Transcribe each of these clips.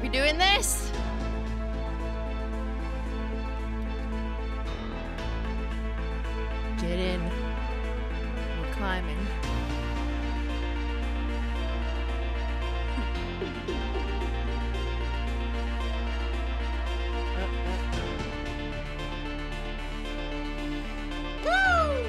Are we doing this? Get in. We're climbing. Woo!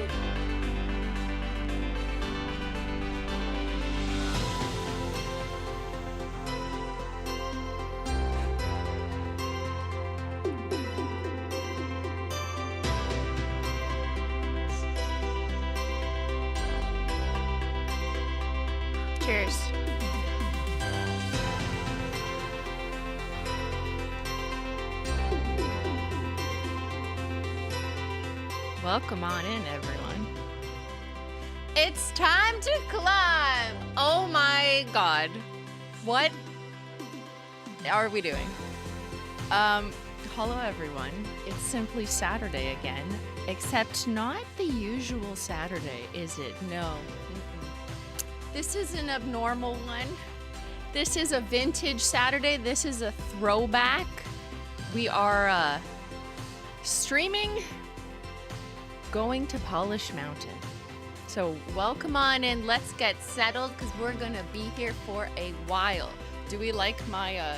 Cheers. Welcome on in, everyone. It's time to climb. Oh my God. What are we doing? Hello, everyone. It's simply Saturday again, except not the usual Saturday, is it? No. This is an abnormal one. This is a vintage Saturday. This is a throwback. We are streaming going to Polish Mountain. So welcome on in. Let's get settled because we're going to be here for a while. Do we like my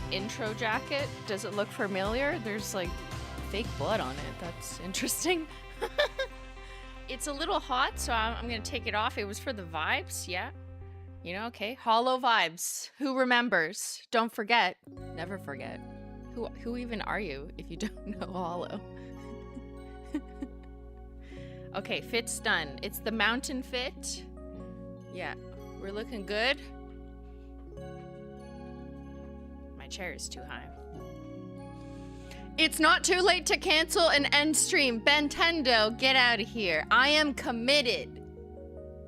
intro jacket? Does it look familiar? There's like fake blood on it. That's interesting. It's a little hot, so I'm going to take it off. It was for the vibes, yeah. You know, okay. Holo vibes. Who remembers? Don't forget. Never forget. Who even are you if you don't know holo? Okay, fit's done. It's the mountain fit. Yeah, we're looking good. My chair is too high. It's not too late to cancel and end stream. Bentendo, get out of here. I am committed.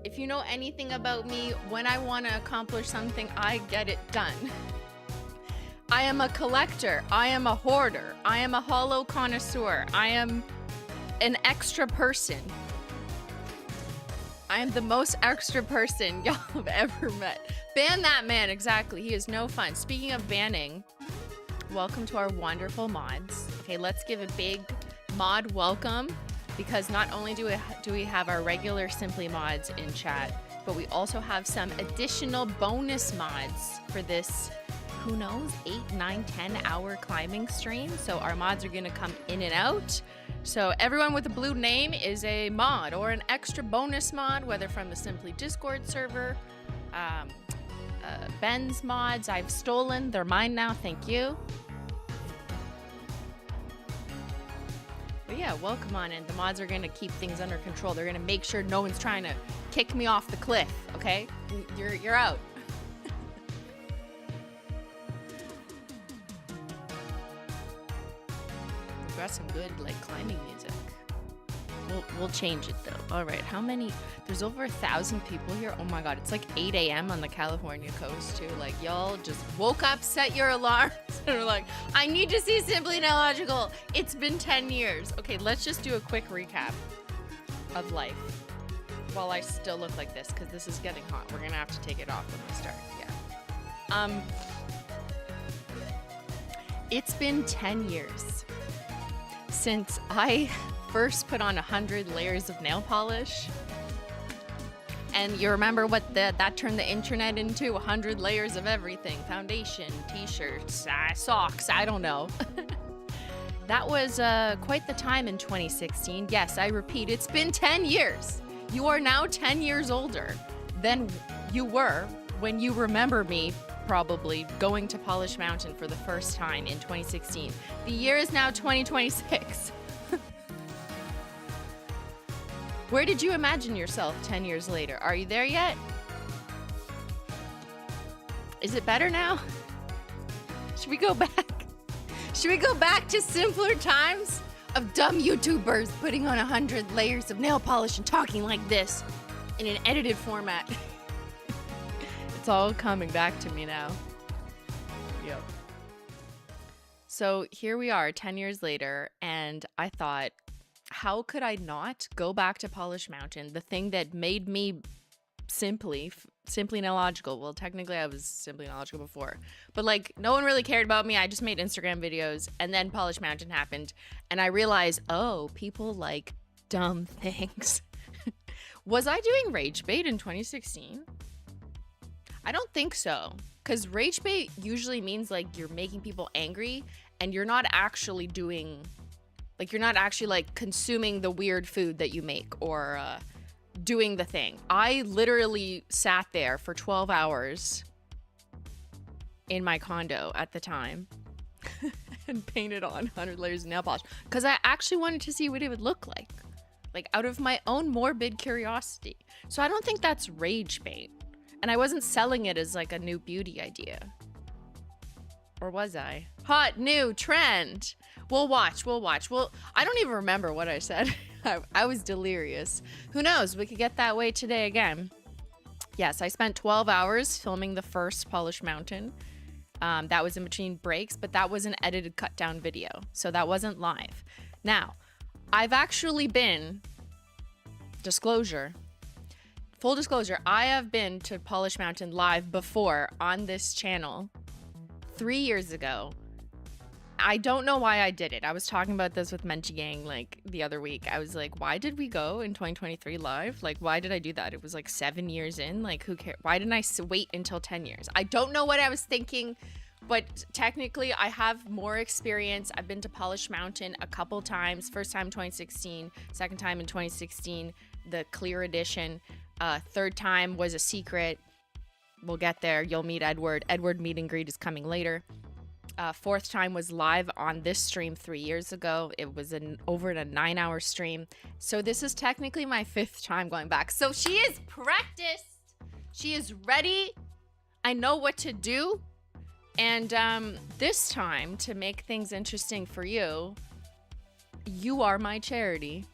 If you know anything about me, when I want to accomplish something, I get it done. I am a collector. I am a hoarder. I am a holo connoisseur. I am an extra person. I am the most extra person y'all have ever met. Ban that man, exactly. He is no fun. Speaking of banning, welcome to our wonderful mods. Okay, let's give a big mod welcome because not only do we have our regular Simply mods in chat, but we also have some additional bonus mods for this, who knows, 8, 9, 10 hour climbing stream. So our mods are gonna come in and out. So everyone with a blue name is a mod or an extra bonus mod, whether from the Simply Discord server, Ben's mods I've stolen. They're mine now, thank you. But yeah, welcome on in. The mods are gonna keep things under control. They're gonna make sure no one's trying to kick me off the cliff, okay? You're out. We've got some good like climbing music. We'll change it though. All right, how many? There's over 1,000 people here. Oh my God, it's like 8 a.m. on the California coast too. Like y'all just woke up, set your alarms, and are like, I need to see Simply Illogical. It's been 10 years. Okay, let's just do a quick recap of life while I still look like this because this is getting hot. We're gonna have to take it off when we start. Yeah. It's been 10 years since I first put on 100 layers of nail polish. And you remember what that turned the internet into? 100 layers of everything. Foundation, t-shirts, socks, I don't know. That was quite the time in 2016. Yes, I repeat, it's been 10 years. You are now 10 years older than you were when you remember me probably going to Polish Mountain for the first time in 2016. The year is now 2026. Where did you imagine yourself 10 years later? Are you there yet? Is it better now? Should we go back? Should we go back to simpler times of dumb YouTubers putting on 100 layers of nail polish and talking like this in an edited format? It's all coming back to me now. Yep. So here we are 10 years later, and I thought, how could I not go back to Polish Mountain, the thing that made me simply illogical. Well, technically I was simply illogical before, but like no one really cared about me. I just made Instagram videos, and then Polish Mountain happened, and I realized, oh, people like dumb things. Was I doing rage bait in 2016? I don't think so, because rage bait usually means like you're making people angry and you're not actually doing, like you're not actually like consuming the weird food that you make or doing the thing. I literally sat there for 12 hours in my condo at the time and painted on 100 layers of nail polish because I actually wanted to see what it would look like out of my own morbid curiosity. So I don't think that's rage bait. And I wasn't selling it as like a new beauty idea. Or was I? Hot new trend. We'll watch. Well, I don't even remember what I said. I was delirious. Who knows? We could get that way today again. Yes, I spent 12 hours filming the first Polish Mountain. That was in between breaks, but that was an edited cut down video. So that wasn't live. Now, I've actually been, full disclosure, I have been to Polish Mountain live before on this channel 3 years ago. I don't know why I did it. I was talking about this with Menchie Gang like the other week. I was like, why did we go in 2023 live? Like, why did I do that? It was like 7 years in. Like, who cares? Why didn't I wait until 10 years? I don't know what I was thinking, but technically I have more experience. I've been to Polish Mountain a couple times. First time 2016, second time in 2016, the clear edition. Third time was a secret. We'll get there. You'll meet Edward. Edward meet and greet is coming later. Fourth time was live on this stream 3 years ago. It was over a 9-hour stream. So this is technically my 5th time going back. So she is practiced. She is ready. I know what to do. And this time, to make things interesting for you, you are my charity.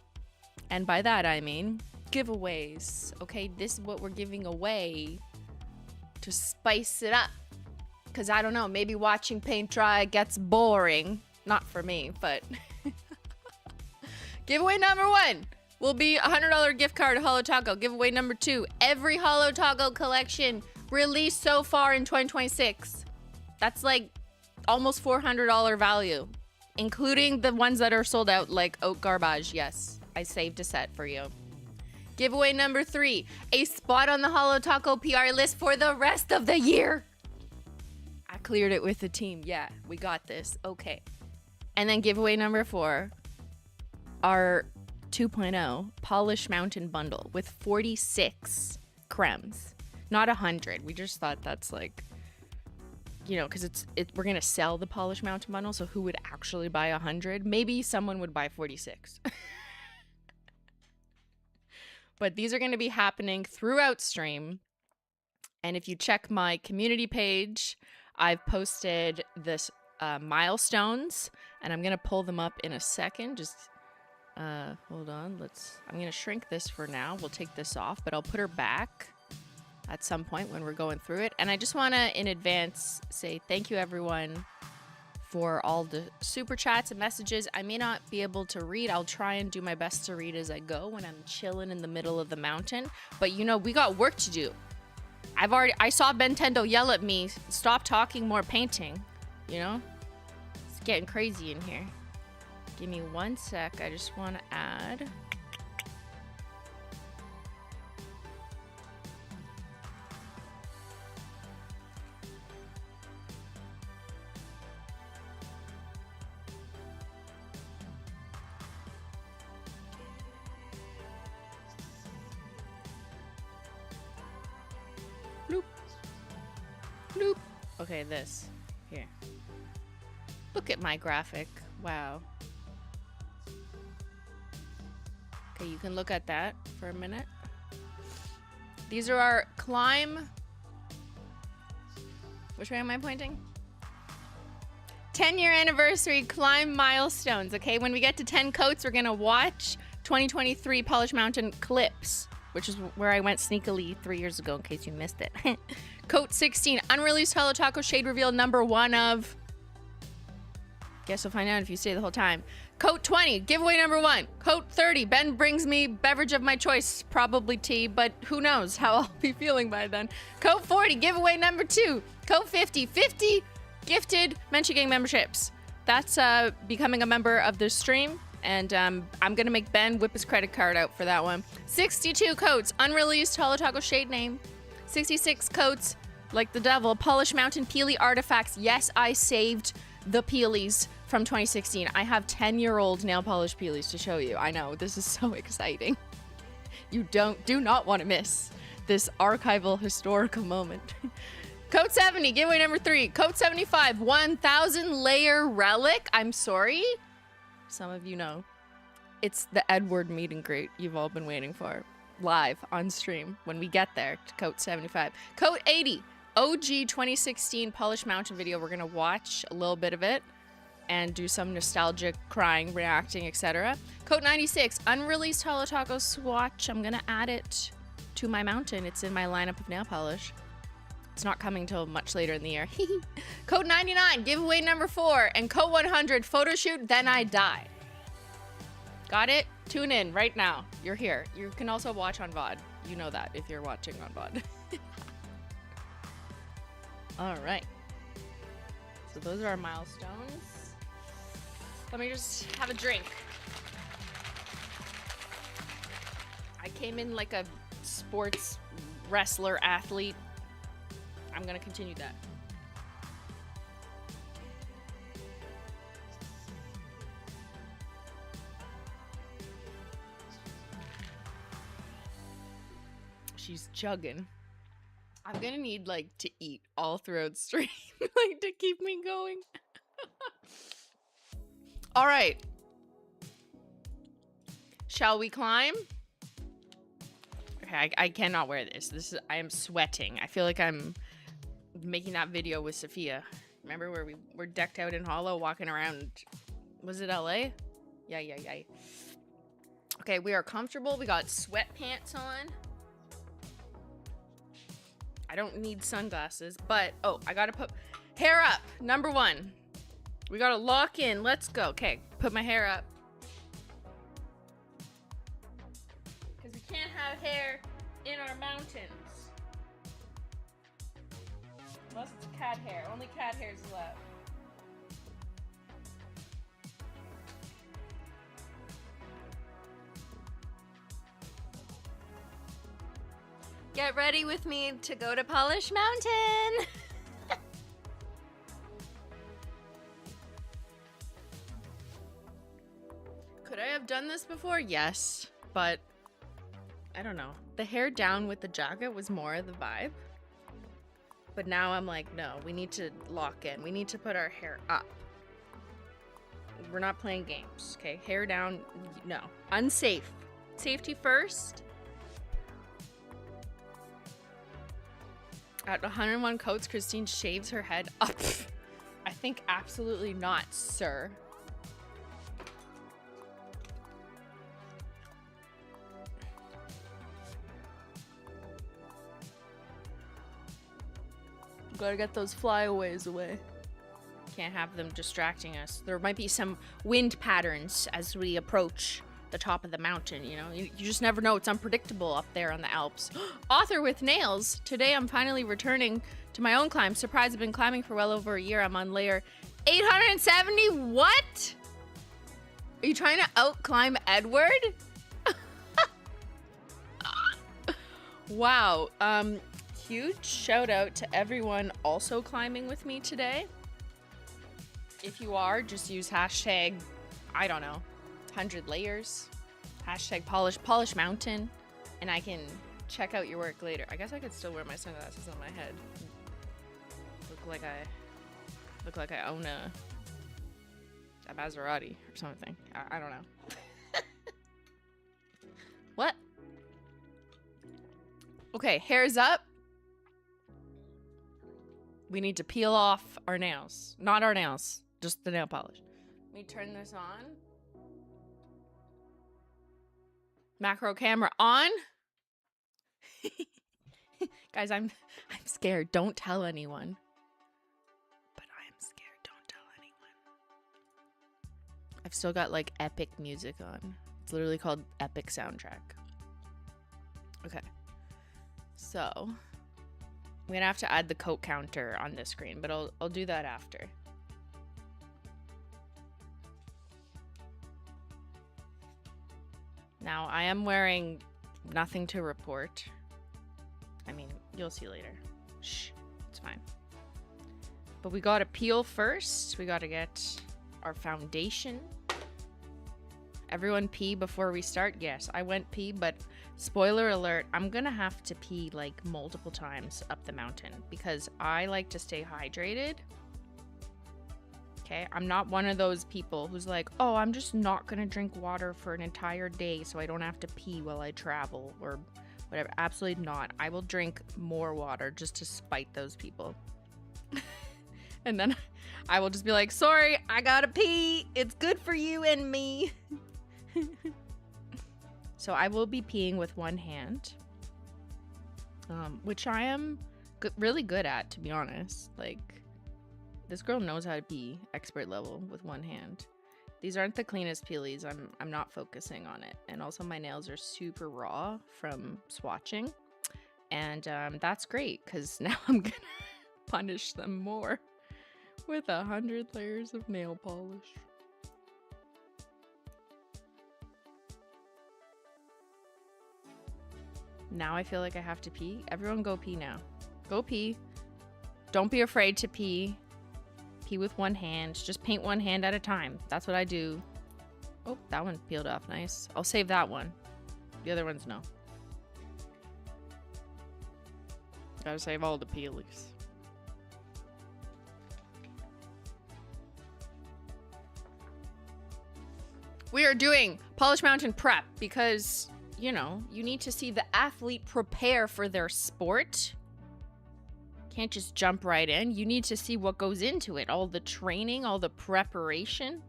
And by that I mean giveaways. Okay, this is what we're giving away to spice it up. Because I don't know, maybe watching paint dry gets boring. Not for me, but giveaway number 1 will be a $100 gift card to Holo Taco. Giveaway number 2, every Holo Taco collection released so far in 2026. That's like almost $400 value, including the ones that are sold out like oat garbage. Yes, I saved a set for you. Giveaway number 3, a spot on the Holo Taco PR list for the rest of the year. I cleared it with the team. Yeah, we got this. Okay. And then giveaway number 4, our 2.0 Polish Mountain bundle with 46 cremes. Not 100. We just thought that's like, you know, because we're going to sell the Polish Mountain bundle, so who would actually buy 100? Maybe someone would buy 46. But these are going to be happening throughout stream. And if you check my community page, I've posted this milestones, and I'm going to pull them up in a second. Just hold on. I'm going to shrink this for now. We'll take this off, but I'll put her back at some point when we're going through it. And I just want to, in advance, say thank you, everyone, for all the super chats and messages. I may not be able to read. I'll try and do my best to read as I go when I'm chilling in the middle of the mountain. But, you know, we got work to do. I saw Bentendo yell at me, stop talking, more painting. You know? It's getting crazy in here. Give me 1 sec. I just want to add. Bloop. Bloop. Okay, this. Here. Look at my graphic. Wow. Okay, you can look at that for a minute. These are our climb. Which way am I pointing? 10-year anniversary climb milestones. Okay, when we get to 10 coats, we're gonna watch 2023 Polish Mountain clips, which is where I went sneakily 3 years ago in case you missed it. Coat 16, Unreleased Holo Taco shade reveal number 1 of. Guess we'll find out if you stay the whole time. Coat 20, giveaway number 1. Coat 30, Ben brings me beverage of my choice, probably tea, but who knows how I'll be feeling by then. Coat 40, giveaway number 2. Coat 50, 50 gifted Menchie Gang memberships. That's becoming a member of the stream, and I'm gonna make Ben whip his credit card out for that one. 62 coats, Unreleased Holo Taco shade name. 66 coats, like the devil, Polish Mountain Peely artifacts. Yes, I saved the peelies from 2016. I have 10-year-old nail polish peelies to show you. I know, this is so exciting. You do not want to miss this archival historical moment. Coat 70, giveaway number 3. Coat 75, 1,000 layer relic. I'm sorry. Some of you know. It's the Edward meet and greet you've all been waiting for. Live on stream when we get there to Coat 75. Coat 80, OG 2016 Polish Mountain video. We're gonna watch a little bit of it and do some nostalgic crying, reacting, etc. Coat 96, Unreleased Holo Taco swatch. I'm gonna add it to my mountain. It's in my lineup of nail polish. It's not coming till much later in the year. Coat 99, giveaway number 4. And Coat 100, photo shoot, then I die. Got it? Tune in right now. You're here. You can also watch on VOD. You know that if you're watching on VOD. All right. So those are our milestones. Let me just have a drink. I came in like a sports wrestler athlete. I'm gonna continue that. She's chugging. I'm gonna need like to eat all throughout stream, like to keep me going. All right. Shall we climb? Okay, I cannot wear this. I am sweating. I feel like I'm making that video with Safiya. Remember where we were decked out in Holo, walking around? Was it LA? Yeah. Okay, we are comfortable. We got sweatpants on. I don't need sunglasses, but oh, I gotta put hair up. Number 1. We gotta lock in. Let's go. Okay, put my hair up. Because we can't have hair in our mountains. Unless it's cat hair. Only cat hair is allowed. Get ready with me to go to Polish Mountain. Could I have done this before? Yes, but I don't know. The hair down with the jacket was more the vibe. But now I'm like, no, we need to lock in. We need to put our hair up. We're not playing games, okay? Hair down, no. Unsafe. Safety first. At 101 coats, Christine shaves her head up. I think absolutely not, sir. Gotta get those flyaways away. Can't have them distracting us. There might be some wind patterns as we approach the top of the mountain, you know? You just never know. It's unpredictable up there on the Alps. Author with nails. Today I'm finally returning to my own climb. Surprise, I've been climbing for well over a year. I'm on layer 870. What? Are you trying to out-climb Edward? Wow. Huge shout out to everyone also climbing with me today. If you are, just use hashtag, I don't know, 100 layers, hashtag polish mountain, and I can check out your work later. I guess I could still wear my sunglasses on my head. Look like I own a Maserati or something. I don't know. What? Okay, hair's up. We need to peel off our nails. Not our nails, just the nail polish. Let me turn this on. Macro camera on. Guys, I'm scared. Don't tell anyone. But I am scared. Don't tell anyone. I've still got like epic music on. It's literally called Epic Soundtrack. Okay. So I'm gonna have to add the coat counter on this screen, but I'll do that after. Now I am wearing nothing to report. I mean, you'll see later. Shh, it's fine. But we gotta peel first. We gotta get our foundation. Everyone pee before we start? Yes, I went pee, but spoiler alert, I'm gonna have to pee like multiple times up the mountain because I like to stay hydrated. Okay, I'm not one of those people who's like, oh, I'm just not gonna drink water for an entire day so I don't have to pee while I travel or whatever. Absolutely not. I will drink more water just to spite those people. And then I will just be like, sorry, I gotta pee. It's good for you and me. So I will be peeing with one hand, which I am really good at, to be honest. Like, this girl knows how to pee, expert level, with one hand. These aren't the cleanest peelies. I'm not focusing on it. And also my nails are super raw from swatching. And that's great, because now I'm gonna punish them more with 100 layers of nail polish. Now I feel like I have to pee. Everyone go pee now. Go pee. Don't be afraid to pee. Pee with one hand. Just paint one hand at a time. That's what I do. Oh, that one peeled off. Nice. I'll save that one. The other ones, no. Gotta save all the peelies. We are doing Polish Mountain prep because, you know, you need to see the athlete prepare for their sport. Can't just jump right in. You need to see what goes into it. All the training, all the preparation.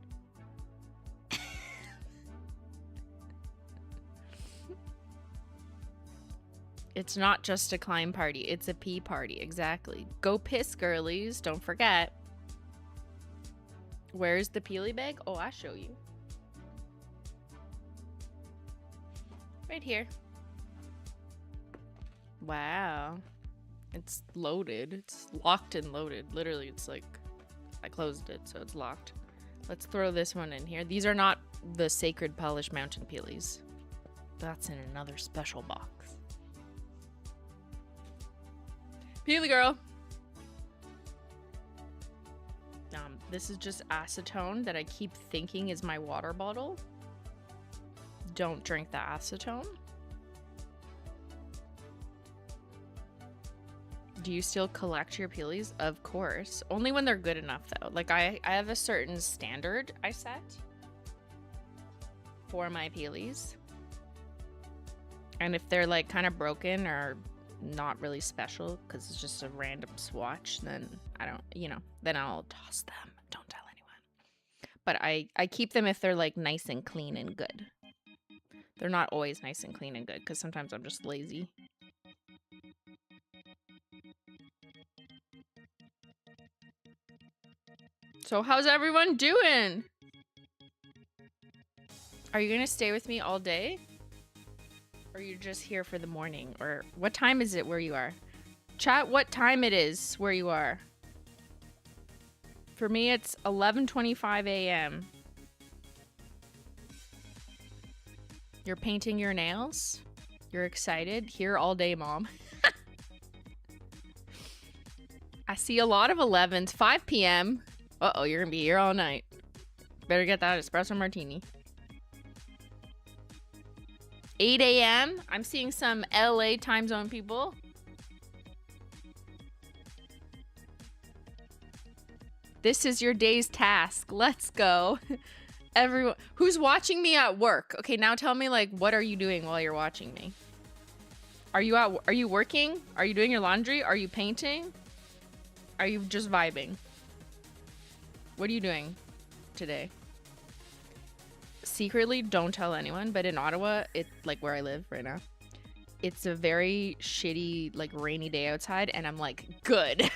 It's not just a climb party. It's a pee party. Exactly. Go piss, girlies. Don't forget. Where's the peely bag? Oh, I'll show you. Right here. Wow. It's loaded. It's locked and loaded. Literally, it's like I closed it, so it's locked. Let's throw this one in here. These are not the sacred Polish Mountain peelies. That's in another special box. Peely girl. This is just acetone that I keep thinking is my water bottle. Don't drink the acetone. Do you still collect your peelies? Of course. Only when they're good enough, though. Like, I have a certain standard I set for my peelies. And if they're, like, kind of broken or not really special, because it's just a random swatch, then I don't, you know, then I'll toss them. Don't tell anyone. But I keep them if they're, like, nice and clean and good. They're not always nice and clean and good, because sometimes I'm just lazy. So how's everyone doing? Are you gonna stay with me all day? Or are you just here for the morning? Or what time is it where you are? Chat what time it is where you are. For me, it's 11:25 a.m. You're painting your nails? You're excited? Here all day, Mom. I see a lot of 11s. 5 p.m. Uh-oh, you're gonna be here all night. Better get that espresso martini. 8 a.m. I'm seeing some LA time zone people. This is your day's task. Let's go. Everyone who's watching me at work. Okay, now tell me, like, what are you doing while you're watching me? Are you working? Are you doing your laundry? Are you painting? Are you just vibing? What are you doing today? Secretly, don't tell anyone, but in Ottawa, it's like where I live right now. It's a very shitty, like, rainy day outside, and I'm like, good.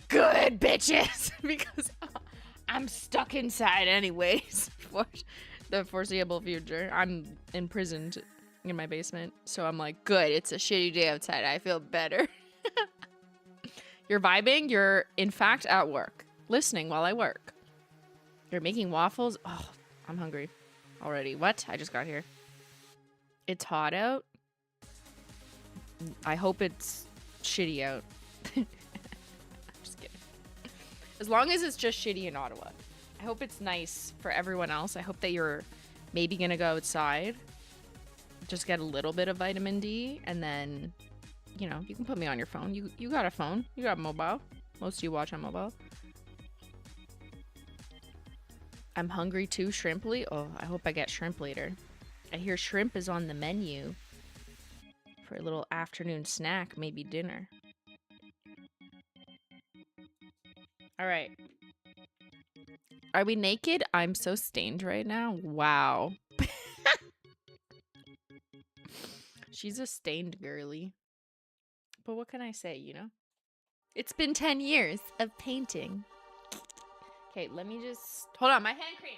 Good, bitches! Because I'm stuck inside anyways. the foreseeable future. I'm imprisoned in my basement, so I'm like, good, it's a shitty day outside. I feel better. You're vibing. You're, in fact, at work. Listening while I work. You're making waffles. Oh, I'm hungry already. What? I just got here. It's hot out. I hope it's shitty out. Just kidding. As long as it's just shitty in Ottawa. I hope it's nice for everyone else. I hope that you're maybe going to go outside. Just get a little bit of vitamin D, and then, you know, you can put me on your phone. You got a phone. You got mobile. Most of you watch on mobile. I'm hungry too, shrimply. Oh, I hope I get shrimp later. I hear shrimp is on the menu for a little afternoon snack, maybe dinner. All right. Are we naked? I'm so stained right now. Wow. She's a stained girly. But what can I say, you know? It's been 10 years of painting. Okay, let me just... Hold on, my hand cream.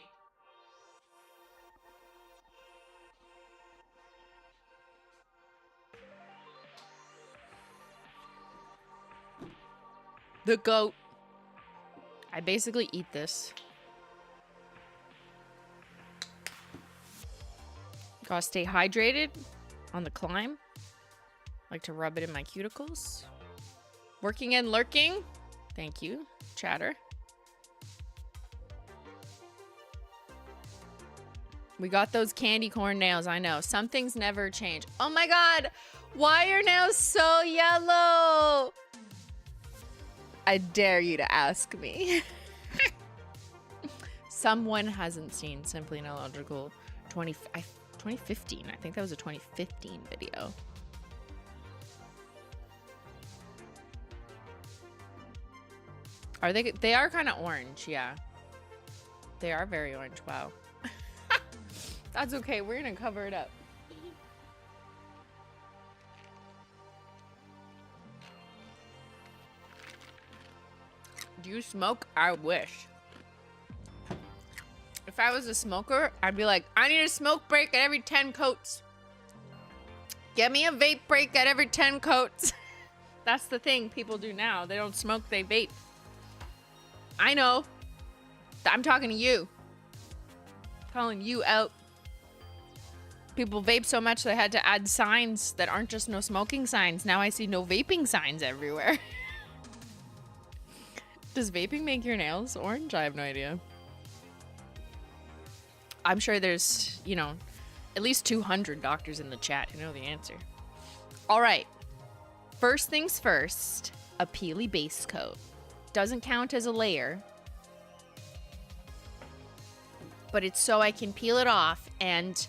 The goat. I basically eat this. Gotta stay hydrated on the climb. Like to rub it in my cuticles. Working and lurking. Thank you, chatter. We got those candy corn nails, I know. Some things never change. Oh my god! Why are nails so yellow? I dare you to ask me. Someone hasn't seen Simply Illogical 2015. I think that was a 2015 video. Are they are kind of orange, yeah. They are very orange, wow. That's okay, we're gonna cover it up. Do you smoke? I wish. If I was a smoker, I'd be like, I need a smoke break at every 10 coats. Get me a vape break at every 10 coats. That's the thing people do now. They don't smoke, they vape. I know. I'm talking to you. Calling you out. People vape so much they had to add signs that aren't just no smoking signs. Now I see no vaping signs everywhere. Does vaping make your nails orange? I have no idea. I'm sure there's, you know, at least 200 doctors in the chat who know the answer. All right. First things first, a peely base coat. Doesn't count as a layer, but it's so I can peel it off, and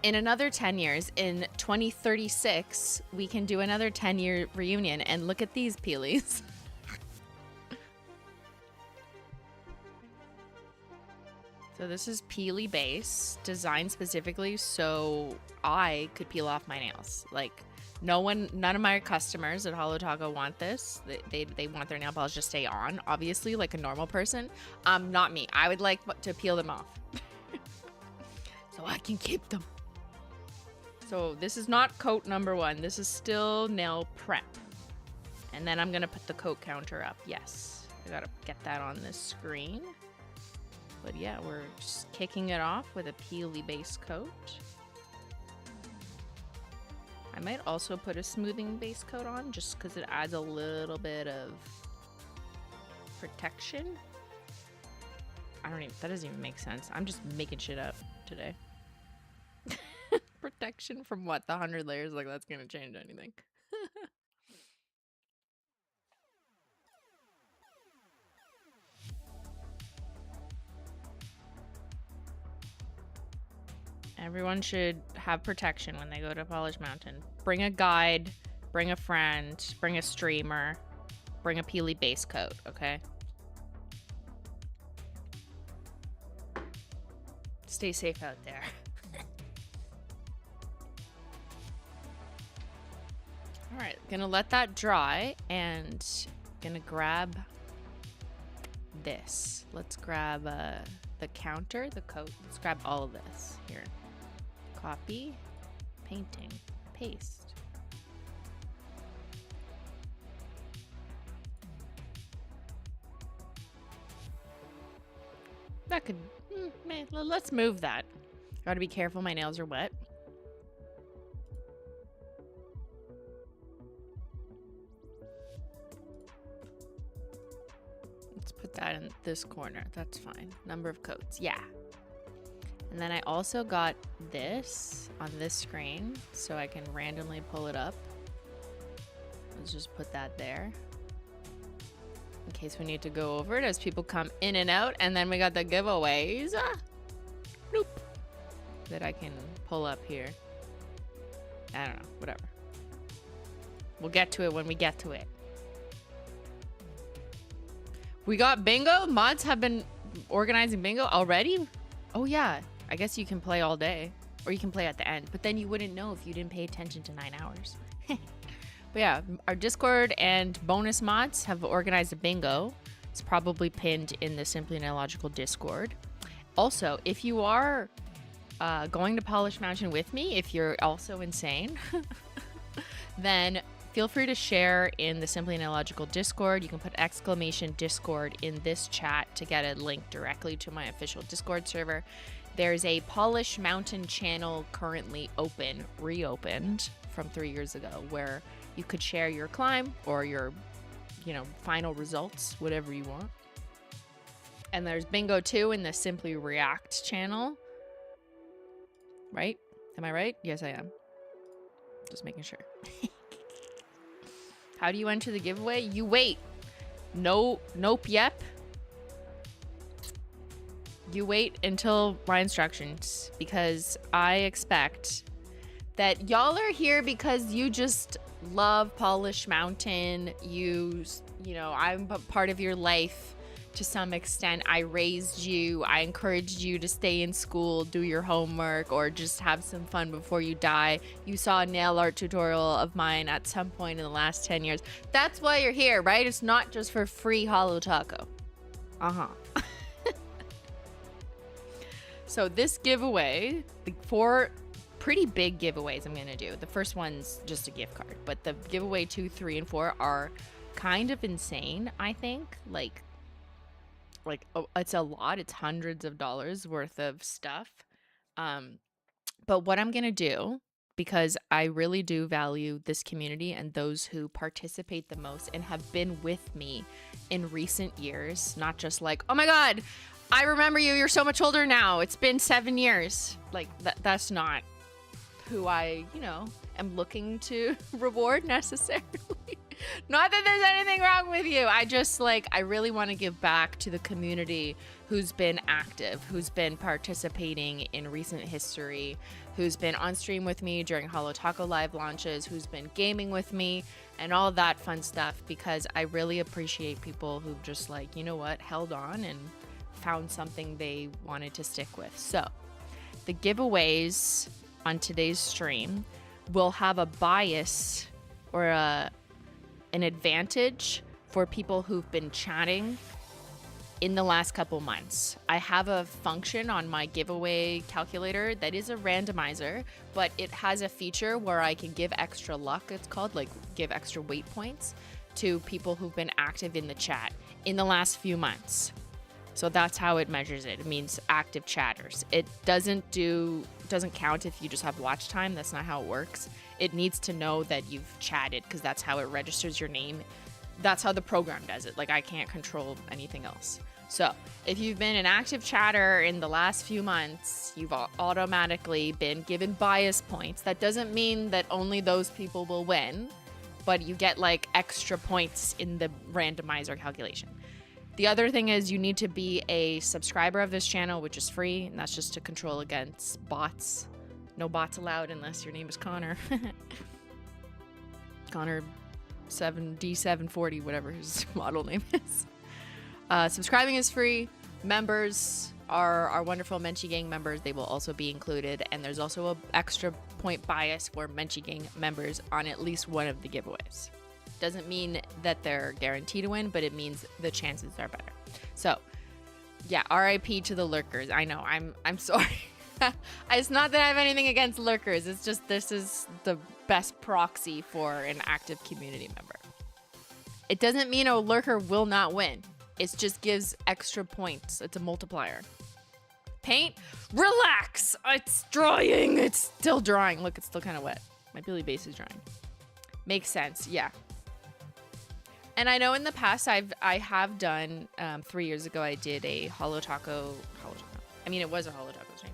in another 10 years, in 2036, we can do another 10-year reunion, and look at these peelies. So this is peely base, designed specifically so I could peel off my nails. Like, none of my customers at Holo Taco want this. They want their nail polish to stay on, obviously, like a normal person. Not me. I would like to peel them off. So I can keep them. So this is not coat number 1. This is still nail prep. And then I'm gonna put the coat counter up. Yes, I gotta get that on this screen. But yeah, we're just kicking it off with a peely base coat. I might also put a smoothing base coat on just because it adds a little bit of protection. That doesn't even make sense. I'm just making shit up today. Protection from what? The 100 layers? Like, that's gonna change anything. Everyone should have protection when they go to Polish Mountain. Bring a guide, bring a friend, bring a streamer, bring a peely base coat, okay? Stay safe out there. Alright, gonna let that dry and gonna grab this. Let's grab the counter, the coat. Let's grab all of this here. Copy, painting, paste. That could, man, let's move that. Gotta be careful, my nails are wet. Let's put that in this corner. That's fine. Number of coats. Yeah. And then I also got this on this screen so I can randomly pull it up. Let's just put that there in case we need to go over it as people come in and out. And then we got the giveaways. Nope. That I can pull up here. I don't know. Whatever. We'll get to it when we get to it. We got bingo. Mods have been organizing bingo already. Oh yeah. I guess you can play all day, or you can play at the end, but then you wouldn't know if you didn't pay attention to 9 hours. But yeah, our Discord and bonus mods have organized a bingo. It's probably pinned in the Simply and Illogical Discord. Also, if you are going to Polish Mountain with me, if you're also insane, then feel free to share in the Simply and Illogical Discord. You can put exclamation Discord in this chat to get a link directly to my official Discord server. There's a Polish Mountain channel currently reopened from 3 years ago, where you could share your climb or your, final results, whatever you want. And there's bingo too in the Simply React channel. Right? Am I right? Yes, I am. Just making sure. How do you enter the giveaway? You wait. Nope, yep. You wait until my instructions, because I expect that y'all are here because you just love Polish Mountain. I'm a part of your life to some extent. I raised you. I encouraged you to stay in school, do your homework, or just have some fun before you die. You saw a nail art tutorial of mine at some point in the last 10 years. That's why you're here, right? It's not just for free Holo Taco. So this giveaway, the 4 pretty big giveaways I'm going to do. The first one's just a gift card, but the giveaway 2, 3, and 4 are kind of insane, I think. Like it's a lot. It's hundreds of dollars worth of stuff. But what I'm going to do, because I really do value this community and those who participate the most and have been with me in recent years, not just like, oh my God, I remember you. You're so much older now. It's been 7 years. Like that's not who I, am looking to reward necessarily. Not that there's anything wrong with you. I really want to give back to the community who's been active, who's been participating in recent history, who's been on stream with me during Holo Taco live launches, who's been gaming with me and all that fun stuff, because I really appreciate people who've just held on and found something they wanted to stick with. So the giveaways on today's stream will have a bias or an advantage for people who've been chatting in the last couple months. I have a function on my giveaway calculator that is a randomizer, but it has a feature where I can give extra luck, it's called, give extra weight points to people who've been active in the chat in the last few months. So that's how it measures it. It means active chatters. It doesn't count if you just have watch time. That's not how it works. It needs to know that you've chatted, because that's how it registers your name. That's how the program does it. I can't control anything else. So if you've been an active chatter in the last few months, you've automatically been given bias points. That doesn't mean that only those people will win, but you get extra points in the randomizer calculation. The other thing is you need to be a subscriber of this channel, which is free, and that's just to control against bots. No bots allowed unless your name is Connor. Connor 7D740, whatever his model name is. Subscribing is free. Members are our wonderful Menchie Gang members. They will also be included, and there's also an extra point bias for Menchie Gang members on at least one of the giveaways. Doesn't mean that they're guaranteed to win, but it means the chances are better. So Yeah, RIP to the lurkers. I know. I'm sorry. It's not that I have anything against lurkers. It's just this is the best proxy for an active community member. It doesn't mean a lurker will not win. It just gives extra points. It's a multiplier. Paint? Relax! It's drying. It's still drying. Look, it's still kind of wet. My Billy base is drying. Makes sense. Yeah. And I know in the past I have done 3 years ago I did a Holo Taco. I mean, it was a Holo Taco stream.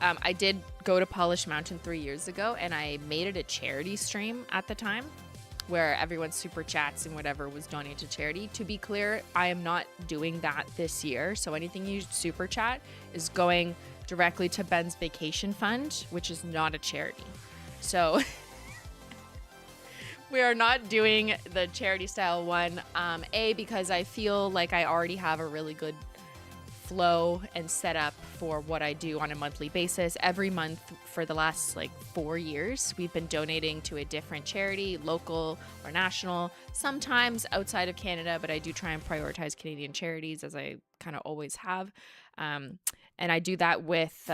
I did go to Polish Mountain 3 years ago, and I made it a charity stream at the time, where everyone's super chats and whatever was donated to charity. To be clear, I am not doing that this year. So anything you super chat is going directly to Ben's vacation fund, which is not a charity. So we are not doing the charity style one. Because I feel like I already have a really good flow and setup for what I do on a monthly basis. Every month for the last 4 years, we've been donating to a different charity, local or national, sometimes outside of Canada, but I do try and prioritize Canadian charities, as I kind of always have. And I do that with,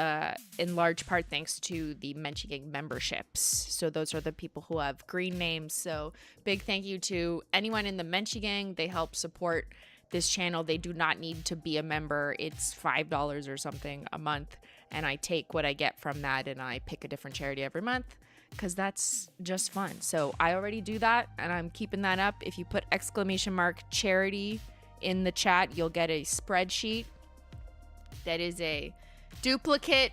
in large part, thanks to the Menchie Gang memberships. So those are the people who have green names. So big thank you to anyone in the Menchie Gang. They help support this channel. They do not need to be a member. It's $5 or something a month, and I take what I get from that and I pick a different charity every month because that's just fun. So I already do that, and I'm keeping that up. If you put !charity in the chat, you'll get a spreadsheet that is a duplicate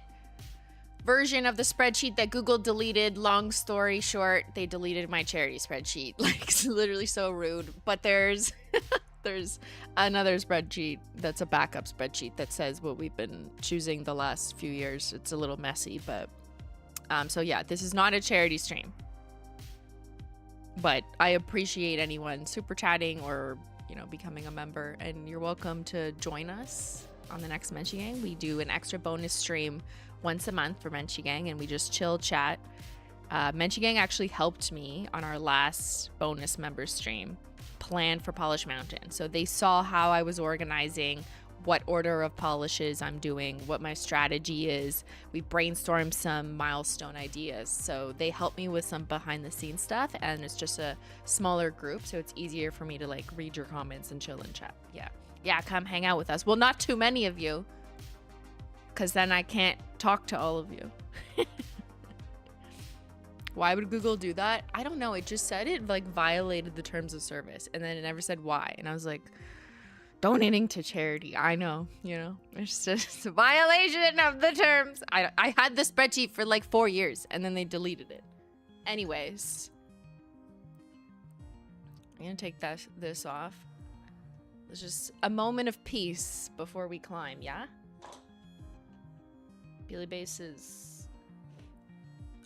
version of the spreadsheet that Google deleted. Long story short, they deleted my charity spreadsheet. It's literally so rude. But there's another spreadsheet that's a backup spreadsheet that says what we've been choosing the last few years. It's a little messy, but so yeah, this is not a charity stream, but I appreciate anyone super chatting or becoming a member, and you're welcome to join us on the next Menchie Gang. We do an extra bonus stream once a month for Menchie Gang, and we just chill chat. Menchie Gang actually helped me on our last bonus member stream plan for Polish Mountain. So they saw how I was organizing, what order of polishes I'm doing, what my strategy is. We brainstormed some milestone ideas. So they helped me with some behind the scenes stuff, and it's just a smaller group, so it's easier for me to read your comments and chill and chat. Yeah, come hang out with us. Well, not too many of you, because then I can't talk to all of you. Why would Google do that? I don't know. It just said it violated the terms of service, and then it never said why. And I was like, donating to charity. I know, it's just a violation of the terms. I had the spreadsheet for 4 years, and then they deleted it. Anyways, I'm gonna take this off. It's just a moment of peace before we climb, yeah? Billy base is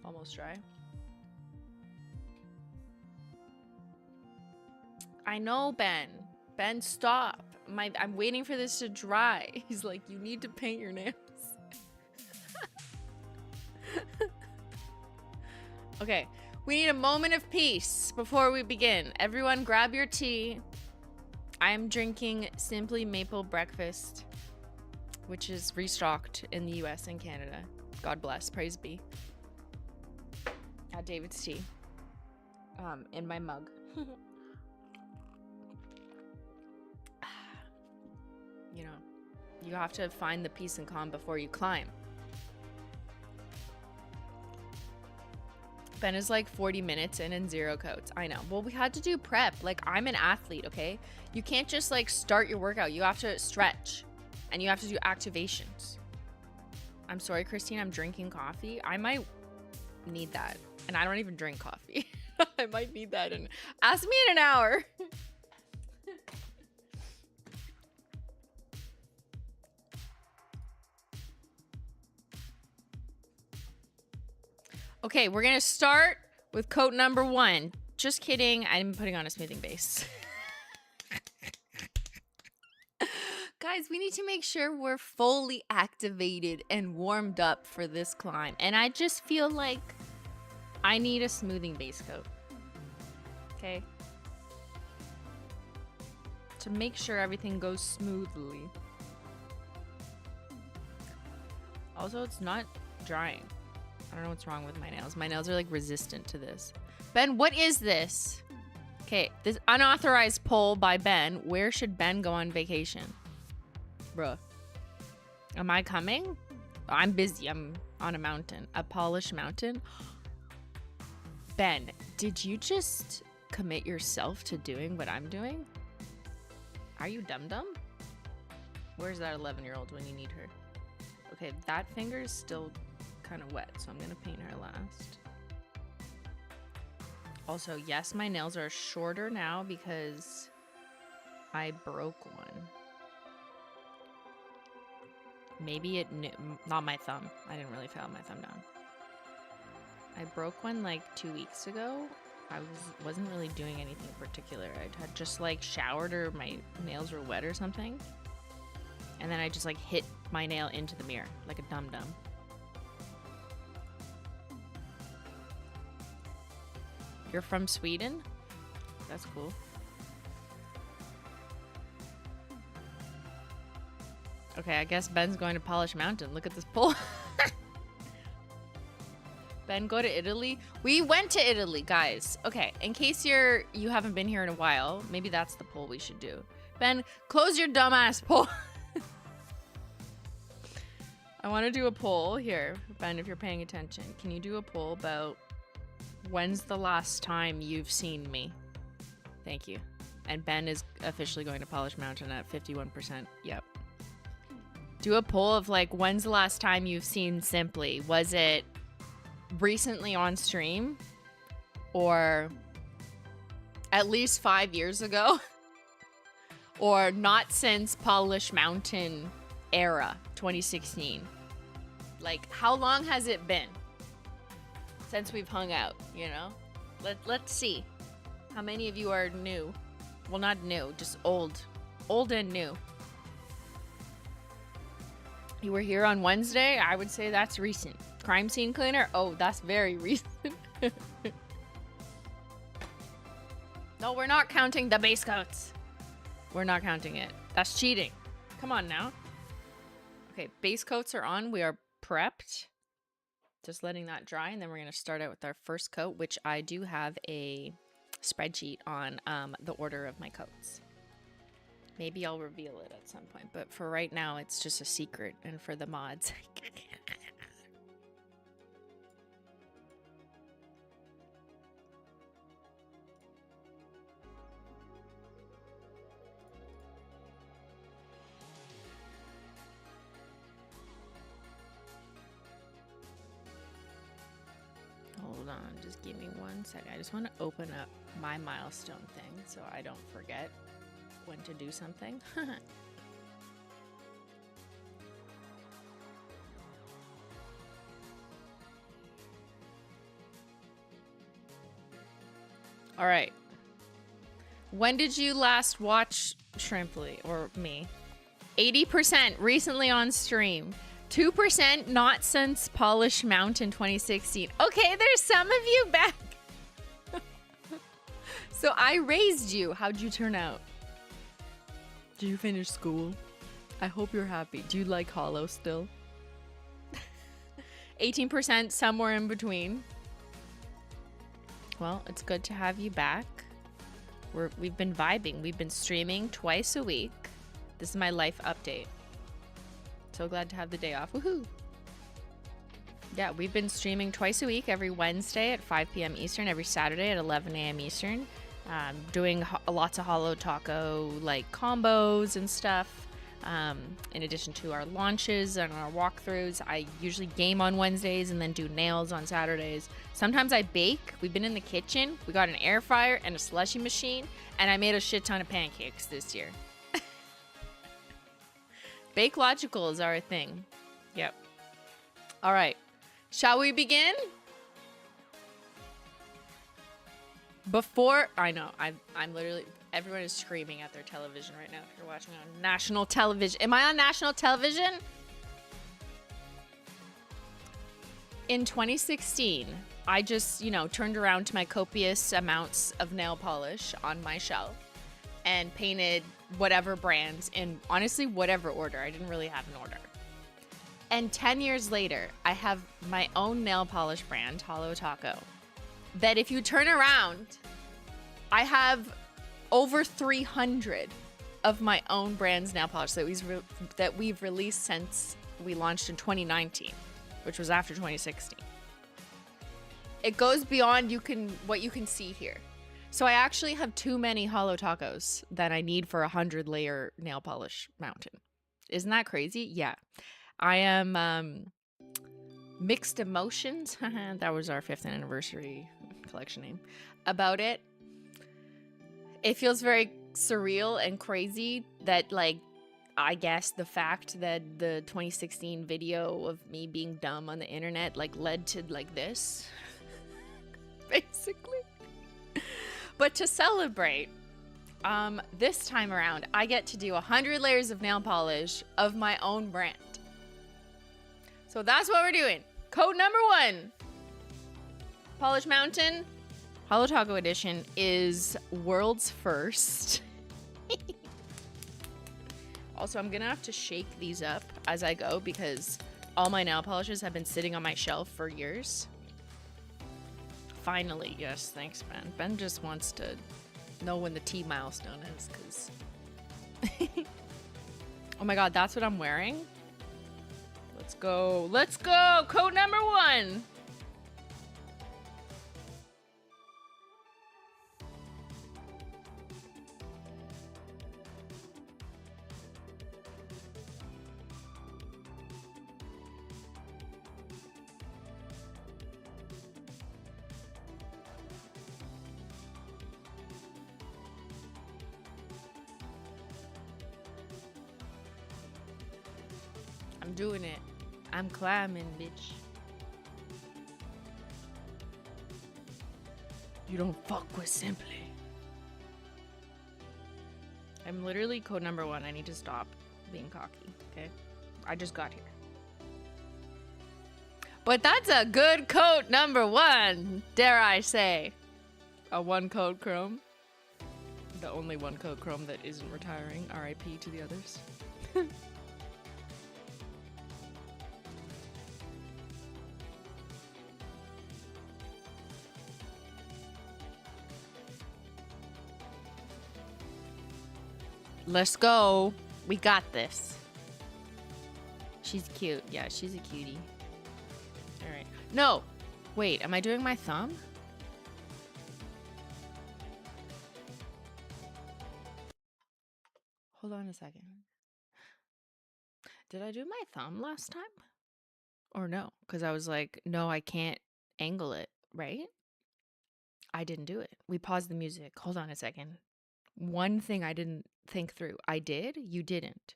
almost dry. I know, Ben. Ben, stop. I'm waiting for this to dry. He's like, you need to paint your nails. Okay, we need a moment of peace before we begin. Everyone grab your tea. I'm drinking Simply Maple Breakfast, which is restocked in the US and Canada. God bless, praise be. David's tea. In my mug. You have to find the peace and calm before you climb. Ben is 40 minutes in and 0 coats. I know. Well, we had to do prep. I'm an athlete, okay? You can't just start your workout. You have to stretch, and you have to do activations. I'm sorry, Christine, I'm drinking coffee. I might need that, and I don't even drink coffee. I might need that, and ask me in an hour. Okay, we're gonna start with coat number 1. Just kidding, I'm putting on a smoothing base. Guys, we need to make sure we're fully activated and warmed up for this climb. And I just feel like I need a smoothing base coat. Okay? To make sure everything goes smoothly. Also, it's not drying. I don't know what's wrong with my nails. My nails are like resistant to this. Ben, what is this? Okay, this unauthorized poll by Ben. Where should Ben go on vacation? Bruh. Am I coming? I'm busy. I'm on a mountain. A Polish mountain. Ben, did you just commit yourself to doing what I'm doing? Are you dum-dum? Where's that 11-year-old when you need her? Okay, that finger is still kind of wet, so I'm gonna paint her last. Also, yes, my nails are shorter now because I broke one. Maybe it not my thumb. I didn't really file my thumb down. I broke one like 2 weeks ago. I wasn't really doing anything particular. I had just like showered or my nails were wet or something. And then I just like hit my nail into the mirror like a dum-dum. You're from Sweden? That's cool. Okay, I guess Ben's going to Polish Mountain. Look at this poll. Ben, go to Italy? We went to Italy, guys. Okay, in case you haven't been here in a while, maybe that's the poll we should do. Ben, close your dumbass poll. I want to do a poll here. Ben, if you're paying attention, can you do a poll about when's the last time you've seen me? Thank you. And Ben is officially going to Polish Mountain at 51%. Yep. Do a poll of like, when's the last time you've seen Simply? Was it recently on stream or at least 5 years ago? Or not since Polish Mountain era, 2016? Like, how long has it been since we've hung out, you know? Let's see. How many of you are new? Well, not new, just old. Old and new. You were here on Wednesday? I would say that's recent. Crime scene cleaner? Oh, that's very recent. No, we're not counting the base coats. We're not counting it. That's cheating. Come on now. Okay, base coats are on. We are prepped. Just letting that dry, and then we're going to start out with our first coat, which I do have a spreadsheet on the order of my coats. Maybe I'll reveal it at some point, but for right now, it's just a secret, and for the mods. Hold on, just give me 1 second. I just want to open up my milestone thing so I don't forget when to do something. All right. When did you last watch Shrimply or me? 80% recently on stream. 2% not since Polish Mountain 2016. Okay, there's some of you back. So I raised you. How'd you turn out? Did you finish school? I hope you're happy. Do you like Holo still? 18% somewhere in between. Well, it's good to have you back. We've been vibing. We've been streaming twice a week. This is my life update. So glad to have the day off. Woohoo! Yeah, we've been streaming twice a week, every Wednesday at 5 p.m. Eastern, every Saturday at 11 a.m. Eastern. Doing lots of Holo Taco like combos and stuff. In addition to our launches and our walkthroughs, I usually game on Wednesdays and then do nails on Saturdays. Sometimes I bake. We've been in the kitchen. We got an air fryer and a slushy machine, and I made a shit ton of pancakes this year. Bake Logical is our thing. Yep. All right. Shall we begin? Before, I know, I'm literally, everyone is screaming at their television right now if you're watching on national television. Am I on national television? In 2016, I just, turned around to my copious amounts of nail polish on my shelf and painted whatever brands in honestly whatever order. I didn't really have an order. And 10 years later, I have my own nail polish brand, Holo Taco, that if you turn around, I have over 300 of my own brand's nail polish that we've released since we launched in 2019, which was after 2016. It goes beyond what you can see here. So I actually have too many Holo Tacos that I need for a 100-layer nail polish mountain. Isn't that crazy? Yeah. I am mixed emotions. That was our 5th anniversary collection name. About it. It feels very surreal and crazy that, like, I guess the fact that the 2016 video of me being dumb on the internet, like, led to, like, this. Basically. But to celebrate, this time around, I get to do 100 layers of nail polish of my own brand. So that's what we're doing. Code number 1. Polish Mountain Holo Taco edition is world's first. Also, I'm gonna have to shake these up as I go because all my nail polishes have been sitting on my shelf for years. Finally, yes, thanks, Ben. Ben just wants to know when the T milestone is, because... Oh my god, that's what I'm wearing? Let's go. Let's go! Code number 1! I'm doing it. I'm climbing, bitch. You don't fuck with Simply. I'm literally code number 1. I need to stop being cocky, okay? I just got here. But that's a good code number 1, dare I say. A 1 code chrome. The only 1 code chrome that isn't retiring. RIP to the others. Let's go. We got this. She's cute. Yeah, she's a cutie. All right. No. Wait, am I doing my thumb? Hold on a second. Did I do my thumb last time? Or no? Because I was like, no, I can't angle it, right? I didn't do it. We paused the music. Hold on a second. One thing I didn't think through. I did? You didn't.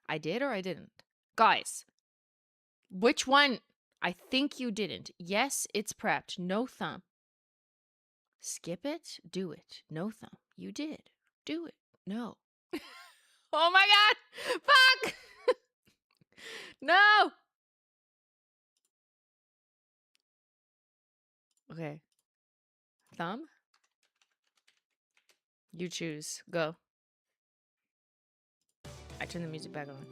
I did or I didn't? Guys, which one? I think you didn't. Yes, it's prepped. No thumb. Skip it. Do it. No thumb. You did. Do it. No. Oh my god! Fuck! No! Okay. Thumb? You choose. Go. I turn the music back on.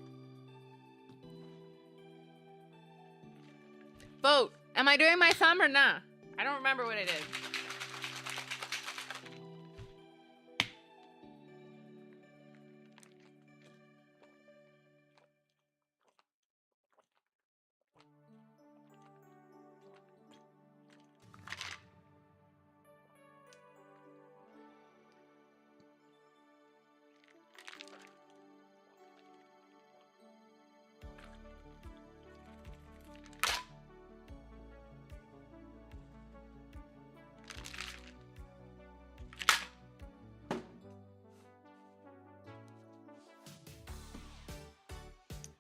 Vote! Am I doing my thumb or nah? I don't remember what I did.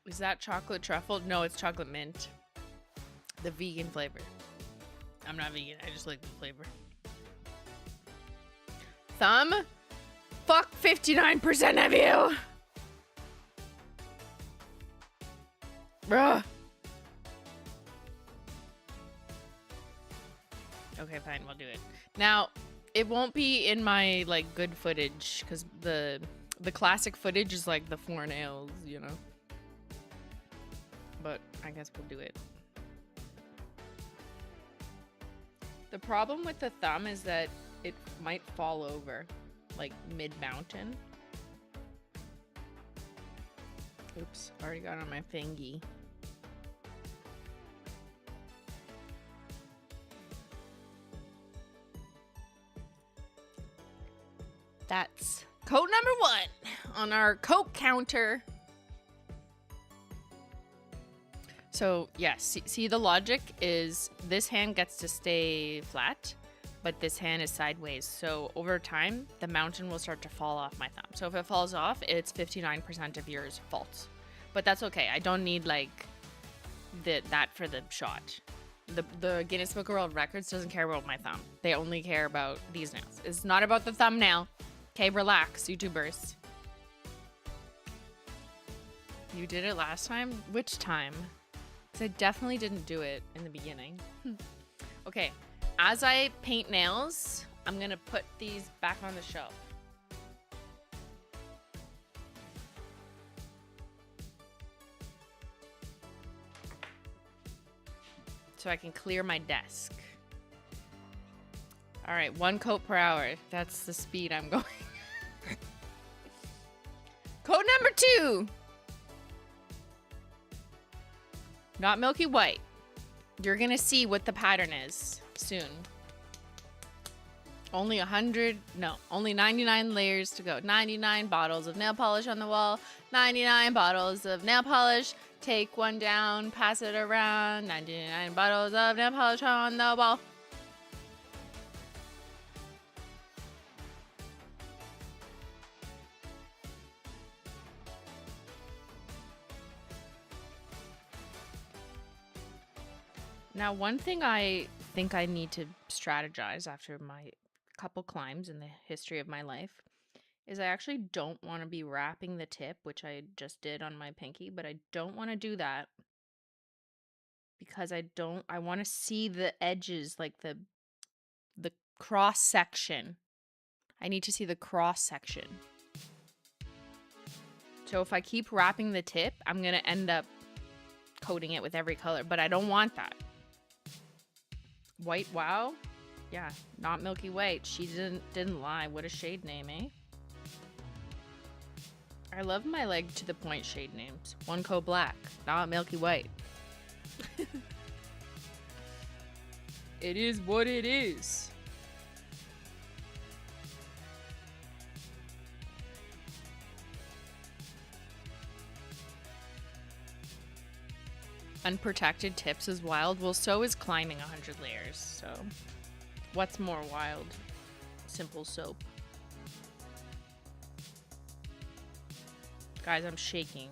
Is that chocolate truffle? No, it's chocolate mint. The vegan flavor. I'm not vegan, I just like the flavor. Thumb? Fuck 59% of you! Bruh. Okay, fine, we'll do it. Now, it won't be in my, like, good footage, because the classic footage is, like, the 4 nails, you know? but I guess we'll do it. The problem with the thumb is that it might fall over, like mid-mountain. Oops, already got on my fingy. That's coat number 1 on our coat counter. So yes, see the logic is this hand gets to stay flat, but this hand is sideways. So over time, the mountain will start to fall off my thumb. So if it falls off, it's 59% of yours fault. But that's okay. I don't need like that for the shot. The Guinness Book of World Records doesn't care about my thumb. They only care about these nails. It's not about the thumbnail. Okay, relax, YouTubers. You did it last time? Which time? Because I definitely didn't do it in the beginning. Okay, as I paint nails, I'm gonna put these back on the shelf. So I can clear my desk. All right, 1 coat per hour. That's the speed I'm going. Coat number 2. Not milky white. You're gonna see what the pattern is soon. Only 99 layers to go. 99 bottles of nail polish on the wall. 99 bottles of nail polish. Take one down, pass it around. 99 bottles of nail polish on the wall. Now, one thing I think I need to strategize after my couple climbs in the history of my life is I actually don't want to be wrapping the tip, which I just did on my pinky, but I don't want to do that because I want to see the edges, like the cross section. I need to see the cross section. So if I keep wrapping the tip, I'm going to end up coating it with every color, but I don't want that. White Wow? Yeah, not Milky White. She didn't lie. What a shade name, eh? I love my leg to the point shade names. 1 coat black, not Milky White. It is what it is. Unprotected tips is wild. Well, so is climbing 100 layers. So, what's more wild? Simple soap. Guys, I'm shaking.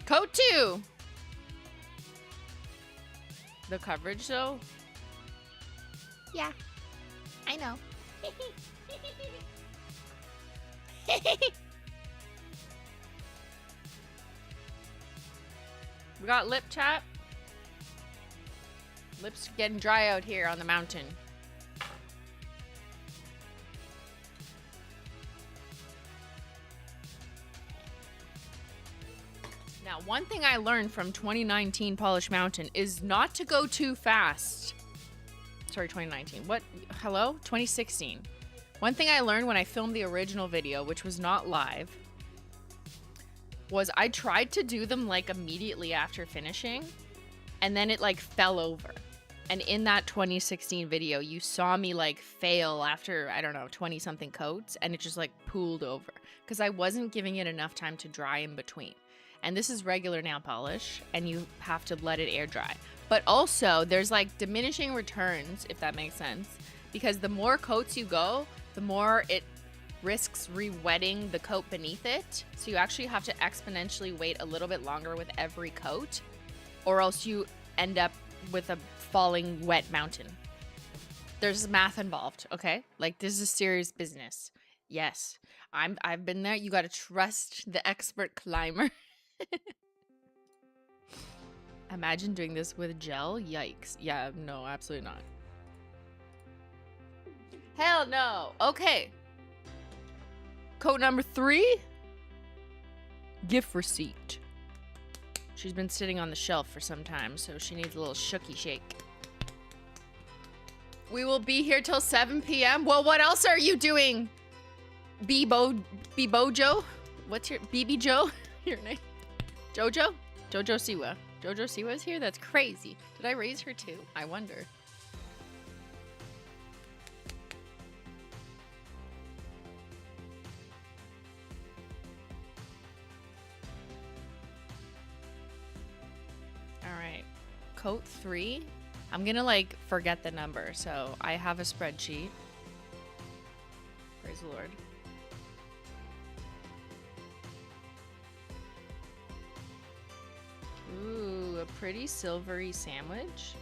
Coat 2. The coverage, though? Yeah, I know. We got lip chat. Lips getting dry out here on the mountain. Now, one thing I learned from 2019 Polish Mountain is not to go too fast. Sorry, 2019. What? Hello? 2016. One thing I learned when I filmed the original video, which was not live, was I tried to do them like immediately after finishing, and then it like fell over. And in that 2016 video, you saw me like fail after, I don't know, 20 something coats, and it just like pooled over because I wasn't giving it enough time to dry in between. And this is regular nail polish, and you have to let it air dry. But also, there's like diminishing returns, if that makes sense, because the more coats you go, the more it risks re-wetting the coat beneath it. So you actually have to exponentially wait a little bit longer with every coat, or else you end up with a falling wet mountain. There's math involved, okay? Like, this is serious business. Yes, I've been there. You gotta trust the expert climber. Imagine doing this with gel. Yikes. Yeah, no, absolutely not. Hell no. Okay. Coat number 3. Gift receipt. She's been sitting on the shelf for some time, so she needs a little shooky shake. We will be here till 7 p.m. Well, what else are you doing? Bebojo? What's your BB Joe? Your name? Jojo? Jojo Siwa. Jojo Siwa's here? That's crazy. Did I raise her too? I wonder. Alright. Coat 3. I'm gonna like forget the number, so I have a spreadsheet. Praise the Lord. Ooh, a pretty silvery sandwich.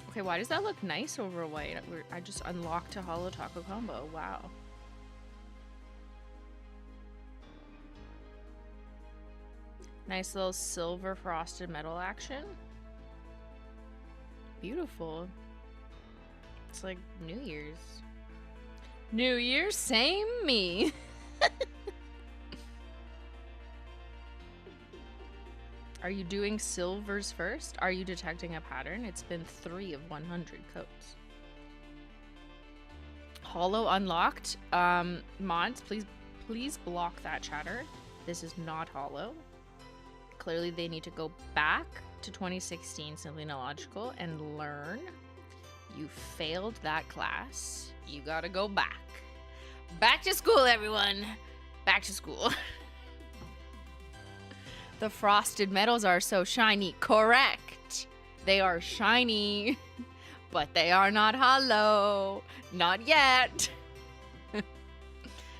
Okay, why does that look nice over white? I just unlocked a Holo Taco combo. Wow. Nice little silver frosted metal action. Beautiful. It's like New Year's. New Year's, same me. Are you doing silvers first? Are you detecting a pattern? It's been 3 of 100 coats. Holo unlocked. Mods, please block that chatter. This is not holo. Clearly they need to go back to 2016, Simply Illogical, and learn. You failed that class. You gotta go back. Back to school, everyone. Back to school. The frosted metals are so shiny. Correct. They are shiny, but they are not hollow. Not yet.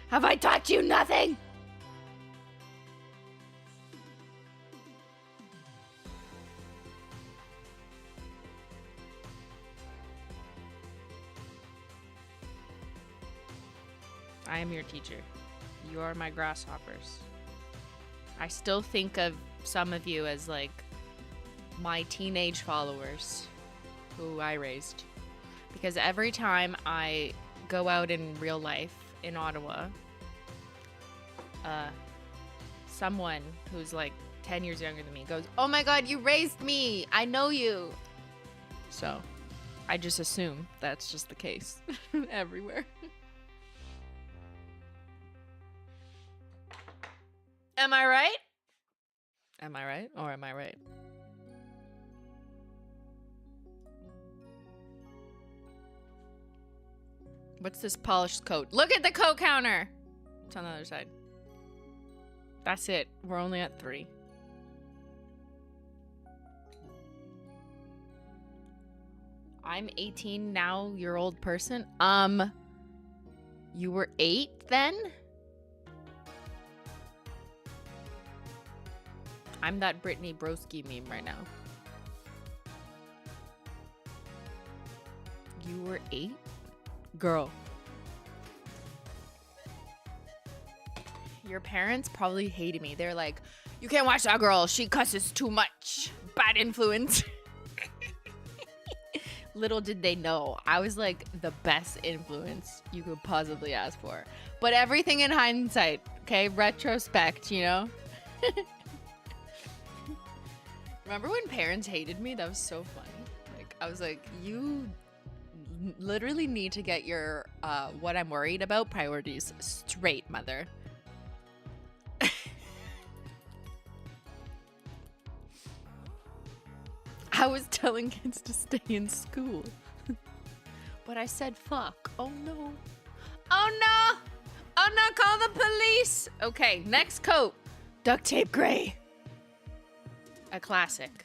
Have I taught you nothing? I am your teacher. You are my grasshoppers. I still think of some of you as like my teenage followers who I raised. Because every time I go out in real life in Ottawa, someone who's like 10 years younger than me goes, "Oh my God, you raised me. I know you." So I just assume that's just the case everywhere. Am I right? Am I right? Or am I right? What's this polished coat? Look at the coat counter! It's on the other side. That's it. We're only at 3. I'm 18 now, year old person. You were 8 then? I'm that Brittany Broski meme right now. You were 8? Girl. Your parents probably hated me. They're like, "You can't watch that girl. She cusses too much. Bad influence." Little did they know, I was like the best influence you could possibly ask for. But everything in hindsight, okay? Retrospect, you know? Remember when parents hated me? That was so funny. Like, I was like, you literally need to get your what I'm worried about priorities straight, mother. I was telling kids to stay in school. But I said fuck. Oh no. Oh no! Oh no, call the police! Okay, next coat. Duct tape gray. A classic.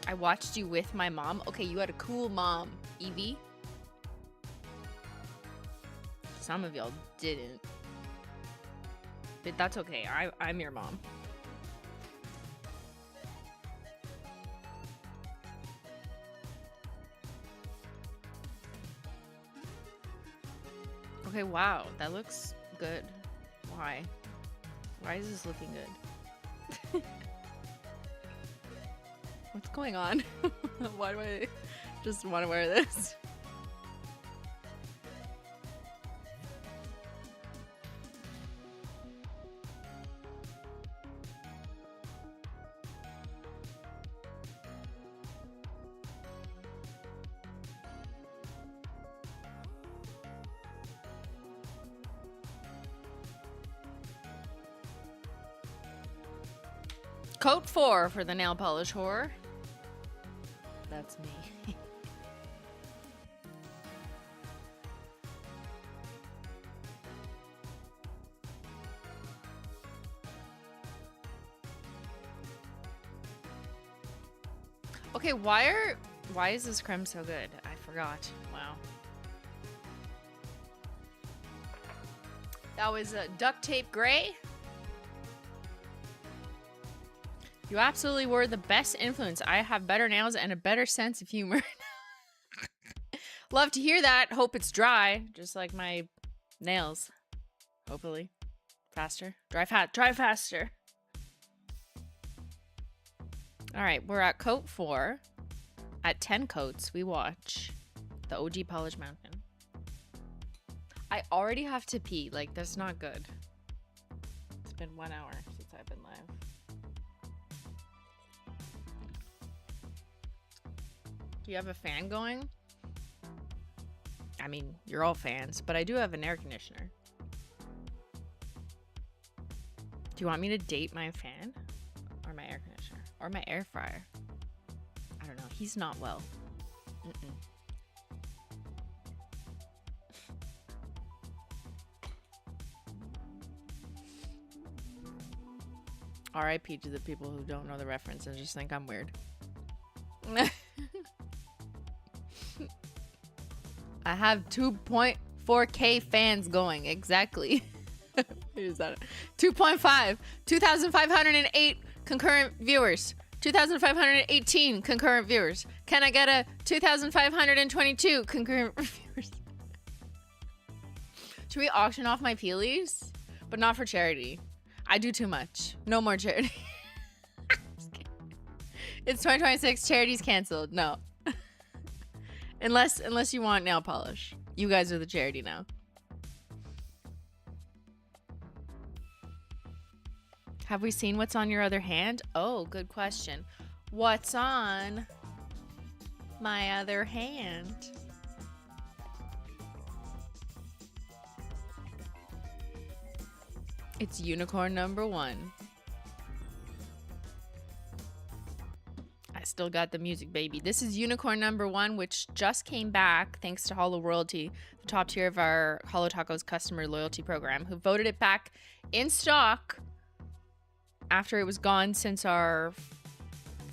I watched you with my mom. Okay, you had a cool mom, Evie. Some of y'all didn't. But that's okay. I'm your mom. Okay, wow. That looks good. Why? Why is this looking good? What's going on? Why do I just want to wear this? Coat 4 for the nail polish whore. That's me. Okay, why is this creme so good? I forgot. Wow. That was duct tape gray. You absolutely were the best influence. I have better nails and a better sense of humor. Love to hear that. Hope it's dry, just like my nails. Hopefully. Faster. Dry faster. All right, we're at coat 4. At 10 coats, we watch the OG Polish Mountain. I already have to pee. Like, that's not good. It's been 1 hour since I've been live. Do you have a fan going? I mean, you're all fans, but I do have an air conditioner. Do you want me to date my fan? Or my air conditioner? Or my air fryer? I don't know. He's not well. RIP to the people who don't know the reference and just think I'm weird. I have 2.4K fans going. Exactly. Is that 2.5? 2,508 concurrent viewers. 2,518 concurrent viewers. Can I get a 2,522 concurrent viewers? Should we auction off my peelies? But not for charity. I do too much. No more charity. It's 2026. Charity's canceled. No. Unless you want nail polish. You guys are the charity now. Have we seen what's on your other hand? Oh, good question. What's on my other hand? It's unicorn number 1. I still got the music, baby. This is unicorn number 1, which just came back thanks to Holo Royalty, the top tier of our Holo Tacos customer loyalty program, who voted it back in stock after it was gone since our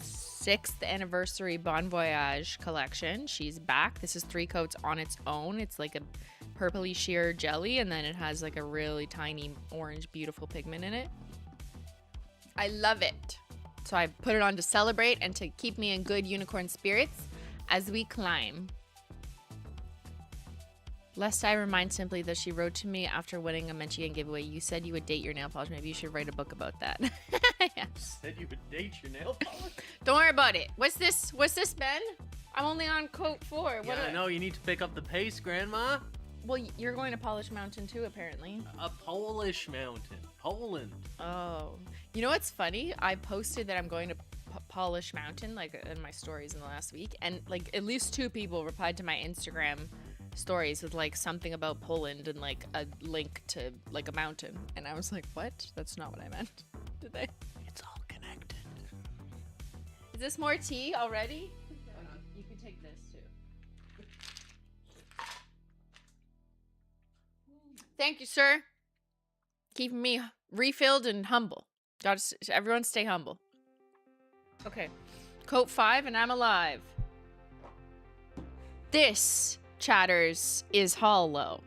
6th anniversary Bon Voyage collection. She's back. This is 3 coats on its own. It's like a purpley sheer jelly, and then it has like a really tiny orange beautiful pigment in it. I love it. So I put it on to celebrate and to keep me in good unicorn spirits as we climb. Lest I remind simply that she wrote to me after winning a Menchie Gang giveaway. You said you would date your nail polish. Maybe you should write a book about that. Yeah. Said you would date your nail polish? Don't worry about it. What's this, Ben? I'm only on coat 4. Yeah, I know. You need to pick up the pace, Grandma. Well, you're going to Polish Mountain too, apparently. A Polish mountain. Poland. Oh. You know what's funny? I posted that I'm going to Polish Mountain, like, in my stories in the last week. And, like, at least 2 people replied to my Instagram stories with, like, something about Poland and, like, a link to, like, a mountain. And I was like, what? That's not what I meant. Did they? It's all connected. Is this more tea already? You can take this, too. Thank you, sir. Keeping me refilled and humble. Everyone stay humble. Okay. Coat 5 and I'm alive. This, chatters, is holo.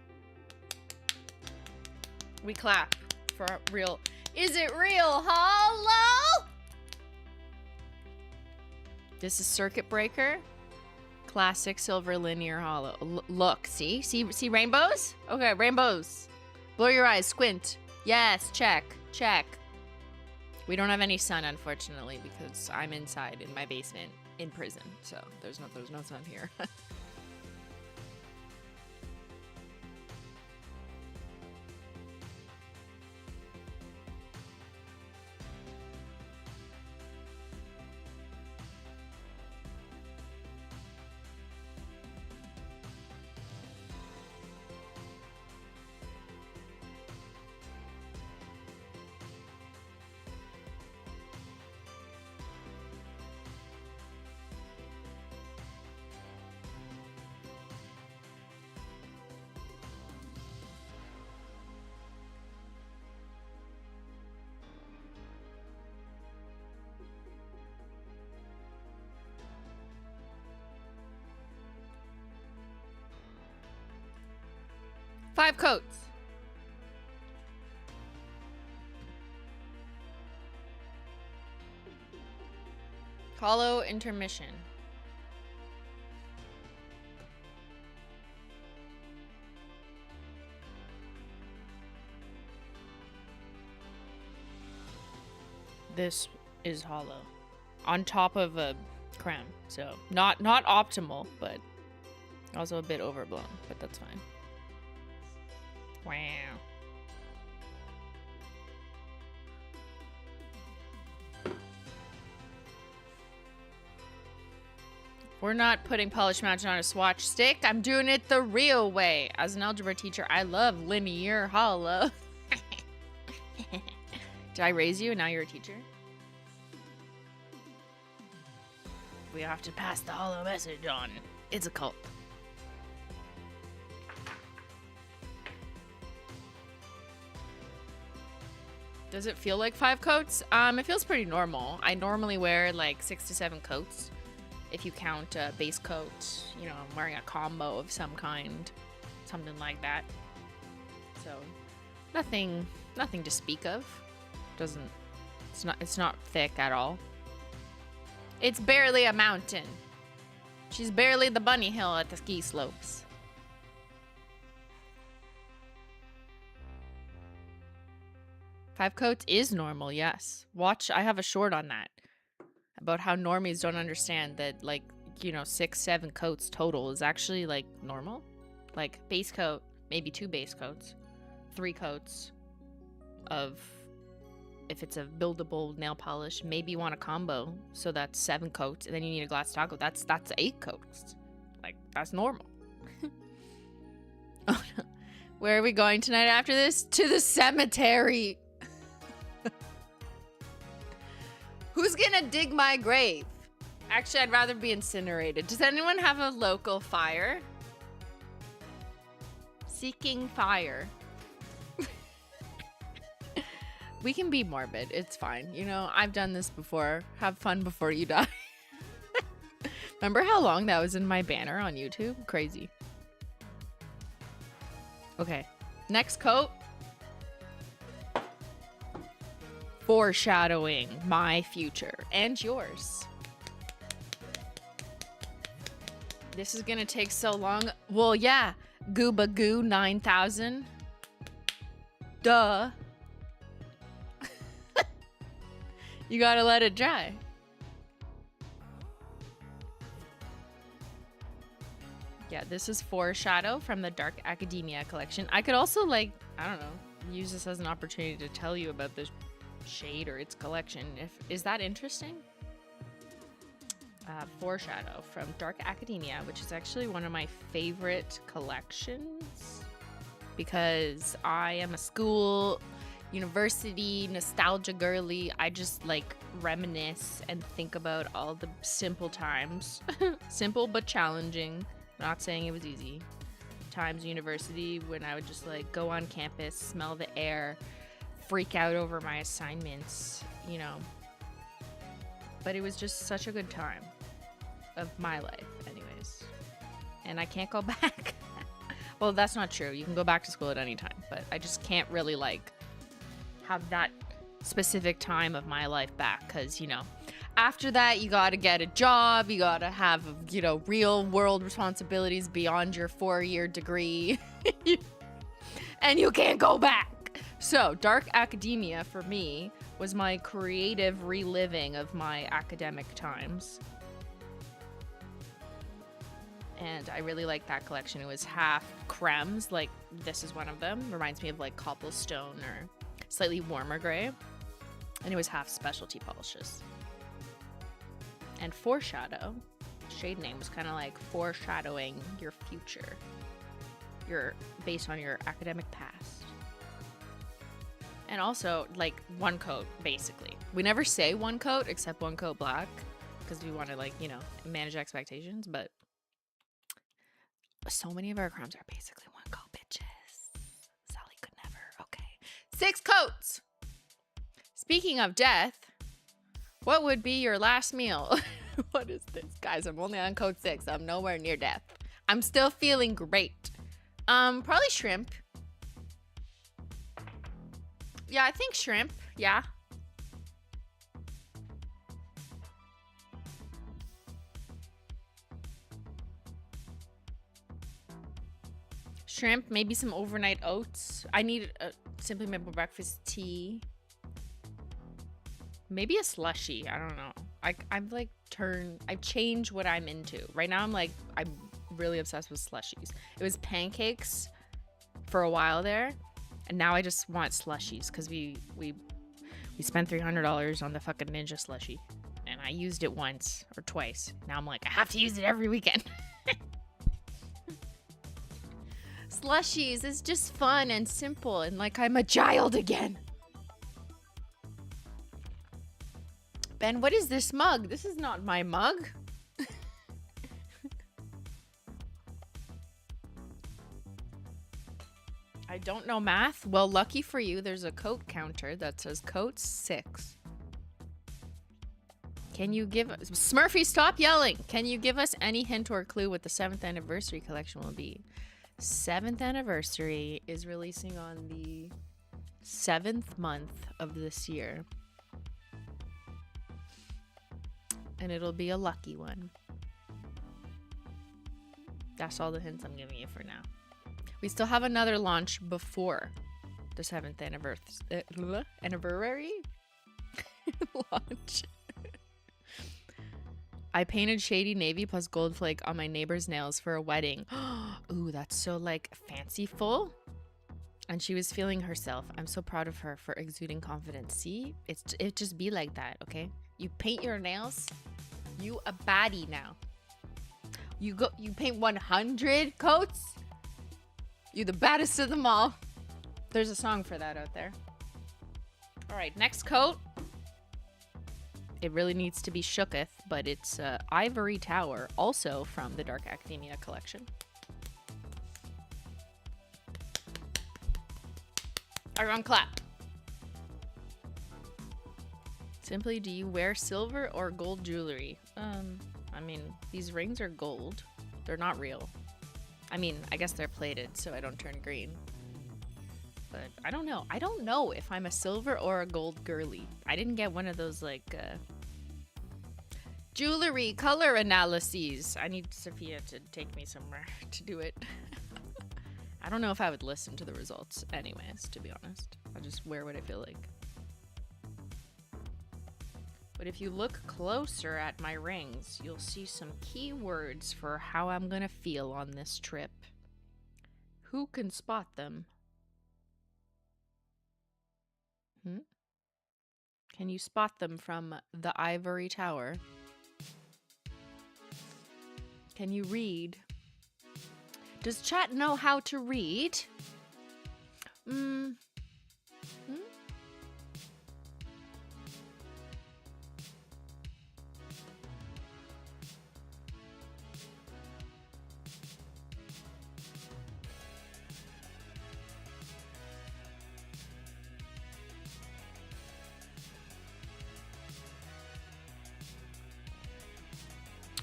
We clap for real. Is it real holo? This is circuit breaker. Classic silver linear holo. Look, see rainbows? Okay, rainbows. Blow your eyes, squint. Yes, check. We don't have any sun, unfortunately, because I'm inside in my basement in prison. So there's no sun here. 5 coats. Holo intermission. This is holo. On top of a creme. So not optimal, but also a bit overblown, but that's fine. Wow. We're not putting Polish Mountain on a swatch stick. I'm doing it the real way. As an algebra teacher, I love linear holo. Did I raise you and now you're a teacher? We have to pass the holo message on. It's a cult. Does it feel like 5 coats? It feels pretty normal. I normally wear like 6 to 7 coats. If you count a base coat, you know, I'm wearing a combo of some kind, something like that. So, nothing to speak of. It's not thick at all. It's barely a mountain. She's barely the bunny hill at the ski slopes. Five coats is normal, yes. Watch, I have a short on that. About how normies don't understand that, like, you know, 6, 7 coats total is actually, like, normal. Like, base coat, maybe 2 base coats, 3 coats of, if it's a buildable nail polish, maybe you want a combo, so that's 7 coats, and then you need a Glossy Taco. That's 8 coats. Like, that's normal. Oh, no. Where are we going tonight after this? To the cemetery. Who's gonna dig my grave? Actually, I'd rather be incinerated. Does anyone have a local fire? Seeking fire. We can be morbid. It's fine. You know, I've done this before. Have fun before you die. Remember how long that was in my banner on YouTube? Crazy. Okay. Next coat. Foreshadowing my future and yours. This is gonna take so long. Well, yeah. Gooba Goo 9000. Duh. You gotta let it dry. Yeah, this is Foreshadow from the Dark Academia collection. I could also, like, I don't know, use this as an opportunity to tell you about this shade or its collection. Is that interesting? Foreshadow from Dark Academia, which is actually one of my favorite collections because I am a school, university, nostalgia girly. I just like reminisce and think about all the simple times. Simple but challenging. Not saying it was easy. Times university when I would just like go on campus, smell the air, freak out over my assignments, you know. But it was just such a good time of my life anyways. And I can't go back. Well, that's not true. You can go back to school at any time, but I just can't really like have that specific time of my life back because, you know, after that you got to get a job, you got to have, you know, real world responsibilities beyond your 4-year degree. And you can't go back. So Dark Academia for me was my creative reliving of my academic times. And I really liked that collection. It was half cremes, like this is one of them. Reminds me of like cobblestone or slightly warmer gray. And it was half specialty polishes. And Foreshadow, shade name, was kind of like foreshadowing your future. You're based on your academic past. And also, like, one coat, basically. We never say one coat except one coat black because we want to, like, you know, manage expectations. But so many of our cremes are basically one coat, bitches. Sally could never. Okay. 6 coats. Speaking of death, what would be your last meal? What is this? Guys, I'm only on coat 6. I'm nowhere near death. I'm still feeling great. Probably shrimp. Yeah, I think shrimp. Yeah. Shrimp, maybe some overnight oats. I need a Simply Maple breakfast tea. Maybe a slushy. I don't know. I've like I've changed what I'm into. Right now I'm really obsessed with slushies. It was pancakes for a while there, and now I just want slushies because we spent $300 on the fucking Ninja slushie, and I used it once or twice. Now I'm like, I have to use it every weekend. Slushies is just fun and simple, and like I'm a child again. Ben, what is this mug? This is not my mug. I don't know math. Well, lucky for you, there's a coat counter that says coat 6. Can you give us... Smurfy, stop yelling! Can you give us any hint or clue what the 7th anniversary collection will be? 7th anniversary is releasing on the 7th month of this year. And it'll be a lucky one. That's all the hints I'm giving you for now. We still have another launch before the 7th anniversary launch. I painted shady navy plus gold flake on my neighbor's nails for a wedding. Ooh, that's so like fanciful. And she was feeling herself. I'm so proud of her for exuding confidence. See, it just be like that, okay? You paint your nails, you a baddie now. You paint 100 coats. You the baddest of them all. There's a song for that out there. All right, next coat. It really needs to be shooketh, but it's Ivory Tower, also from the Dark Academia collection. Everyone clap. Simply, do you wear silver or gold jewelry? I mean, these rings are gold. They're not real. I mean, I guess they're plated so I don't turn green. But I don't know. I don't know if I'm a silver or a gold girly. I didn't get one of those, like, jewelry color analyses. I need Safiya to take me somewhere to do it. I don't know if I would listen to the results anyways, to be honest. I just wear what I feel like. But if you look closer at my rings, you'll see some key words for how I'm gonna feel on this trip. Who can spot them? Can you spot them from the Ivory Tower? Can you read? Does chat know how to read?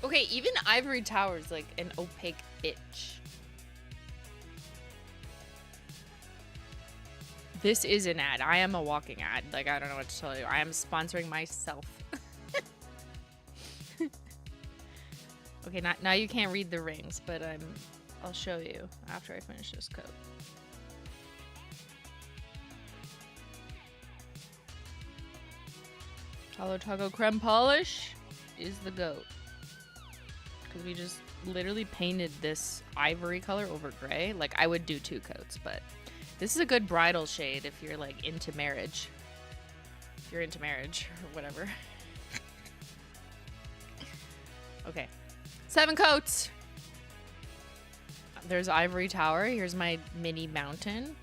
Okay, even Ivory Tower is like an opaque itch. This is an ad. I am a walking ad. Like, I don't know what to tell you. I am sponsoring myself. Okay, now you can't read the rings, but I'll show you after I finish this coat. Holo Taco creme polish is the goat. Because we just literally painted this ivory color over gray. Like, I would do 2 coats, but this is a good bridal shade if you're, like, into marriage. If you're into marriage or whatever. Okay. 7 coats! There's Ivory Tower. Here's my mini mountain.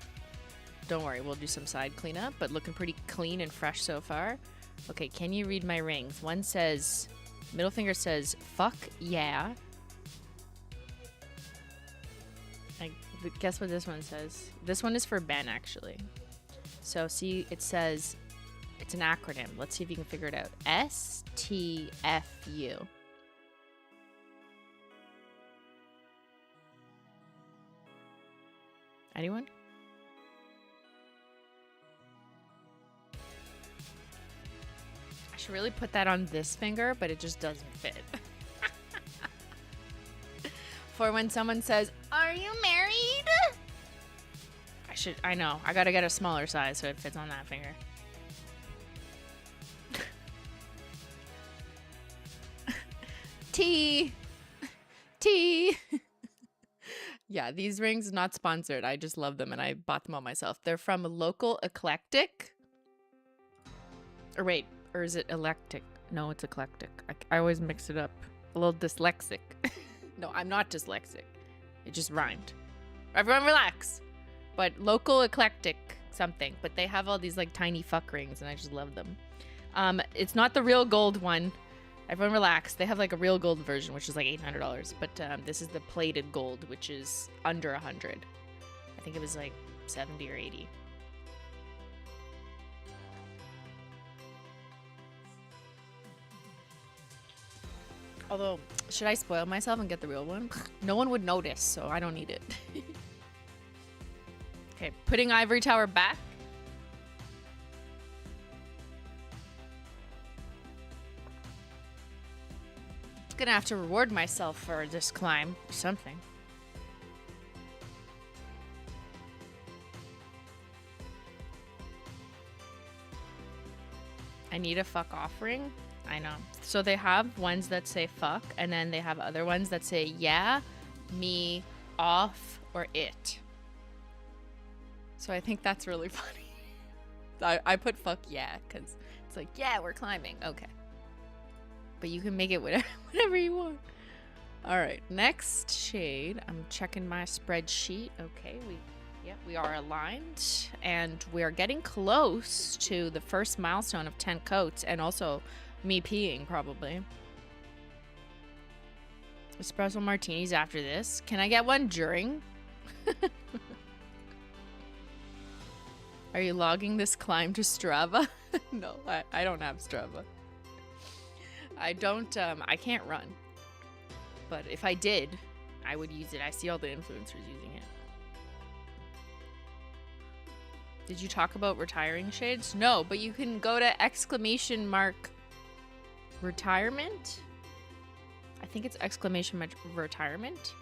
Don't worry, we'll do some side cleanup, but looking pretty clean and fresh so far. Okay, can you read my rings? One says... Middle finger says, fuck yeah. Guess what this one says? This one is for Ben, actually. So, see, it says, it's an acronym. Let's see if you can figure it out. STFU. Anyone? should really put that on this finger, but it just doesn't fit. For when someone says, "Are you married?" I know. I gotta get a smaller size so it fits on that finger. Tea. Yeah, these rings not sponsored. I just love them and I bought them all myself. They're from Local Eclectic. Or wait, or is it eclectic? No, it's eclectic. I always mix it up. A little dyslexic. No, I'm not dyslexic. It just rhymed. Everyone relax. But Local Eclectic something. But they have all these like tiny fuck rings and I just love them. It's not the real gold one. Everyone relax. They have like a real gold version, which is like $800. But this is the plated gold, which is under 100. I think it was like 70 or 80. Although, should I spoil myself and get the real one? No one would notice, so I don't need it. Okay, putting ivory tower back. Gonna have to reward myself for this climb or something. I need a fuck off ring. I know. So they have ones that say fuck, and then they have other ones that say yeah, me, off, or it. So I think that's really funny. I put fuck yeah, because it's like, yeah, we're climbing. Okay. But you can make it whatever you want. All right, next shade. I'm checking my spreadsheet. Okay, we are aligned, and we are getting close to the first milestone of 10 coats, and also me peeing probably. Espresso martinis after this. Can I get one during? Are you logging this climb to Strava? No, I don't have Strava. I can't run. But if I did, I would use it. I see all the influencers using it. Did you talk about retiring shades? No, but you can go to exclamation mark retirement. I think it's exclamation mark retirement.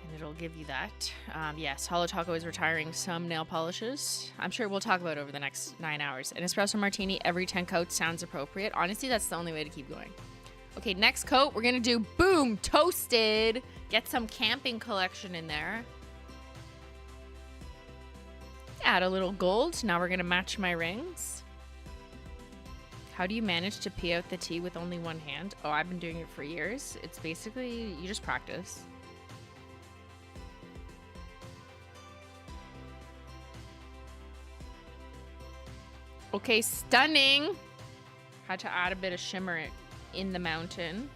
And it'll give you that. Yes, Holo Taco is retiring some nail polishes. I'm sure we'll talk about it over the next 9 hours. An espresso martini every 10 coats sounds appropriate. Honestly, that's the only way to keep going. Okay, next coat, we're gonna do boom, toasted. Get some camping collection in there. Add a little gold. Now we're gonna match my rings. How do you manage to pee out the tea with only one hand? Oh, I've been doing it for years. It's basically, you just practice. Okay, stunning. Had to add a bit of shimmer in the mountain.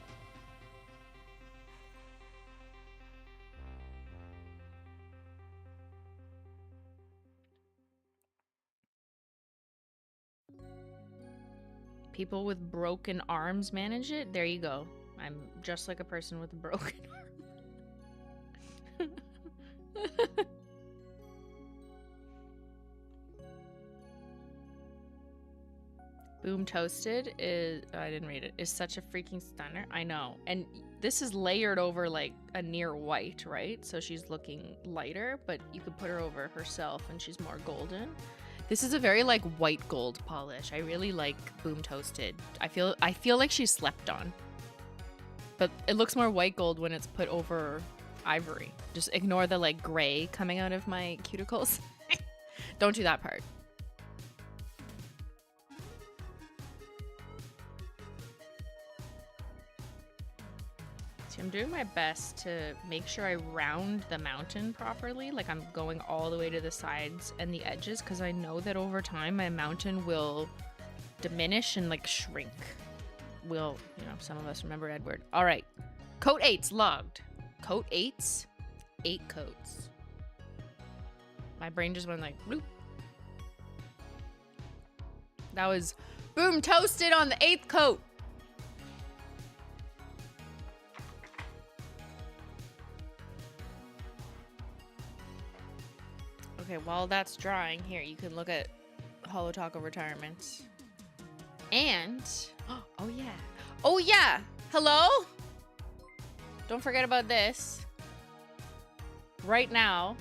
People with broken arms manage it. There you go. I'm just like a person with a broken arm. Boom toasted is, oh, I didn't read it, is such a freaking stunner. I know. And this is layered over like a near white, right? So she's looking lighter, but you could put her over herself and she's more golden. This is a very like white gold polish. I really like Boom Toasted. I feel like she's slept on. But it looks more white gold when it's put over ivory. Just ignore the like gray coming out of my cuticles. Don't do that part. See, I'm doing my best to make sure I round the mountain properly. Like I'm going all the way to the sides and the edges because I know that over time my mountain will diminish and like shrink. Will, you know, some of us remember Edward. All right. Coat 8's logged. Coat 8's 8 coats. My brain just went like bloop. That was boom toasted on the 8th coat. Okay, while that's drying, here, you can look at Holo Taco retirements. And, oh yeah. Oh yeah! Hello? Don't forget about this. Right now,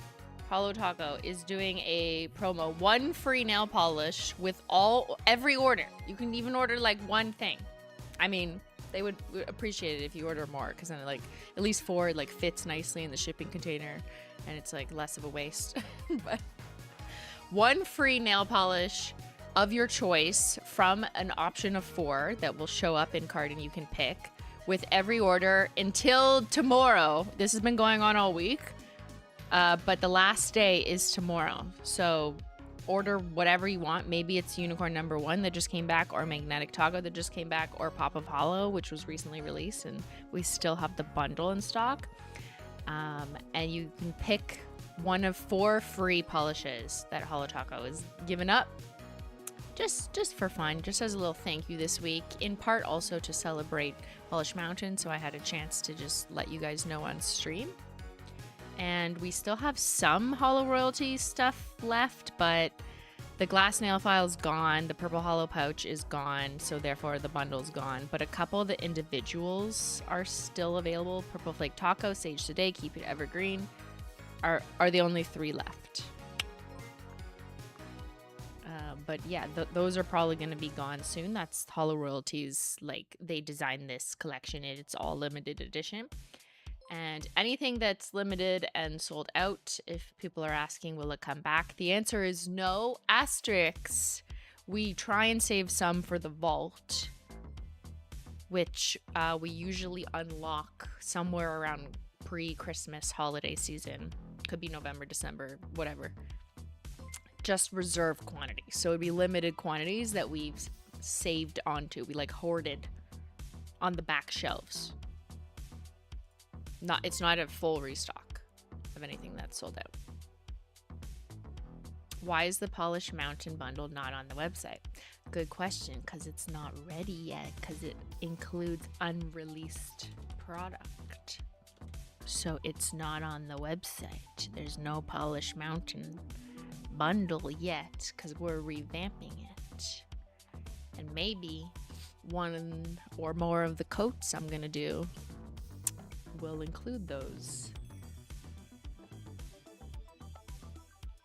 Holo Taco is doing a promo. 1 free nail polish with every order. You can even order like 1 thing. I mean, they would appreciate it if you order more, because then like at least 4 like fits nicely in the shipping container and it's like less of a waste. But 1 free nail polish of your choice from an option of 4 that will show up in cart and you can pick with every order until tomorrow. This has been going on all week, but the last day is tomorrow. So order whatever you want. Maybe it's Unicorn number 1 that just came back, or Magnetic Taco that just came back, or Pop of Holo, which was recently released, and we still have the bundle in stock. And you can pick one of 4 free polishes that Holo Taco is giving up. Just for fun, just as a little thank you this week, in part also to celebrate Polish Mountain, so I had a chance to just let you guys know on stream. And we still have some Holo royalty stuff left, but the glass nail file is gone, the purple Holo pouch is gone, so therefore the bundle's gone. But a couple of the individuals are still available. Purple Flake Taco, Sage Today, Keep It Evergreen are the only 3 left. But yeah, those are probably going to be gone soon. That's Holo Royalties. Like, they designed this collection. It's all limited edition. And anything that's limited and sold out, if people are asking, will it come back? The answer is no. Asterisks. We try and save some for the vault, which we usually unlock somewhere around pre-Christmas holiday season. Could be November, December, whatever. Just reserve quantities. So it'd be limited quantities that we've saved onto. We like hoarded on the back shelves. It's not a full restock of anything that's sold out. Why is the Polish Mountain bundle not on the website? Good question, because it's not ready yet, because it includes unreleased product. So it's not on the website. There's no Polish Mountain bundle yet, because we're revamping it. And maybe 1 or more of the coats I'm gonna do will include those.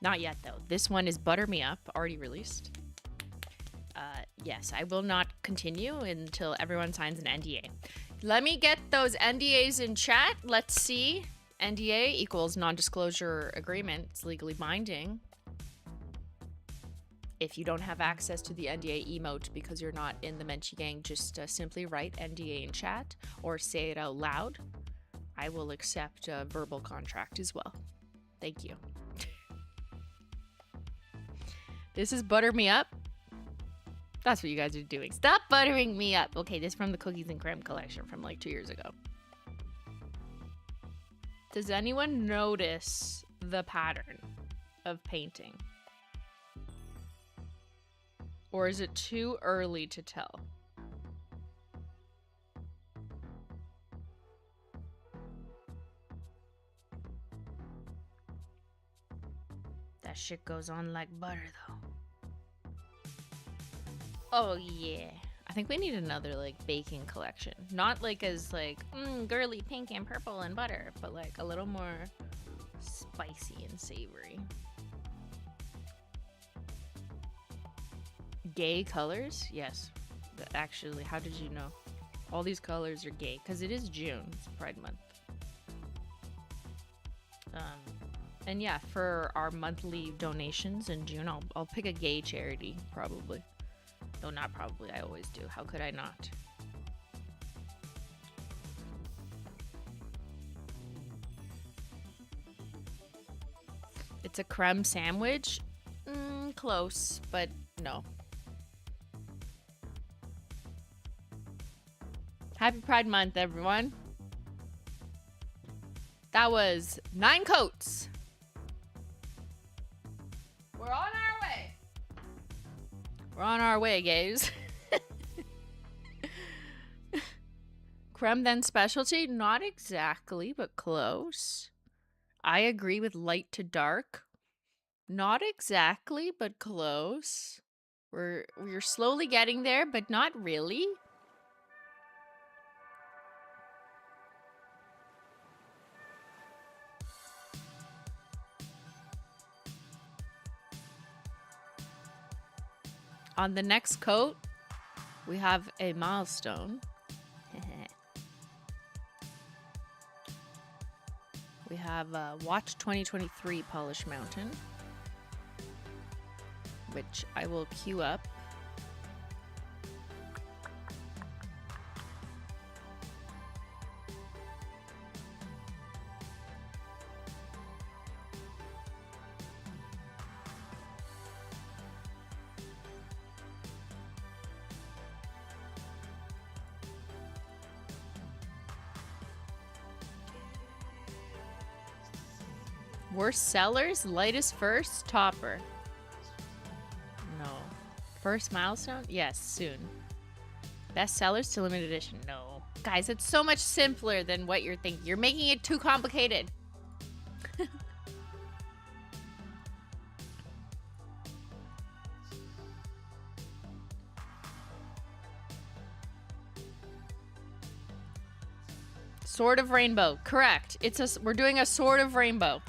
Not yet though. This one is Butter Me Up, already released. Yes, I will not continue until everyone signs an NDA. Let me get those NDAs in chat. Let's see. NDA equals non-disclosure agreement. It's legally binding. If you don't have access to the NDA emote because you're not in the Menchie Gang, just simply write NDA in chat or say it out loud. I will accept a verbal contract as well. Thank you. This is Butter Me Up. That's what you guys are doing. Stop buttering me up. Okay, this is from the Cookies and Cream collection from like 2 years ago. Does anyone notice the pattern of painting? Or is it too early to tell? That shit goes on like butter though. Oh yeah. I think we need another like baking collection. Not like as like girly pink and purple and butter, but like a little more spicy and savory. Gay colors? Yes. Actually, how did you know? All these colors are gay because it is June. It's Pride Month. And yeah, for our monthly donations in June, I'll pick a gay charity probably. No, not probably. I always do. How could I not? It's a creme sandwich? Close, but no. Happy Pride Month, everyone. That was 9 coats. We're on our way. We're on our way, gays. Creme then specialty? Not exactly, but close. I agree with light to dark. Not exactly, but close. We're slowly getting there, but not really. On the next coat, we have a milestone. We have Watch 2023 Polish Mountain, which I will queue up. Worst sellers, lightest first, topper. No. First milestone? Yes, soon. Best sellers to limited edition? No. Guys, it's so much simpler than what you're thinking. You're making it too complicated. Sword of Rainbow. Correct. We're doing a Sword of Rainbow.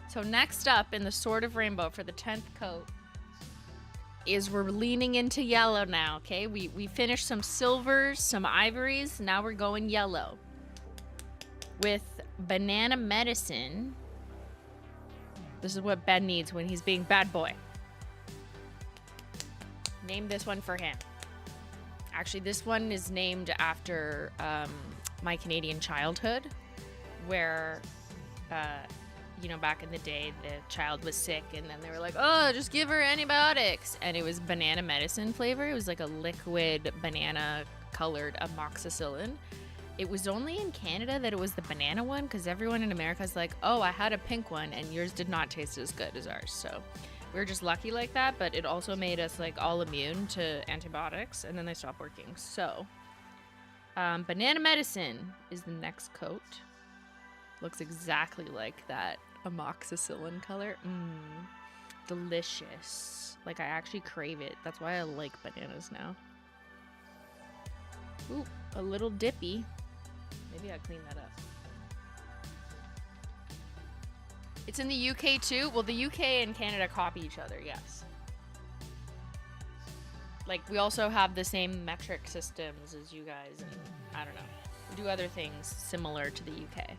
So next up in the Sword of Rainbow for the 10th coat is we're leaning into yellow now, okay? We finished some silvers, some ivories. Now we're going yellow. With Banana Medicine. This is what Ben needs when he's being bad boy. Name this one for him. Actually, this one is named after my Canadian childhood, where you know, back in the day, the child was sick, and then they were like, oh, just give her antibiotics. And it was banana medicine flavor. It was like a liquid banana-colored amoxicillin. It was only in Canada that it was the banana one, because everyone in America is like, oh, I had a pink one, and yours did not taste as good as ours. So we were just lucky like that, but it also made us, like, all immune to antibiotics, and then they stopped working. So banana medicine is the next coat. Looks exactly like that amoxicillin color. Delicious. Like, I actually crave it. That's why I like bananas now. Ooh, a little dippy. Maybe I'll clean that up. It's in the UK too? Well, the UK and Canada copy each other, yes. Like, we also have the same metric systems as you guys, and I don't know. We do other things similar to the UK.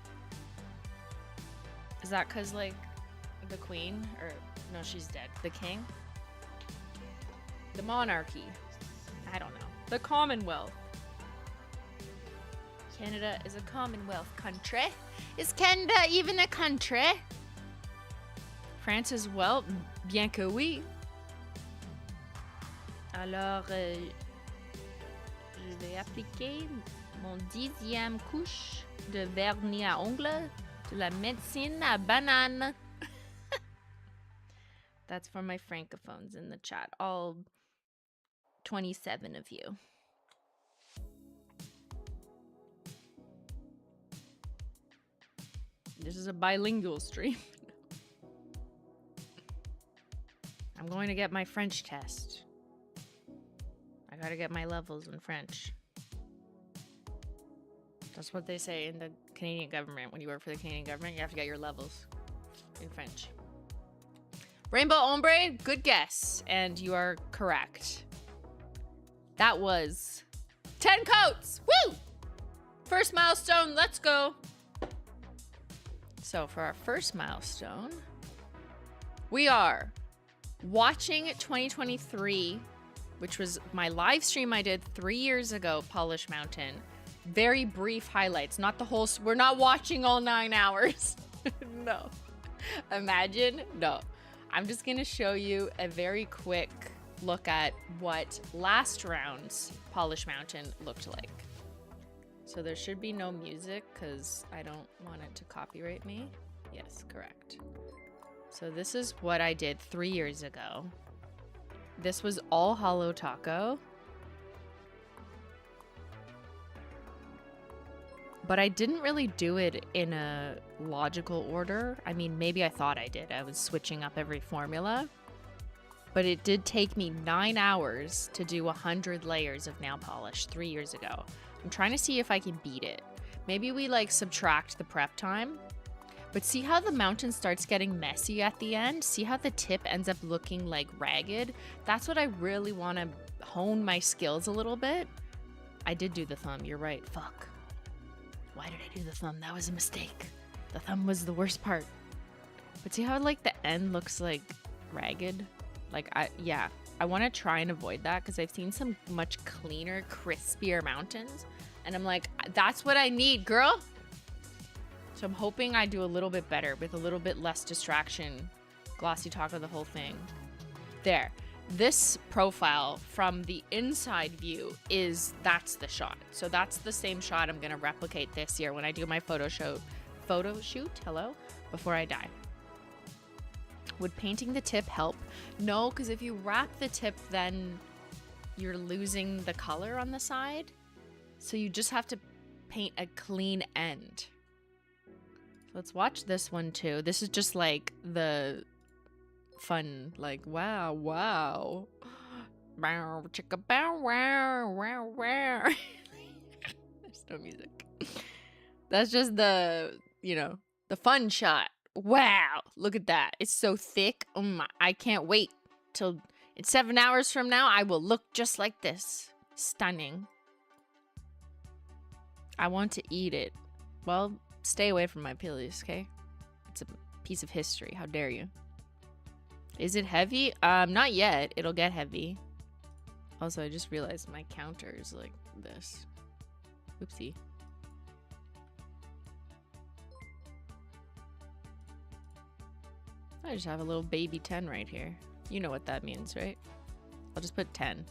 Is that because, like, the queen? Or, no, she's dead. The king? The monarchy. I don't know. The Commonwealth. Canada is a Commonwealth country. Is Canada even a country? France as well? Bien que oui. Alors, je vais appliquer mon 10e couche de vernis à ongles de la médecine à banane. That's for my francophones in the chat. All 27 of you. This is a bilingual stream. I'm going to get my French test. I gotta get my levels in French. That's what they say in the Canadian government. When you work for the Canadian government, you have to get your levels in French. Rainbow Ombre, good guess. And you are correct. That was 10 coats. Woo! First milestone, let's go. So for our first milestone, we are watching 2023, which was my live stream I did 3 years ago, Polish Mountain. Very brief highlights, not the whole, we're not watching all 9 hours. No. Imagine, no. I'm just gonna show you a very quick look at what last round's Polish Mountain looked like. So there should be no music because I don't want it to copyright me. Yes, correct. So this is what I did 3 years ago. This was all Holo Taco. But I didn't really do it in a logical order. I mean, maybe I thought I did. I was switching up every formula. but it did take me 9 hours to do 100 layers of nail polish 3 years ago. I'm trying to see if I can beat it. Maybe we like subtract the prep time. But see how the mountain starts getting messy at the end? See how the tip ends up looking like ragged? That's what I really want to hone my skills a little bit. I did do the thumb, you're right. Fuck. Why did I do the thumb? That was a mistake. The thumb was the worst part. But see how like the end looks like ragged? Like I want to try and avoid that because I've seen some much cleaner, crispier mountains. And I'm like, that's what I need, girl. So I'm hoping I do a little bit better with a little bit less distraction. Glossy Taco the whole thing. There. This profile from the inside view that's the shot. So that's the same shot I'm going to replicate this year when I do my photo shoot, before I die. Would painting the tip help? No, because if you wrap the tip, then you're losing the color on the side. So you just have to paint a clean end. Let's watch this one too. This is just like the fun, like, wow. Bow, chicka, bow, wow, wow, wow. There's no music. That's just the, the fun shot. Wow, look at that. It's so thick. I can't wait till it's 7 hours from now. I will look just like this. Stunning. I want to eat it. Well, stay away from my pillies, okay? It's a piece of history. How dare you? Is it heavy? Not yet. It'll get heavy. Also, I just realized my counter is like this. Oopsie. I just have a little baby 10 right here. You know what that means, right? I'll just put 10.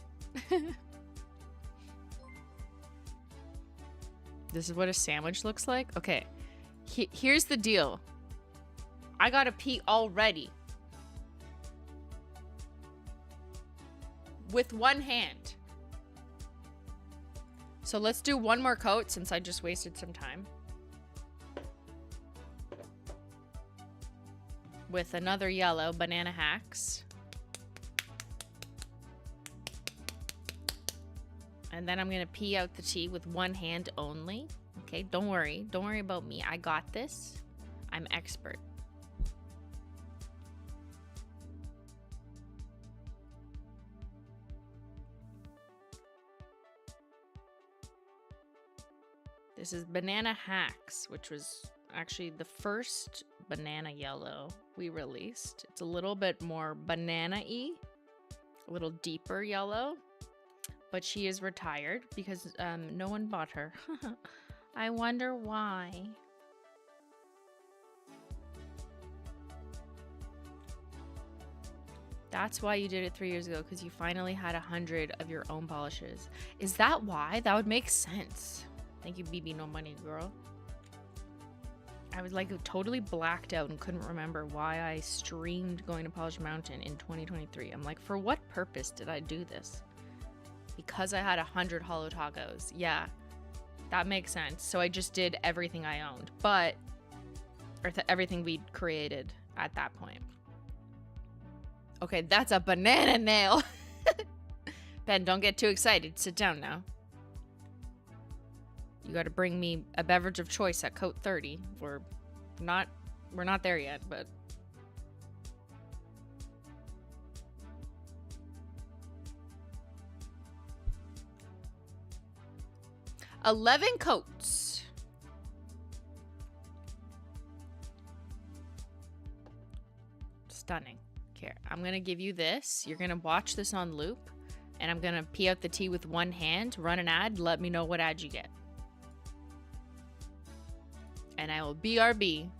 This is what a sandwich looks like? Okay. Here's the deal. I gotta pee already. With one hand. So let's do one more coat since I just wasted some time. With another yellow, Banana Hacks. And then I'm gonna pee out the tea with one hand only. Okay, don't worry. Don't worry about me. I got this. I'm expert. This is Banana Hacks, which was actually the first banana yellow we released. It's a little bit more banana-y, a little deeper yellow, but she is retired because no one bought her. I wonder why. That's why you did it 3 years ago, because you finally had 100 of your own polishes. Is that why? That would make sense. Thank you, BB No Money Girl. I was like totally blacked out and couldn't remember why I streamed going to Polish Mountain in 2023. I'm like, for what purpose did I do this? Because I had 100 Holo Tacos. Yeah, that makes sense. So I just did everything I owned, but everything we created at that point. Okay, that's a banana nail. Ben, don't get too excited. Sit down now. You got to bring me a beverage of choice at coat 30. We're not there yet, but $11 coats. Stunning. Here, I'm gonna give you this. You're gonna watch this on loop, and I'm gonna pee out the tea with one hand, run an ad, let me know what ad you get. And I will BRB.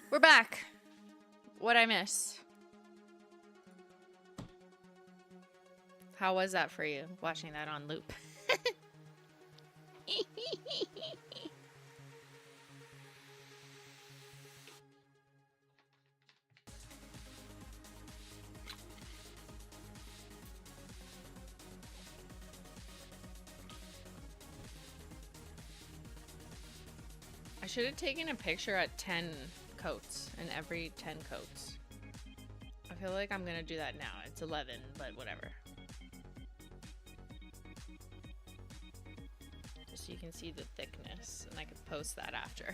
We're back. What'd I miss? How was that for you, watching that on loop? I should have taken a picture at 10 coats, and every 10 coats. I feel like I'm gonna do that now. It's 11, but whatever. Just so you can see the thickness, and I could post that after.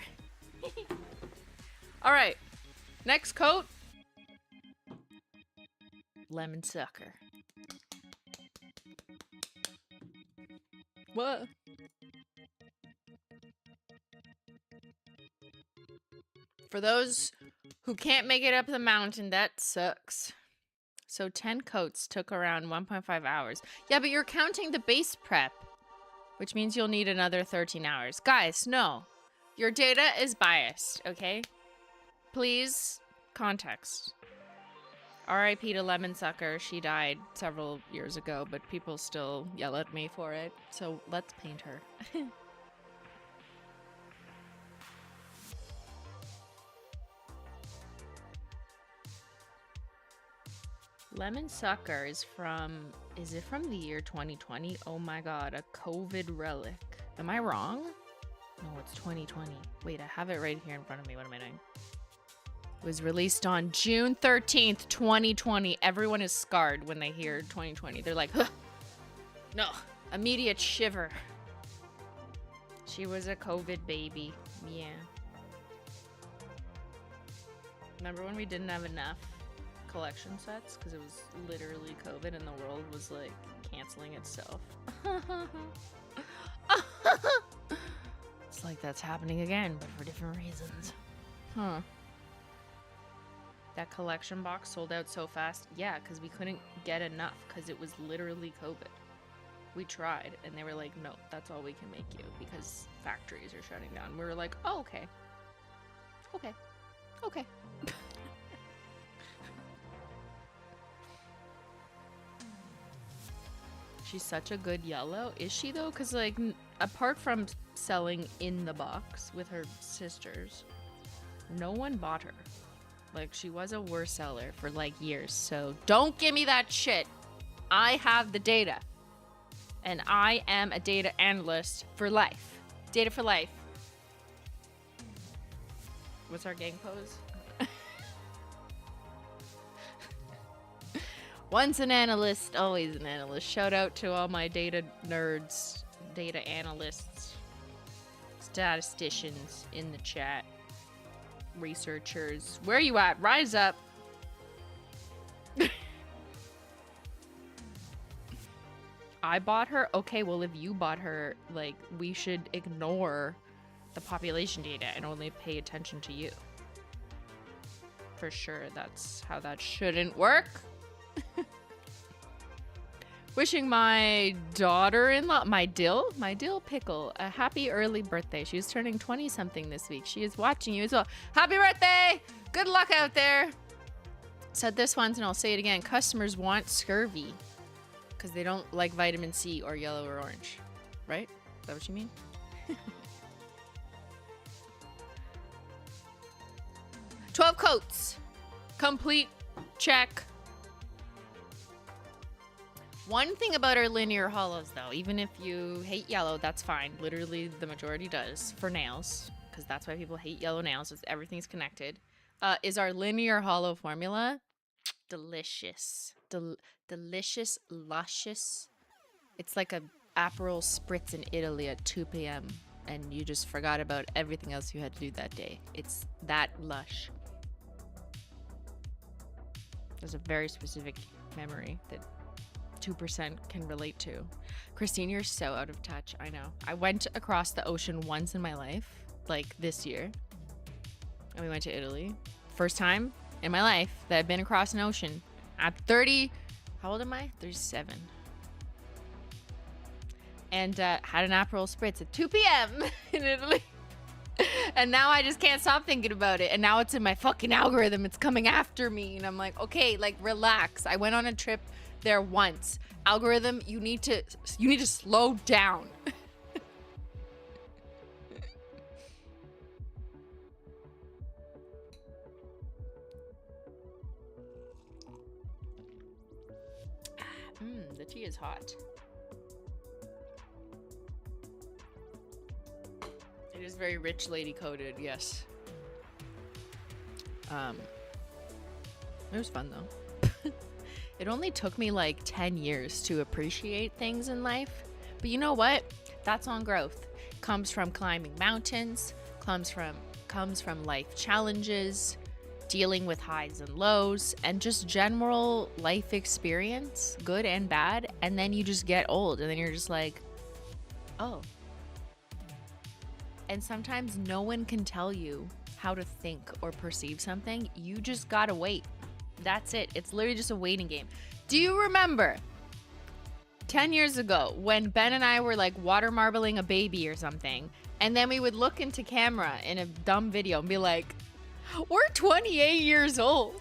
All right, next coat. Lemon sucker. What? For those who can't make it up the mountain, that sucks. So 10 coats took around 1.5 hours. Yeah, but you're counting the base prep, which means you'll need another 13 hours. Guys, no. Your data is biased, okay? Please, context. R.I.P. to Lemon Sucker. She died several years ago, but people still yell at me for it. So let's paint her. Lemon Sucker is it from the year 2020? Oh my god, a COVID relic. Am I wrong? No, it's 2020. Wait, I have it right here in front of me. What am I doing? It was released on June 13th, 2020. Everyone is scarred when they hear 2020. They're like, huh, no, immediate shiver. She was a COVID baby. Yeah. Remember when we didn't have enough collection sets because it was literally COVID and the world was like canceling itself? It's like that's happening again, but for different reasons. Huh. That collection box sold out so fast. Yeah, because we couldn't get enough because it was literally COVID. We tried and they were like, no, that's all we can make you because factories are shutting down. We were like, oh, okay. Okay. Okay. She's such a good yellow. Is she though? Because like apart from selling in the box with her sisters, no one bought her. Like she was a worse seller for like years. So don't give me that shit. I have the data. And I am a data analyst for life. Data for life. What's our gang pose? Once an analyst, always an analyst. Shout out to all my data nerds, data analysts, statisticians in the chat, researchers. Where are you at? Rise up. I bought her? Okay, well, if you bought her, like, we should ignore the population data and only pay attention to you. For sure, that's how that shouldn't work. Wishing my daughter-in-law, my dill pickle, a happy early birthday. She was turning 20-something this week. She is watching you as well. Happy birthday! Good luck out there. Said this once and I'll say it again. Customers want scurvy because they don't like vitamin C or yellow or orange. Right? Is that what you mean? 12 coats. Complete. Check. One thing about our linear holos, though, even if you hate yellow, that's fine. Literally, the majority does for nails, because that's why people hate yellow nails. It's, everything's connected. Is our linear holo formula delicious? Delicious, luscious. It's like a Aperol spritz in Italy at 2 p.m. and you just forgot about everything else you had to do that day. It's that lush. There's a very specific memory that 2% can relate to. Christine, you're so out of touch. I know. I went across the ocean once in my life, like this year. And we went to Italy. First time in my life that I've been across an ocean. At 30, how old am I? 37. And had an Aperol spritz at 2 p.m. in Italy. And now I just can't stop thinking about it. And now it's in my fucking algorithm. It's coming after me. And I'm like, okay, like relax. I went on a trip there once. Algorithm, you need to slow down. The tea is hot. It is very rich lady coated, yes. It was fun though. It only took me like 10 years to appreciate things in life. But you know what? That's on growth. Comes from climbing mountains, comes from life challenges, dealing with highs and lows, and just general life experience, good and bad. And then you just get old and then you're just like, oh. And sometimes no one can tell you how to think or perceive something. You just gotta wait. That's it. It's literally just a waiting game. Do you remember 10 years ago when Ben and I were like water marbling a baby or something, and then we would look into camera in a dumb video and be like, we're 28 years old.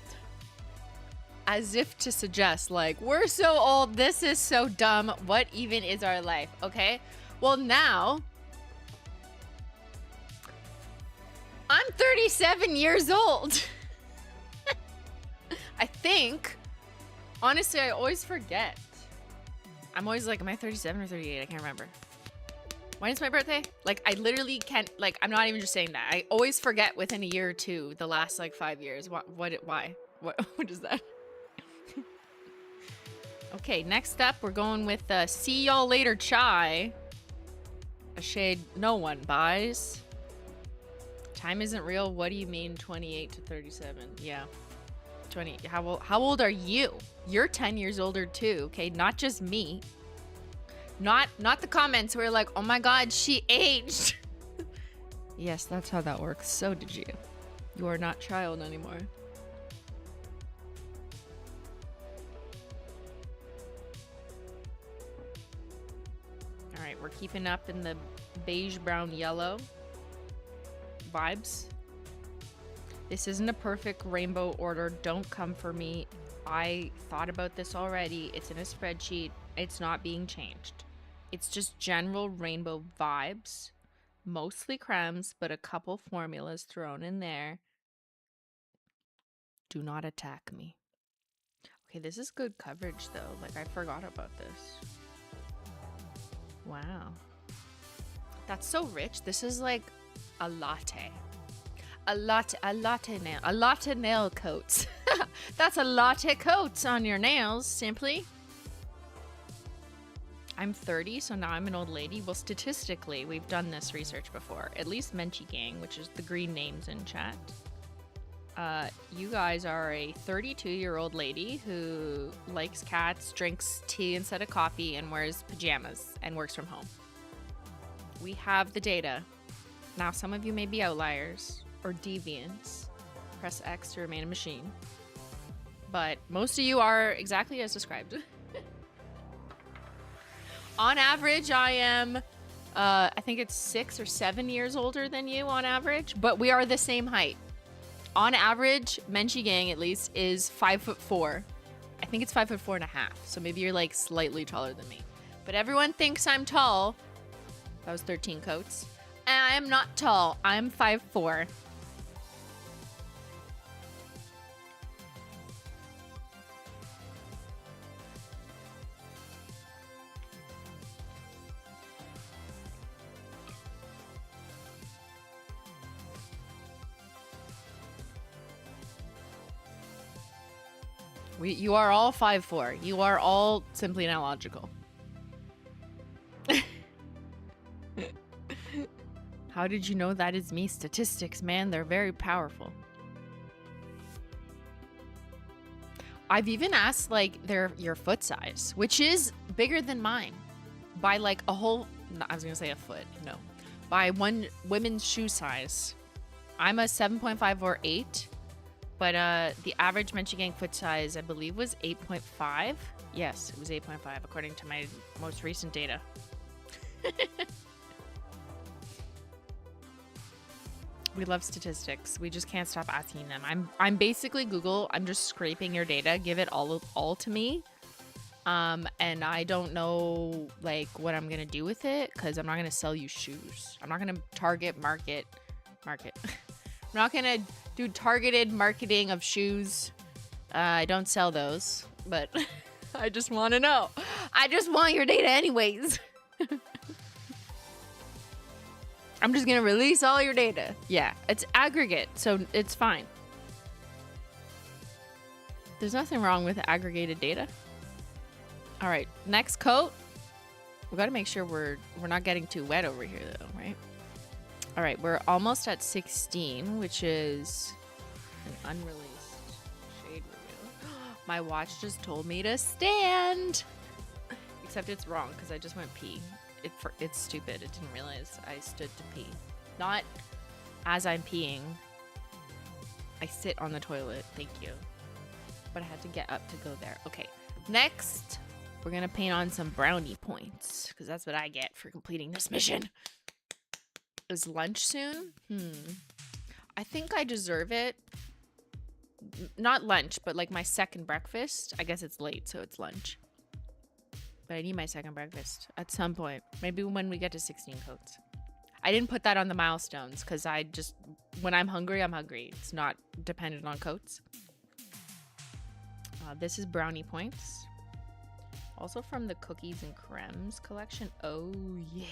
As if to suggest like, we're so old, this is so dumb, what even is our life, okay? Well, now I'm 37 years old. I think. Honestly, I always forget. I'm always like, am I 37 or 38? I can't remember. When is my birthday? Like, I literally can't, like, I'm not even just saying that. I always forget within a year or two, the last, like, 5 years. Why? What is that? Okay, next up, we're going with See Y'all Later Chai. A shade no one buys. Time isn't real. What do you mean 28 to 37? Yeah. 20. How old are you? You're 10 years older too, okay? Not just me. Not the comments where like, oh my god, she aged. Yes, that's how that works. So did you. You are not child anymore. All right, we're keeping up in the beige, brown, yellow vibes. This isn't a perfect rainbow order. Don't come for me. I thought about this already. It's in a spreadsheet. It's not being changed. It's just general rainbow vibes. Mostly cremes, but a couple formulas thrown in there. Do not attack me. Okay, this is good coverage though. Like, I forgot about this. Wow. That's so rich. This is like a latte. A latte nail coats. That's a latte coats on your nails, simply. I'm 30, so now I'm an old lady. Well, statistically, we've done this research before. At least Menchie Gang, which is the green names in chat. You guys are a 32-year-old lady who likes cats, drinks tea instead of coffee, and wears pajamas and works from home. We have the data. Now, some of you may be outliers or deviants. Press X to remain a machine. But most of you are exactly as described. On average, I am, I think it's 6 or 7 years older than you on average, but we are the same height. On average, Menchie Gang at least is 5'4". I think it's 5'4.5". So maybe you're like slightly taller than me. But everyone thinks I'm tall. That was 13 coats. And I am not tall. I'm 5'4". You are all 5'4". You are all simply not logical. How did you know that is me? Statistics, man, they're very powerful. I've even asked like your foot size, which is bigger than mine by like a whole, I was gonna say a foot, no, by one women's shoe size. I'm a 7.5 or 8. But the average Menchie Gang foot size, I believe, was 8.5. Yes, it was 8.5 according to my most recent data. We love statistics. We just can't stop asking them. I'm basically Google. I'm just scraping your data. Give it all to me. And I don't know like what I'm gonna do with it because I'm not gonna sell you shoes. I'm not gonna target market. I'm not gonna do targeted marketing of shoes. I don't sell those, but I just want to know. I just want your data anyways. I'm just gonna release all your data. Yeah, it's aggregate, so it's fine. There's nothing wrong with aggregated data. All right, next coat. We gotta make sure we're not getting too wet over here though, right? All right, we're almost at 16, which is an unreleased shade review. My watch just told me to stand. Except it's wrong because I just went pee. It's stupid. It didn't realize I stood to pee. Not as I'm peeing. I sit on the toilet. Thank you. But I had to get up to go there. Okay, next, we're going to paint on some brownie points because that's what I get for completing this mission. Is lunch soon? I think I deserve it. Not lunch, but like my second breakfast. I guess it's late, so it's lunch. But I need my second breakfast at some point. Maybe when we get to 16 coats. I didn't put that on the milestones because I just, when I'm hungry, I'm hungry. It's not dependent on coats. This is brownie points. Also from the cookies and cremes collection. Oh, yeah.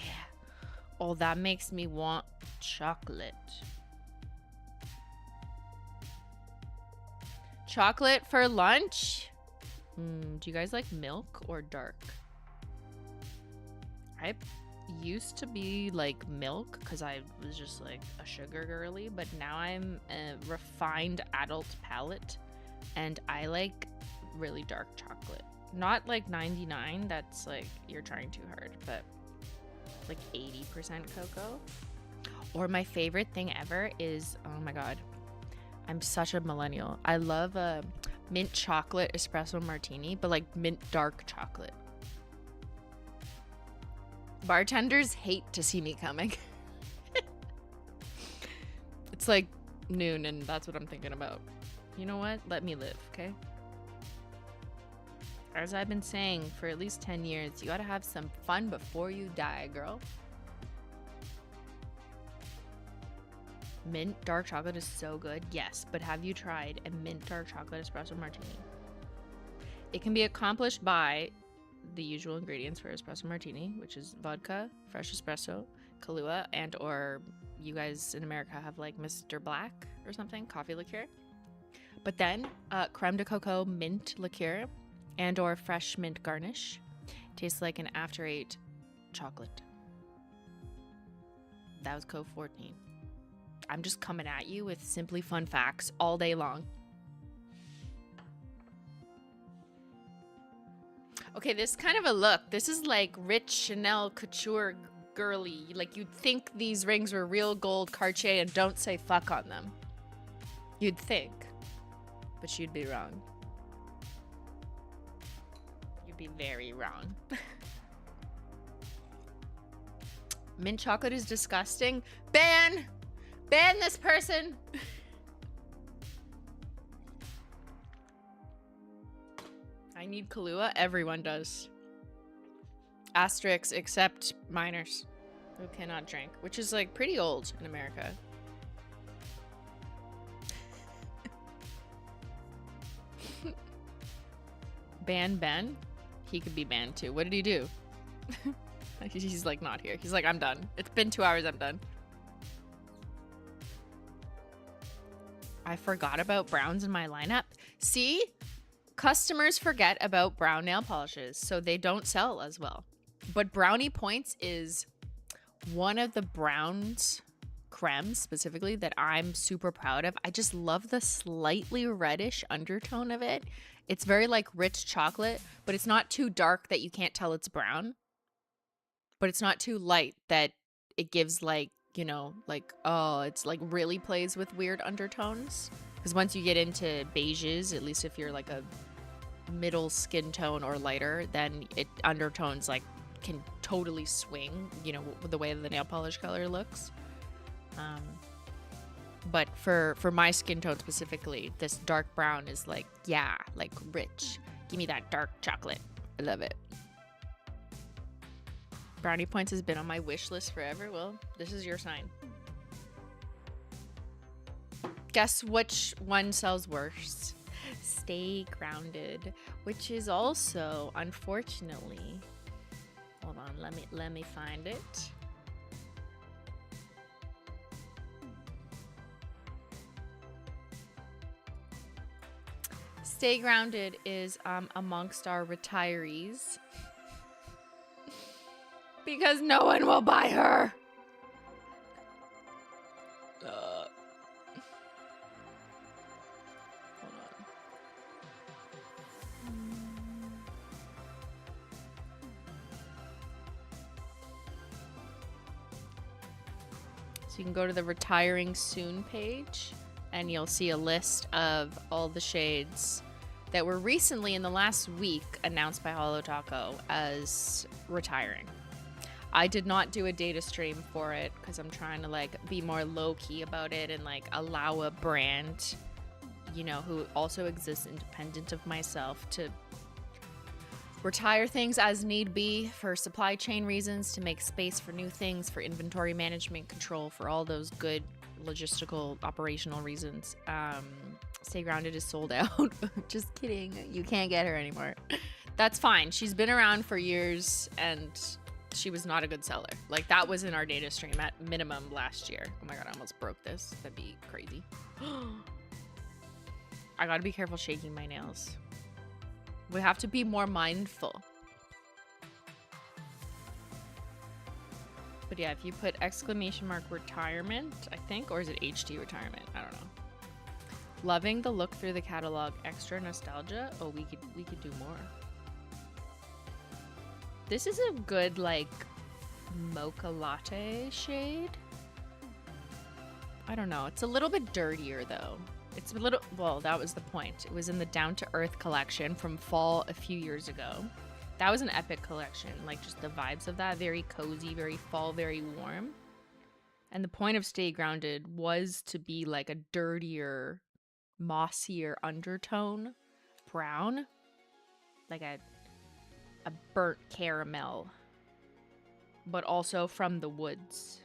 Oh, that makes me want chocolate. Chocolate for lunch? Do you guys like milk or dark? I used to be like milk because I was just like a sugar girly, but now I'm a refined adult palate and I like really dark chocolate. Not like 99, that's like you're trying too hard, but like 80% cocoa. Or my favorite thing ever is, oh my god, I'm such a millennial. I love a mint chocolate espresso martini, but like mint dark chocolate. Bartenders hate to see me coming. It's like noon and that's what I'm thinking about. You know what? Let me live, okay? As I've been saying for at least 10 years, you gotta have some fun before you die, girl. Mint dark chocolate is so good. Yes, but have you tried a mint dark chocolate espresso martini? It can be accomplished by the usual ingredients for espresso martini, which is vodka, fresh espresso, Kahlua, and or you guys in America have like Mr. Black or something, coffee liqueur. But then creme de coco mint liqueur and or fresh mint garnish. Tastes like an after 8 chocolate. That was code 14. I'm just coming at you with simply fun facts all day long. Okay, this is kind of a look. This is like rich Chanel couture girly. Like you'd think these rings were real gold Cartier and don't say fuck on them. You'd think, but you'd be wrong. You'd be very wrong. Mint chocolate is disgusting. Ban! Ban this person! I need Kahlua. Everyone does. Asterisks except minors who cannot drink, which is like pretty old in America. Ban Ben? He could be banned too. What did he do? He's like not here. He's like, I'm done. It's been 2 hours, I'm done. I forgot about browns in my lineup. See? Customers forget about brown nail polishes, so they don't sell as well. But Brownie Points is one of the browns, cremes specifically, that I'm super proud of. I just love the slightly reddish undertone of it. It's very like rich chocolate, but it's not too dark that you can't tell it's brown. But it's not too light that it gives like, you know, like, oh, it's like really plays with weird undertones. Because once you get into beiges, at least if you're like a middle skin tone or lighter, then it undertones like can totally swing, you know, with the way the nail polish color looks. But for my skin tone specifically, this dark brown is like, yeah, like rich. Give me that dark chocolate. I love it. Brownie Points has been on my wish list forever. Well, this is your sign. Guess which one sells worse? Stay Grounded, which is also, unfortunately, hold on, let me find it. Stay Grounded is amongst our retirees. Because no one will buy her. Hold on. So you can go to the retiring soon page and you'll see a list of all the shades that were recently in the last week announced by Holo Taco as retiring. I did not do a data stream for it because I'm trying to like be more low-key about it and like allow a brand, you know, who also exists independent of myself to retire things as need be for supply chain reasons, to make space for new things, for inventory management control, for all those good logistical operational reasons. Stay Grounded is sold out. Just kidding. You can't get her anymore. That's fine. She's been around for years and she was not a good seller. Like, that was in our data stream at minimum last year. Oh my god, I almost broke this. That'd be crazy. I gotta be careful shaking my nails. We have to be more mindful. But yeah, if you put exclamation mark retirement, I think, or is it HT retirement? I don't know. Loving the look through the catalog. Extra nostalgia. Oh, we could do more. This is a good, like, mocha latte shade. I don't know. It's a little bit dirtier, though. It's a little... Well, that was the point. It was in the Down to Earth collection from fall a few years ago. That was an epic collection. Like, just the vibes of that. Very cozy, very fall, very warm. And the point of Stay Grounded was to be, like, a dirtier, mossier undertone brown. Like a burnt caramel, but also from the woods.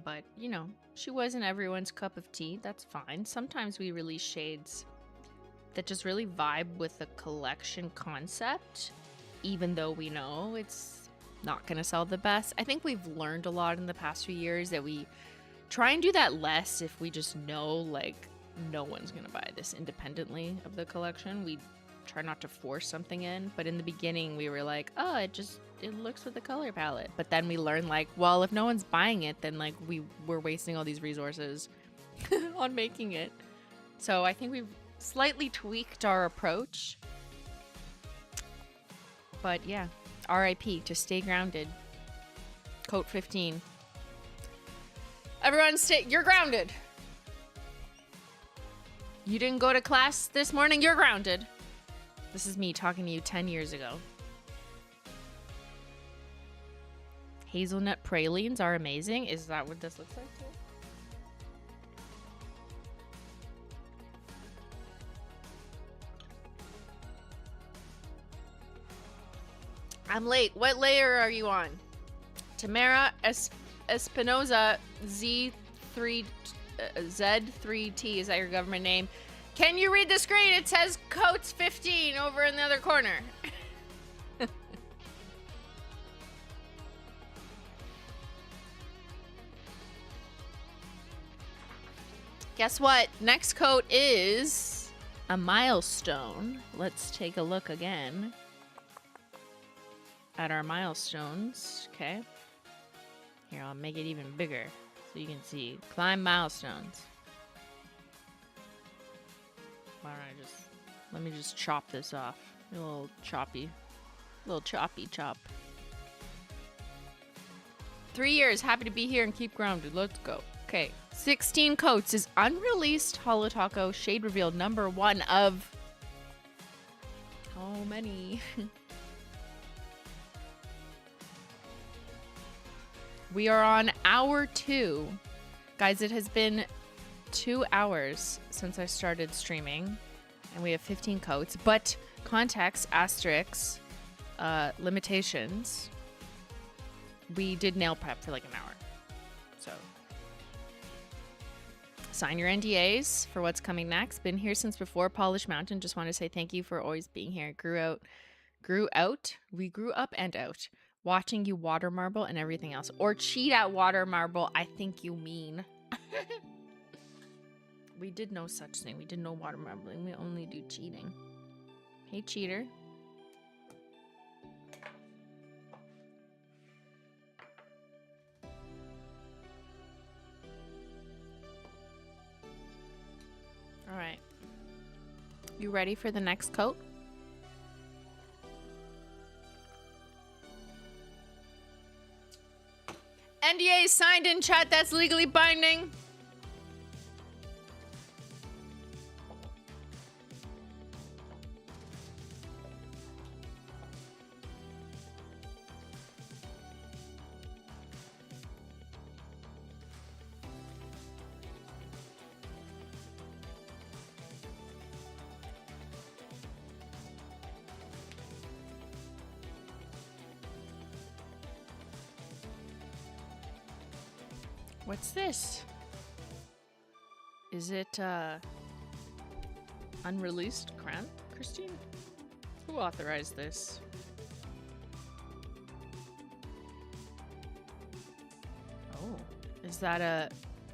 But, you know, she wasn't everyone's cup of tea. That's fine. Sometimes we release shades that just really vibe with the collection concept, even though we know it's not going to sell the best. I think we've learned a lot in the past few years that we try and do that less if we just know, like, no one's gonna buy this independently of the collection. We try not to force something in, but in the beginning we were like, oh, it looks with the color palette. But then we learned, like, well, if no one's buying it, then like we're wasting all these resources on making it. So I think we've slightly tweaked our approach. But yeah, RIP to Stay Grounded. Coat 15. Everyone you're grounded. You didn't go to class this morning, you're grounded. This is me talking to you 10 years ago. Hazelnut pralines are amazing. Is that what this looks like too? I'm late. What layer are you on? Tamara Espinoza Z3 Z3T. Is that your government name? Can you read the screen? It says Coats 15 over in the other corner. Guess what? Next coat is a milestone. Let's take a look again at our milestones. Okay. Here, I'll make it even bigger so you can see. Climb milestones. Why don't I just... Let me just chop this off. A little choppy. A little choppy chop. 3 years. Happy to be here and keep grounded. Let's go. Okay. 16 coats is Unreleased Holo Taco Shade Reveal #1 of... How many? We are on hour 2. Guys, it has been 2 hours since I started streaming. And we have 15 coats. But context, asterisks, limitations. We did nail prep for like an hour. So... Sign your NDAs for what's coming next. Been here since before Polish Mountain. Just want to say thank you for always being here. We grew up and out. Watching you water marble and everything else. Or cheat at water marble, I think you mean. We did no such thing. We did no water marbling. We only do cheating. Hey, cheater. All right. You ready for the next coat? NDA signed in chat. That's legally binding. What's this? Is it unreleased crown, Christine? Who authorized this? Oh, is that a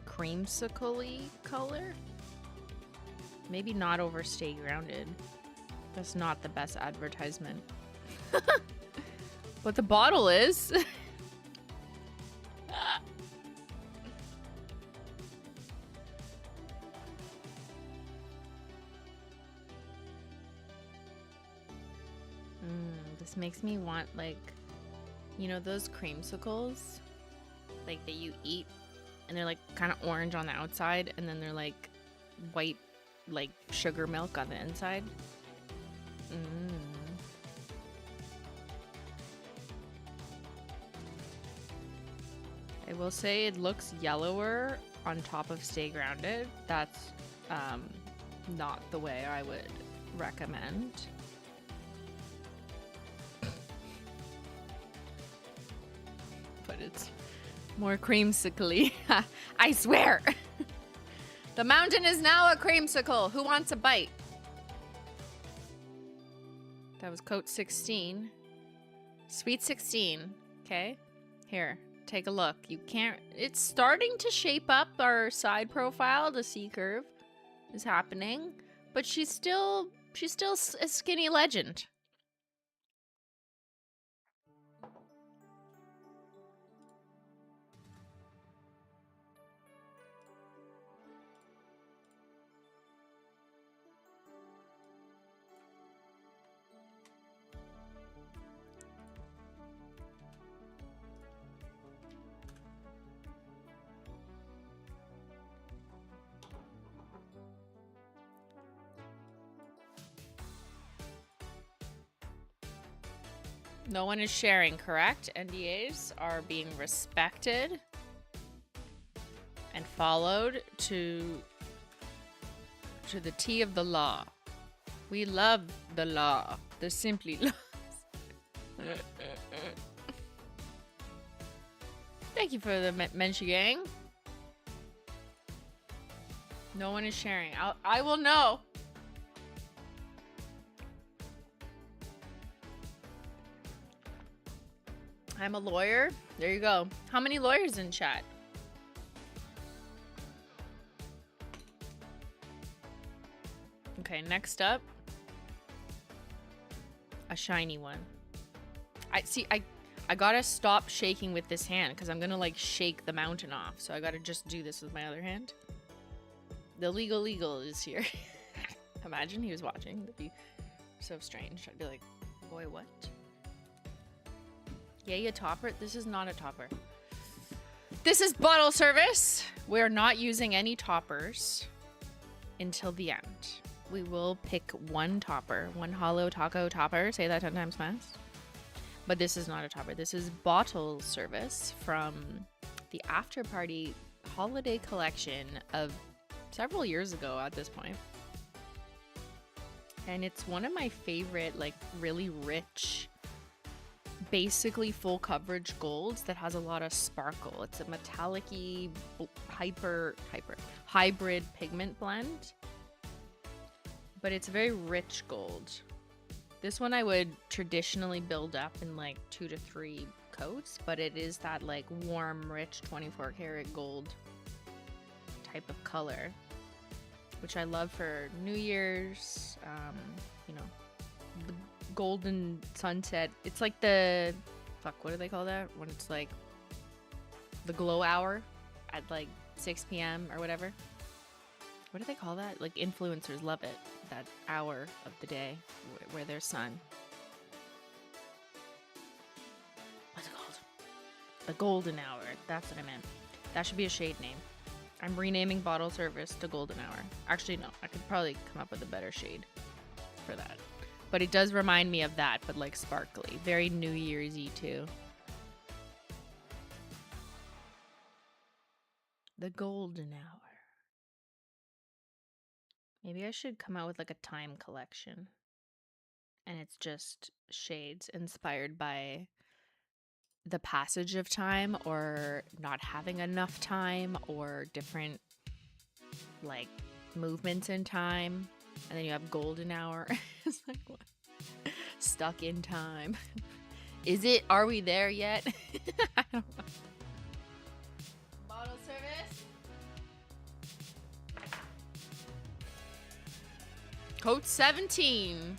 creamsicle-y color? Maybe not over Stay Grounded. That's not the best advertisement. But the bottle is. This makes me want, like, you know those creamsicles, like, that you eat and they're like kind of orange on the outside and then they're like white, like sugar milk on the inside. I will say it looks yellower on top of Stay Grounded. That's not the way I would recommend. But it's more creamsicle-y. I swear. The mountain is now a creamsicle. Who wants a bite? That was coat 16. Sweet 16. Okay. Here, take a look. You can't... It's starting to shape up our side profile. The C curve is happening. But she's still a skinny legend. No one is sharing, correct? NDAs are being respected and followed to the T of the law. We love the law. The simply laws. Thank you for the Menchie Gang. No one is sharing. I will know. I'm a lawyer. There you go. How many lawyers in chat? Okay, next up. A shiny one. I gotta stop shaking with this hand because I'm gonna like shake the mountain off. So I gotta just do this with my other hand. The legal is here. Imagine he was watching. That'd be so strange. I'd be like, boy, what? Yay, a topper? This is not a topper. This is bottle service. We're not using any toppers until the end. We will pick one topper, one holo taco topper. Say that 10 times fast. But this is not a topper. This is bottle service from the after party holiday collection of several years ago at this point. And it's one of my favorite, like really rich, basically full coverage golds that has a lot of sparkle. It's a metallic-y, hybrid pigment blend. But it's a very rich gold. This one I would traditionally build up in like 2 to 3 coats, but it is that like warm, rich 24 karat gold type of color, which I love for New Year's, you know, the golden sunset. It's like the, fuck, what do they call that? When it's like the glow hour at like 6 p.m. or whatever. What do they call that? Like influencers love it. That hour of the day where there's sun. What's it called? The golden hour. That's what I meant. That should be a shade name. I'm renaming bottle service to golden hour. Actually, no. I could probably come up with a better shade for that. But it does remind me of that, but like sparkly. Very New Year's-y too. The golden hour. Maybe I should come out with like a time collection. And it's just shades inspired by the passage of time or not having enough time or different like movements in time. And then you have golden hour. It's like what? Stuck in time. Is it? Are we there yet? I don't know. Bottle service. Code 17.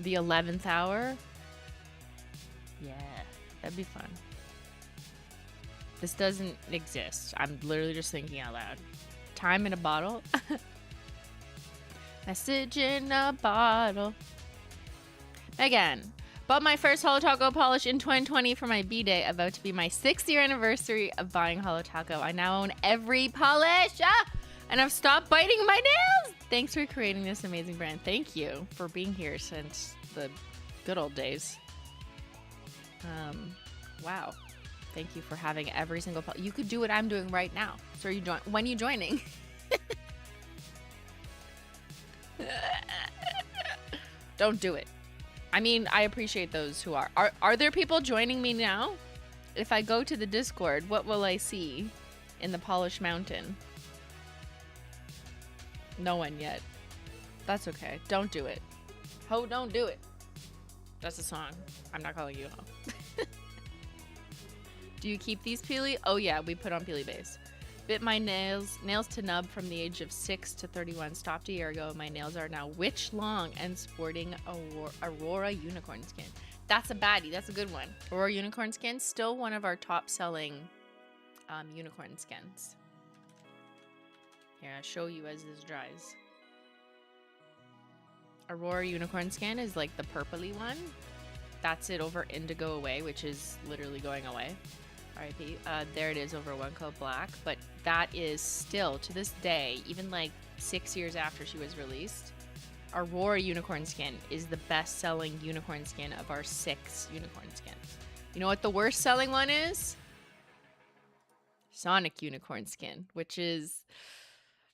The 11th hour. Yeah, that'd be fun. This doesn't exist. I'm literally just thinking out loud. Time in a bottle. Message in a bottle. Again, bought my first Holo Taco polish in 2020 for my B-Day, about to be my 6th year anniversary of buying Holo Taco. I now own every polish. And I've stopped biting my nails. Thanks for creating this amazing brand. Thank you for being here since the good old days. Wow. Thank you for having every single polish. You could do what I'm doing right now. So when are you joining? Don't do it. I mean, I appreciate those who are. Are there people joining me now? If I go to the Discord, what will I see in the Polish Mountain? No one yet. That's okay. Don't do it. Ho, don't do it. That's a song. I'm not calling you ho. Do you keep these peely? Oh yeah, we put on peely base. Bit my nails to nub from the age of 6 to 31. Stopped a year ago. My nails are now witch long and sporting Aurora unicorn skin. That's a baddie. That's a good one. Aurora unicorn skin, still one of our top selling unicorn skins. Here, I'll show you as this dries. Aurora unicorn skin is like the purpley one. That's it over indigo away, which is literally going away. R.I.P. There it is over one coat black. But that is still, to this day, even like 6 years after she was released, Aurora unicorn skin is the best-selling unicorn skin of our 6 unicorn skins. You know what the worst-selling one is? Sonic unicorn skin, which is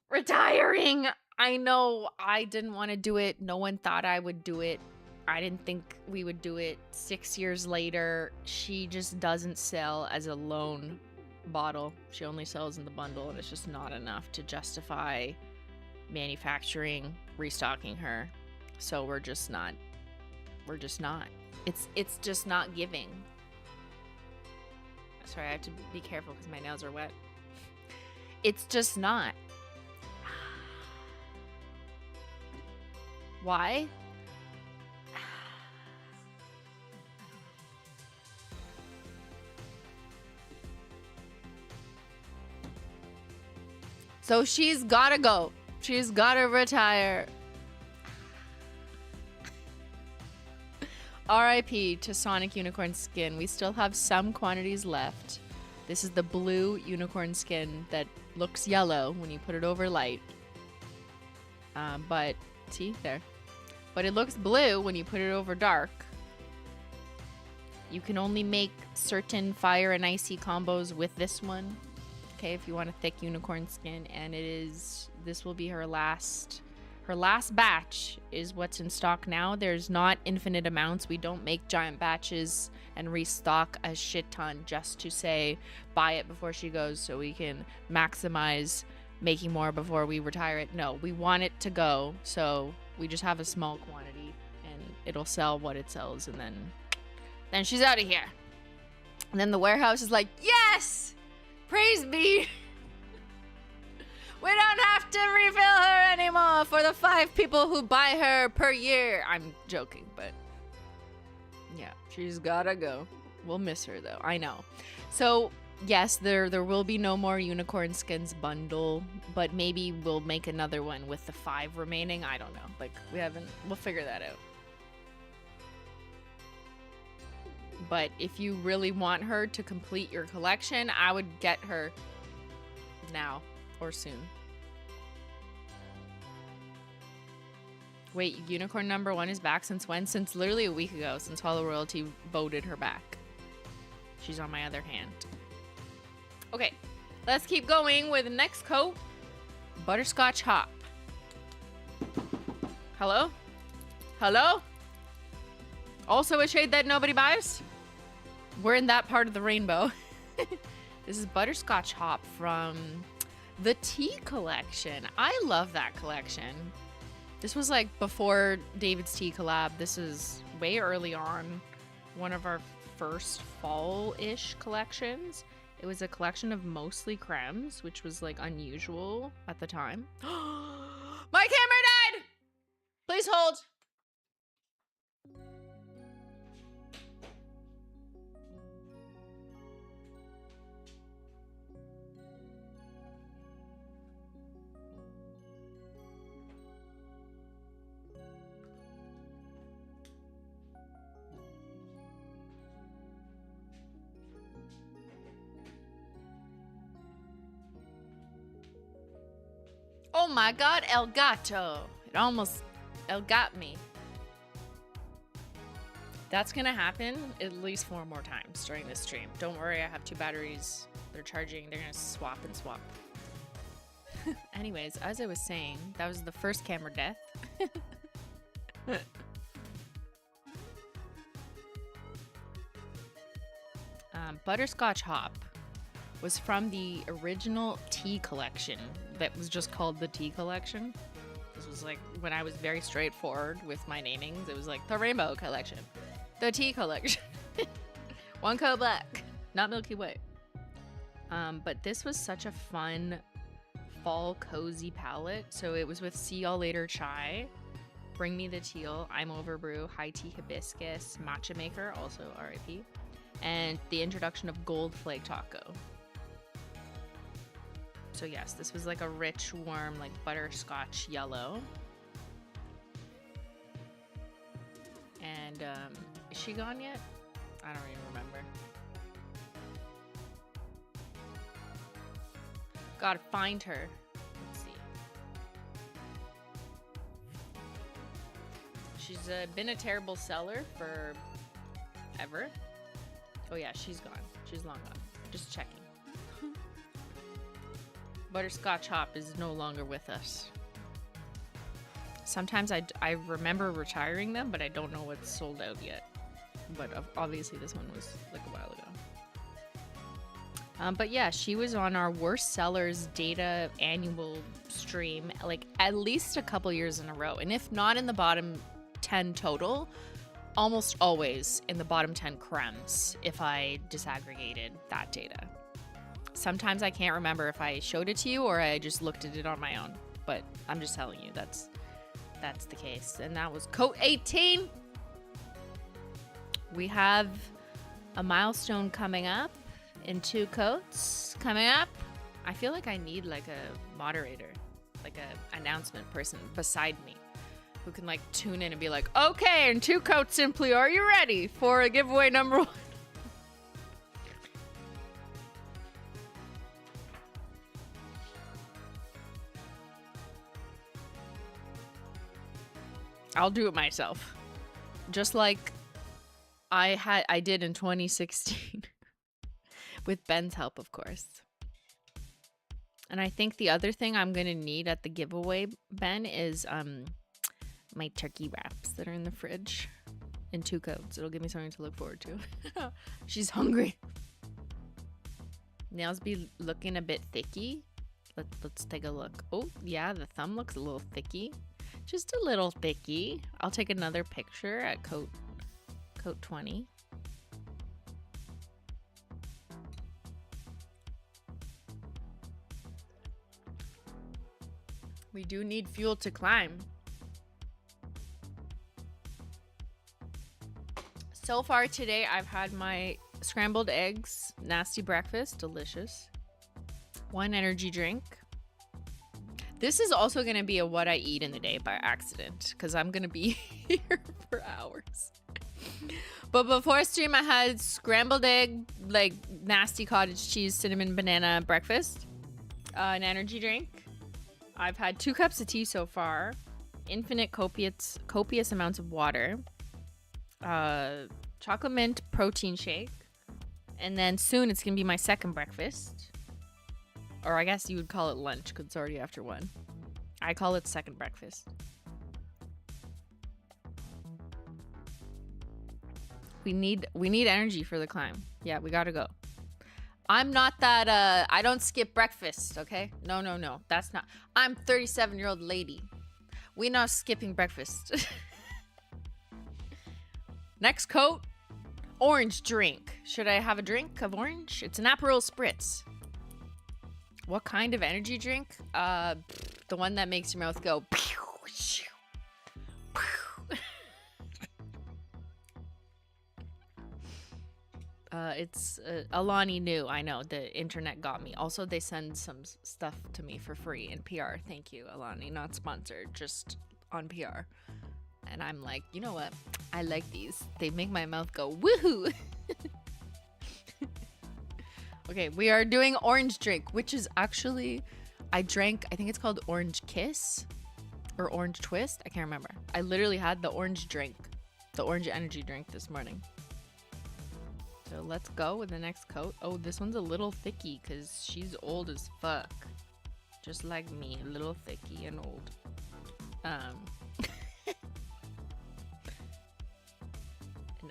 retiring. I know I didn't want to do it. No one thought I would do it. I didn't think we would do it. 6 years later, she just doesn't sell as a lone bottle. She only sells in the bundle, and it's just not enough to justify manufacturing, restocking her. So we're just not. It's just not giving. Sorry, I have to be careful because my nails are wet. It's just not. Why? So she's gotta go. She's gotta retire. RIP to Sonic Unicorn Skin. We still have some quantities left. This is the blue unicorn skin that looks yellow when you put it over light. But, see, there. But it looks blue when you put it over dark. You can only make certain fire and icy combos with this one. Okay, if you want a thick unicorn skin. And this will be her last batch is what's in stock now. There's not infinite amounts. We don't make giant batches and restock a shit ton just to say buy it before she goes so we can maximize making more before we retire it. No, we want it to go, so we just have a small quantity and it'll sell what it sells, and then she's out of here. And then the warehouse is like, yes, praise be. We don't have to refill her anymore for the 5 people who buy her per year. I'm joking, but yeah, she's gotta go. We'll miss her though, I know. So yes, there will be no more unicorn skins bundle, but maybe we'll make another one with the 5 remaining. I don't know. Like, we'll figure that out. But if you really want her to complete your collection, I would get her now or soon. Wait, unicorn number 1 is back since when? Since literally a week ago, since Holo Royalty voted her back. She's on my other hand. Okay, let's keep going with the next coat. Butterscotch Hop. Hello? Hello? Also a shade that nobody buys? We're in that part of the rainbow. This is Butterscotch Hop from the Tea Collection. I love that collection. This was like before David's Tea collab. This is way early on. One of our first fall-ish collections. It was a collection of mostly cremes, which was like unusual at the time. My camera died! Please hold. Oh my god, El Gato. El got me. That's gonna happen at least 4 more times during this stream. Don't worry, I have 2 batteries. They're charging. They're gonna swap and swap. Anyways, as I was saying, that was the first camera death. Butterscotch Hop was from the original Tea Collection that was just called the Tea Collection. This was like when I was very straightforward with my namings. It was like the Rainbow Collection, the Tea Collection, One Coat Black, not Milky Way. But this was such a fun fall cozy palette. So it was with See Y'all Later Chai, Bring Me the Teal, I'm Over Brew, High Tea Hibiscus, Matcha Maker, also RIP, and the introduction of Gold Flake Taco. So yes, this was like a rich, warm, like butterscotch yellow. And is she gone yet? I don't even remember. Gotta find her. Let's see. She's been a terrible seller for ever. Oh yeah, she's gone. She's long gone. Just checking. Butterscotch Hop is no longer with us. Sometimes I remember retiring them, but I don't know what's sold out yet. But obviously this one was like a while ago. But yeah, she was on our worst sellers data annual stream like at least a couple years in a row. And if not in the bottom 10 total, almost always in the bottom 10 crems if I disaggregated that data. Sometimes I can't remember if I showed it to you or I just looked at it on my own. But I'm just telling you, that's the case. And that was coat 18. We have a milestone coming up in 2 coats coming up. I feel like I need like a moderator, like a announcement person beside me who can like tune in and be like, okay, in 2 coats simply, are you ready for a giveaway number 1? I'll do it myself. Just like I did in 2016. With Ben's help, of course. And I think the other thing I'm going to need at the giveaway, Ben, is my turkey wraps that are in the fridge in 2 coats. It'll give me something to look forward to. She's hungry. Nails be looking a bit thicky. Let's take a look. Oh, yeah, the thumb looks a little thicky. Just a little thicky. I'll take another picture at coat 20. We do need fuel to climb. So far today, I've had my scrambled eggs, nasty breakfast, delicious. 1 energy drink. This is also going to be a what I eat in the day by accident because I'm going to be here for hours. But before stream, I had scrambled egg, like nasty cottage cheese, cinnamon, banana breakfast, an energy drink. I've had 2 cups of tea so far, infinite copious amounts of water, chocolate mint protein shake, and then soon it's going to be my second breakfast. Or I guess you would call it lunch because it's already after 1. I call it second breakfast. We need energy for the climb. Yeah, we gotta go. I'm not that, I don't skip breakfast, okay? No. That's not. I'm 37-year-old lady. We not skipping breakfast. Next coat, orange drink. Should I have a drink of orange? It's an Aperol Spritz. What kind of energy drink? The one that makes your mouth go. It's Alani knew. I know the internet got me. Also, they send some stuff to me for free in PR. Thank you, Alani. Not sponsored, just on PR. And I'm like, you know what? I like these. They make my mouth go woohoo. Okay, we are doing orange drink, which is actually, I think it's called Orange Kiss or Orange Twist. I can't remember. I literally had the orange drink, the orange energy drink this morning. So let's go with the next coat. Oh, this one's a little thicky because she's old as fuck. Just like me, a little thicky and old. An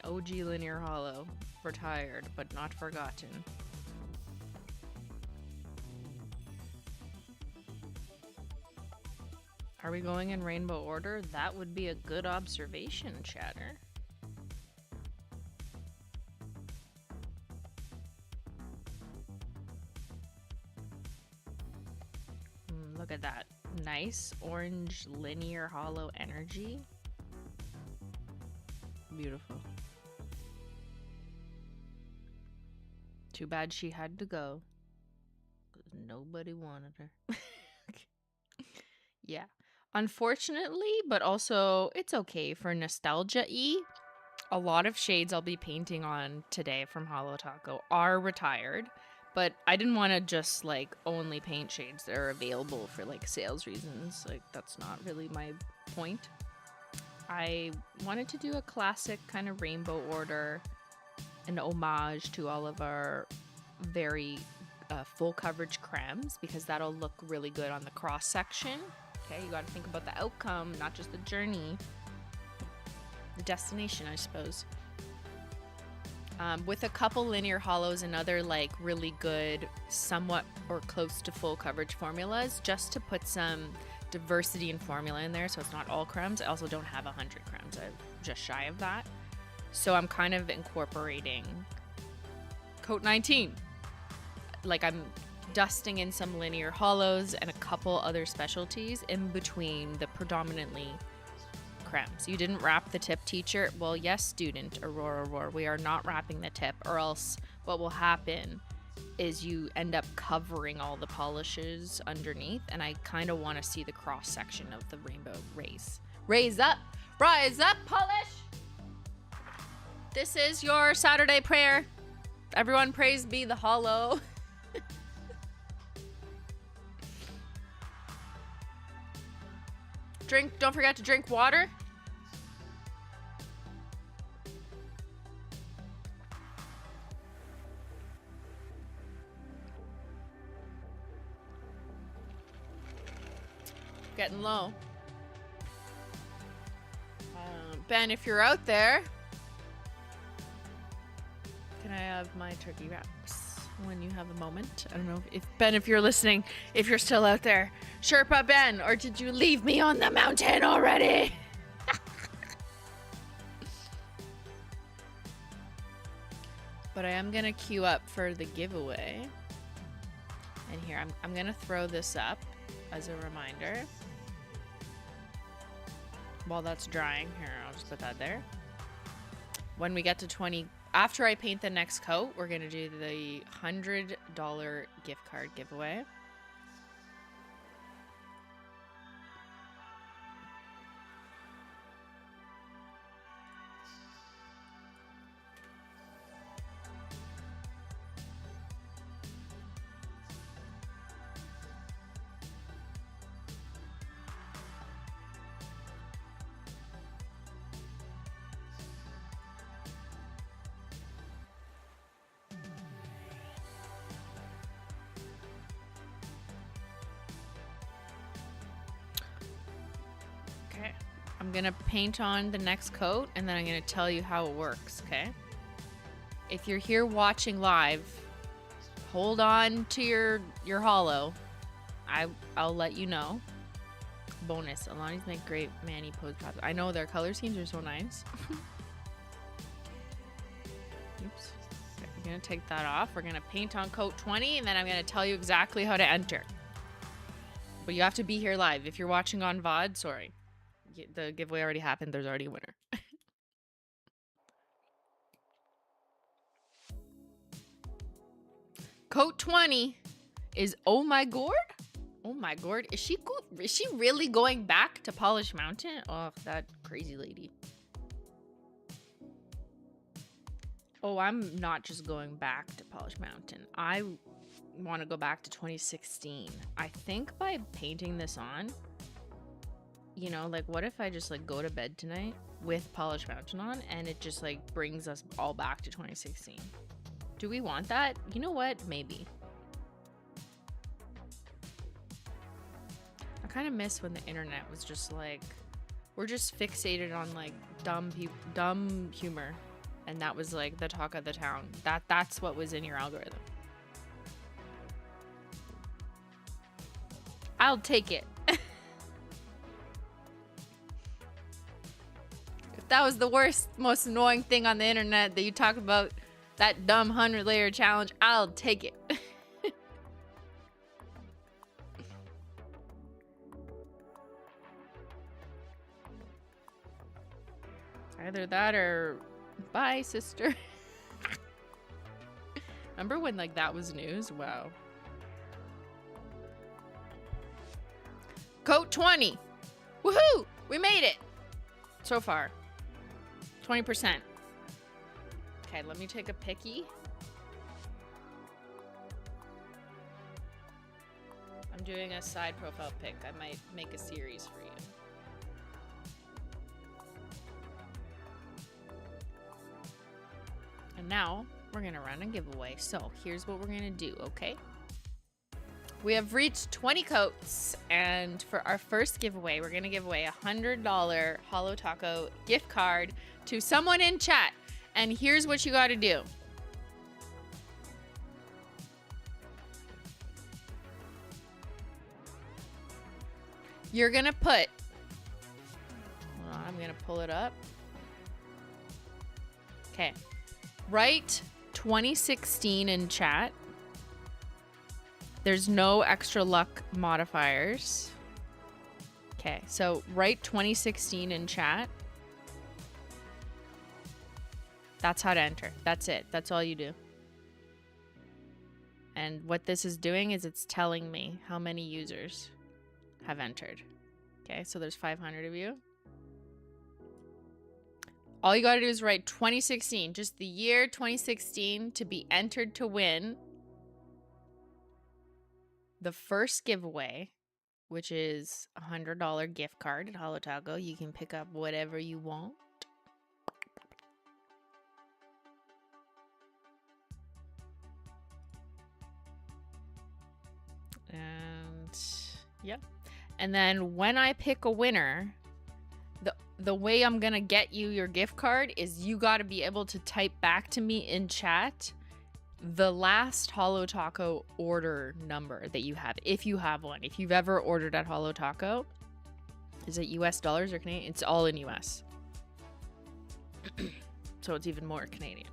OG linear hollow, retired but not forgotten. Are we going in rainbow order? That would be a good observation, chatter. Look at that. Nice orange linear hollow energy. Beautiful. Too bad she had to go. 'Cause nobody wanted her. Yeah. Unfortunately, but also it's okay for nostalgia-y. A lot of shades I'll be painting on today from Holo Taco are retired, but I didn't want to just like only paint shades that are available for like sales reasons. Like that's not really my point. I wanted to do a classic kind of rainbow order, an homage to all of our very full coverage cremes, because that'll look really good on the cross section. Okay, you got to think about the outcome, not just the journey, the destination, I suppose. With a couple linear hollows and other like really good, somewhat or close to full coverage formulas, just to put some diversity in formula in there, so it's not all cremes. I also don't have 100 cremes. I'm just shy of that. So I'm kind of incorporating Coat 19. Like I'm dusting in some linear hollows and a couple other specialties in between the predominantly cremes. You didn't wrap the tip, teacher? Well, yes, student, Aurora. We are not wrapping the tip, or else what will happen is you end up covering all the polishes underneath, and I kind of want to see the cross section of the rainbow raise. Raise up, rise up, polish. This is your Saturday prayer. Everyone praise be the holo. Don't forget to drink water. Getting low. Ben, if you're out there, can I have my turkey wraps when you have a moment? I don't know if Ben, if you're listening, if you're still out there, Sherpa Ben, or did you leave me on the mountain already? But I am gonna queue up for the giveaway, and here I'm gonna throw this up as a reminder. While that's drying, here, I'll just put that there. When we get to 20, after I paint the next coat, we're gonna do the $100 gift card giveaway. I'm gonna paint on the next coat, and then I'm gonna tell you how it works, okay? If you're here watching live, hold on to your holo. I'll let you know. Bonus, Alani's make great mani pose props. I know their color schemes are so nice. Oops. Okay, I'm gonna take that off. We're gonna paint on coat 20, and then I'm gonna tell you exactly how to enter. But you have to be here live. If you're watching on VOD, sorry. The giveaway already happened. There's already a winner. Coat 20 is Oh My Gourd? Oh My Gourd? Is she really going back to Polish Mountain? Oh, that crazy lady. Oh, I'm not just going back to Polish Mountain. I want to go back to 2016. I think by painting this on, you know, like, what if I just, like, go to bed tonight with Polish Mountain on, and it just, like, brings us all back to 2016? Do we want that? You know what? Maybe. I kind of miss when the internet was just, like, we're just fixated on, like, dumb humor, and that was, like, the talk of the town. That's what was in your algorithm. I'll take it. That was the worst, most annoying thing on the internet that you talk about, that dumb 100-layer challenge. I'll take it. Either that or bye, sister. Remember when, like, that was news? Wow. Coat 20. Woohoo! We made it. So far. 20%. Okay, let me take a picky. I'm doing a side profile pic. I might make a series for you. And now we're gonna run a giveaway. So here's what we're gonna do, okay? We have reached 20 coats, and for our first giveaway, we're gonna give away a $100 Holo Taco gift card to someone in chat. And here's what you gotta do. You're gonna put, hold on, I'm gonna pull it up. Okay, write 2016 in chat. There's no extra luck modifiers. Okay, so write 2016 in chat. That's how to enter. That's it. That's all you do. And what this is doing is it's telling me how many users have entered. Okay, so there's 500 of you. All you gotta do is write 2016, just the year 2016 to be entered to win the first giveaway, which is a $100 gift card at Holo Taco. You can pick up whatever you want. And yeah. And then when I pick a winner, the way I'm gonna get you your gift card is you gotta be able to type back to me in chat the last Holo Taco order number that you have, if you have one. If you've ever ordered at Holo Taco, is it US dollars or Canadian? It's all in US. So it's even more Canadian.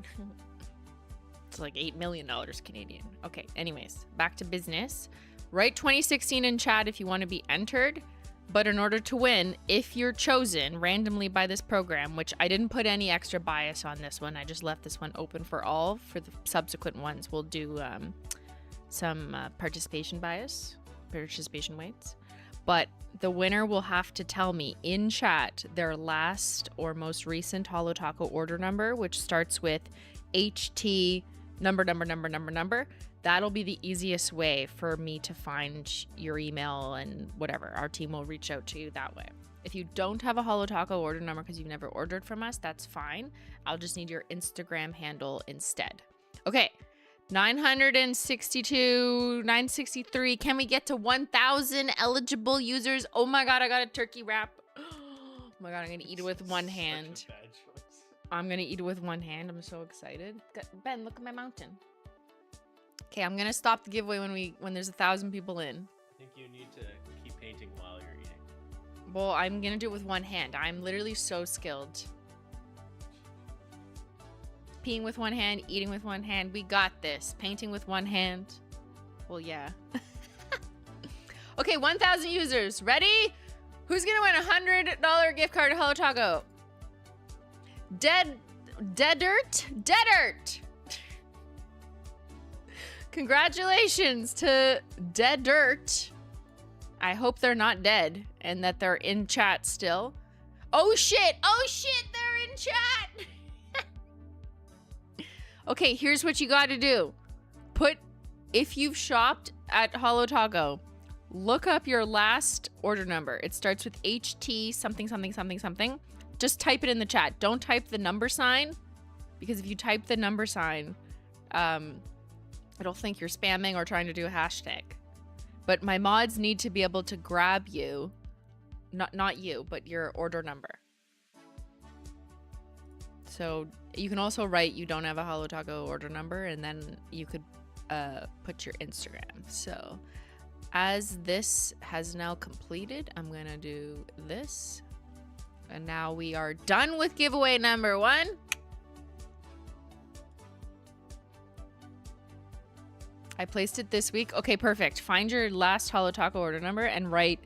It's like $8 million Canadian. Okay, anyways, back to business. Write 2016 in chat if you want to be entered. But in order to win, if you're chosen randomly by this program, which I didn't put any extra bias on this one, I just left this one open for all. For the subsequent ones, we'll do some participation bias, participation weights. But the winner will have to tell me in chat their last or most recent Holo Taco order number, which starts with HT number. That'll be the easiest way for me to find your email and whatever. Our team will reach out to you that way. If you don't have a Holo Taco order number because you've never ordered from us, that's fine. I'll just need your Instagram handle instead. Okay, 962, 963. Can we get to 1,000 eligible users? Oh my God, I got a turkey wrap. Oh my God, I'm gonna eat it with one hand. I'm gonna eat it with one hand. I'm so excited. Ben, look at my mountain. Okay, I'm gonna stop the giveaway when there's 1,000 people in. I think you need to keep painting while you're eating. Well, I'm gonna do it with one hand. I'm literally so skilled. Peeing with one hand, eating with one hand. We got this. Painting with one hand. Well, yeah. Okay, 1,000 users. Ready? Who's gonna win a $100 gift card to Holo Taco? Dead Dirt. Congratulations to Dead Dirt. I hope they're not dead and that they're in chat still. Oh shit, they're in chat. Okay, here's what you gotta do. If you've shopped at Holo Taco, look up your last order number. It starts with HT something. Just type it in the chat. Don't type the number sign, because if you type the number sign, it'll think you're spamming or trying to do a hashtag. But my mods need to be able to grab you, not you, but your order number. So you can also write you don't have a Holo Taco order number, and then you could put your Instagram. So as this has now completed, I'm gonna do this. And now we are done with giveaway number 1. I placed it this week. Okay, perfect. Find your last Holo Taco order number and write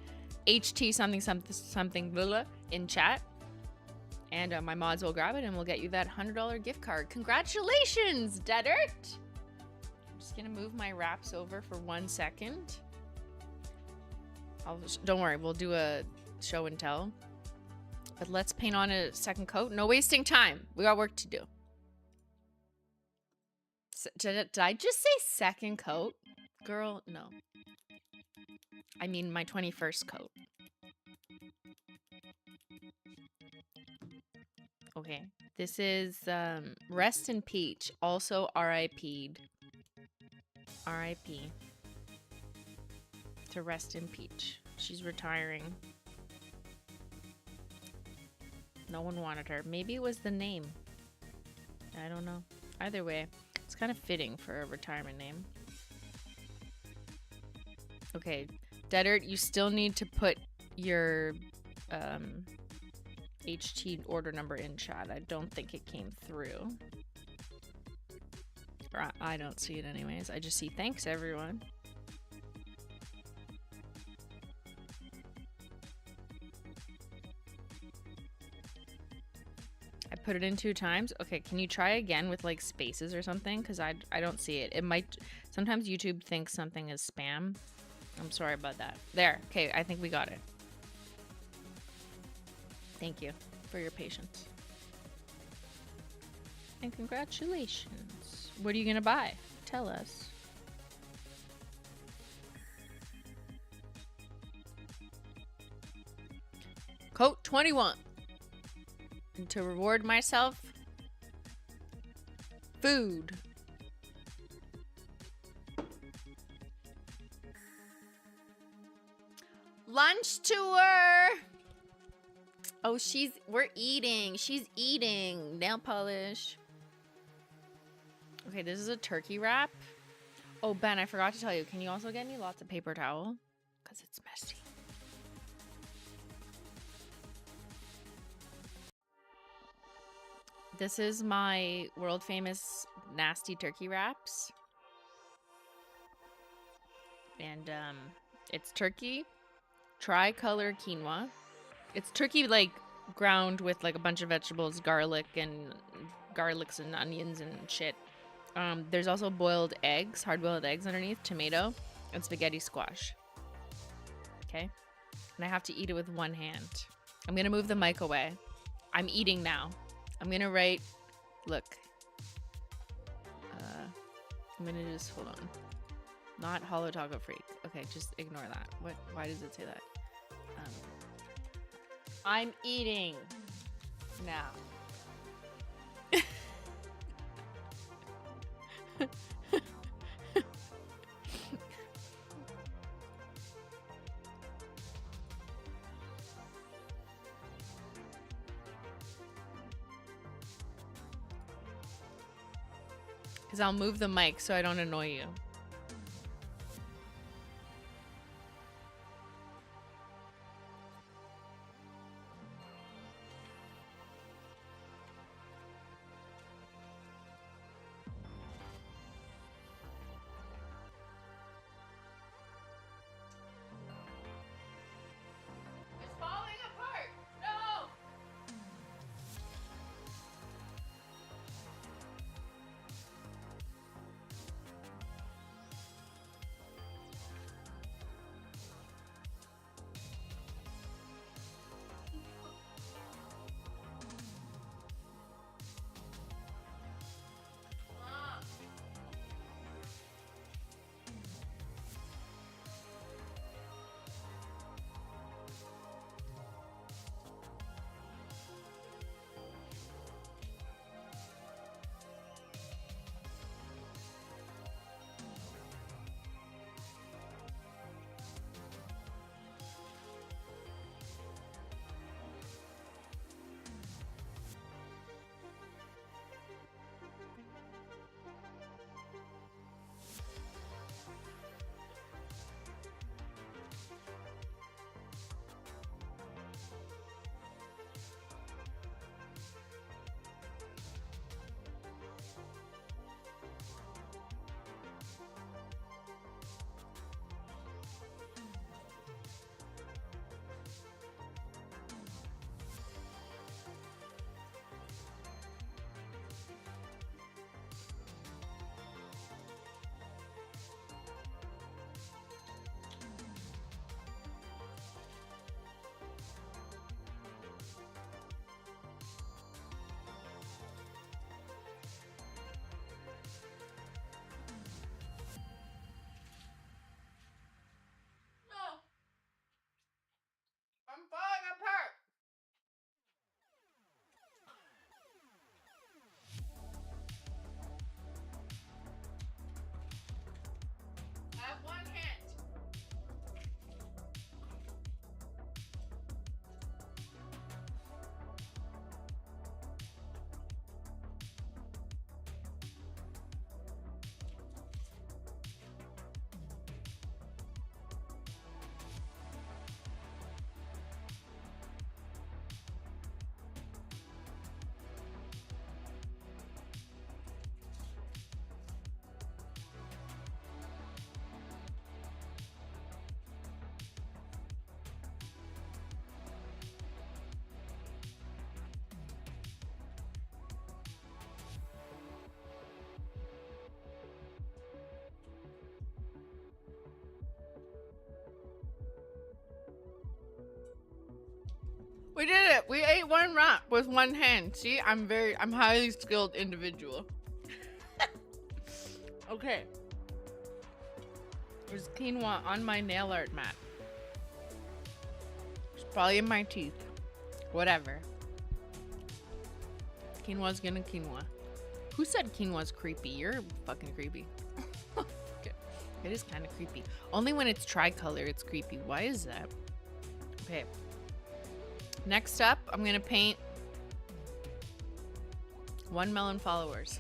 HT something blah, blah, in chat. And my mods will grab it and we'll get you that $100 gift card. Congratulations, Deadert! I'm just gonna move my wraps over for 1 second. Don't worry, we'll do a show and tell. But let's paint on a second coat. No wasting time. We got work to do. Did I just say second coat? Girl, no. I mean my 21st coat. Okay. This is Rest in Peach, also RIP'd. RIP to Rest in Peach. She's retiring. No one wanted her. Maybe it was the name. I don't know. Either way, it's kind of fitting for a retirement name. Okay, Deadert, you still need to put your HT order number in chat. I don't think it came through. Or I don't see it anyways. I just see thanks, everyone. I put it in 2 times. Okay, can you try again with like spaces or something? Because I don't see it. It might... Sometimes YouTube thinks something is spam. I'm sorry about that. There. Okay, I think we got it. Thank you for your patience. And congratulations. What are you going to buy? Tell us. Coat 21. And to reward myself, food. Lunch tour. Oh, we're eating. She's eating. Nail polish. Okay, this is a turkey wrap. Oh, Ben, I forgot to tell you. Can you also get me lots of paper towel? Because it's messy. This is my world famous nasty turkey wraps. And it's turkey, tricolor quinoa. It's turkey like ground with like a bunch of vegetables, garlics and onions and shit. There's also boiled eggs, hard-boiled eggs underneath, tomato, and spaghetti squash. Okay? And I have to eat it with one hand. I'm gonna move the mic away. I'm eating now. I'm gonna write, look. I'm gonna just, hold on. Not Holo Taco Freak. Okay, just ignore that. Why does it say that? I'm eating now. Because I'll move the mic so I don't annoy you. We did it. We ate one wrap with one hand. See, I'm highly skilled individual. Okay. There's quinoa on my nail art mat. It's probably in my teeth. Whatever. Quinoa's gonna quinoa. Who said quinoa's creepy? You're fucking creepy. Okay. It is kind of creepy. Only when it's tricolor, it's creepy. Why is that? Okay. Next up, I'm gonna paint 1 million followers.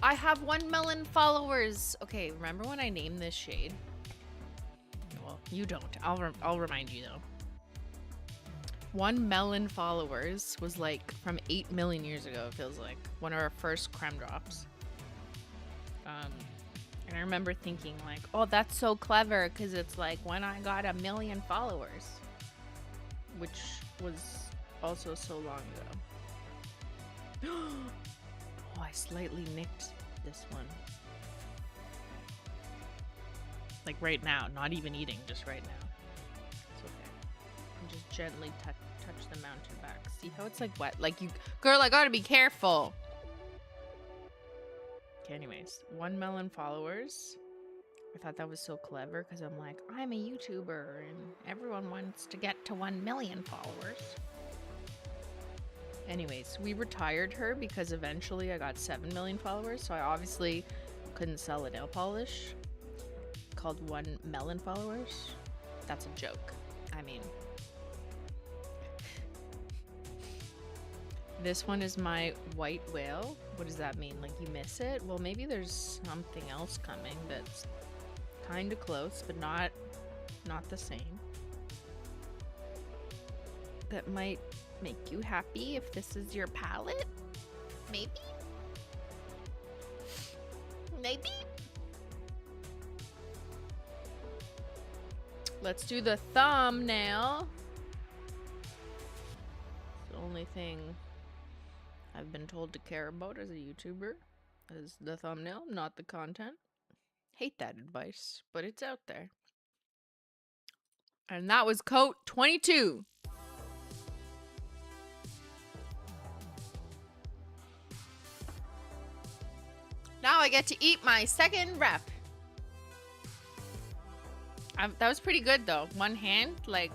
I have 1 million followers. Okay, remember when I named this shade? Well, you don't. I'll remind you though. 1 million followers was like from 8 million years ago. It feels like one of our first creme drops. And I remember thinking like, oh, that's so clever because it's like when I got 1 million followers, which was also so long ago. Oh, I slightly nicked this one. Like right now, not even eating, just right now. It's okay. And just gently touch the mountain back. See how it's like wet? Like you, girl, I gotta be careful. Okay, anyways, 1 million followers. I thought that was so clever because I'm like, I'm a YouTuber and everyone wants to get to 1 million followers. Anyways, we retired her because eventually I got 7 million followers, so I obviously couldn't sell a nail polish called 1 million followers. That's a joke. I mean, this one is my white whale. What does that mean? Like you miss it? Well, maybe there's something else coming that's kind of close, but not the same. That might make you happy if this is your palette. Maybe? Maybe? Let's do the thumbnail. It's the only thing I've been told to care about as a YouTuber is the thumbnail, not the content. Hate that advice, but it's out there. And that was coat 22. Now I get to eat my second wrap. That was pretty good though. One hand, like...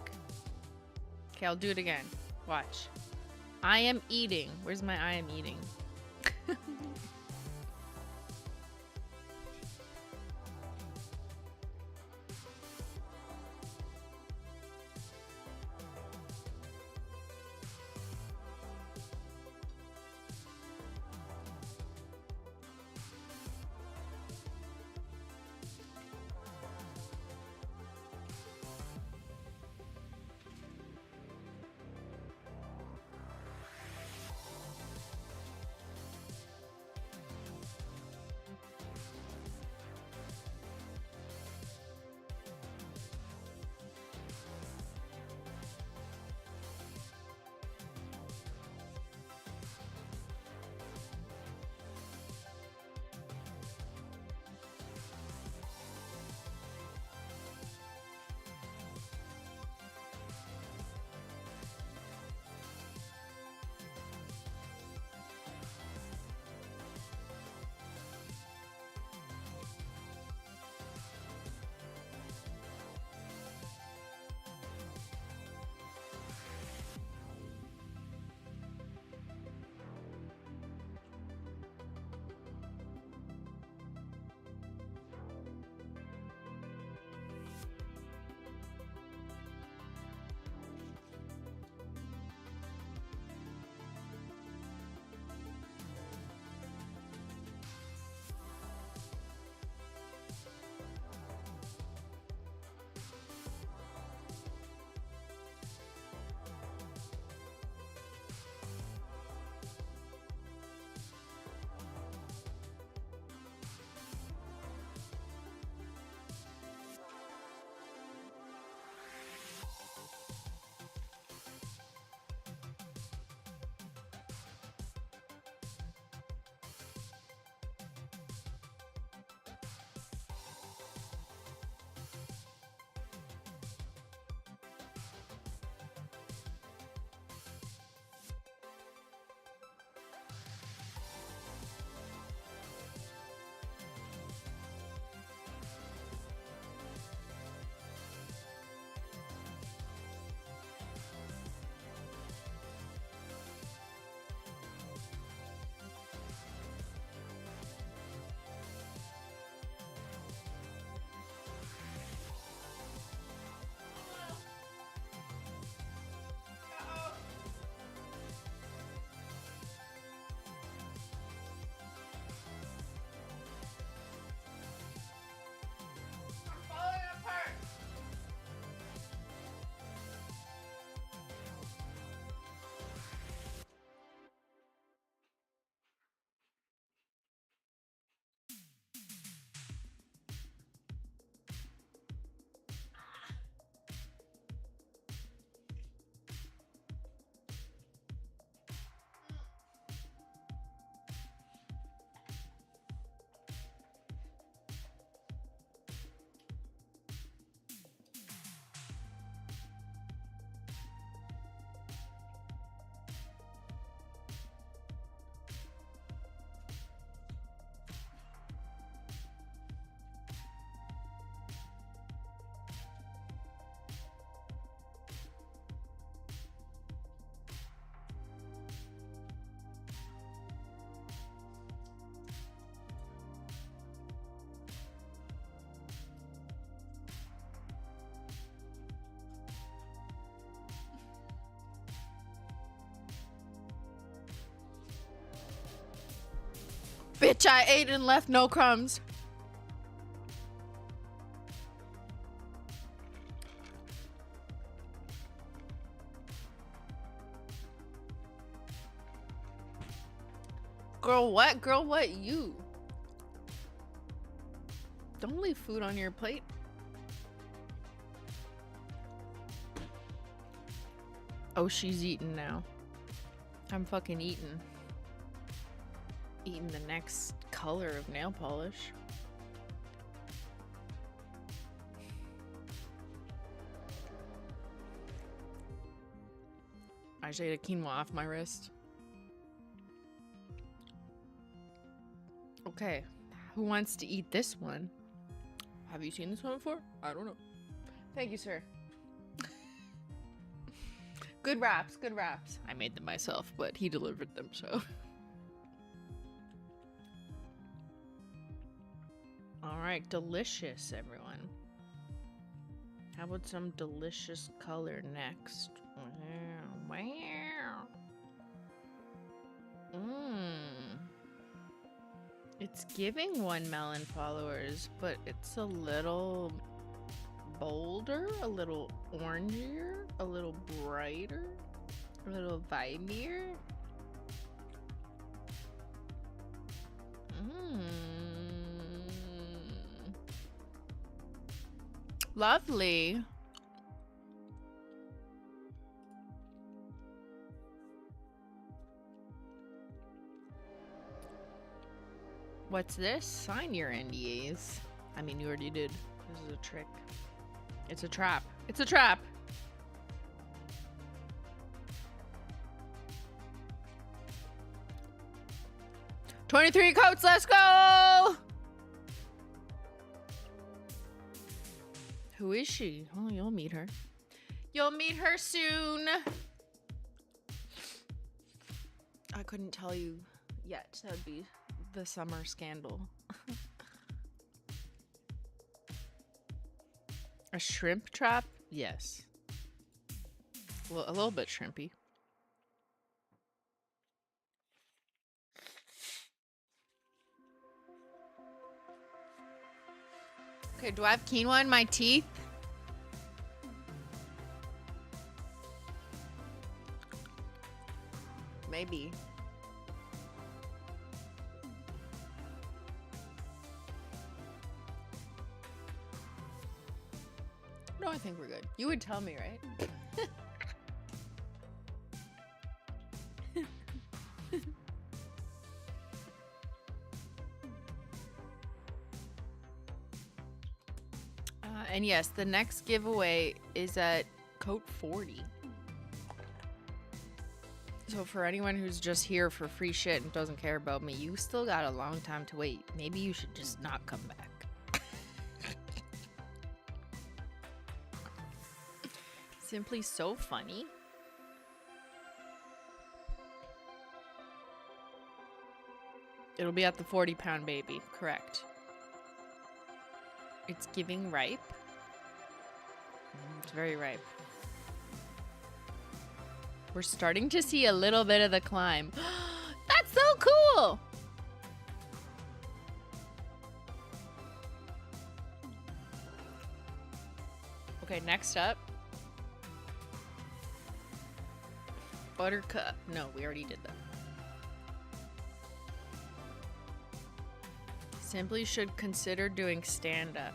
Okay, I'll do it again. Watch. I am eating. Where's my I am eating? Bitch, I ate and left no crumbs. Girl, what? Girl, what? You. Don't leave food on your plate. Oh, she's eating now. I'm fucking eating. Eating the next color of nail polish. I should ate a quinoa off my wrist. Okay, who wants to eat this one? Have you seen this one before? I don't know. Thank you, sir. Good wraps, good wraps. I made them myself, but he delivered them, so. All right, delicious, everyone. How about some delicious color next? Wow. It's giving 1 melon followers, but it's a little bolder, a little orangier, a little brighter, a little vibier. Lovely. What's this? Sign your NDAs. I mean, you already did. This is a trick. It's a trap. It's a trap. "23 coats, let's go!" Who is she? Oh, you'll meet her. You'll meet her soon. I couldn't tell you yet. That would be the summer scandal. A shrimp trap? Yes. Well, a little bit shrimpy. Okay, do I have quinoa in my teeth? Maybe. No, I think we're good. You would tell me, right? And yes, the next giveaway is at coat 40. So for anyone who's just here for free shit and doesn't care about me, you still got a long time to wait. Maybe you should just not come back. Simply so funny. It'll be at the 40-pound baby, correct. It's giving ripe. It's very ripe. We're starting to see a little bit of the climb. That's so cool! Okay, next up. Buttercup. No, we already did that. Simply should consider doing stand-up.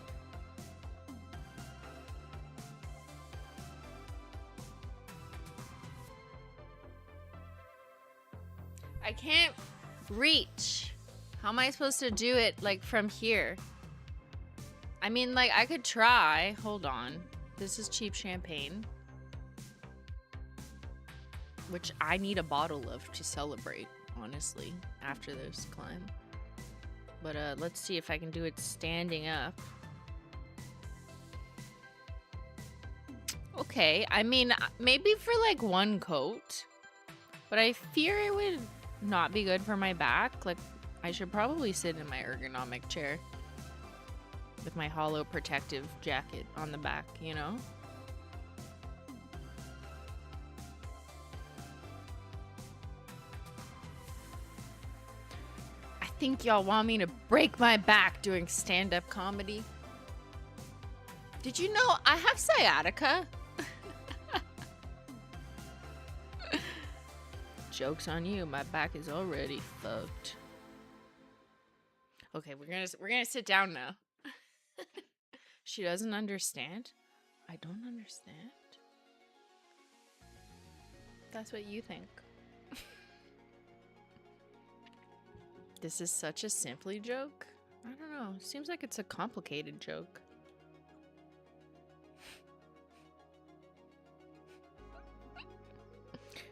I can't reach. How am I supposed to do it, like, from here? I mean, like, I could try. Hold on. This is cheap champagne. Which I need a bottle of to celebrate, honestly, after this climb. But let's see if I can do it standing up. Okay, I mean, maybe for like one coat. But I fear it would not be good for my back. Like, I should probably sit in my ergonomic chair with my hollow protective jacket on the back, you know? I think y'all want me to break my back doing stand-up comedy? Did you know I have sciatica? Joke's on you, my back is already fucked. Okay, we're gonna sit down now. She doesn't understand? I don't understand. That's what you think. This is such a simply joke. I don't know. Seems like it's a complicated joke.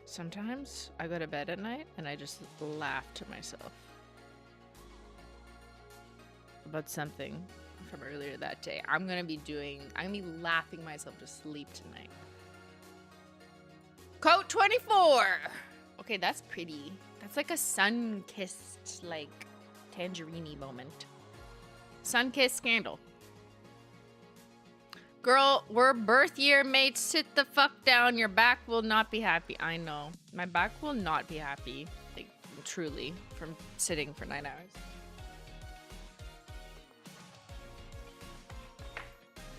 Sometimes I go to bed at night and I just laugh to myself about something from earlier that day. I'm gonna be laughing myself to sleep tonight. Coat 24. Okay, that's pretty. That's like a sun-kissed, like, tangerine-y moment. Sun-kissed candle. Girl, we're birth year mates. Sit the fuck down. Your back will not be happy. I know. My back will not be happy. Like, truly. From sitting for 9 hours.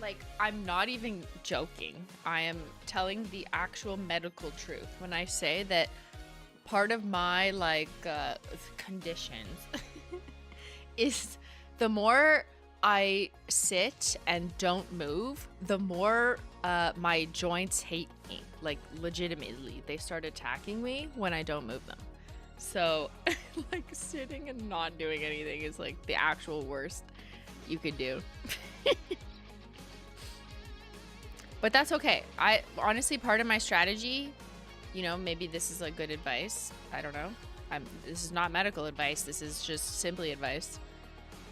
Like, I'm not even joking. I am telling the actual medical truth when I say that part of my, like, conditions is the more I sit and don't move, the more my joints hate me. Like, legitimately. They start attacking me when I don't move them. So, like, sitting and not doing anything is, like, the actual worst you could do. But that's okay. Honestly, part of my strategy, you know, maybe this is like good advice. I don't know. This is not medical advice. This is just simply advice.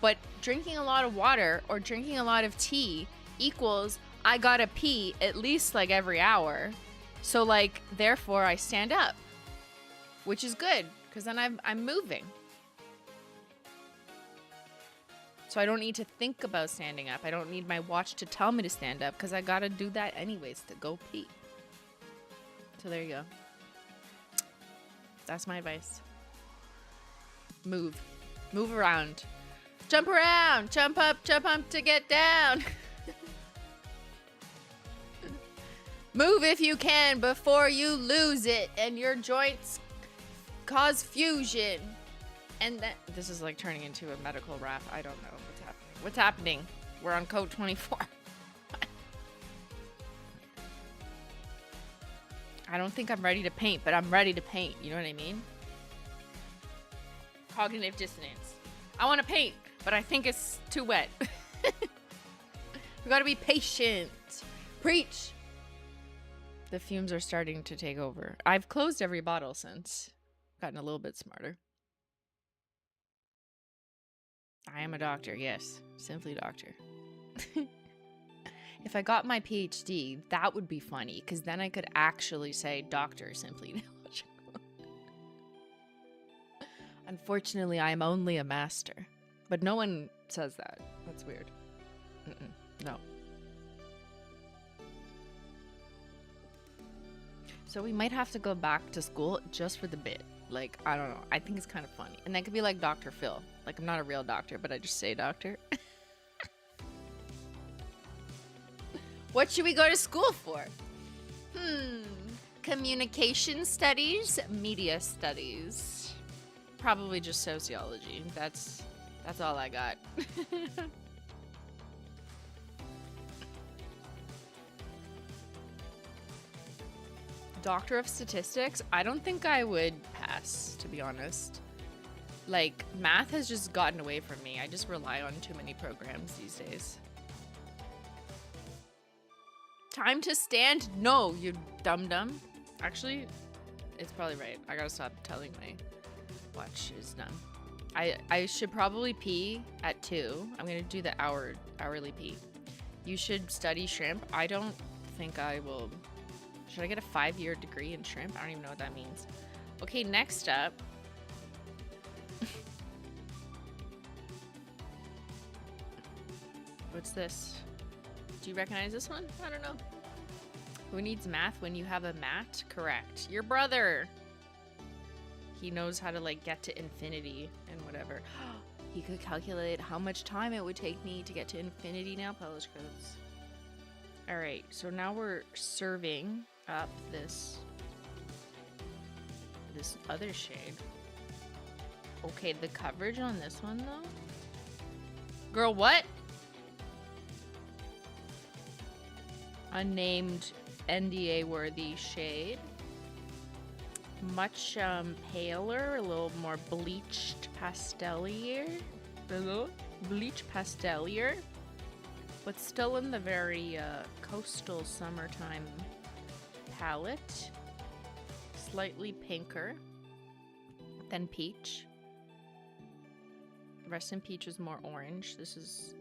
But drinking a lot of water or drinking a lot of tea equals I gotta pee at least like every hour. So like, therefore I stand up, which is good because then I'm moving. So I don't need to think about standing up. I don't need my watch to tell me to stand up because I gotta do that anyways to go pee. So there you go. That's my advice. Move. Move around. Jump around. Jump up to get down. Move if you can before you lose it and your joints cause fusion. And then this is like turning into a medical rap. I don't know what's happening. What's happening? We're on code 24. I don't think I'm ready to paint, but I'm ready to paint. You know what I mean? Cognitive dissonance. I want to paint, but I think it's too wet. We gotta be patient. Preach. The fumes are starting to take over. I've closed every bottle since. Gotten a little bit smarter. I am a doctor, yes. Simply doctor. If I got my PhD, that would be funny, because then I could actually say Dr. Simply. Unfortunately, I am only a master. But no one says that. That's weird. No. So we might have to go back to school just for the bit. Like, I don't know. I think it's kind of funny. And that could be like Dr. Phil. Like, I'm not a real doctor, but I just say doctor. What should we go to school for? Communication studies, media studies. Probably just sociology. That's all I got. Doctor of Statistics, I don't think I would pass, to be honest. Like, math has just gotten away from me. I just rely on too many programs these days. Time to stand? No, you dum-dum. Actually, it's probably right. I gotta stop telling my watch is done. I should probably pee at 2. I'm gonna do the hourly pee. You should study shrimp. I don't think I will. Should I get a 5-year degree in shrimp? I don't even know what that means. Okay, next up. What's this? Do you recognize this one? I don't know. Who needs math when you have a mat? Correct. Your brother. He knows how to like get to infinity and whatever. He could calculate how much time it would take me to get to infinity nail polish coats. All right, so now we're serving up this other shade. Okay, the coverage on this one though. Girl, what? Unnamed NDA worthy shade. Much paler, a little more bleached pastelier. Bleach pastelier. But still in the very coastal summertime palette. Slightly pinker than peach. Rest in Peach is more orange. This is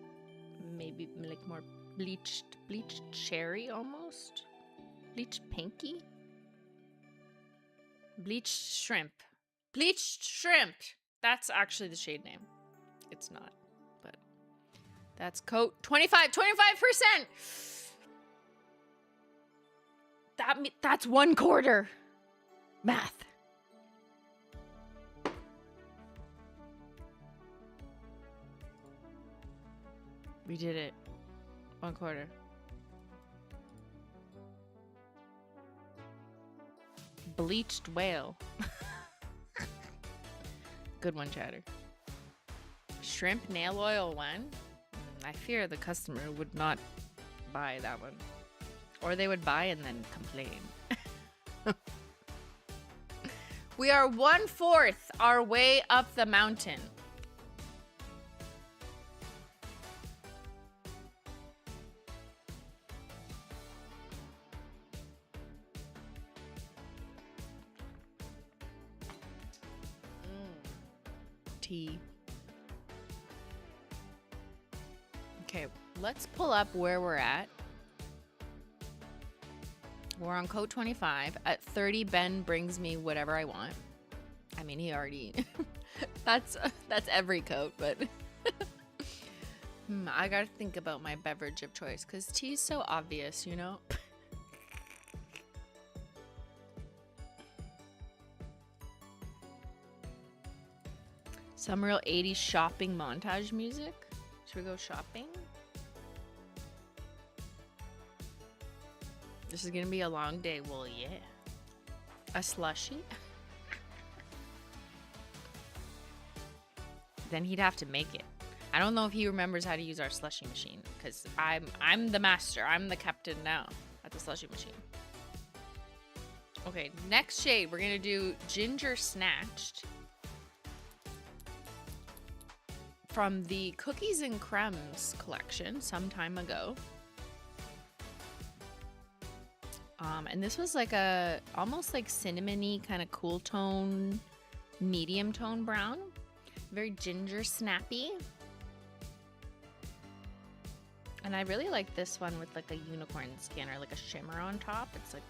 maybe like more bleached cherry almost. Bleached pinky. Bleached shrimp. Bleached shrimp. That's actually the shade name. It's not, but that's coat 25%. That's 1/4. Math. We did it. 1/4. Bleached whale. Good one, Chatter. Shrimp nail oil one. I fear the customer would not buy that one. Or they would buy and then complain. We are 1/4 our way up the mountain. Tea. Okay, let's pull up where we're at. We're on code 25. At 30, Ben brings me whatever I want. I mean, he already... that's every coat, but... I gotta think about my beverage of choice, because tea's so obvious, you know? Some real 80s shopping montage music. Should we go shopping? This is gonna be a long day. Well, yeah. A slushie? Then he'd have to make it. I don't know if he remembers how to use our slushie machine, because I'm the master. I'm the captain now at the slushie machine. Okay, next shade, we're gonna do Ginger Snatched from the Cookies and Crumbs collection some time ago. And this was like a almost like cinnamony kind of cool tone, medium tone brown. Very ginger snappy. And I really like this one with like a unicorn skin or like a shimmer on top. It's like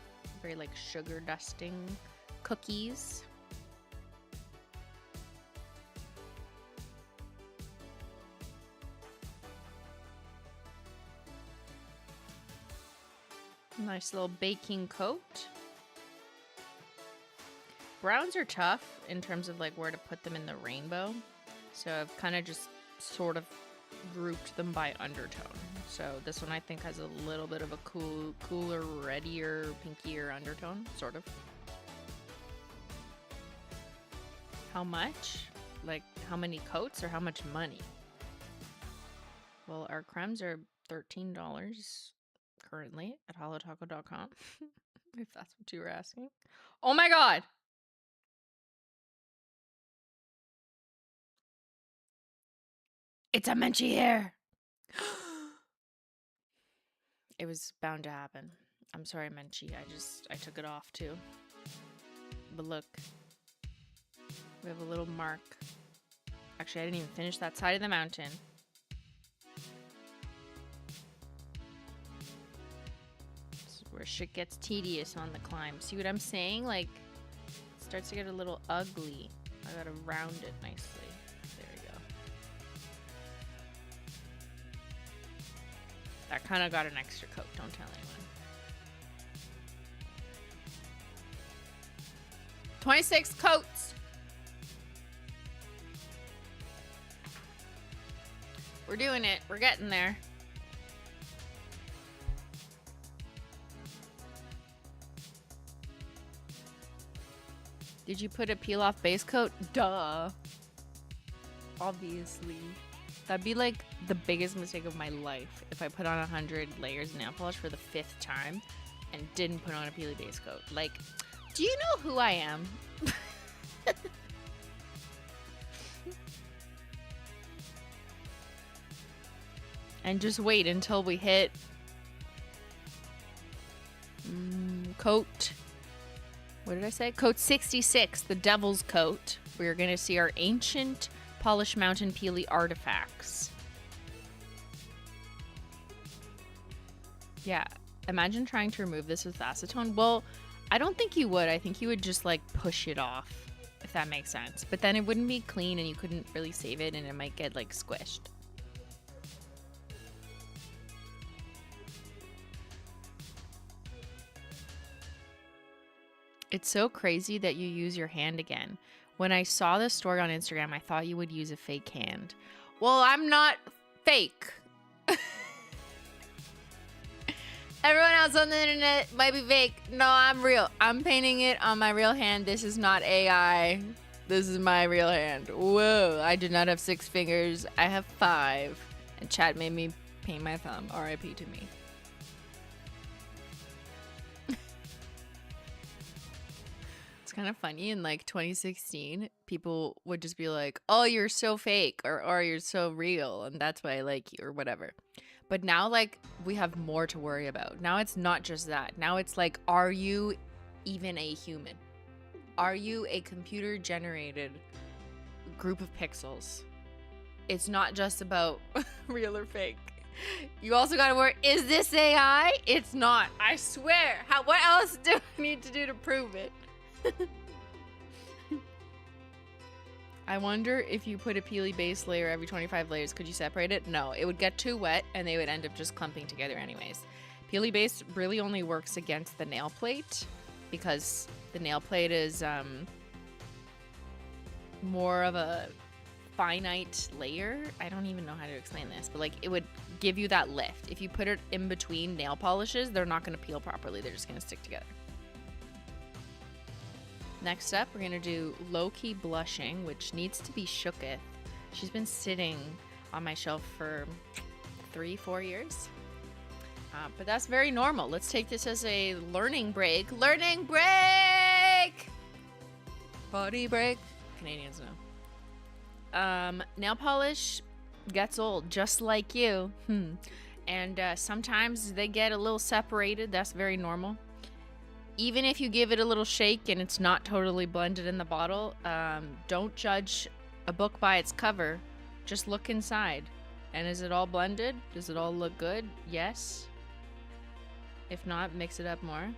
very like sugar dusting cookies. Nice little baking coat. Browns are tough in terms of like where to put them in the rainbow. So I've kind of just sort of grouped them by undertone. So this one I think has a little bit of a cooler, reddier, pinkier undertone, sort of. How much? Like how many coats or how much money? Well, our cremes are $13 currently at holotaco.com. If that's what you were asking. Oh my god! It's a Menchie hair! It was bound to happen. I'm sorry, Menchie. I took it off too. But look. We have a little mark. Actually, I didn't even finish that side of the mountain. Where shit gets tedious on the climb. See what I'm saying? Like, it starts to get a little ugly. I gotta round it nicely. There we go. That kind of got an extra coat. Don't tell anyone. 26 coats. We're doing it. We're getting there. Did you put a peel off base coat? Duh. Obviously. That'd be like the biggest mistake of my life if I put on 100 layers of nail polish for the 5th time and didn't put on a peely base coat. Like, do you know who I am? And just wait until we hit coat. What did I say? Coat 66, the Devil's Coat. We're going to see our ancient Polish Mountain peely artifacts. Yeah, imagine trying to remove this with acetone. Well, I don't think you would. I think you would just like push it off, if that makes sense. But then it wouldn't be clean and you couldn't really save it and it might get like squished. It's so crazy that you use your hand again. When I saw this story on Instagram, I thought you would use a fake hand. Well, I'm not fake. Everyone else on the internet might be fake. No, I'm real. I'm painting it on my real hand. This is not AI. This is my real hand. Whoa, I do not have 6 fingers. I have 5. And chat made me paint my thumb. RIP to me. Kind of funny in like 2016 people would just be like, oh, you're so fake, or you're so real and that's why I like you, or whatever. But now like we have more to worry about. Now it's not just that. Now it's like, are you even a human? Are you a computer generated group of pixels? It's not just about real or fake. You also gotta worry, is this AI? It's not, I swear. What else do I need to do to prove it? I wonder if you put a peely base layer every 25 layers, could you separate it? No, it would get too wet and they would end up just clumping together anyways. Peely base really only works against the nail plate because the nail plate is more of a finite layer. I don't even know how to explain this, but like it would give you that lift. If you put it in between nail polishes, they're not going to peel properly. They're just going to stick together. Next up, we're going to do low-key blushing, which needs to be shooketh. She's been sitting on my shelf for 3-4 years. But that's very normal. Let's take this as a learning break. Learning break! Body break. Canadians know. Nail polish gets old, just like you. And sometimes they get a little separated. That's very normal. Even if you give it a little shake and it's not totally blended in the bottle, don't judge a book by its cover. Just look inside. And is it all blended? Does it all look good? Yes. If not, mix it up more.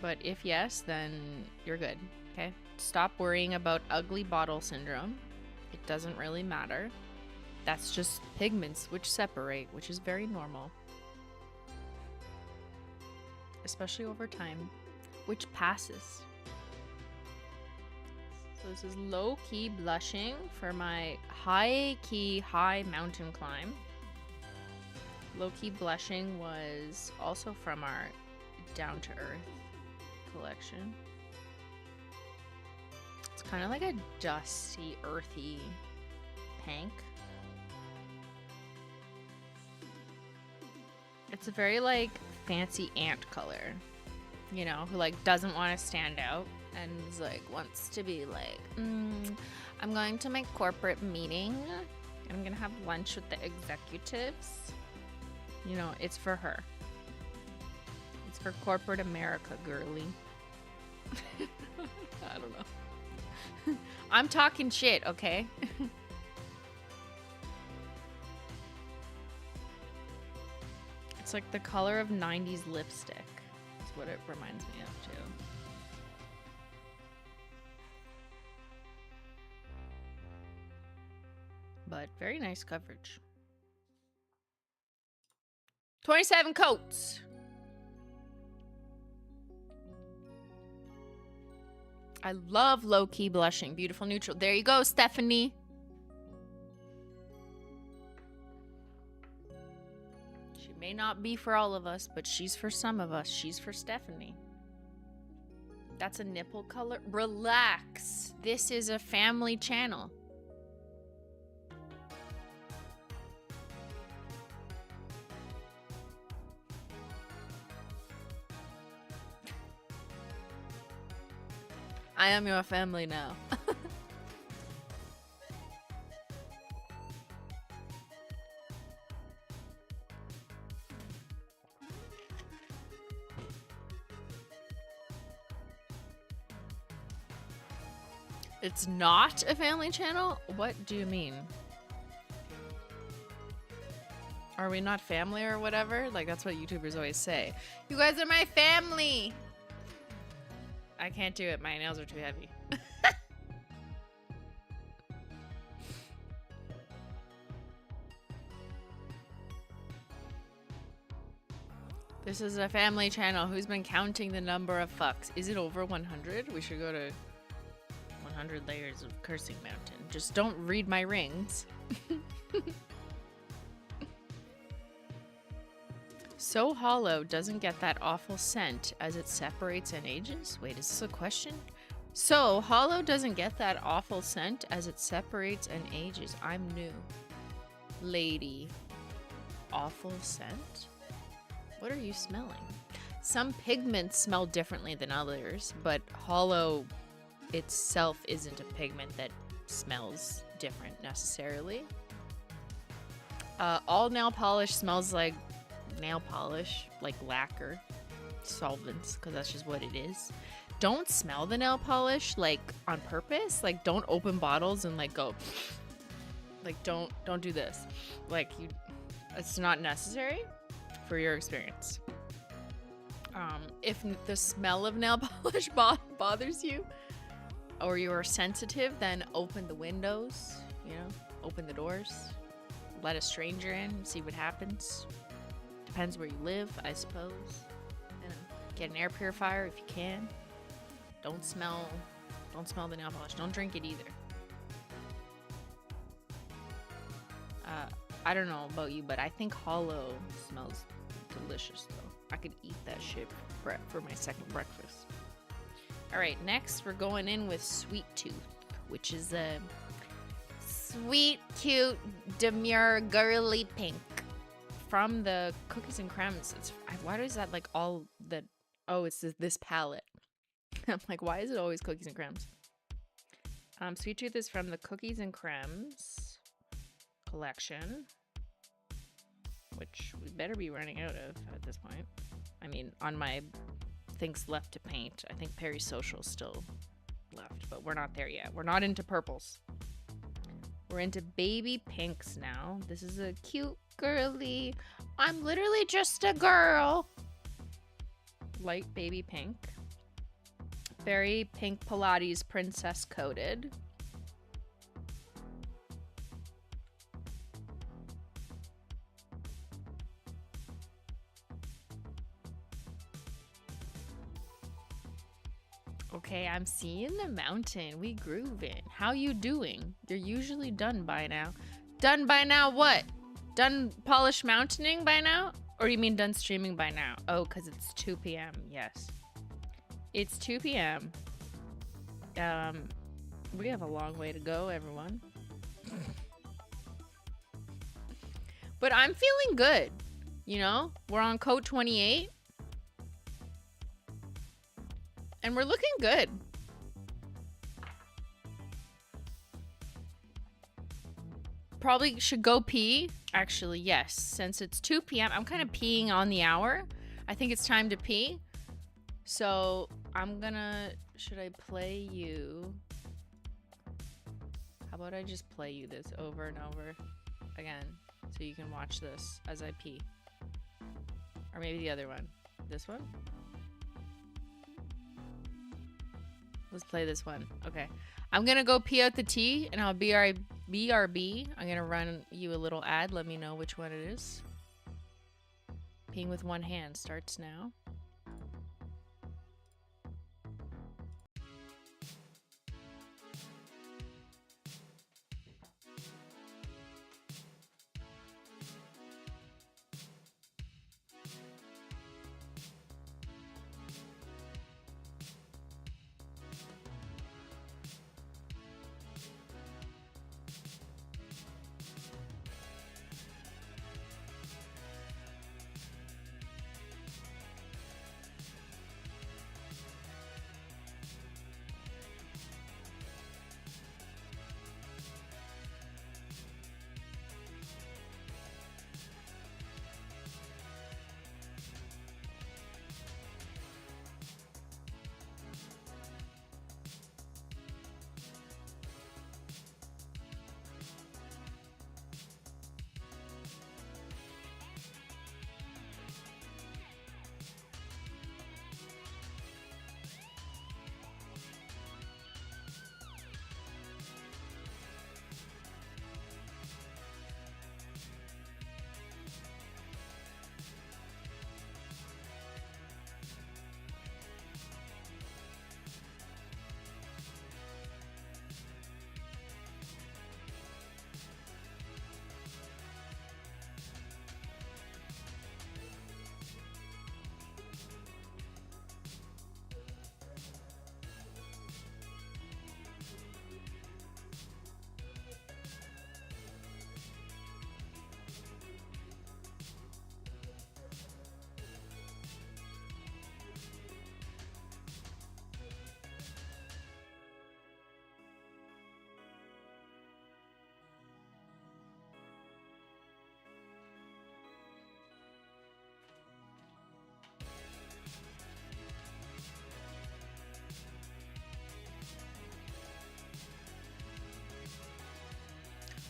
But if yes, then you're good. Okay? Stop worrying about ugly bottle syndrome. It doesn't really matter. That's just pigments which separate, which is very normal. Especially over time. Which passes. So this is low-key blushing for my high-key high mountain climb. Low-key blushing was also from our Down to Earth collection. It's kind of like a dusty, earthy pink. It's a very like fancy ant color. You know, who like doesn't want to stand out and is like wants to be like, I'm going to my corporate meeting and I'm gonna have lunch with the executives. You know, it's for her. It's for corporate America, girly. I don't know. I'm talking shit, okay? It's like the color of 90s lipstick. What it reminds me of too. But very nice coverage. 27 coats. I love low-key blushing. Beautiful neutral. There you go, Stephanie. She may not be for all of us, but she's for some of us. She's for Stephanie. That's a nipple color. Relax. This is a family channel. I am your family now. It's not a family channel? What do you mean? Are we not family or whatever? Like, that's what YouTubers always say. You guys are my family! I can't do it. My nails are too heavy. This is a family channel. Who's been counting the number of fucks? Is it over 100? We should go to 100 layers of cursing mountain. Just don't read my rings. So hollow doesn't get that awful scent as it separates and ages? Wait, is this a question? So hollow doesn't get that awful scent as it separates and ages. I'm new. Lady. Awful scent? What are you smelling? Some pigments smell differently than others, but hollow itself isn't a pigment that smells different necessarily. All nail polish smells like nail polish, like lacquer, solvents, because that's just what it is. Don't smell the nail polish like on purpose. Like, don't open bottles and like go like don't do this. Like, it's not necessary for your experience. If the smell of nail polish bothers you or you are sensitive, then open the windows, you know, open the doors, let a stranger in, see what happens. Depends where you live, I suppose. You know, get an air purifier if you can. Don't smell the nail polish. Don't drink it either. I don't know about you, but I think hollow smells delicious though. I could eat that shit for my second breakfast. All right, next we're going in with Sweet Tooth, which is a sweet, cute, demure, girly pink from the Cookies and Creams. Why is that like all that? Oh, it's this palette. I'm like, why is it always Cookies and Creams? Sweet Tooth is from the Cookies and Creams collection, which we better be running out of at this point. I mean, on my things left to paint, I think Perry Social's still left, but we're not there yet. We're not into purples. We're into baby pinks now. This is a cute, girly, I'm literally just a girl. Light baby pink. Very pink Pilates princess coated. Okay, I'm seeing the mountain. We grooving. How you doing? You're usually done by now. Done by now what? Done polish mountaining by now? Or you mean done streaming by now? Oh, because it's 2 p.m. Yes. It's 2 p.m. We have a long way to go, everyone. But I'm feeling good. You know? We're on coat 28. And we're looking good. Probably should go pee. Actually, yes. Since it's 2 p.m., I'm kind of peeing on the hour. I think it's time to pee. So I'm gonna... Should I play you? How about I just play you this over and over again so you can watch this as I pee? Or maybe the other one. This one? Let's play this one. Okay. I'm gonna go pee out the tea and I'll BRB. I'm gonna run you a little ad. Let me know which one it is. Peeing with one hand starts now.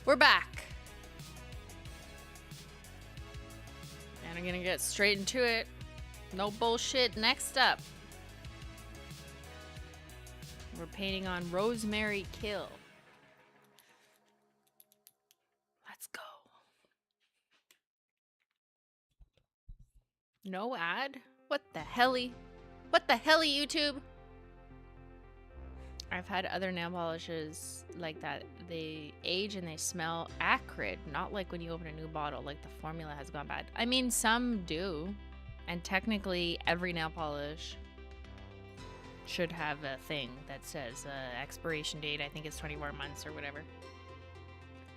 We're back. And I'm gonna get straight into it. No bullshit. Next up, we're painting on Rosemary Kill. Let's go. No ad? What the helly? What the helly, YouTube? I've had other nail polishes like that. They age and they smell acrid. Not like when you open a new bottle, like the formula has gone bad. I mean, some do. And technically, every nail polish should have a thing that says expiration date. I think it's 24 months or whatever.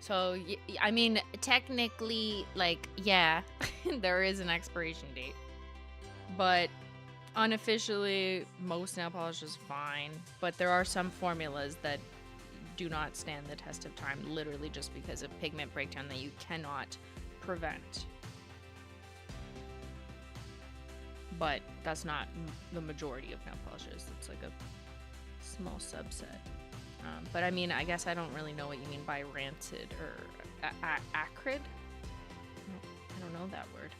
So, I mean, technically, like, yeah, there is an expiration date. But unofficially, most nail polish is fine. But there are some formulas that do not stand the test of time, literally just because of pigment breakdown that you cannot prevent. But that's not the majority of nail polishes. It's like a small subset. But I mean, I guess I don't really know what you mean by rancid or acrid. I don't know that word.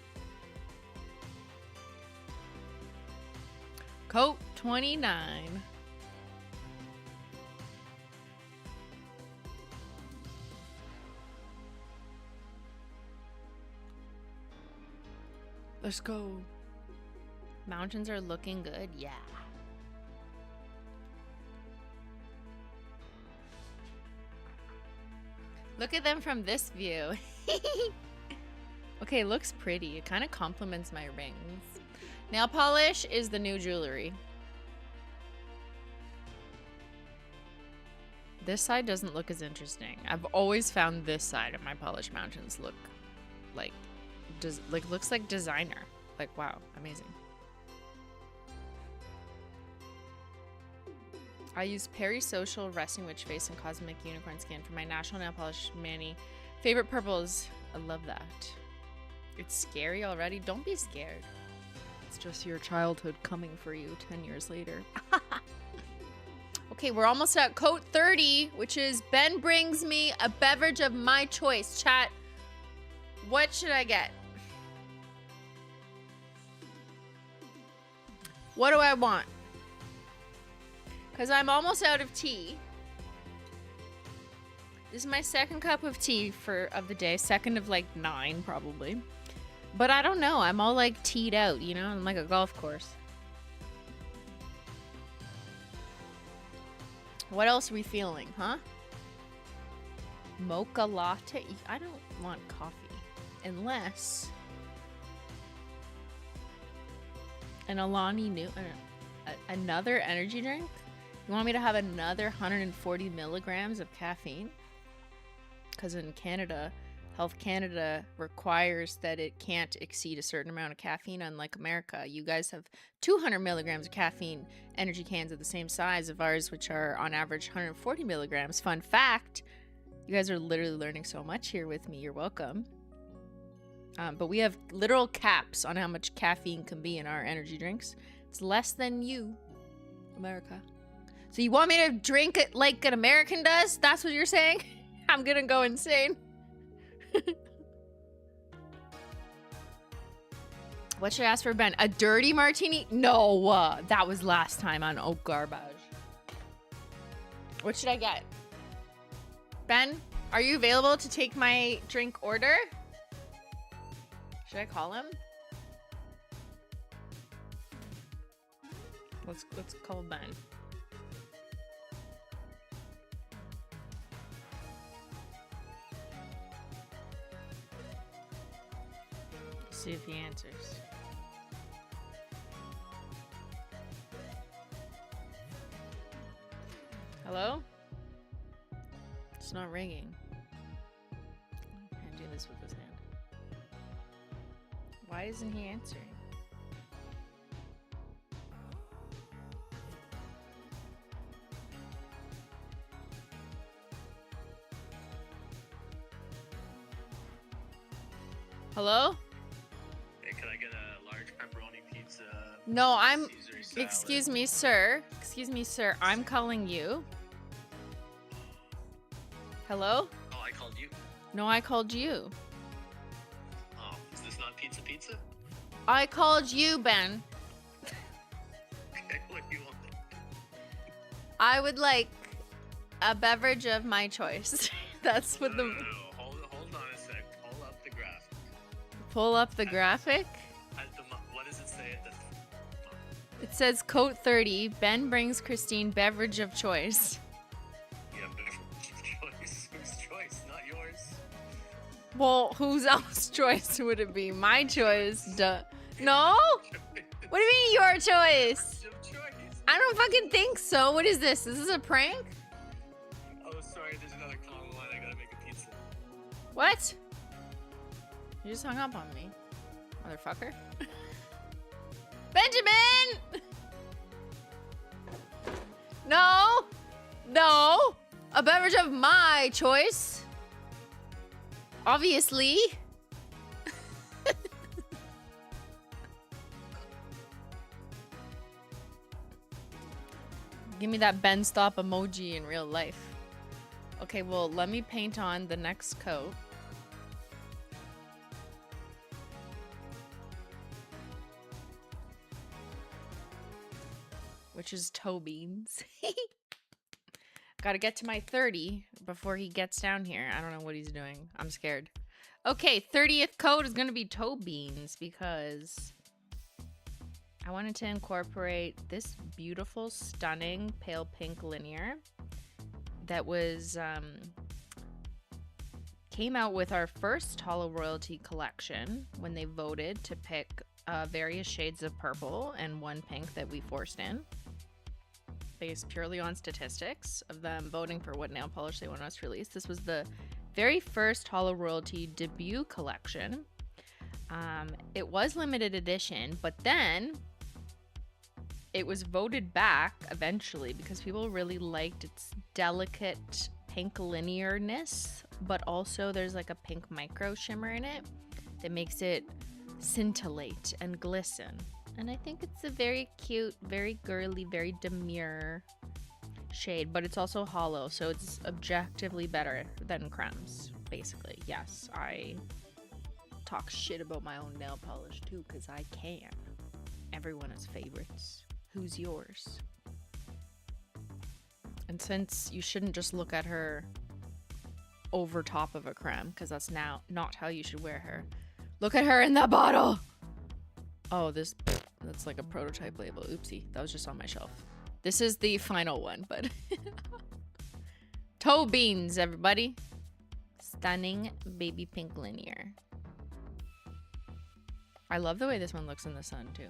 Coat 29. Let's go. Mountains are looking good, yeah. Look at them from this view. Okay, it looks pretty. It kind of complements my rings. Nail polish is the new jewelry. This side doesn't look as interesting. I've always found this side of my polished mountains look like looks like designer. Like, wow, amazing. I use Perisocial, Resting Witch Face, and Cosmic Unicorn Skin for my National Nail Polish Mani. Favorite purples. I love that. It's scary already. Don't be scared. It's just your childhood coming for you 10 years later. Okay, we're almost at coat 30, which is Ben brings me a beverage of my choice. Chat, what should I get? What do I want? Because I'm almost out of tea. This is my second cup of tea of the day. Second of like 9, probably. But I don't know. I'm all like teed out, you know? I'm like a golf course. What else are we feeling, huh? Mocha latte? I don't want coffee. Unless... an Alani New... another energy drink? You want me to have another 140 milligrams of caffeine? Because in Canada, Health Canada requires that it can't exceed a certain amount of caffeine, unlike America. You guys have 200 milligrams of caffeine energy cans of the same size of ours, which are on average 140 milligrams. Fun fact, you guys are literally learning so much here with me. You're welcome. But we have literal caps on how much caffeine can be in our energy drinks. It's less than you, America. So you want me to drink it like an American does? That's what you're saying? I'm gonna go insane. What should I ask for Ben? A dirty martini? No, that was last time on Oak Garbage. What should I get? Ben, are you available to take my drink order? Should I call him? Let's call Ben. See if he answers. Hello? It's not ringing. I can't do this with his hand. Why isn't he answering? Hello? Hey, can I get a large pepperoni pizza? No, I'm... Caesar salad? Excuse me, sir. Excuse me, sir. I'm calling you. Hello? Oh, I called you? No, I called you. Oh, is this not pizza pizza? I called you, Ben. Okay, what do you want? I would like a beverage of my choice. That's what No, the... no, no. Hold on a sec. Hold up the graph. Pull up the graphic. What does it say at the... It says Coat 30. Ben brings Christine beverage of choice. Yeah, beverage of choice. Whose choice? Not yours. Well, whose else choice would it be? My choice. Duh. No? What do you mean your choice? Beverage of choice. I don't fucking think so. What is this? Is this a prank? Oh, sorry. There's another call on the line. I gotta make a pizza. What? You just hung up on me, motherfucker. Benjamin! No! No! A beverage of my choice. Obviously. Give me that Ben Stop emoji in real life. Okay, well, let me paint on the next coat. Which is toe beans. Gotta get to my 30 before he gets down here. I don't know what he's doing. I'm scared. Okay, 30th coat is gonna be toe beans because I wanted to incorporate this beautiful, stunning, pale pink linear that was, came out with our first Holo Royalty collection when they voted to pick various shades of purple and one pink that we forced in, based purely on statistics of them voting for what nail polish they want us to release. This was the very first Holo Royalty debut collection. It was limited edition, but then it was voted back eventually because people really liked its delicate pink linearness, but also there's like a pink micro shimmer in it that makes it scintillate and glisten. And I think it's a very cute, very girly, very demure shade, but it's also hollow, so it's objectively better than Creme's, basically. Yes, I talk shit about my own nail polish too, because I can. Everyone has favorites. Who's yours? And since you shouldn't just look at her over top of a Creme, because that's now not how you should wear her. Look at her in the bottle! Oh, that's like a prototype label. Oopsie, that was just on my shelf. This is the final one, but... Toe beans, everybody. Stunning baby pink linear. I love the way this one looks in the sun, too.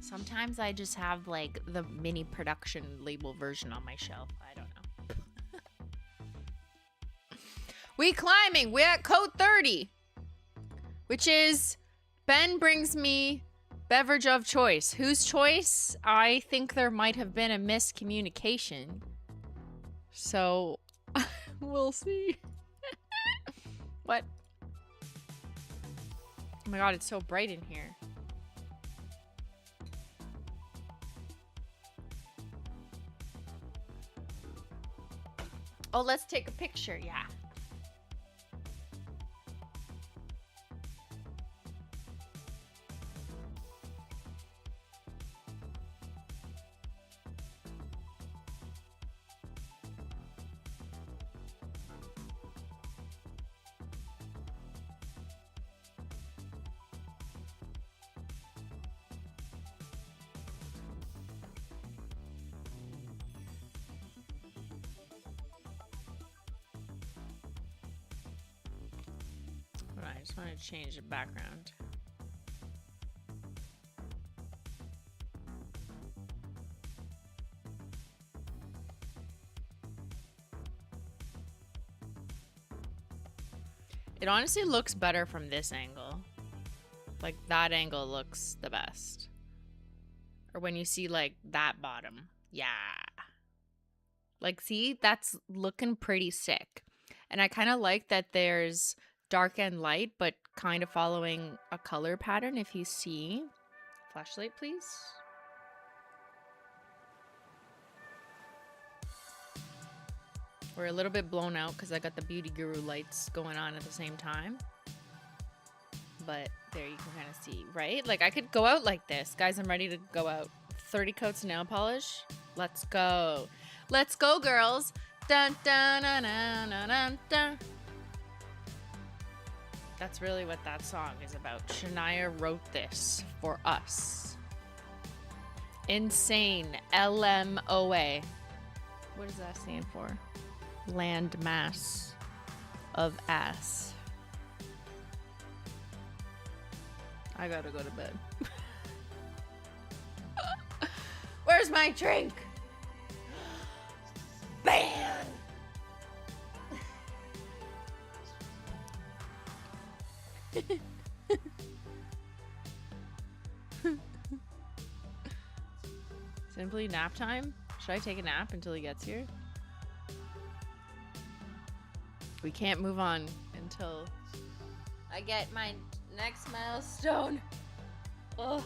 Sometimes I just have, like, the mini production label version on my shelf. I don't know. We climbing. We're at code 30. Which is, Ben brings me beverage of choice. Whose choice? I think there might have been a miscommunication. So, we'll see. What? Oh my god, it's so bright in here. Oh, let's take a picture, yeah. I just want to change the background. It honestly looks better from this angle. Like, that angle looks the best. Or when you see, like, that bottom. Yeah. Like, see? That's looking pretty sick. And I kind of like that there's dark and light, but kind of following a color pattern. If you see, flashlight, please. We're a little bit blown out because I got the Beauty Guru lights going on at the same time. But there you can kind of see, right? Like I could go out like this. Guys, I'm ready to go out. 30 coats of nail polish. Let's go. Let's go, girls. Dun, dun, dun, dun, dun, dun, dun. That's really what that song is about. Shania wrote this for us. Insane. LMOA. What does that stand for? Land mass of ass. I gotta go to bed. Where's my drink? Beyyyn! Simply nap time? Should I take a nap until he gets here? We can't move on until I get my next milestone. Ugh.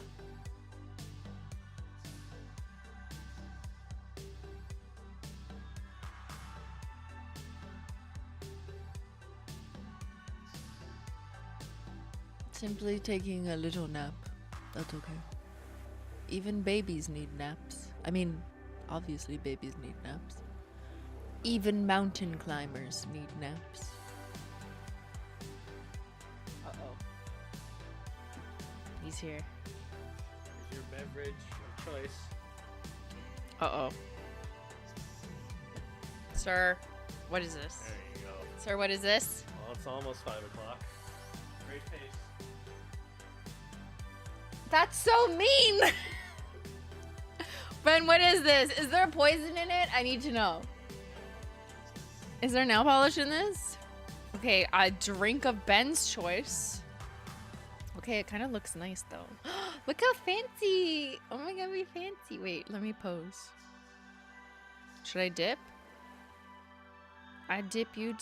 Simply taking a little nap. That's okay. Even babies need naps. I mean, obviously babies need naps. Even mountain climbers need naps. Uh-oh. He's here. Here's your beverage of choice. Uh-oh. Sir, what is this? There you go. Sir, what is this? Well, it's almost 5 o'clock. Great pace. That's so mean! Ben, what is this? Is there poison in it? I need to know. Is there nail polish in this? Okay, a drink of Ben's choice. Okay, it kind of looks nice though. Look how fancy! Oh my god, we fancy. Wait, let me pose. Should I dip? I dip, you,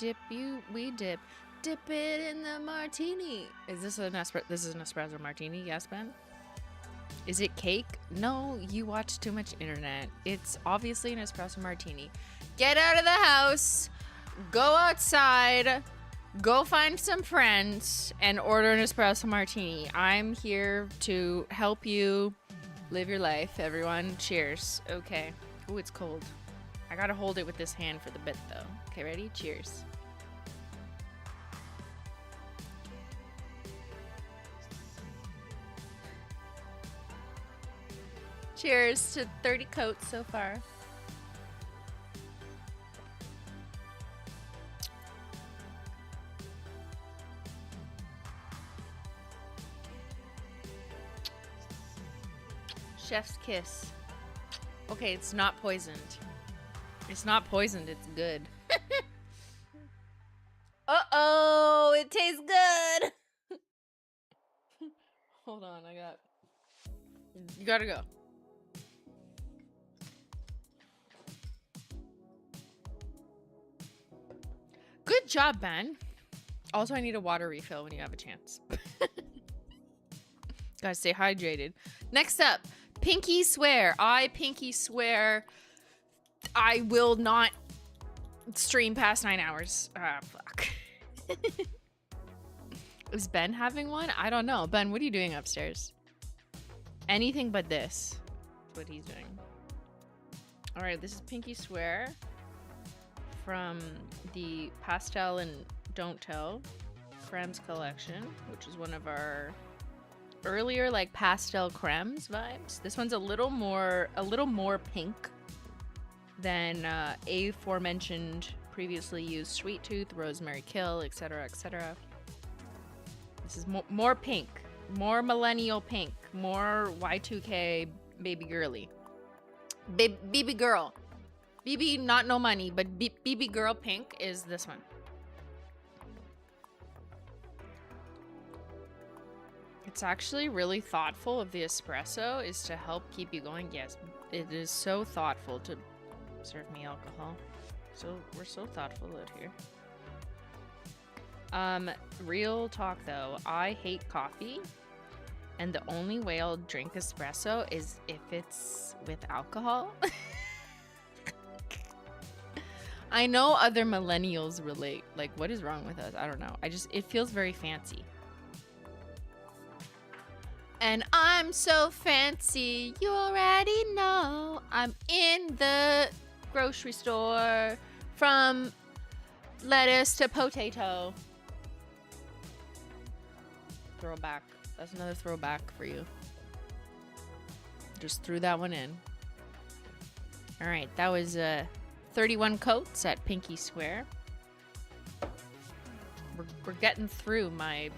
we dip. Dip it in the martini. Is this an espresso? This is an espresso martini, yes, Ben? Is it cake? No, you watch too much internet. It's obviously an espresso martini. Get out of the house, go outside, go find some friends, and order an espresso martini. I'm here to help you live your life, everyone. Cheers. Okay. Ooh, it's cold. I gotta hold it with this hand for the bit, though. Okay, ready? Cheers. Cheers to 30 coats so far. Chef's kiss. Okay, it's not poisoned. It's not poisoned, it's good. Uh-oh, it tastes good. Hold on, you gotta go. Good job, Ben. Also, I need a water refill when you have a chance. Gotta stay hydrated. Next up, pinky swear. I pinky swear I will not stream past 9 hours. Ah, fuck. Is Ben having one? I don't know. Ben, what are you doing upstairs? Anything but this. That's what he's doing. All right, this is pinky swear from the Pastel and Don't Tell Cremes collection, which is one of our earlier like pastel cremes vibes. This one's a little more pink than aforementioned previously used Sweet Tooth, Rosemary Kill, etc., etc. This is more pink, more millennial pink, more Y2K baby girly. Baby girl. BB, not no money, but BB girl pink is this one. It's actually really thoughtful of the espresso is to help keep you going. Yes, it is so thoughtful to serve me alcohol. So we're so thoughtful out here. Real talk though, I hate coffee. And the only way I'll drink espresso is if it's with alcohol. I know other millennials relate. Like, what is wrong with us? I don't know. It feels very fancy. And I'm so fancy, you already know. I'm in the grocery store from lettuce to potato. Throwback. That's another throwback for you. Just threw that one in. All right, that was 31 coats at Pinky Square. We're getting through my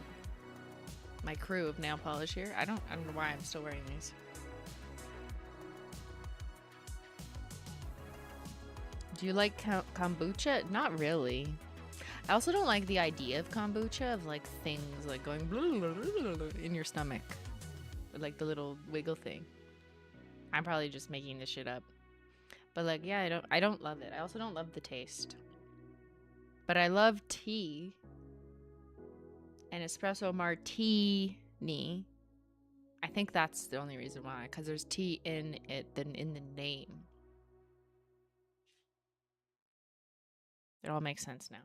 crew of nail polish here. I don't know why I'm still wearing these. Do you like kombucha? Not really. I also don't like the idea of kombucha, of like things like going in your stomach, with like the little wiggle thing. I'm probably just making this shit up. But like, yeah, I don't love it. I also don't love the taste. But I love tea and espresso martini. I think that's the only reason why, because there's tea in it than in the name. It all makes sense now.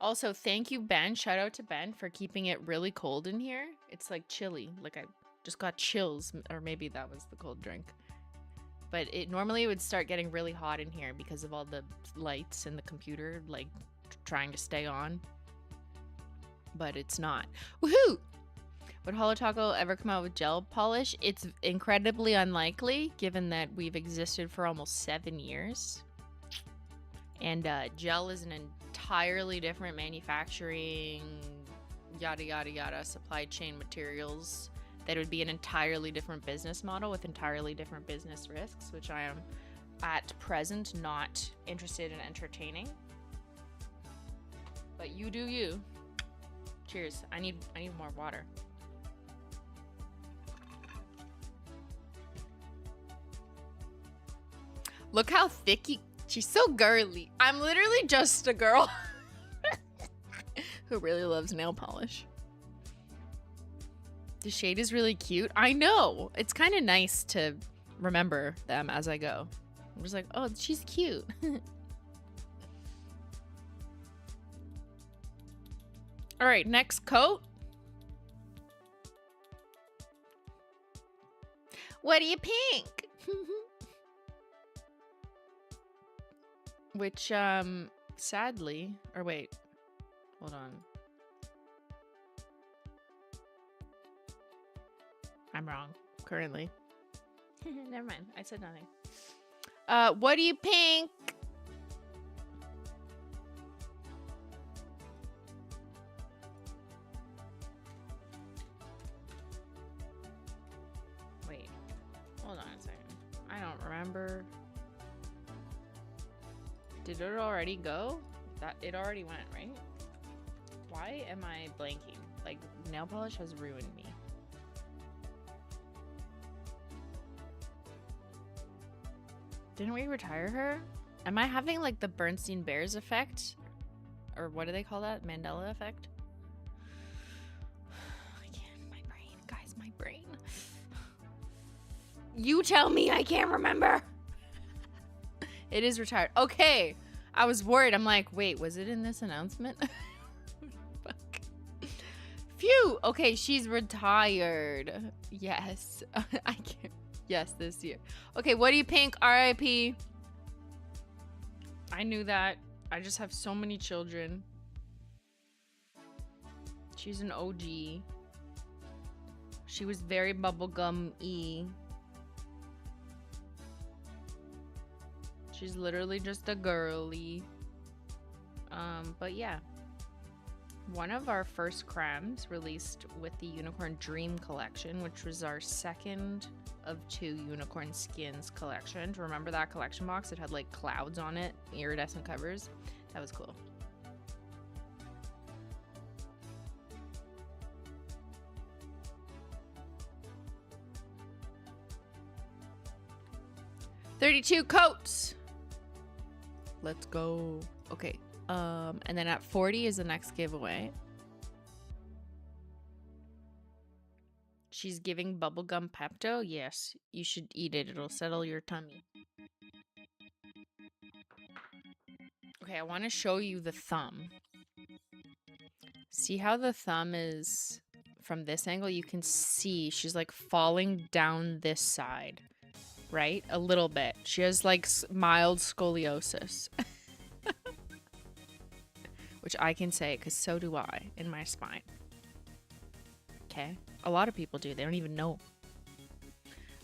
Also, thank you, Ben. Shout out to Ben for keeping it really cold in here. It's like chilly. Like I just got chills, or maybe that was the cold drink. But normally it would start getting really hot in here because of all the lights in the computer, like trying to stay on. But it's not. Woohoo! Would Holo Taco ever come out with gel polish? It's incredibly unlikely, given that we've existed for almost 7 years. And gel is an entirely different manufacturing, yada, yada, yada, supply chain materials. That would be an entirely different business model with entirely different business risks, which I am at present not interested in entertaining. But you do you. Cheers. I need more water. Look how thick she's so girly. I'm literally just a girl who really loves nail polish. The shade is really cute. I know. It's kind of nice to remember them as I go. I'm just like, oh, she's cute. All right, next coat. What do you pink? Which, sadly, or wait, hold on. I'm wrong, currently. Never mind, I said nothing. What do you pink? Wait, hold on a second. I don't remember. Did it already go? It already went, right? Why am I blanking? Like, nail polish has ruined me. Didn't we retire her? Am I having like the Bernstein Bears effect? Or what do they call that? Mandela effect? I can't. My brain. Guys, my brain. You tell me, I can't remember. It is retired. Okay. I was worried. I'm like, wait, was it in this announcement? Fuck. Phew. Okay, she's retired. Yes. I can't. Yes, this year. Okay, what do you pink? RIP. I knew that. I just have so many children. She's an OG. She was very bubblegum-y. She's literally just a girly. But yeah. One of our first cremes released with the Unicorn Dream collection, which was our second of 2 Unicorn Skins collection. Remember that collection box? It had like clouds on it, iridescent covers. That was cool. $32 coats. Let's go. Okay. And then at 40 is the next giveaway. She's giving bubblegum Pepto? Yes, you should eat it. It'll settle your tummy. Okay, I want to show you the thumb. See how the thumb is from this angle? You can see she's like falling down this side, right? A little bit. She has like mild scoliosis. Which I can say because so do I in my spine. Okay? A lot of people do. They don't even know.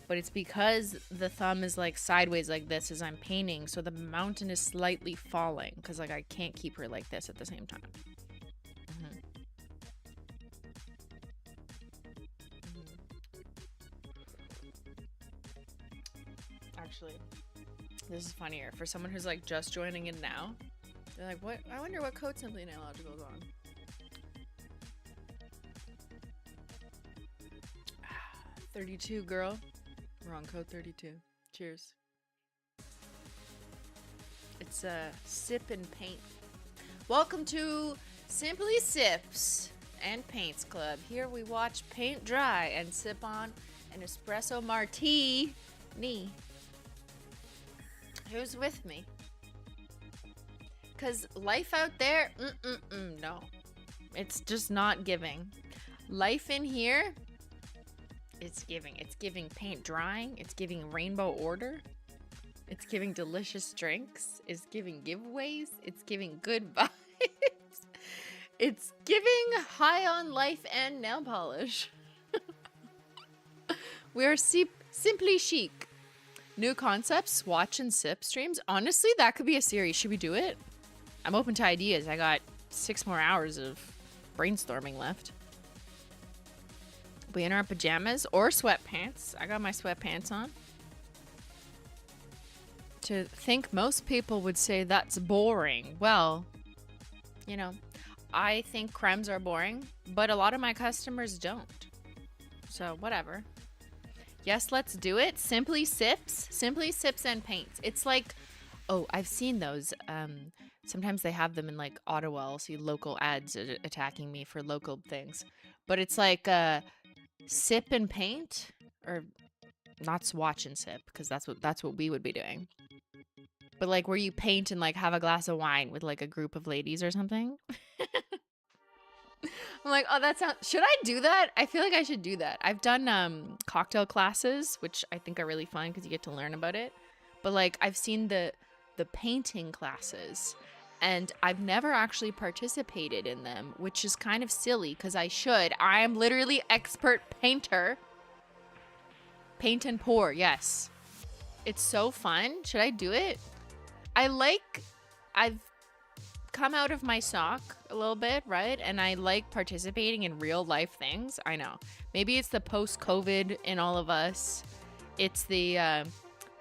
But it's because the thumb is like sideways like this as I'm painting, so the mountain is slightly falling because like I can't keep her like this at the same time. Actually, this is funnier for someone who's like just joining in now. They're like, "What? I wonder what code Simply Nailogical is on." 32, girl. We're on code 32. Cheers. It's a sip and paint. Welcome to Simply Sips and Paints Club. Here we watch paint dry and sip on an espresso martini. Who's with me? Because life out there, no. It's just not giving. Life in here, it's giving. It's giving paint drying. It's giving rainbow order. It's giving delicious drinks. It's giving giveaways. It's giving good vibes. It's giving high on life and nail polish. We're simply chic. New concepts, swatch and sip streams. Honestly, that could be a series. Should we do it? I'm open to ideas. I got 6 more hours of brainstorming left. We in our pajamas or sweatpants. I got my sweatpants on. To think most people would say that's boring. Well, you know, I think cremes are boring, but a lot of my customers don't. So whatever. Yes, let's do it. Simply sips and paints. It's like, oh, I've seen those. Sometimes they have them in like Ottawa. I'll see local ads attacking me for local things. But it's like sip and paint, or not swatch and sip, because that's what we would be doing. But like where you paint and like have a glass of wine with like a group of ladies or something. I'm like, oh, that sounds. Should I do that? I feel like I should do that. I've done cocktail classes, which I think are really fun because you get to learn about it. But like, I've seen the painting classes, and I've never actually participated in them, which is kind of silly because I should. I am literally expert painter. Paint and pour, yes. It's so fun. Should I do it? I've come out of my sock a little bit, right? And I like participating in real life things. I know. Maybe it's the post-COVID in all of us. It's the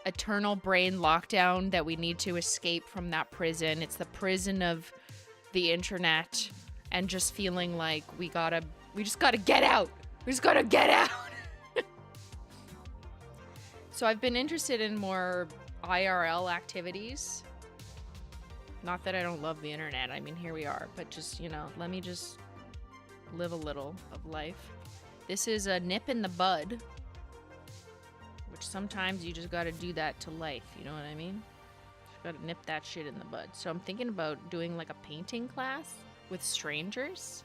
eternal brain lockdown that we need to escape from that prison. It's the prison of the internet and just feeling like we just gotta get out. We just gotta get out. So I've been interested in more IRL activities. Not that I don't love the internet. I mean, here we are. But just, you know, let me just live a little of life. This is a nip in the bud. Which sometimes you just gotta do that to life. You know what I mean? Just gotta nip that shit in the bud. So I'm thinking about doing like a painting class with strangers.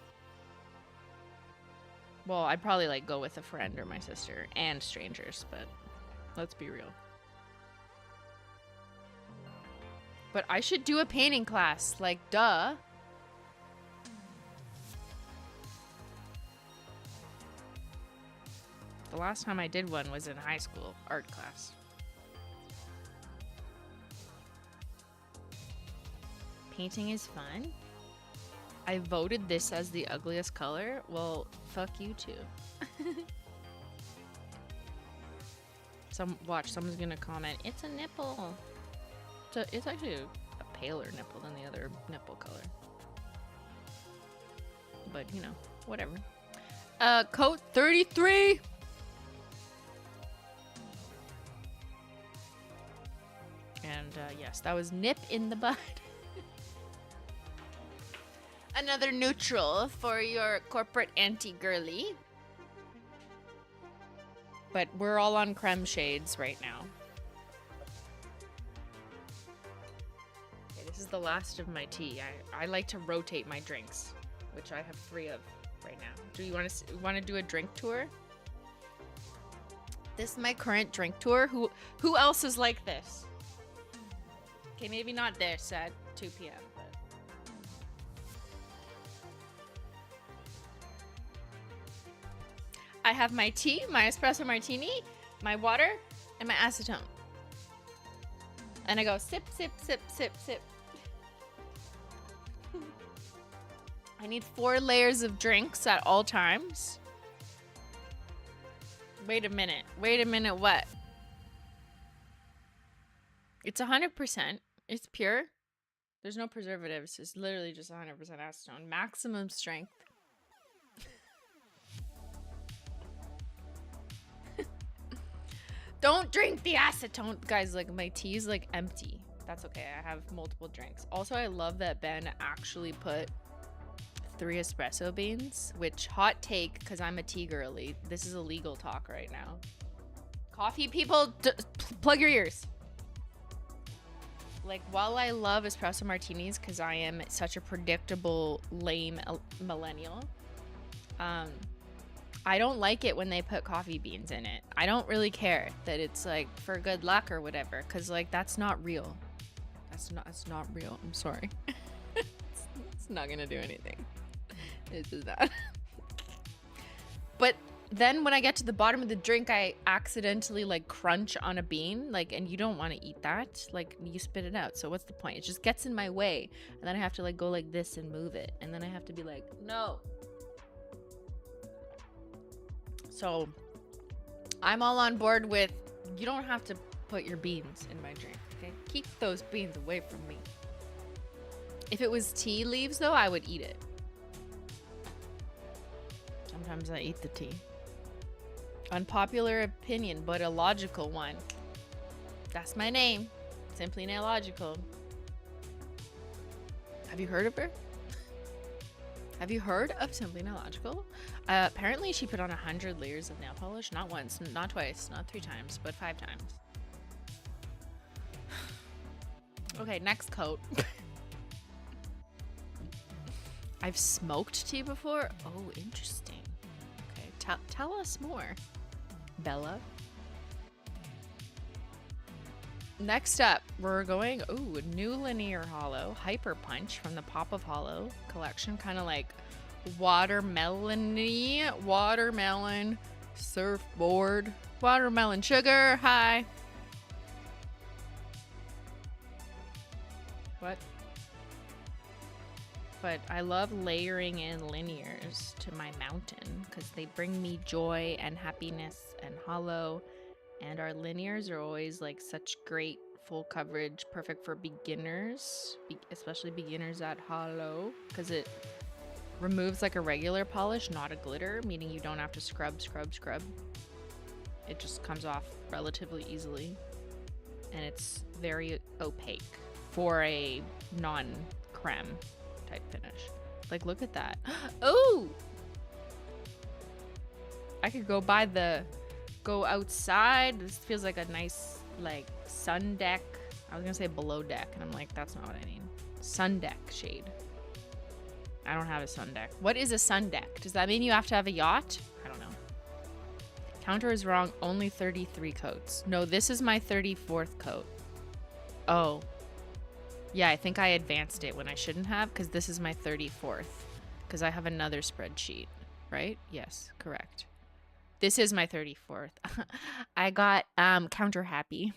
Well, I'd probably like go with a friend or my sister and strangers, but let's be real. But I should do a painting class, like, duh. The last time I did one was in high school, art class. Painting is fun. I voted this as the ugliest color. Well, fuck you too. Someone's gonna comment, it's a nipple. So it's actually a paler nipple than the other nipple color. But, you know, whatever. Code 33! And, yes, that was nip in the bud. Another neutral for your corporate anti-girly. But we're all on creme shades right now. Okay, this is the last of my tea. I like to rotate my drinks, which I have 3 of right now. Do you want to do a drink tour? This is my current drink tour. Who else is like this? Okay, maybe not this at 2 p.m. but I have my tea, my espresso martini, my water, and my acetone. And I go sip, sip, sip, sip, sip. I need 4 layers of drinks at all times. Wait a minute. Wait a minute, what? It's 100%. It's pure. There's no preservatives. It's literally just 100% acetone. Maximum strength. Don't drink the acetone. Guys, like, my tea is like empty. That's okay. I have multiple drinks. Also, I love that Ben actually put 3 espresso beans, which, hot take, because I'm a tea girly. This is illegal talk right now. Coffee people, plug your ears. Like, while I love espresso martinis because I am such a predictable, lame millennial, I don't like it when they put coffee beans in it. I don't really care that it's like for good luck or whatever, because like that's not real. It's not real. I'm sorry. It's not gonna do anything. It's just that. But then when I get to the bottom of the drink, I accidentally like crunch on a bean, like, and you don't want to eat that. Like, you spit it out. So what's the point? It just gets in my way, and then I have to like go like this and move it, and then I have to be like, no. So I'm all on board with, you don't have to put your beans in my drink, okay? Keep those beans away from me. If it was tea leaves though, I would eat it. Sometimes I eat the tea. Unpopular opinion, but a logical one. That's my name. Simply Nailogical. Have you heard of her? Have you heard of Simply Nailogical? Apparently she put on 100 layers of nail polish. Not once, not twice, not 3 times, but 5 times. Okay, next coat. I've smoked tea before? Oh, interesting. Okay, tell us more, Bella. Next up, we're going, ooh, new linear holo, Hyper Punch from the Pop of Holo collection. Kind of like watermelon-y, watermelon, surfboard, watermelon sugar, hi. What? But I love layering in linears to my mountain because they bring me joy and happiness and holo. And our linears are always like such great full coverage, perfect for beginners, especially beginners at holo, because it removes like a regular polish, not a glitter, meaning you don't have to scrub. It just comes off relatively easily. And it's very opaque for a non-creme type finish. Like, look at that. Oh! I could go outside. This feels like a nice, like, sun deck. I was gonna say below deck, and I'm like, that's not what I mean. Sun deck shade. I don't have a sun deck. What is a sun deck? Does that mean you have to have a yacht? I don't know. Counter is wrong. Only 33 coats. No, this is my 34th coat. Oh. Yeah, I think I advanced it when I shouldn't have, because this is my 34th. Because I have another spreadsheet, right? Yes, correct. This is my 34th. I got counter happy.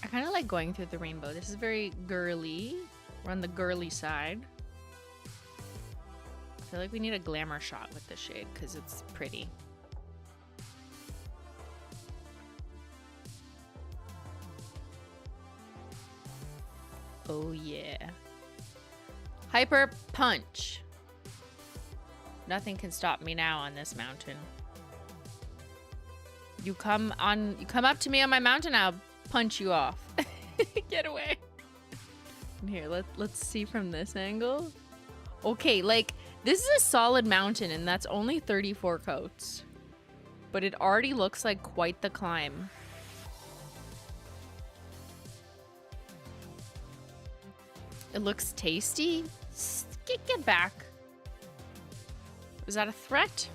I kind of like going through the rainbow. This is very girly. We're on the girly side. I feel like we need a glamour shot with this shade because it's pretty. Oh yeah. Hyper Punch. Nothing can stop me now on this mountain. You come up to me on my mountain, I'll punch you off. Get away. Here, let's see from this angle. Okay, like, this is a solid mountain, and that's only 34 coats. But it already looks like quite the climb. It looks tasty. Get back. Is that a threat?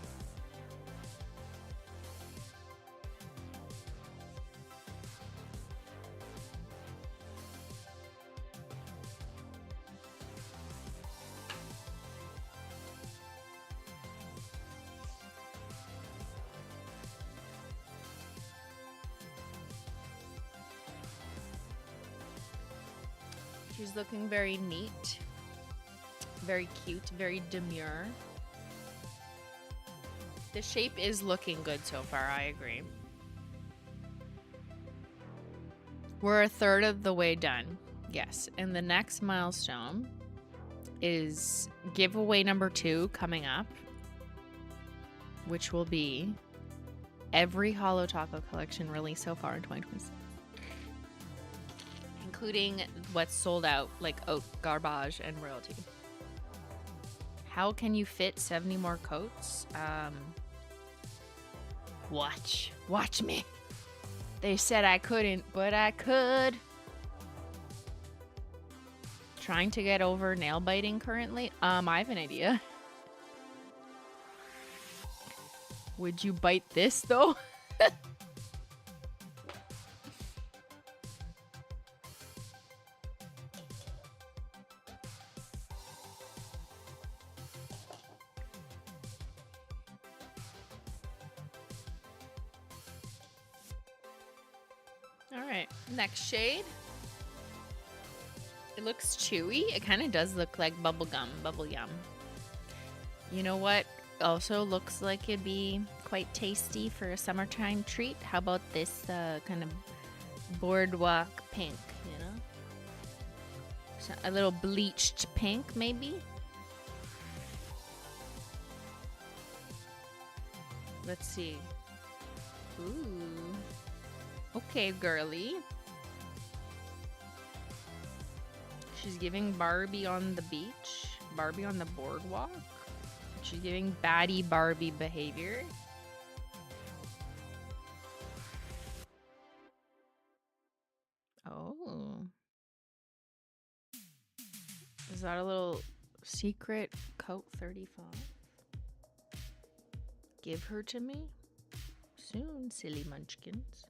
She's looking very neat, very cute, very demure. The shape is looking good so far, I agree. We're a third of the way done. Yes, and the next milestone is giveaway number 2 coming up, which will be every Holo Taco collection released so far in 2026. Including what's sold out, like oat, garbage, and royalty. How can you fit 70 more coats? Watch me. They said I couldn't, but I could. Trying to get over nail biting currently? I have an idea. Would you bite this though? Alright, next shade. It looks chewy. It kind of does look like bubble yum. You know what also looks like it'd be quite tasty for a summertime treat? How about this kind of boardwalk pink, you know? So a little bleached pink, maybe? Let's see. Ooh. Okay, girly. She's giving Barbie on the beach. Barbie on the boardwalk. She's giving baddie Barbie behavior. Oh. Is that a little secret coat 35? Give her to me? Soon, silly munchkins.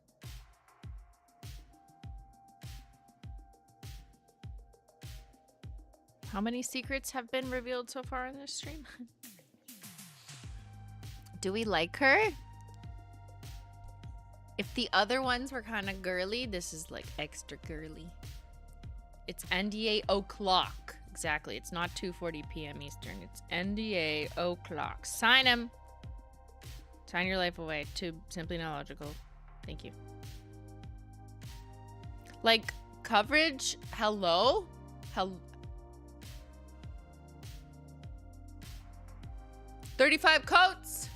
How many secrets have been revealed so far in this stream? Do we like her? If the other ones were kind of girly, this is like extra girly. It's NDA o'clock. Exactly. It's not 2:40 p.m. Eastern. It's NDA o'clock. Sign him. Sign your life away to Simply Not Logical. Thank you. Like, coverage? Hello? 35 coats.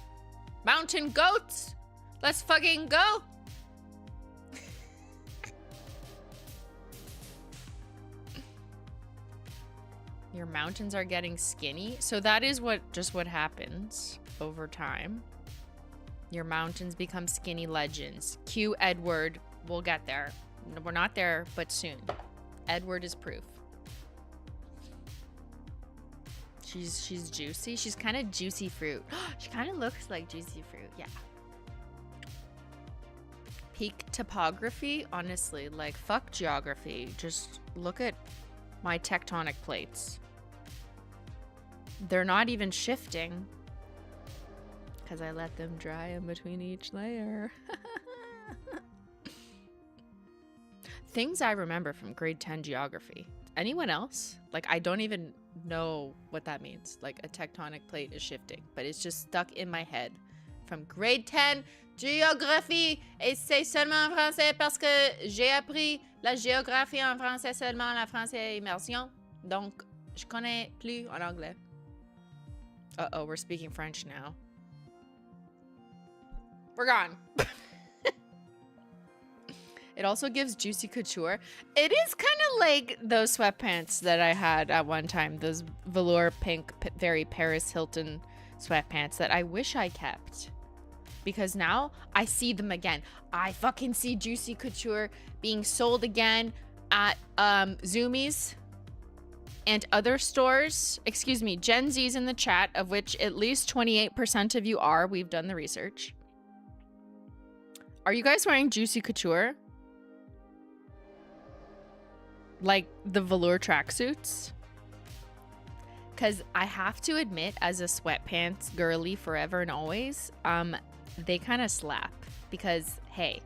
Mountain goats. Let's fucking go. Your mountains are getting skinny. So that is what happens over time. Your mountains become skinny legends. Cue Edward. We'll get there. We're not there, but soon. Edward is proof. She's juicy. She's kind of juicy fruit. She kind of looks like juicy fruit. Yeah. Peak topography. Honestly, like, fuck geography. Just look at my tectonic plates. They're not even shifting. Because I let them dry in between each layer. Things I remember from grade 10 geography. Anyone else? Like, I don't even know what that means. Like, a tectonic plate is shifting. But it's just stuck in my head. From grade 10, géographie. Et c'est seulement en français parce que j'ai appris la géographie en français seulement, la français immersion. Donc, je connais plus en anglais. Uh-oh, we're speaking French now. We're gone. It also gives juicy couture. It is kind of like those sweatpants that I had at one time. Those velour pink, very Paris Hilton sweatpants that I wish I kept. Because now I see them again. I fucking see juicy couture being sold again at Zoomies and other stores. Excuse me, Gen Z's in the chat, of which at least 28% of you are. We've done the research. Are you guys wearing juicy couture? Like the velour tracksuits? Because I have to admit, as a sweatpants girly forever and always, they kind of slap. Because, hey,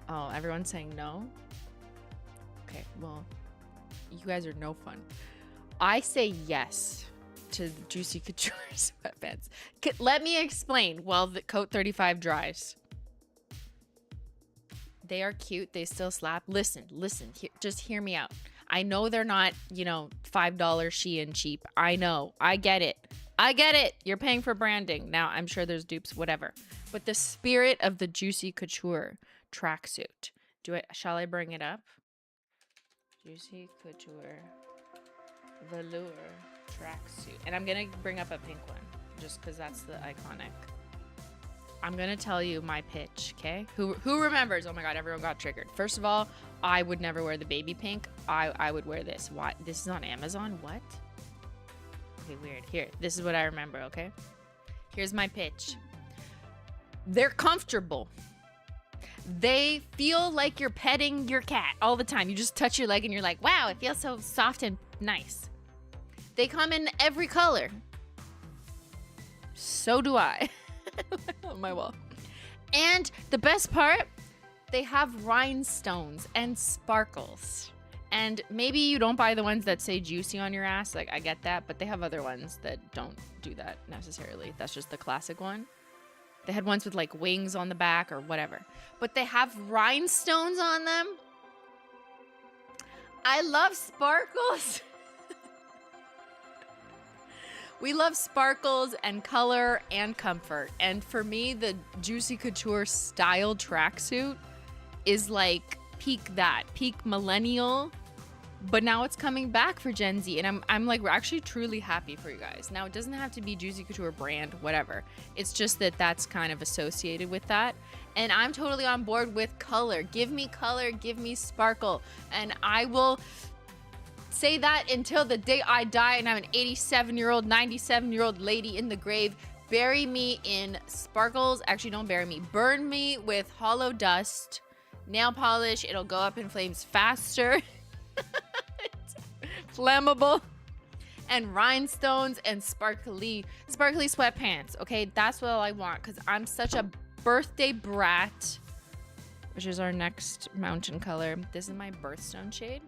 oh, everyone's saying no? Okay, well, you guys are no fun. I say yes to the juicy couture sweatpants. Let me explain while the coat 35 dries. They are cute. They still slap. Listen, just hear me out. I know they're not, you know, $5 Shein cheap. I know. I get it. You're paying for branding. Now, I'm sure there's dupes, whatever. But the spirit of the juicy couture tracksuit. Shall I bring it up? Juicy couture velour tracksuit. And I'm going to bring up a pink one just because that's the iconic. I'm going to tell you my pitch, okay? Who remembers? Oh my God, everyone got triggered. First of all, I would never wear the baby pink. I would wear this. Why? This is on Amazon? What? Okay, weird. Here, this is what I remember, okay? Here's my pitch. They're comfortable. They feel like you're petting your cat all the time. You just touch your leg and you're like, wow, it feels so soft and nice. They come in every color. So do I. On my wall. And the best part, they have rhinestones and sparkles. And maybe you don't buy the ones that say juicy on your ass. Like, I get that. But they have other ones that don't do that necessarily. That's just the classic one. They had ones with like wings on the back or whatever. But they have rhinestones on them. I love sparkles. We love sparkles and color and comfort. And for me, the Juicy Couture style tracksuit is like peak millennial. But now it's coming back for Gen Z. And I'm like, we're actually truly happy for you guys. Now, it doesn't have to be Juicy Couture brand, whatever. It's just that that's kind of associated with that. And I'm totally on board with color. Give me color, give me sparkle. And I will say that until the day I die and I'm an 87-year-old, 97-year-old lady in the grave. Bury me in sparkles. Actually, don't bury me. Burn me with hollow dust. Nail polish. It'll go up in flames faster. Flammable. And rhinestones and sparkly sweatpants. Okay, that's what I want because I'm such a birthday brat. Which is our next mountain color. This is my birthstone shade.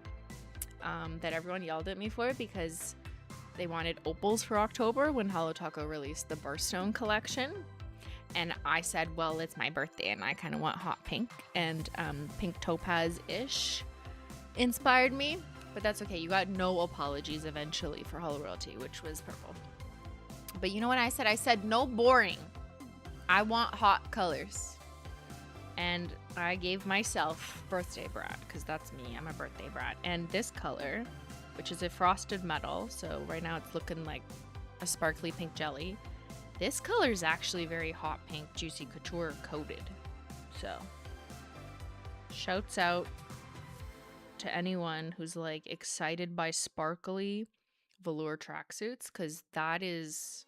That everyone yelled at me for because they wanted opals for October when Holo Taco released the Birthstone collection. And I said, well, it's my birthday and I kind of want hot pink. And pink topaz-ish inspired me. But that's okay. You got no apologies eventually for Holo Royalty, which was purple. But you know what I said? I said, no boring. I want hot colors. And I gave myself birthday brat because that's me. I'm a birthday brat. And this color, which is a frosted metal, so right now it's looking like a sparkly pink jelly. This color is actually very hot pink, Juicy Couture coated. So, shouts out to anyone who's like excited by sparkly velour tracksuits because that is,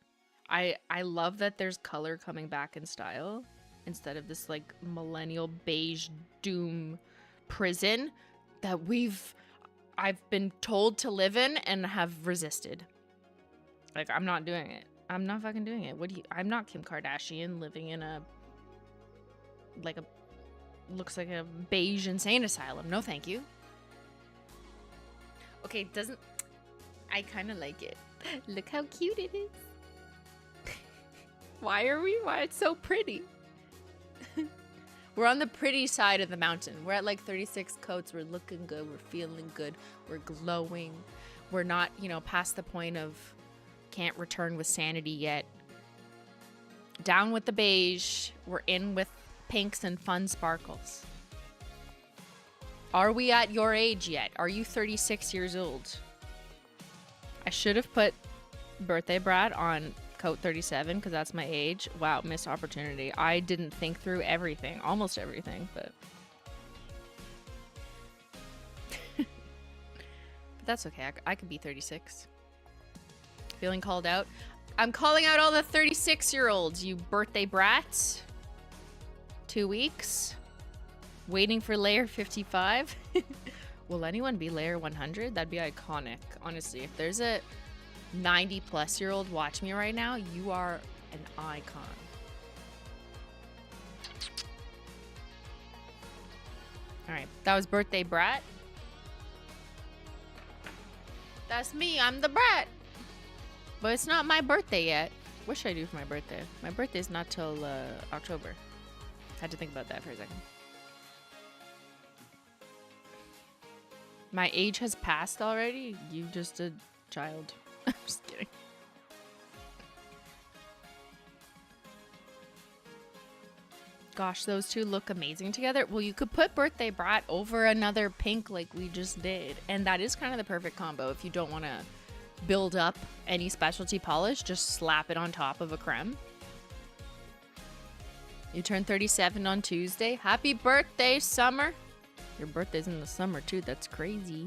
I love that there's color coming back in style. Instead of this like millennial beige doom prison that I've been told to live in and have resisted. Like, I'm not doing it. I'm not fucking doing it. I'm not Kim Kardashian living in looks like a beige insane asylum. No, thank you. Okay, I kind of like it. Look how cute it is. Why it's so pretty. We're on the pretty side of the mountain. We're at like 36 coats. We're looking good. We're feeling good. We're glowing. We're not, past the point of can't return with sanity yet. Down with the beige. We're in with pinks and fun sparkles. Are we at your age yet? Are you 36 years old? I should have put birthday brat on coat 37 because that's my age. Wow, missed opportunity. I didn't think through everything. Almost everything, but... but that's okay. I could be 36. Feeling called out? I'm calling out all the 36-year-olds, you birthday brats. 2 weeks. Waiting for layer 55. Will anyone be layer 100? That'd be iconic. Honestly, if there's a 90-plus-year-old watch me right now, you are an icon. All right, that was birthday brat. That's me. I'm the brat. But it's not my birthday yet. What should I do for my birthday? My birthday's not till October. Had to think about that for a second. My age has passed already? You just a child. I'm just kidding. Gosh, those two look amazing together. Well, you could put birthday brat over another pink like we just did. And that is kind of the perfect combo if you don't want to build up any specialty polish. Just slap it on top of a creme. You turn 37 on Tuesday. Happy birthday, summer. Your birthday's in the summer too. That's crazy.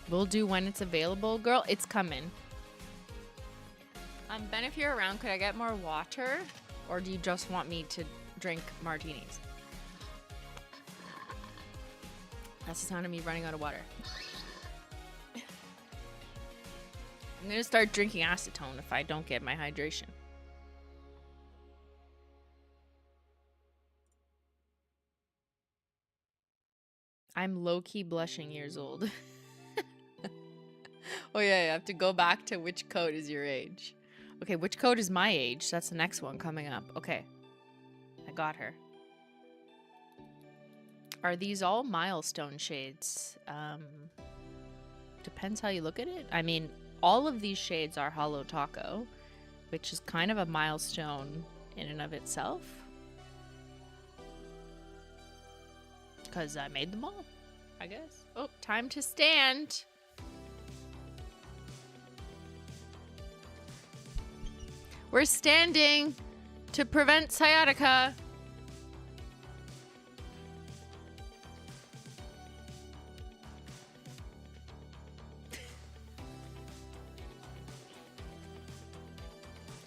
We'll do when it's available. Girl, it's coming. Ben, if you're around, could I get more water? Or do you just want me to drink martinis? That's the sound of me running out of water. I'm gonna start drinking acetone if I don't get my hydration. I'm low-key blushing years old. Oh yeah, I have to go back to which code is your age. Okay, which code is my age? That's the next one coming up. Okay. I got her. Are these all milestone shades? Depends how you look at it. I mean, all of these shades are Holo Taco, which is kind of a milestone in and of itself. Because I made them all, I guess. Oh, time to stand. We're standing to prevent sciatica.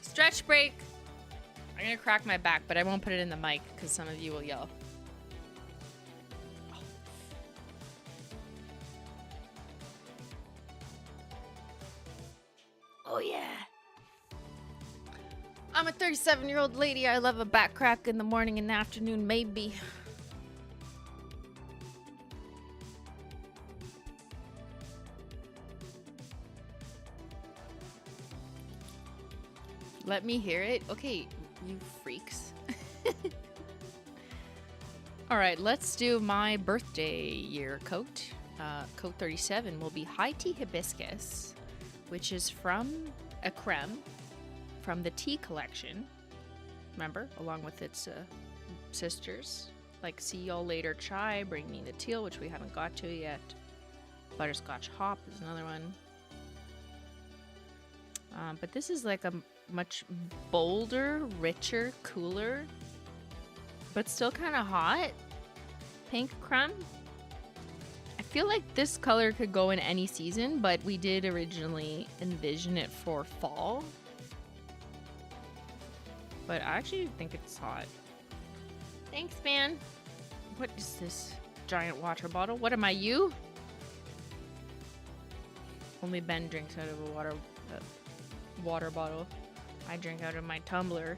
Stretch break. I'm gonna crack my back, but I won't put it in the mic because some of you will yell. Oh yeah. I'm a 37-year-old lady. I love a back crack in the morning and the afternoon, maybe. Let me hear it. Okay, you freaks. All right, let's do my birthday year coat. Coat 37 will be High Tea Hibiscus, which is from a creme from the tea collection. Remember, along with its sisters, like See Y'all Later Chai, Bring Me the Teal, which we haven't got to yet. Butterscotch Hop is another one. But this is like a much bolder, richer, cooler, but still kind of hot pink creme. I feel like this color could go in any season, but we did originally envision it for fall. But I actually think it's hot. Thanks, man. What is this giant water bottle? What am I, you? Only Ben drinks out of a water bottle. I drink out of my tumbler.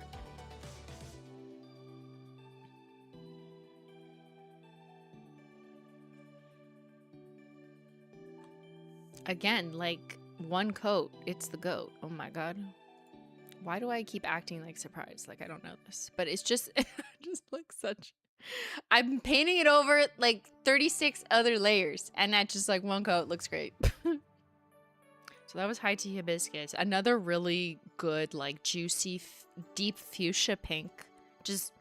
Again, like one coat, it's the goat. Oh my god. Why do I keep acting like surprised? Like I don't know this. But it's just just like such. I'm painting it over like 36 other layers. And that's just like one coat looks great. So that was High Tea Hibiscus. Another really good, like juicy, deep fuchsia pink. Just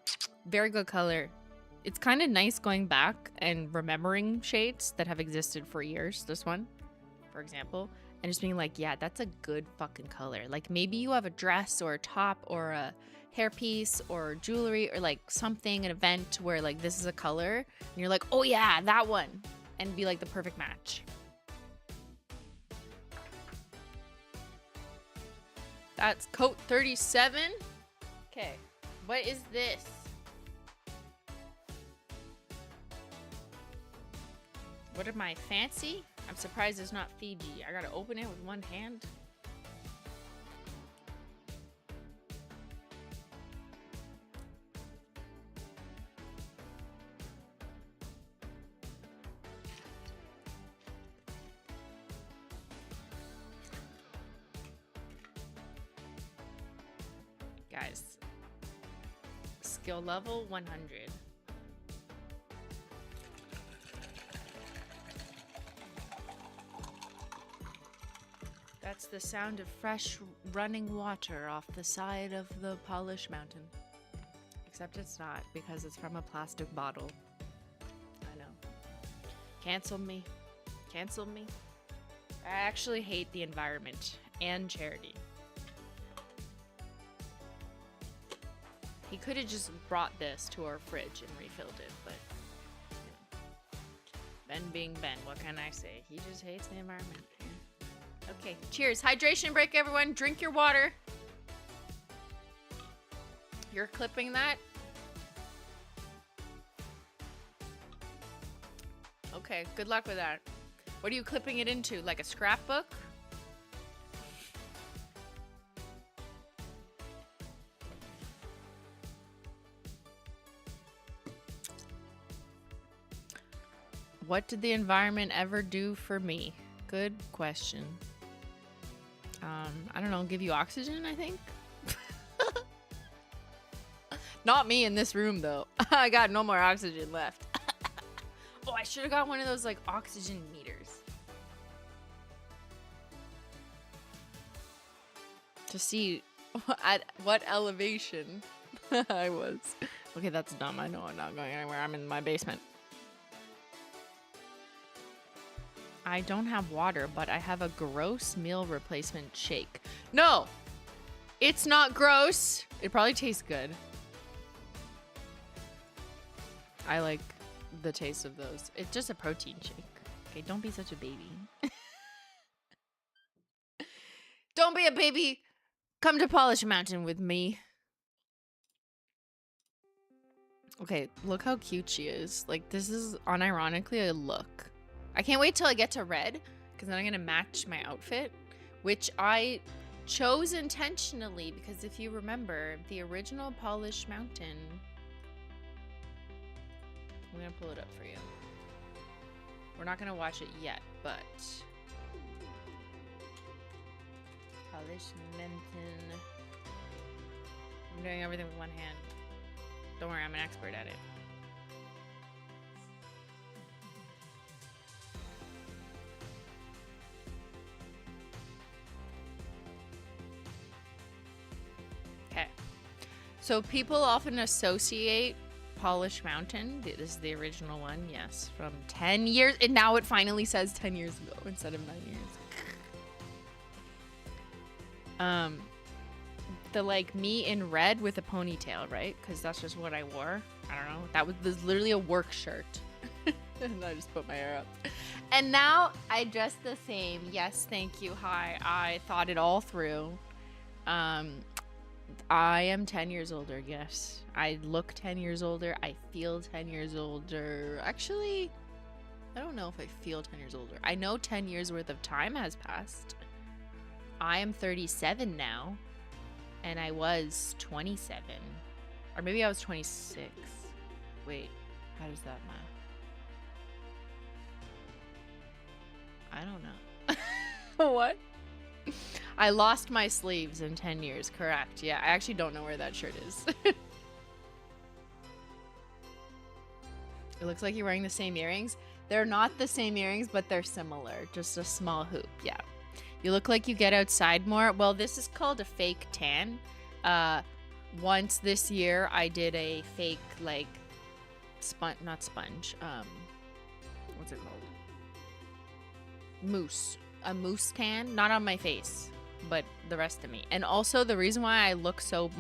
very good color. it's kind of nice going back and remembering shades that have existed for years. This one, for example, and just being like, yeah, that's a good fucking color. Like maybe you have a dress or a top or a hairpiece or jewelry or like something, an event where like this is a color and you're like, oh yeah, that one, and be like the perfect match. That's coat 37. Okay, what is this? What am I, fancy? I'm surprised it's not Fiji. I gotta open it with one hand. Guys, skill level 100. That's the sound of fresh running water off the side of the Polish Mountain. Except it's not, because it's from a plastic bottle. I know. Cancel me. Cancel me. I actually hate the environment and charity. He could have just brought this to our fridge and refilled it, but you know. Ben being Ben, what can I say? He just hates the environment. Okay, cheers. Hydration break, everyone. Drink your water. You're clipping that? Okay, good luck with that. What are you clipping it into? Like a scrapbook? What did the environment ever do for me? Good question. I don't know, give you oxygen, I think? Not me in this room, though. I got no more oxygen left. Oh, I should have got one of those, like, oxygen meters. To see at what elevation I was. Okay, that's dumb. I know I'm not going anywhere. I'm in my basement. I don't have water, but I have a gross meal replacement shake. No! It's not gross. It probably tastes good. I like the taste of those. It's just a protein shake. Okay, don't be such a baby. Don't be a baby. Come to Polish Mountain with me. Okay, look how cute she is. Like, this is unironically a look. I can't wait till I get to red, because then I'm going to match my outfit, which I chose intentionally, because if you remember, the original Polish Mountain... I'm going to pull it up for you. We're not going to watch it yet, but... Polish Mountain... I'm doing everything with one hand. Don't worry, I'm an expert at it. Okay. So people often associate Polish Mountain, this is the original one, yes, from 10 years, and now it finally says 10 years ago instead of 9 years. The like me in red with a ponytail, right? Because that's just what I wore. I don't know. That was literally a work shirt. And I just put my hair up. And now I dress the same. Yes, thank you. Hi. I thought it all through. I am 10 years older, yes. I look 10 years older. I feel 10 years older. Actually, I don't know if I feel 10 years older. I know 10 years worth of time has passed. I am 37 now. And I was 27. Or maybe I was 26. Wait, how does that math? I don't know. What? I lost my sleeves in 10 years, correct. Yeah, I actually don't know where that shirt is. It looks like you're wearing the same earrings. They're not the same earrings, but they're similar. Just a small hoop, yeah. You look like you get outside more. Well, this is called a fake tan. Once this year, I did a fake, like, not sponge. What's it called? Mousse. A mousse tan, not on my face, but the rest of me. And also the reason why I look so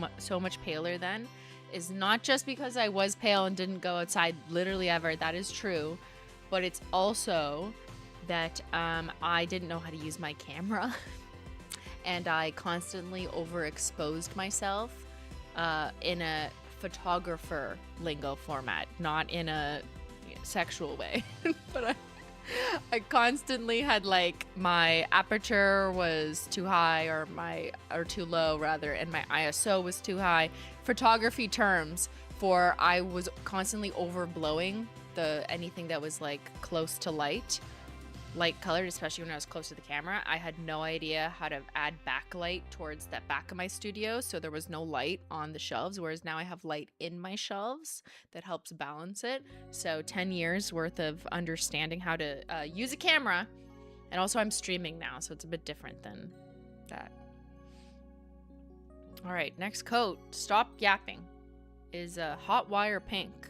much paler then is not just because I was pale and didn't go outside literally ever. That is true, but it's also that I didn't know how to use my camera, and I constantly overexposed myself in a photographer lingo format, not in a sexual way, but I constantly had like my aperture was too high or too low rather, and my ISO was too high. Photography terms for I was constantly overblowing anything that was like close to light colored, especially when I was close to the camera. I had no idea how to add backlight towards that back of my studio, so there was no light on the shelves, whereas now I have light in my shelves that helps balance it. So 10 years worth of understanding how to use a camera, and also I'm streaming now, so it's a bit different than that. All right, next coat, Stop Yapping, is a Hot Wire Pink.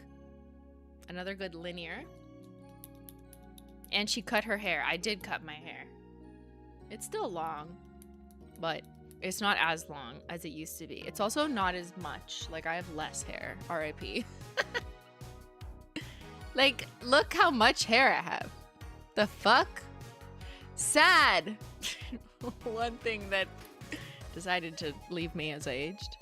Another good linear. And she cut her hair. I did cut my hair. It's still long, but it's not as long as it used to be. It's also not as much. Like, I have less hair. RIP. Like, look how much hair I have. The fuck? Sad. One thing that decided to leave me as I aged.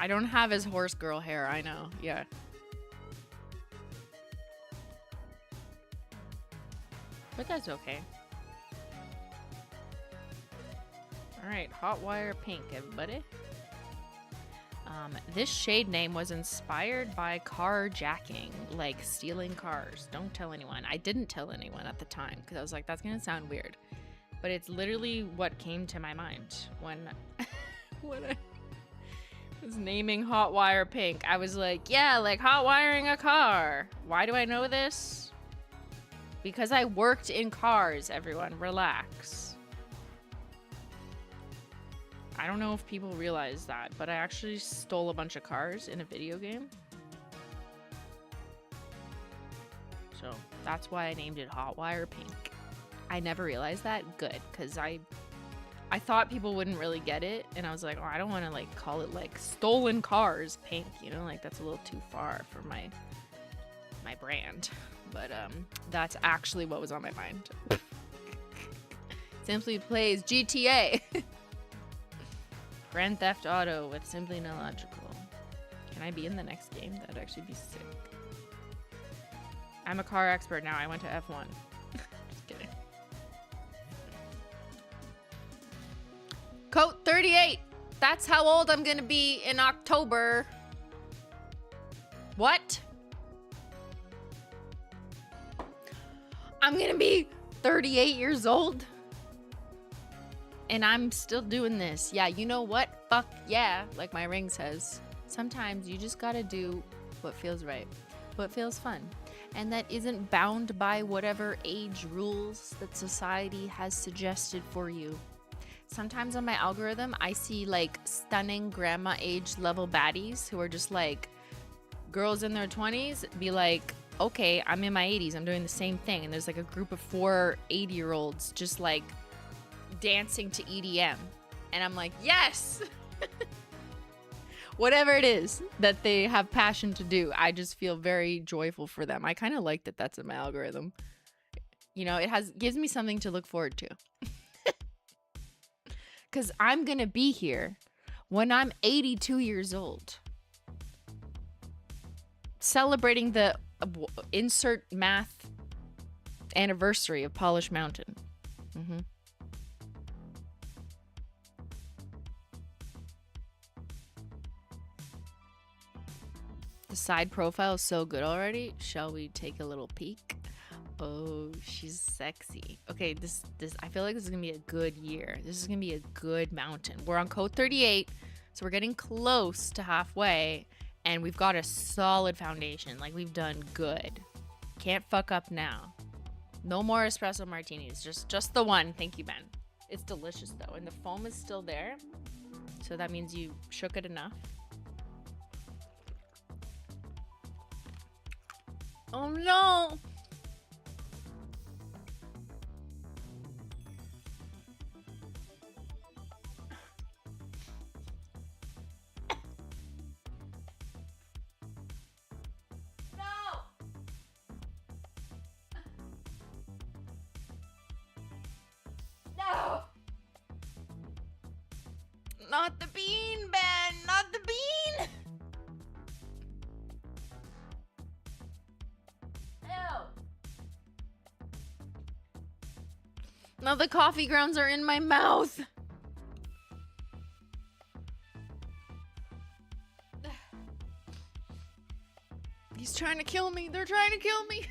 I don't have as horse girl hair, I know. Yeah. But that's okay. Alright, Hot Wire Pink, everybody. This shade name was inspired by carjacking, like stealing cars. Don't tell anyone. I didn't tell anyone at the time, because I was like, that's gonna sound weird. But it's literally what came to my mind when, when I was naming Hot Wire Pink. I was like, yeah, like hot wiring a car. Why do I know this? Because I worked in cars, everyone. Relax. I don't know if people realize that, but I actually stole a bunch of cars in a video game. So that's why I named it Hot Wire Pink. I never realized that. Good, because I thought people wouldn't really get it, and I was like, oh, I don't want to like call it like stolen cars pink, you know, like that's a little too far for my brand. But that's actually what was on my mind. Simply plays GTA. Grand Theft Auto with Simply Illogical. Can I be in the next game? That'd actually be sick. I'm a car expert now. I went to F1. Just kidding. Coat 38. That's how old I'm gonna be in October. What? I'm gonna be 38 years old and I'm still doing this. Yeah, you know what? Fuck yeah, like my ring says. Sometimes you just gotta do what feels right, what feels fun, and that isn't bound by whatever age rules that society has suggested for you. Sometimes on my algorithm, I see like stunning grandma age level baddies who are just like girls in their 20s be like, okay, I'm in my 80s, I'm doing the same thing. And there's like a group of 4 80-year-olds just like dancing to EDM. And I'm like, yes! Whatever it is that they have passion to do, I just feel very joyful for them. I kind of like that that's in my algorithm. You know, gives me something to look forward to. Because I'm going to be here when I'm 82 years old. Celebrating the insert math anniversary of Polish Mountain. The side profile is so good already. Shall we take a little peek? Oh, she's sexy. Okay, this I feel like this is gonna be a good year. This is gonna be a good mountain. We're on code 38, so we're getting close to halfway. And we've got a solid foundation. Like, we've done good. Can't fuck up now. No more espresso martinis. Just the one. Thank you, Ben. It's delicious, though. And the foam is still there. So that means you shook it enough. Oh no! No! Not the bean, Ben! Not the bean! Ew! Now the coffee grounds are in my mouth! He's trying to kill me. They're trying to kill me.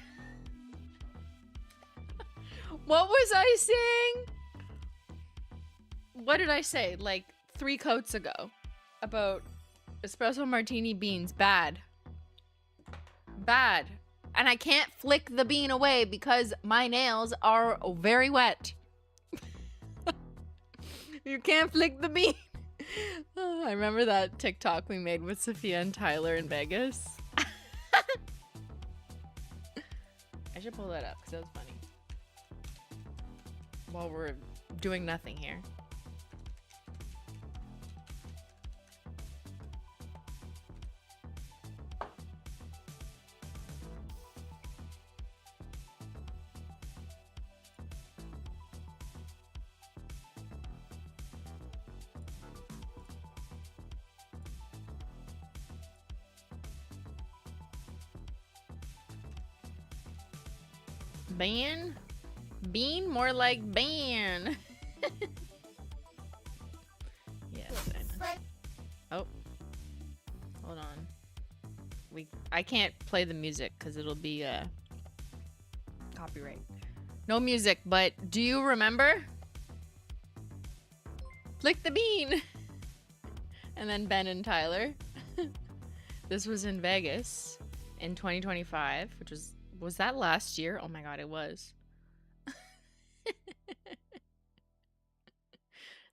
What was I saying? What did I say? Like 3 coats ago about espresso martini beans. Bad. Bad. And I can't flick the bean away because my nails are very wet. You can't flick the bean. Oh, I remember that TikTok we made with Safiya and Tyler in Vegas. I should pull that up because that was funny. While we're doing nothing here. Beyyyn? Bean? More like Beyyyn. Yes, I know. Oh. Hold on. I can't play the music because it'll be copyright. No music, but do you remember? Flick the bean! And then Ben and Tyler. This was in Vegas in 2025, which was that last year? Oh my god, it was.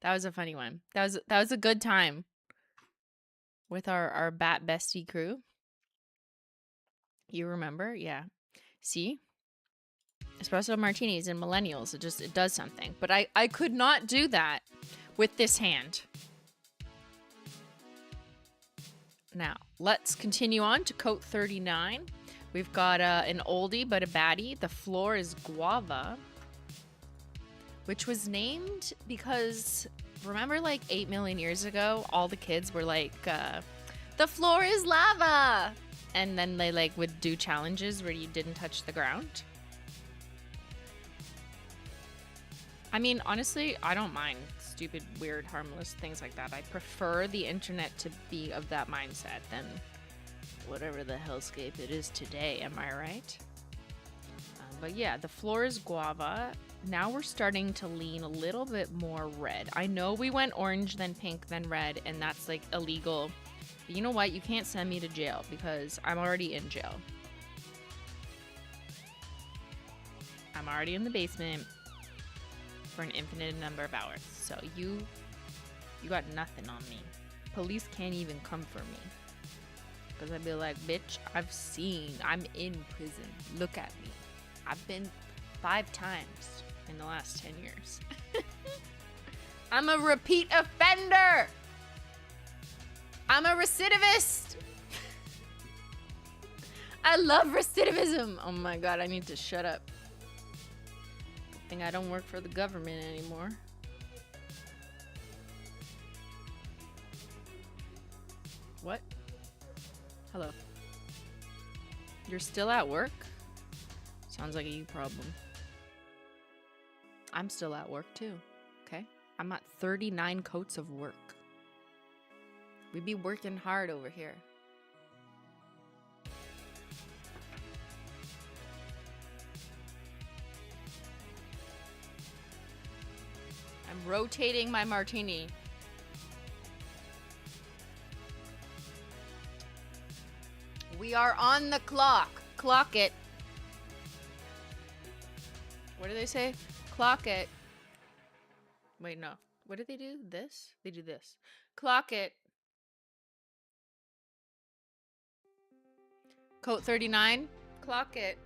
That was a funny one. That was a good time with our Bat Bestie crew. You remember? Yeah. See? Espresso martinis and millennials. It does something. But I could not do that with this hand. Now, let's continue on to coat 39. We've got an oldie but a baddie. The floor is guava, which was named because, remember like 8 million years ago, all the kids were like, the floor is lava. And then they like would do challenges where you didn't touch the ground. I mean, honestly, I don't mind stupid, weird, harmless things like that. I prefer the internet to be of that mindset than whatever the hellscape it is today, am I right? But yeah, the floor is guava. Now we're starting to lean a little bit more red. I know we went orange, then pink, then red, and that's like illegal. But you know what? You can't send me to jail because I'm already in jail. I'm already in the basement for an infinite number of hours. So you got nothing on me. Police can't even come for me. Because I'd be like, bitch, I'm in prison. Look at me. I've been 5 times in the last 10 years. I'm a repeat offender. I'm a recidivist. I love recidivism. Oh my god, I need to shut up. Good thing I don't work for the government anymore. What? Hello. You're still at work? Sounds like a you problem. I'm still at work too, okay? I'm at 39 coats of work. We be working hard over here. I'm rotating my martini. We are on the clock. Clock it. What do they say? Clock it. Wait, no. What do they do? This? They do this. Clock it. Coat 39. Clock it.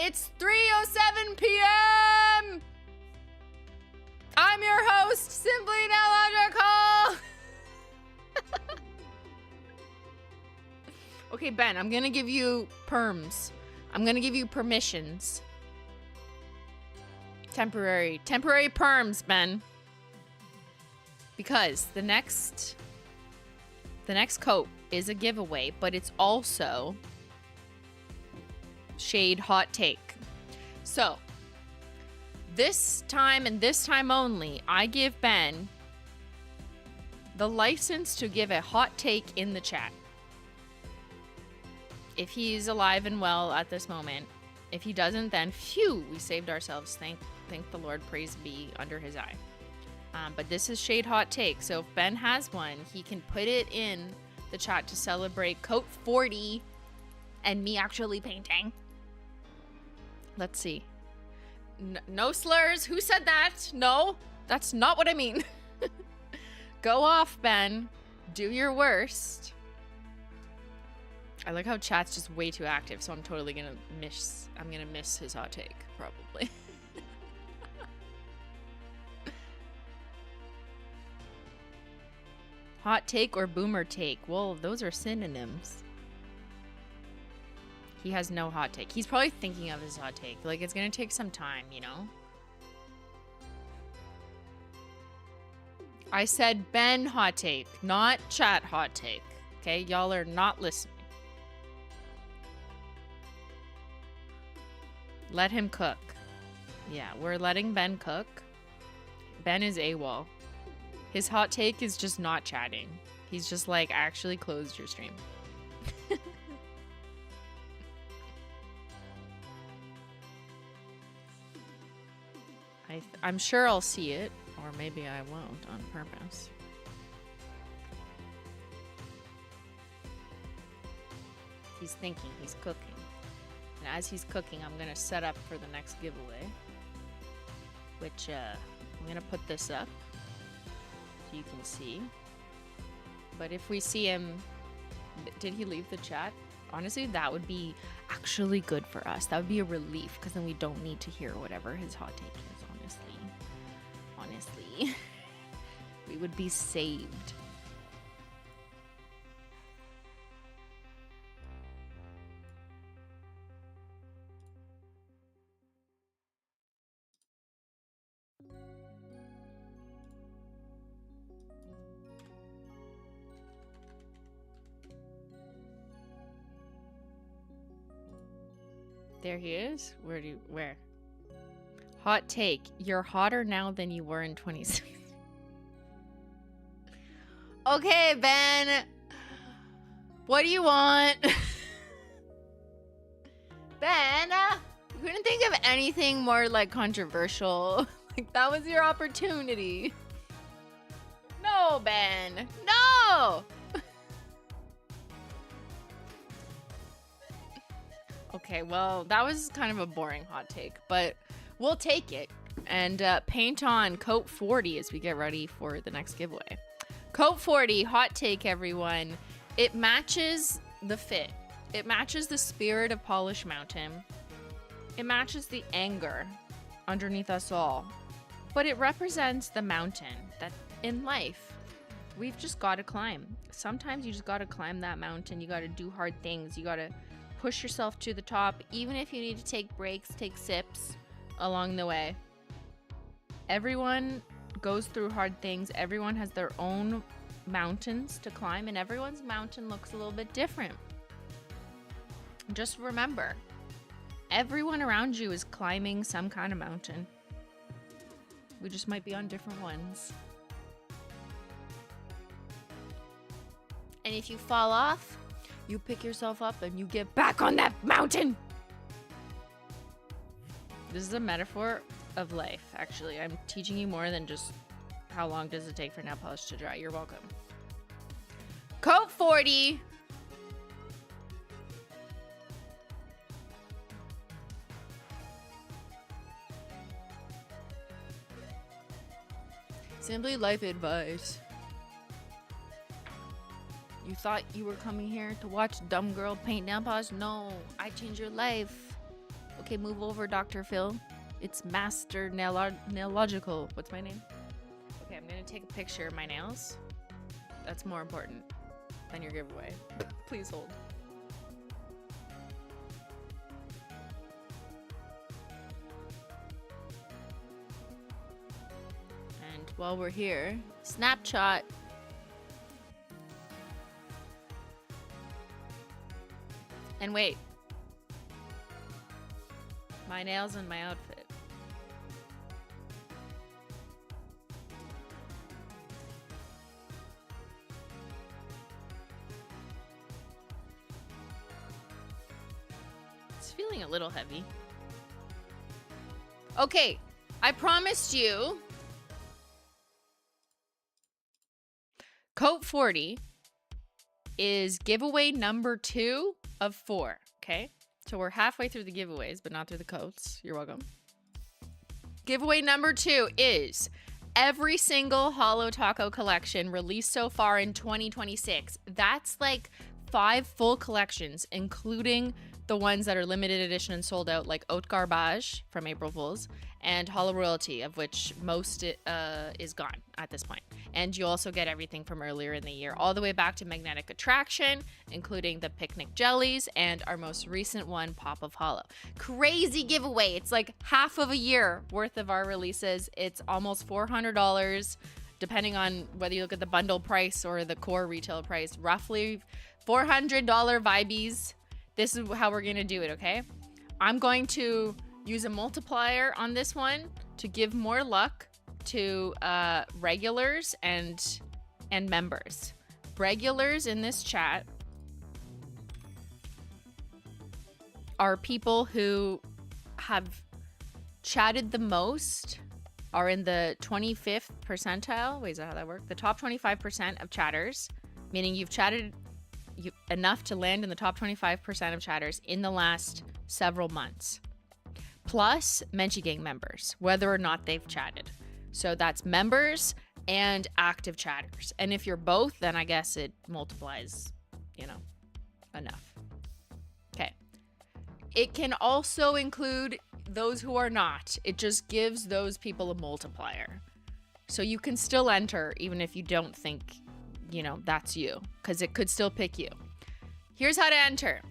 It's 3:07 p.m. I'm your host, Simply Illogical. Okay, Ben, I'm gonna give you perms. I'm gonna give you permissions. Temporary perms, Ben. Because the next coat is a giveaway, but it's also shade hot take. So, this time and this time only, I give Ben the license to give a hot take in the chat. If he's alive and well at this moment. If he doesn't, then phew, we saved ourselves. Thank the Lord, praise be under his eye. But this is shade hot take. So if Ben has one, he can put it in the chat to celebrate coat 40 and me actually painting. Let's see. No slurs. Who said that? No, that's not what I mean. Go off, Ben. Do your worst. I like how chat's just way too active, so I'm totally gonna miss his hot take, probably. Hot take or boomer take? Well, those are synonyms. He has no hot take. He's probably thinking of his hot take. Like, it's gonna take some time, you know? I said Ben hot take, not chat hot take. Okay, y'all are not listening. Let him cook. Yeah, we're letting Ben cook. Ben is AWOL. His hot take is just not chatting. He's just like, actually closed your stream. I'm sure I'll see it, or maybe I won't on purpose. He's thinking, he's cooking. And as he's cooking, I'm gonna set up for the next giveaway. Which, I'm gonna put this up so you can see. But if we see him, did he leave the chat? Honestly, that would be actually good for us. That would be a relief, because then we don't need to hear whatever his hot take is, honestly. We would be saved. There he is. Where? Hot take. You're hotter now than you were in 2016. Okay, Ben. What do you want? Ben, you couldn't think of anything more like controversial. Like, that was your opportunity. No, Ben. No! Okay, well, that was kind of a boring hot take, but we'll take it. And paint on coat 40 as we get ready for the next giveaway. Coat 40, hot take, everyone. It matches the fit. It matches the spirit of Polish Mountain. It matches the anger underneath us all. But it represents the mountain that in life, we've just got to climb. Sometimes you just got to climb that mountain. You got to do hard things. You got to push yourself to the top, even if you need to take breaks, take sips along the way. Everyone goes through hard things. Everyone has their own mountains to climb, and everyone's mountain looks a little bit different. Just remember, everyone around you is climbing some kind of mountain. We just might be on different ones. And if you fall off, you pick yourself up and you get back on that mountain. This is a metaphor of life, actually. I'm teaching you more than just how long does it take for nail polish to dry. You're welcome. Coat 40. Simply life advice. You thought you were coming here to watch dumb girl paint nail polish? No, I changed your life. Okay, move over, Dr. Phil. It's Master Nailogical. What's my name? Okay, I'm gonna take a picture of my nails. That's more important than your giveaway. Please hold. And while we're here, Snapchat. And wait. My nails and my outfit. It's feeling a little heavy. Okay, I promised you Coat 40 is giveaway number 2 of 4, okay? So we're halfway through the giveaways, but not through the coats. You're welcome. Giveaway number 2 is every single Holo Taco collection released so far in 2026. That's like 5 full collections, including the ones that are limited edition and sold out, like Haute Garbage from April Fools and Holo Royalty, of which most is gone at this point. And you also get everything from earlier in the year, all the way back to Magnetic Attraction, including the Picnic Jellies and our most recent one, Pop of Holo. Crazy giveaway. It's like half of a year worth of our releases. It's almost $400, depending on whether you look at the bundle price or the core retail price. Roughly $400 vibes. This is how we're gonna do it, okay? I'm going to use a multiplier on this one to give more luck to regulars and members. Regulars in this chat are people who have chatted the most, are in the 25th percentile. Wait, is that how that works? The top 25% of chatters, meaning you've chatted enough to land in the top 25% of chatters in the last several months. Plus Menchie Gang members, whether or not they've chatted. So that's members and active chatters. And if you're both, then I guess it multiplies, you know, enough. Okay. It can also include those who are not. It just gives those people a multiplier. So you can still enter even if you don't think, you know, that's you, because it could still pick you. Here's how to enter.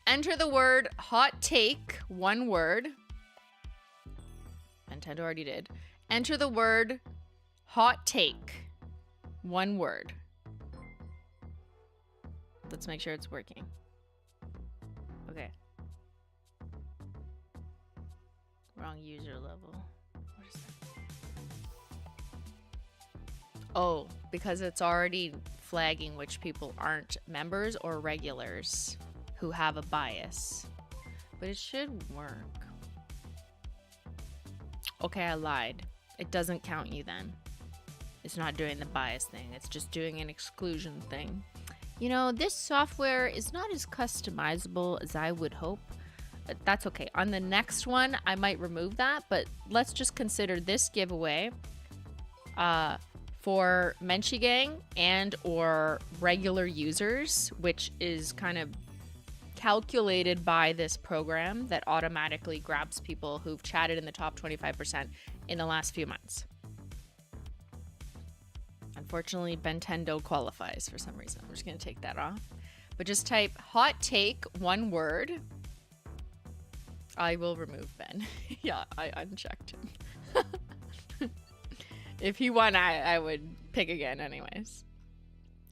Enter the word hot take, one word. Nintendo already did. Enter the word hot take, one word. Let's make sure it's working. Okay. Wrong user level. What is that? Oh, because it's already flagging which people aren't members or regulars who have a bias. But it should work. Okay, I lied. It doesn't count you then. It's not doing the bias thing. It's just doing an exclusion thing. You know, this software is not as customizable as I would hope. But that's okay. On the next one, I might remove that. But let's just consider this giveaway for Menchie Gang and or regular users, which is kind of calculated by this program that automatically grabs people who've chatted in the top 25% in the last few months. Unfortunately, Bentendo qualifies for some reason. I'm just going to take that off. But just type hot take, one word. I will remove Ben. Yeah, I unchecked him. If he won, I would pick again anyways.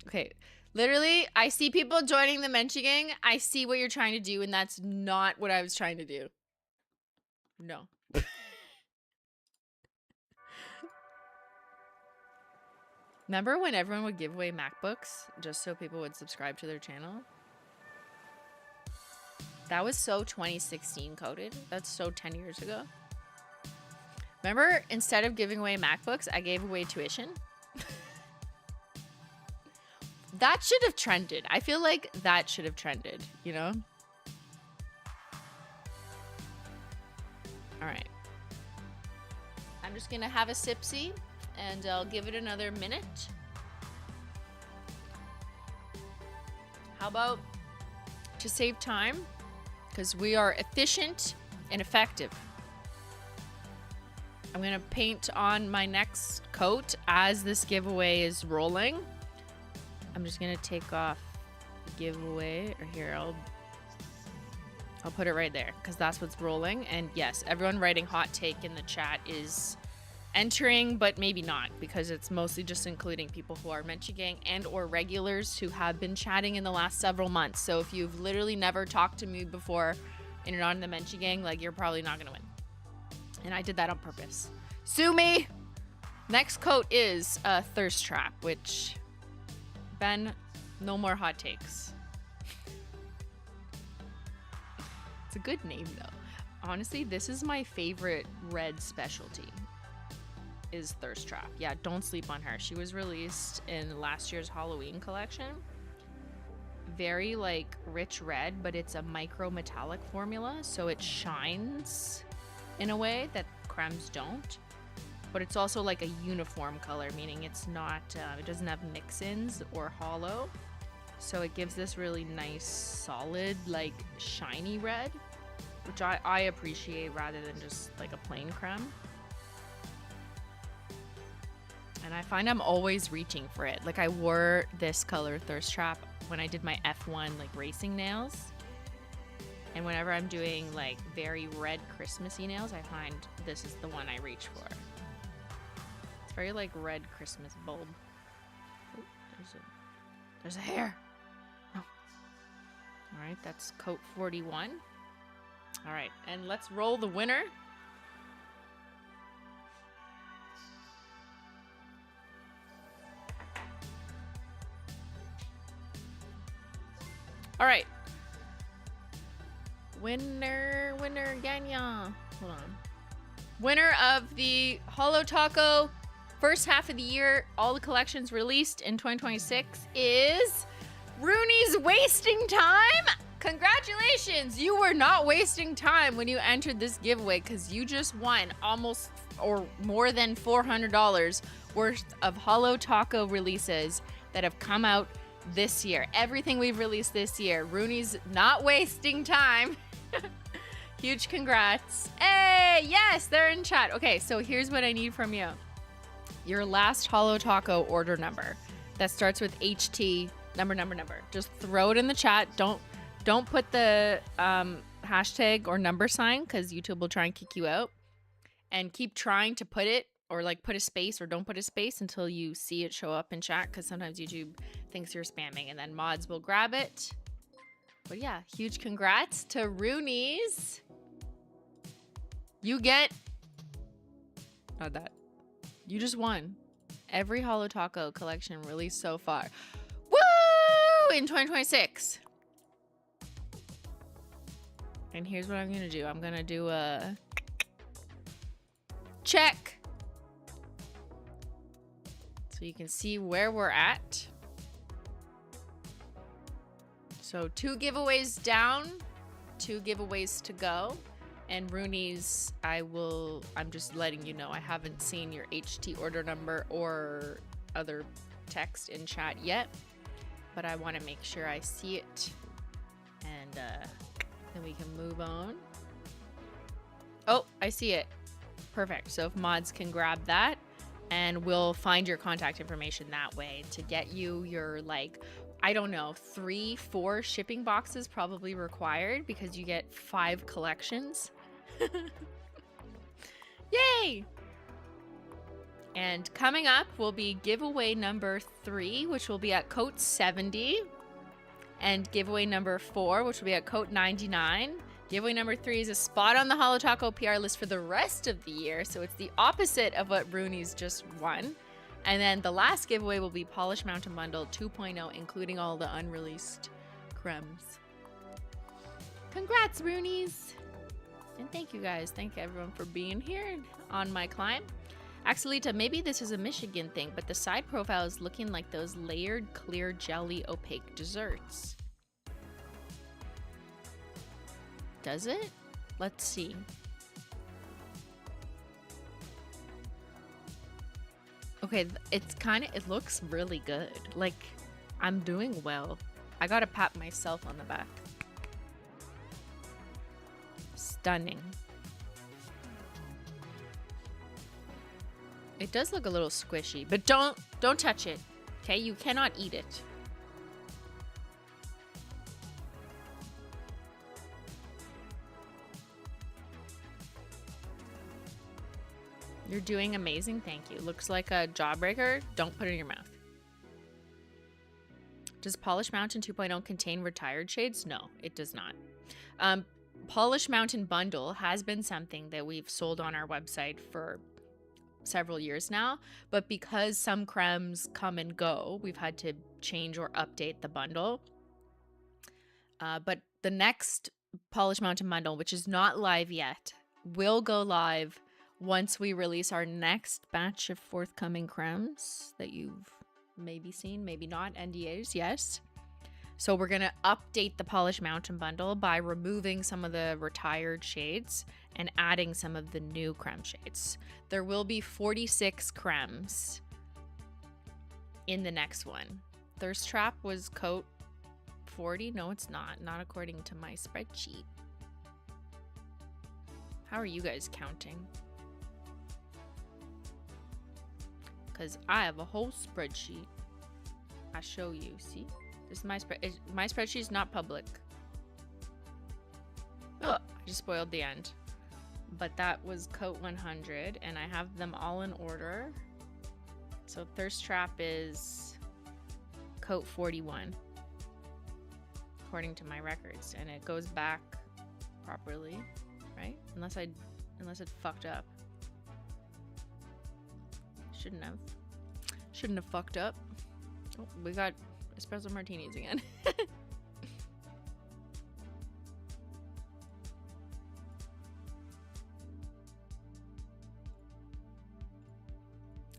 Okay. Literally, I see people joining the Menchie Gang. I see what you're trying to do, and that's not what I was trying to do. No. Remember when everyone would give away MacBooks just so people would subscribe to their channel? That was so 2016 coded. That's so 10 years ago. Remember, instead of giving away MacBooks, I gave away tuition? That should have trended. I feel like that should have trended, you know? All right. I'm just going to have a sipsy and I'll give it another minute. How about, to save time, because we are efficient and effective, I'm gonna paint on my next coat as this giveaway is rolling. I'm just gonna take off the giveaway, or here, I'll put it right there because that's what's rolling. And yes, everyone writing hot take in the chat is entering, but maybe not, because it's mostly just including people who are Menchie Gang and or regulars who have been chatting in the last several months. So if you've literally never talked to me before and you're not in the Menchie Gang, like, you're probably not gonna win. And I did that on purpose. Sue me! Next coat is Thirst Trap, which, Ben, no more hot takes. It's a good name though. Honestly, this is my favorite red specialty, is Thirst Trap. Yeah, don't sleep on her. She was released in last year's Halloween collection. Very like rich red, but it's a micro metallic formula, so it shines in a way that cremes don't. But it's also like a uniform color, meaning it's not, it doesn't have mix-ins or hollow. So it gives this really nice, solid, like shiny red, which I appreciate rather than just like a plain creme. And I find I'm always reaching for it. Like, I wore this color Thirst Trap when I did my F1 like racing nails. And whenever I'm doing like very red Christmassy nails, I find this is the one I reach for. It's very like red Christmas bulb. Oh, there's a hair. Oh. All right, that's coat 41. All right, and let's roll the winner. All right. Winner, Ganya. Hold on. Winner of the Holo Taco first half of the year, all the collections released in 2026 is Rooney's Wasting Time. Congratulations. You were not wasting time when you entered this giveaway, because you just won almost or more than $400 worth of Holo Taco releases that have come out this year. Everything we've released this year, Rooney's not wasting time. Huge congrats. Hey, yes, they're in chat. Okay, so here's what I need from you. Your last Holo Taco order number that starts with HT number. Just throw it in the chat. Don't put the hashtag or number sign, because YouTube will try and kick you out. And keep trying to put it, or like put a space or don't put a space until you see it show up in chat, because sometimes YouTube thinks you're spamming, and then mods will grab it. But yeah, huge congrats to Rooney's. You get, not that, you just won every Holo Taco collection released so far. Woo! In 2026. And here's what I'm gonna do. I'm gonna do a check, so you can see where we're at. So 2 giveaways down, 2 giveaways to go. And Rooney's, I'm just letting you know, I haven't seen your HT order number or other text in chat yet, but I want to make sure I see it. And then we can move on. Oh, I see it. Perfect. So if mods can grab that, and we'll find your contact information that way to get you your, like, I don't know, 3-4 shipping boxes probably required, because you get 5 collections. Yay! And coming up will be giveaway number 3, which will be at coat 70, and giveaway number 4, which will be at coat 99. Giveaway number 3 is a spot on the Holo Taco PR list for the rest of the year, so it's the opposite of what Rooney's just won. And then the last giveaway will be Polish Mountain Bundle 2.0, including all the unreleased cremes. Congrats, Rooney's! And thank you guys. Thank everyone for being here on my climb. Axelita, maybe this is a Michigan thing, but the side profile is looking like those layered, clear, jelly, opaque desserts. Does it? Let's see. Okay, it's kind of, it looks really good. Like, I'm doing well. I gotta pat myself on the back. Stunning. It does look a little squishy, but don't touch it. Okay, you cannot eat it. You're doing amazing, thank you. Looks like a jawbreaker. Don't put it in your mouth. Does Polish Mountain 2.0 contain retired shades? No, it does not. Polish Mountain Bundle has been something that we've sold on our website for several years now, but because some cremes come and go, we've had to change or update the bundle. But the next Polish Mountain Bundle, which is not live yet, will go live once we release our next batch of forthcoming cremes that you've maybe seen, maybe not. NDAs, yes. So we're going to update the Polish Mountain Bundle by removing some of the retired shades and adding some of the new creme shades. There will be 46 cremes in the next one. Thirst Trap was coat 40. No, it's not. Not according to my spreadsheet. How are you guys counting? Because I have a whole spreadsheet. I show you. See? This is my spread. My spreadsheet is not public. Ugh, I just spoiled the end. But that was coat 100, and I have them all in order. So Thirst Trap is coat 41, according to my records, and it goes back properly, right? Unless it fucked up. Shouldn't have fucked up. Oh, we got espresso martinis again.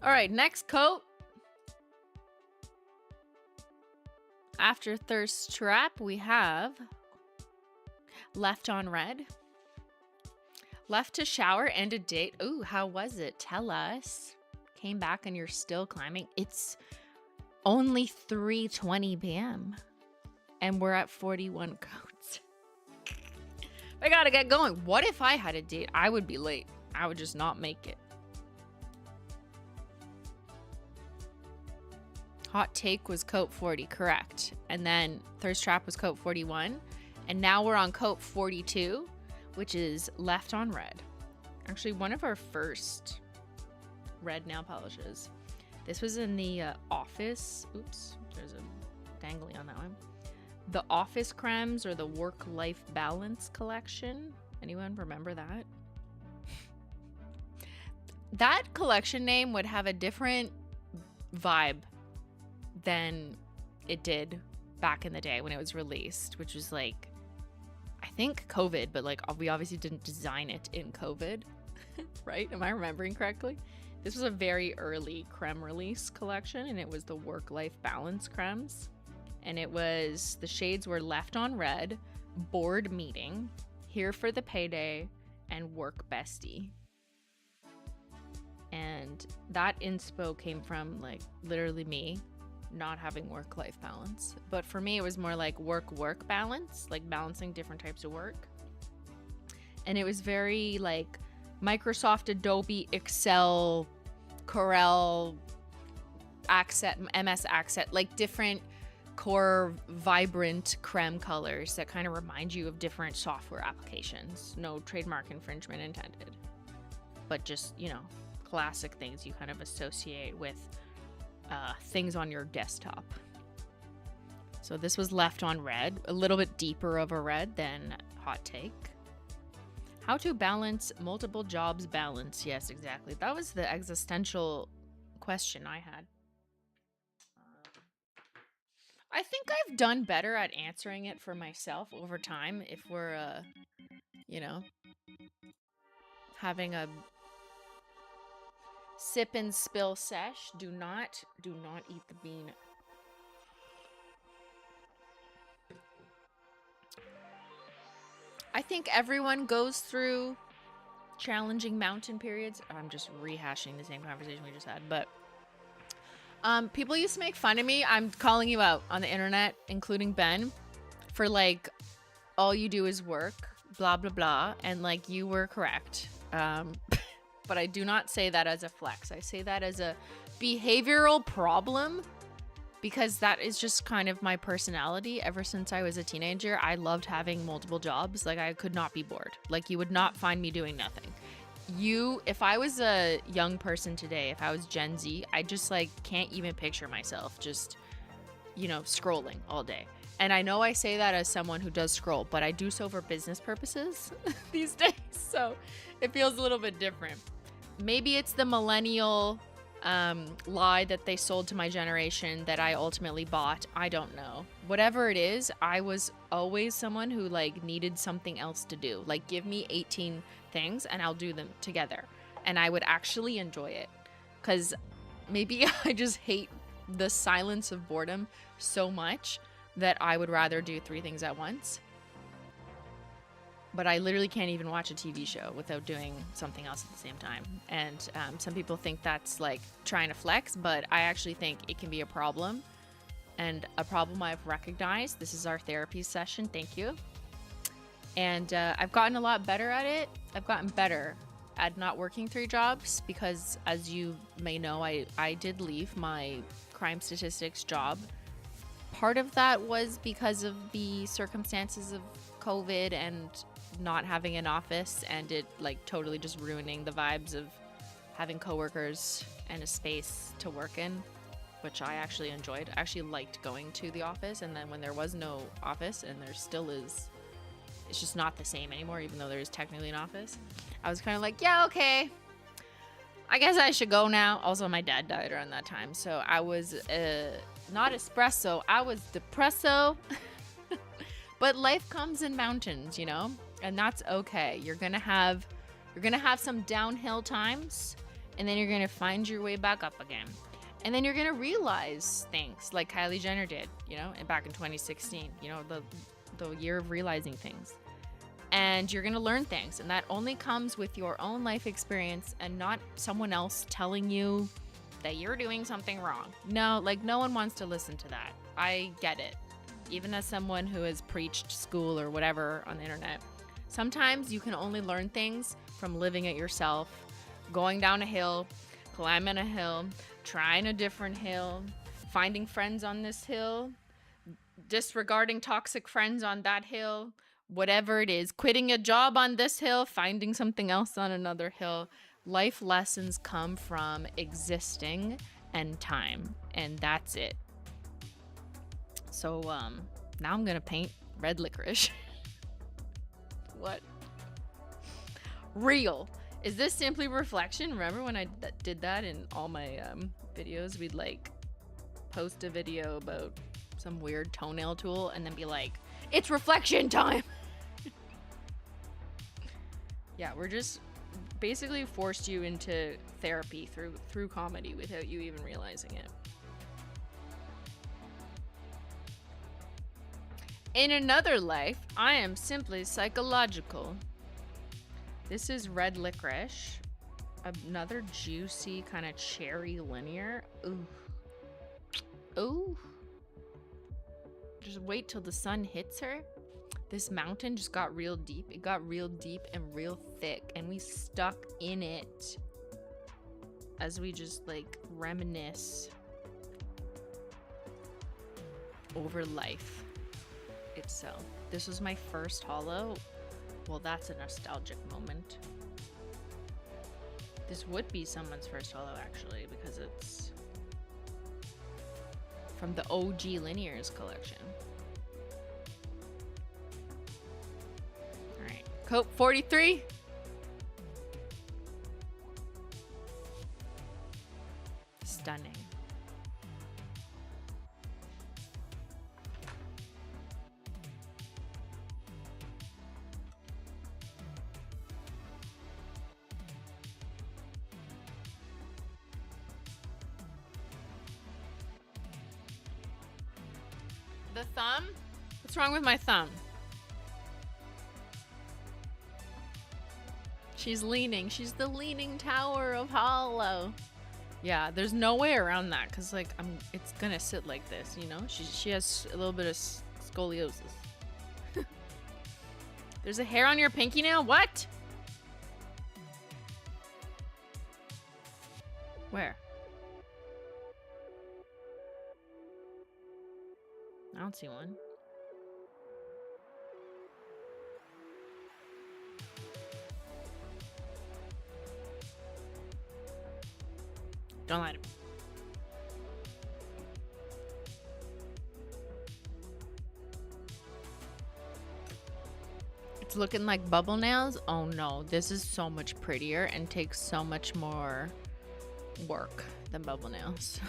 All right, next coat. After Thirst Trap, we have Left on Red. Left to shower and a date. Ooh, how was it? Tell us. Came back and you're still climbing. It's only 3:20 p.m. and we're at 41 coats. I gotta get going. What if I had a date? I would be late. I would just not make it. Hot Take was coat 40, correct. And then Thirst Trap was coat 41. And now we're on coat 42, which is Left on Red. Actually, one of our first red nail polishes. This was in the Office. Oops, there's a dangly on that one. The Office Cremes or the Work-Life Balance collection. Anyone remember that? That collection name would have a different vibe than it did back in the day when it was released, which was like, I think COVID, but like we obviously didn't design it in COVID, right? Am I remembering correctly? This was a very early creme release collection, and it was the Work-Life Balance cremes. And it was, the shades were Left on Red, Board Meeting, Here for the Payday, and Work Bestie. And that inspo came from like literally me not having work-life balance. But for me, it was more like work-work balance, like balancing different types of work. And it was very like Microsoft, Adobe, Excel, Corel, Accent, MS Accent, like different core vibrant creme colors that kind of remind you of different software applications. No trademark infringement intended, but just, you know, classic things you kind of associate with things on your desktop. So this was Left on Red, a little bit deeper of a red than Hot Take. How to balance multiple jobs balance. Yes, exactly. That was the existential question I had. I think I've done better at answering it for myself over time if we're, you know, having a sip and spill sesh. Do not eat the bean. I think everyone goes through challenging mountain periods. I'm just rehashing the same conversation we just had, but People used to make fun of me. I'm calling you out on the internet, including Ben, for like, all you do is work, blah, blah, blah. And like, you were correct. But I do not say that as a flex. I say that as a behavioral problem because that is just kind of my personality. Ever since I was a teenager, I loved having multiple jobs. Like, I could not be bored. Like, you would not find me doing nothing. If I was a young person today, if I was Gen Z, I just like can't even picture myself just, scrolling all day. And I know I say that as someone who does scroll, but I do so for business purposes these days. So it feels a little bit different. Maybe it's the millennial lie that they sold to my generation that I ultimately bought. I don't know. Whatever it is, I was always someone who like needed something else to do. Like, give me 18 things and I'll do them together. And I would actually enjoy it. Because maybe I just hate the silence of boredom so much that I would rather do 3 things at once. But I literally can't even watch a TV show without doing something else at the same time. And some people think that's like trying to flex, but I actually think it can be a problem. And a problem I've recognized. This is our therapy session. Thank you. And I've gotten a lot better at it. I've gotten better at not working 3 jobs because, as you may know, I did leave my crime statistics job. Part of that was because of the circumstances of COVID and not having an office, and it like totally just ruining the vibes of having coworkers and a space to work in, which I actually enjoyed. I actually liked going to the office, and then when there was no office, and there still is, it's just not the same anymore, even though there is technically an office. I was kind of like, yeah, okay, I guess I should go now. Also, my dad died around that time, so I was not espresso, I was depresso. But life comes in mountains, and that's okay. You're gonna have some downhill times, and then you're gonna find your way back up again, and then you're gonna realize things like Kylie Jenner did, and back in 2016, the year of realizing things. And you're gonna learn things, and that only comes with your own life experience and not someone else telling you that you're doing something wrong. No, like, no one wants to listen to that. I get it. Even as someone who has preached school or whatever on the internet, sometimes you can only learn things from living it yourself, going down a hill, climbing a hill, trying a different hill, finding friends on this hill, disregarding toxic friends on that hill, whatever it is, quitting a job on this hill, finding something else on another hill. Life lessons come from existing and time, and that's it. So now I'm gonna paint red licorice. What? Real. Is this simply reflection? Remember when I did that in all my videos? We'd like post a video about some weird toenail tool and then be like, it's reflection time. Yeah, we're just basically forced you into therapy through comedy without you even realizing it. In another life, I am simply psychological. This is red licorice. Another juicy kind of cherry linear. Ooh. Ooh. Just wait till the sun hits her. This mountain just got real deep. It got real deep and real thick, and we stuck in it as we just like reminisce over life itself. This was my first holo. Well, that's a nostalgic moment. This would be someone's first holo actually, because it's from the OG Linears collection. Alright, Cope 43. Stunning. The thumb? What's wrong with my thumb? She's leaning. She's the leaning tower of holo. Yeah, there's no way around that because like it's gonna sit like this, you know. She has a little bit of scoliosis. There's a hair on your pinky nail. What? Where? I don't see one. Don't lie to me. It's looking like bubble nails. Oh no, this is so much prettier and takes so much more work than bubble nails.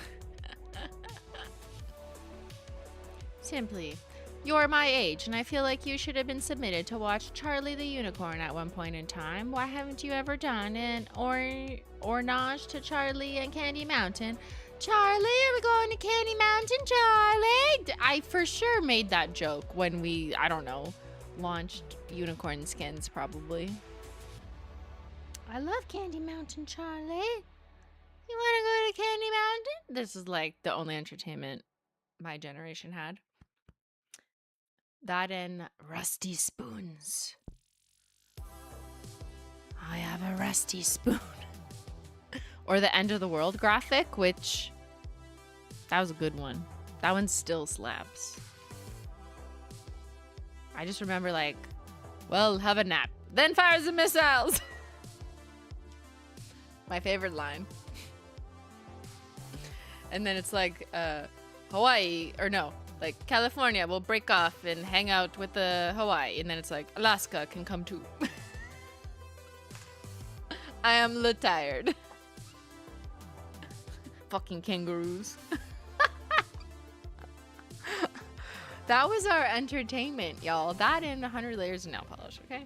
Simply, you're my age, and I feel like you should have been submitted to watch Charlie the Unicorn at one point in time. Why haven't you ever done an ornage to Charlie and Candy Mountain? Charlie, are we going to Candy Mountain, Charlie? I for sure made that joke when we, I don't know, launched unicorn skins, probably. I love Candy Mountain, Charlie. You want to go to Candy Mountain? This is like the only entertainment my generation had. That and rusty spoons. I have a rusty spoon. Or the end of the world graphic, which that was a good one. That one still slaps. I just remember like, well, have a nap, then fires the missiles. My favorite line. And then it's like, Hawaii, or no, like California will break off and hang out with the Hawaii. And then it's like, Alaska can come too. I am tired. Fucking kangaroos. That was our entertainment, y'all. That and 100 layers of nail polish, okay?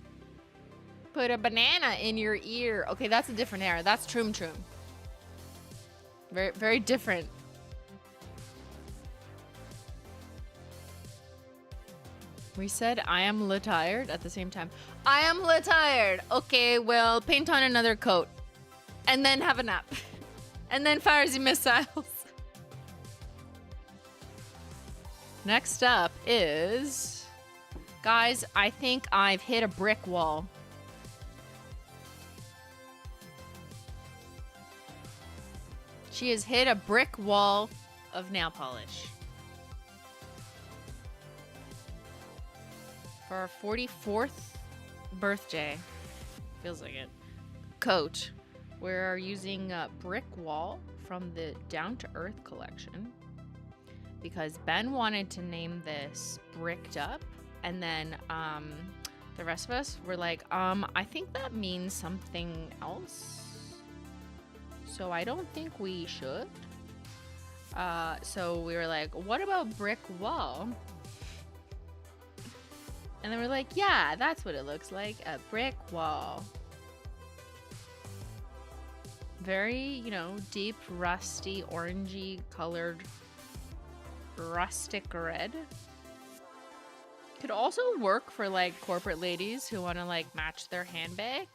Put a banana in your ear. Okay, that's a different era. That's Troom Troom. Very, very different. We said, I am tired at the same time. I am tired. Okay, well, paint on another coat. And then have a nap. And then fires the missiles. Next up is... Guys, I think I've hit a brick wall. She has hit a brick wall of nail polish. For our 44th birthday, feels like it, coat, we're using Brick Wall from the Down to Earth collection because Ben wanted to name this Bricked Up, and then the rest of us were like, I think that means something else, so I don't think we should. So we were like, what about Brick Wall? And then we're like, yeah, that's what it looks like, a brick wall. Very, you know, deep, rusty, orangey colored, rustic red. Could also work for like corporate ladies who want to like match their handbag.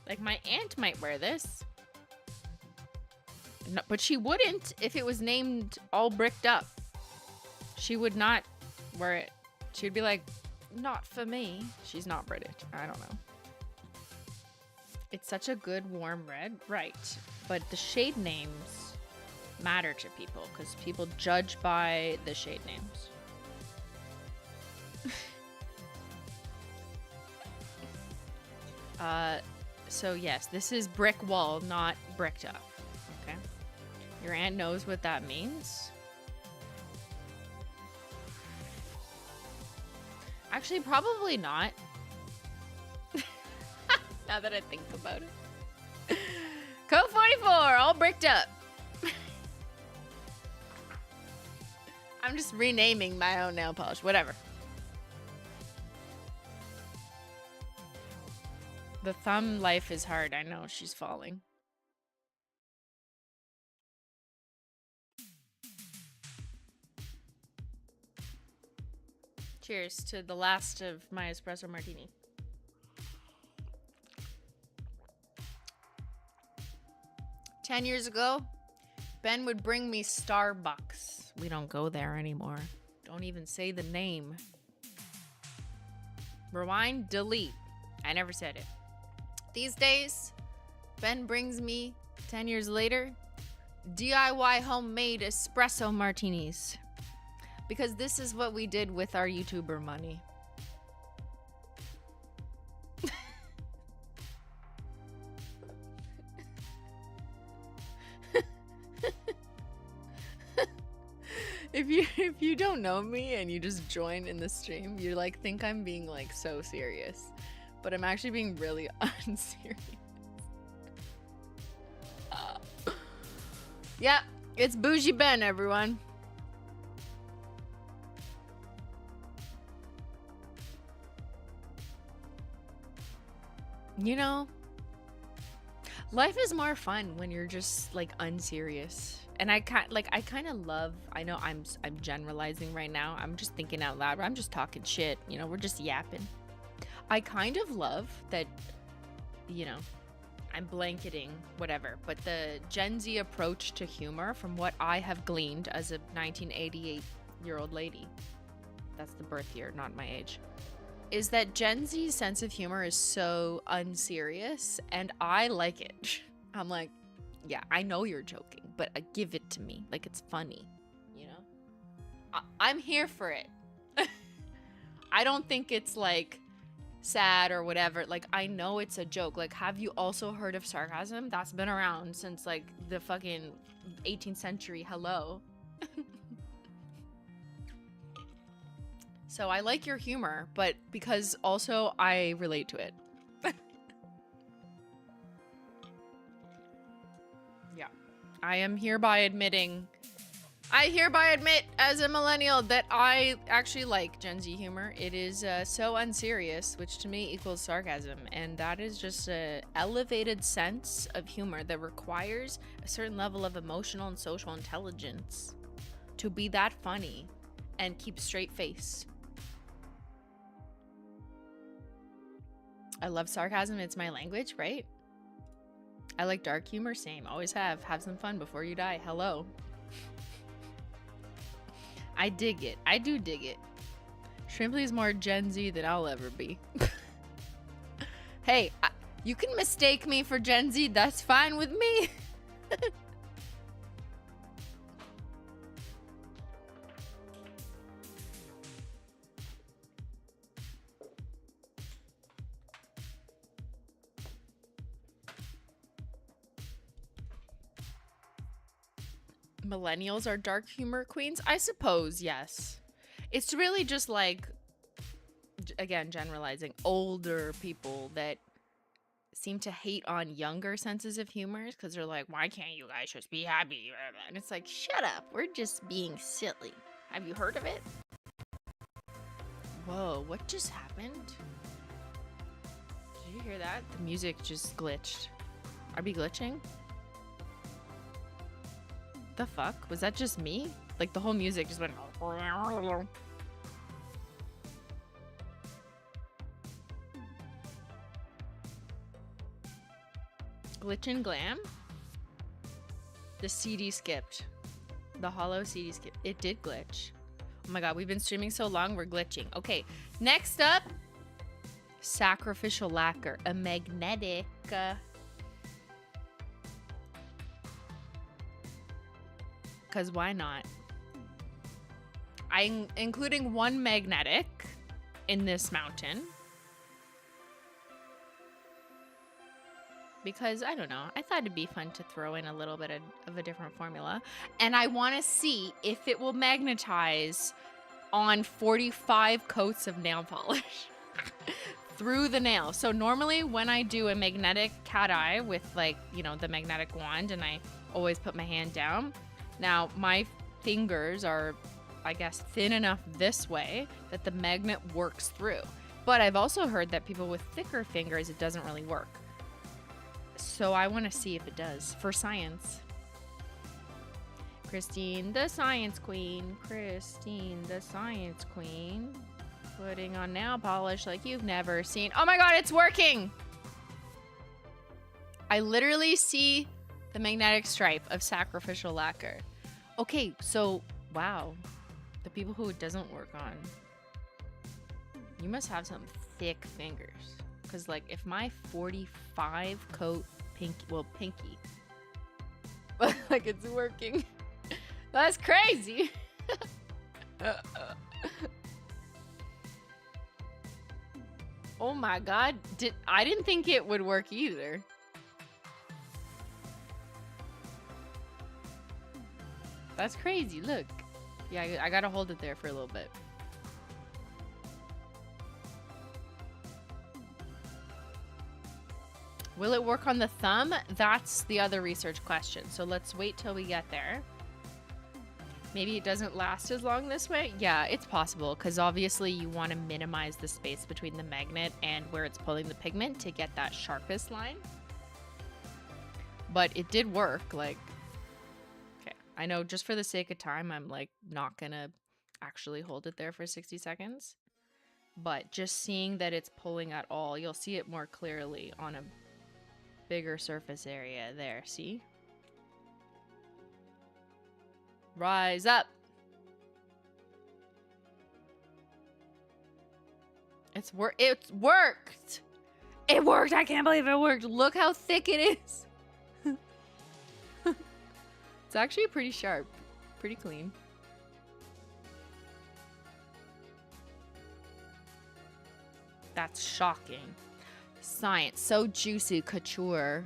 Like my aunt might wear this. No, but she wouldn't if it was named All Bricked Up. She would not wear it. She'd be like, not for me. She's not British. I don't know. It's such a good warm red. Right. But the shade names matter to people because people judge by the shade names. So yes, this is Brick Wall, not Bricked Up. Okay. Your aunt knows what that means. Actually, probably not. Now that I think about it. Code 44, all bricked up. I'm just renaming my own nail polish. Whatever. The thumb life is hard. I know, she's falling. Cheers to the last of my espresso martini. 10 years ago, Ben would bring me Starbucks. We don't go there anymore. Don't even say the name. Rewind, delete. I never said it. These days, Ben brings me, 10 years later, DIY homemade espresso martinis. Because this is what we did with our YouTuber money. If you don't know me and you just join in the stream, you like think I'm being like so serious, but I'm actually being really unserious. Yeah, it's Bougie Ben, everyone. You know, life is more fun when you're just like unserious. And I kind of love, I know I'm generalizing right now. I'm just thinking out loud. I'm just talking shit. You know, we're just yapping. I kind of love that, you know, I'm blanketing whatever, but the Gen Z approach to humor, from what I have gleaned as a 1988-year-old lady, that's the birth year, not my age, is that Gen Z's sense of humor is so unserious, and I like it. I'm like, yeah, I know you're joking, but give it to me. Like, it's funny, you know? I'm here for it. I don't think it's, like, sad or whatever. Like, I know it's a joke. Like, have you also heard of sarcasm? That's been around since, like, the fucking 18th century. Hello. So I like your humor, but because also I relate to it. Yeah. I hereby admit as a millennial that I actually like Gen Z humor. It is so unserious, which to me equals sarcasm. And that is just an elevated sense of humor that requires a certain level of emotional and social intelligence to be that funny and keep straight face. I love sarcasm. It's my language, right? I like dark humor. Same. Always have. Have some fun before you die. Hello. I dig it. I do dig it. Shrimply is more Gen Z than I'll ever be. Hey, you can mistake me for Gen Z. That's fine with me. Millennials are dark humor queens? I suppose, yes. It's really just like, again, generalizing, older people that seem to hate on younger senses of humor because they're like, why can't you guys just be happy? And it's like, shut up. We're just being silly. Have you heard of it? Whoa, what just happened? Did you hear that? The music just glitched. Are we glitching? The fuck? Was that just me? Like the whole music just went. Glitch and glam? The CD skipped. The holo CD skipped. It did glitch. Oh my god, we've been streaming so long, we're glitching. Okay, next up, sacrificial lacquer, a magnetic. Because why not? I'm including one magnetic in this mountain. Because, I don't know, I thought it'd be fun to throw in a little bit of a different formula. And I want to see if it will magnetize on 45 coats of nail polish through the nail. So normally when I do a magnetic cat eye with, like, you know, the magnetic wand, and I always put my hand down. Now, my fingers are, I guess, thin enough this way that the magnet works through. But I've also heard that people with thicker fingers, it doesn't really work. So I want to see if it does, for science. Christine, the science queen. Christine, the science queen. Putting on nail polish like you've never seen. Oh my god, it's working! I literally see The magnetic stripe of sacrificial lacquer. Okay, so, wow. The people who it doesn't work on, you must have some thick fingers. Because, like, if my 45 coat pinky, like, it's working. That's crazy. Oh my god. I didn't think it would work either. That's crazy. Look. Yeah, I gotta hold it there for a little bit. Will it work on the thumb? That's the other research question. So let's wait till we get there. Maybe it doesn't last as long this way? Yeah, it's possible, because obviously you want to minimize the space between the magnet and where it's pulling the pigment to get that sharpest line. But it did work, like... Okay, I know just for the sake of time, I'm, like, not gonna actually hold it there for 60 seconds. But just seeing that it's pulling at all, you'll see it more clearly on a bigger surface area there, see? Rise up. It's worked. It worked. I can't believe it worked. Look how thick it is. It's actually pretty sharp, pretty clean. That's shocking. Science, so juicy, couture.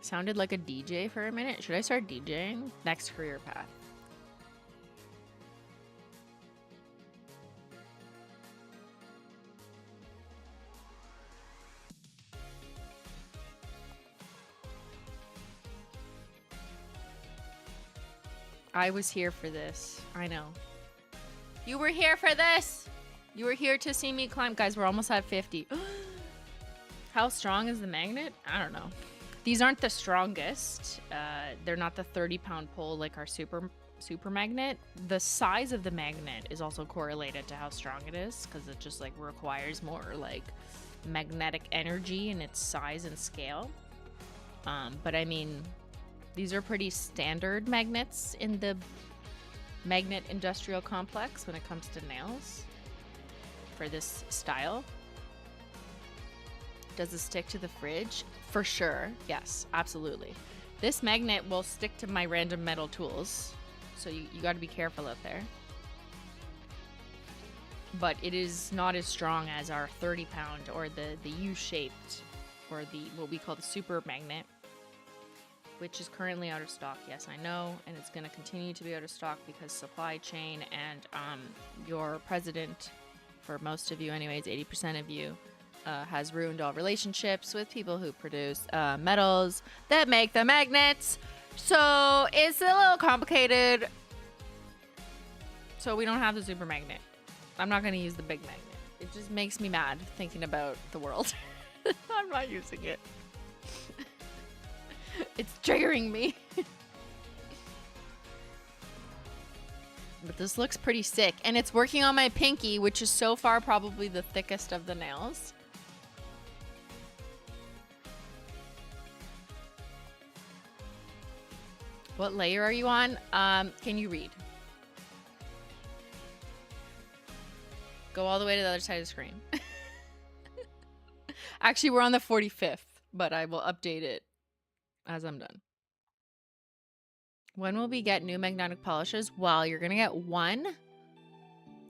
Sounded like a DJ for a minute. Should I start DJing? Next career path. I was here for this. I know. You were here for this. You were here to see me climb. Guys, we're almost at 50. How strong is the magnet? I don't know. These aren't the strongest. They're not the 30-pound pull like our super magnet. The size of the magnet is also correlated to how strong it is, because it just like requires more like magnetic energy in its size and scale. But I mean, these are pretty standard magnets in the magnet industrial complex when it comes to nails for this style. Does it stick to the fridge? For sure. Yes, absolutely. This magnet will stick to my random metal tools. So you got to be careful out there. But it is not as strong as our 30-pound or the U-shaped or the what we call the super magnet, which is currently out of stock. Yes, I know. And it's going to continue to be out of stock because supply chain and your president, for most of you anyways, 80% of you, has ruined all relationships with people who produce metals that make the magnets. So it's a little complicated. So we don't have the super magnet. I'm not going to use the big magnet. It just makes me mad thinking about the world. I'm not using it. It's triggering me. But this looks pretty sick. And it's working on my pinky, which is so far probably the thickest of the nails. What layer are you on? Can you read? Go all the way to the other side of the screen. Actually, we're on the 45th, but I will update it as I'm done. When will we get new magnetic polishes? Well, you're going to get one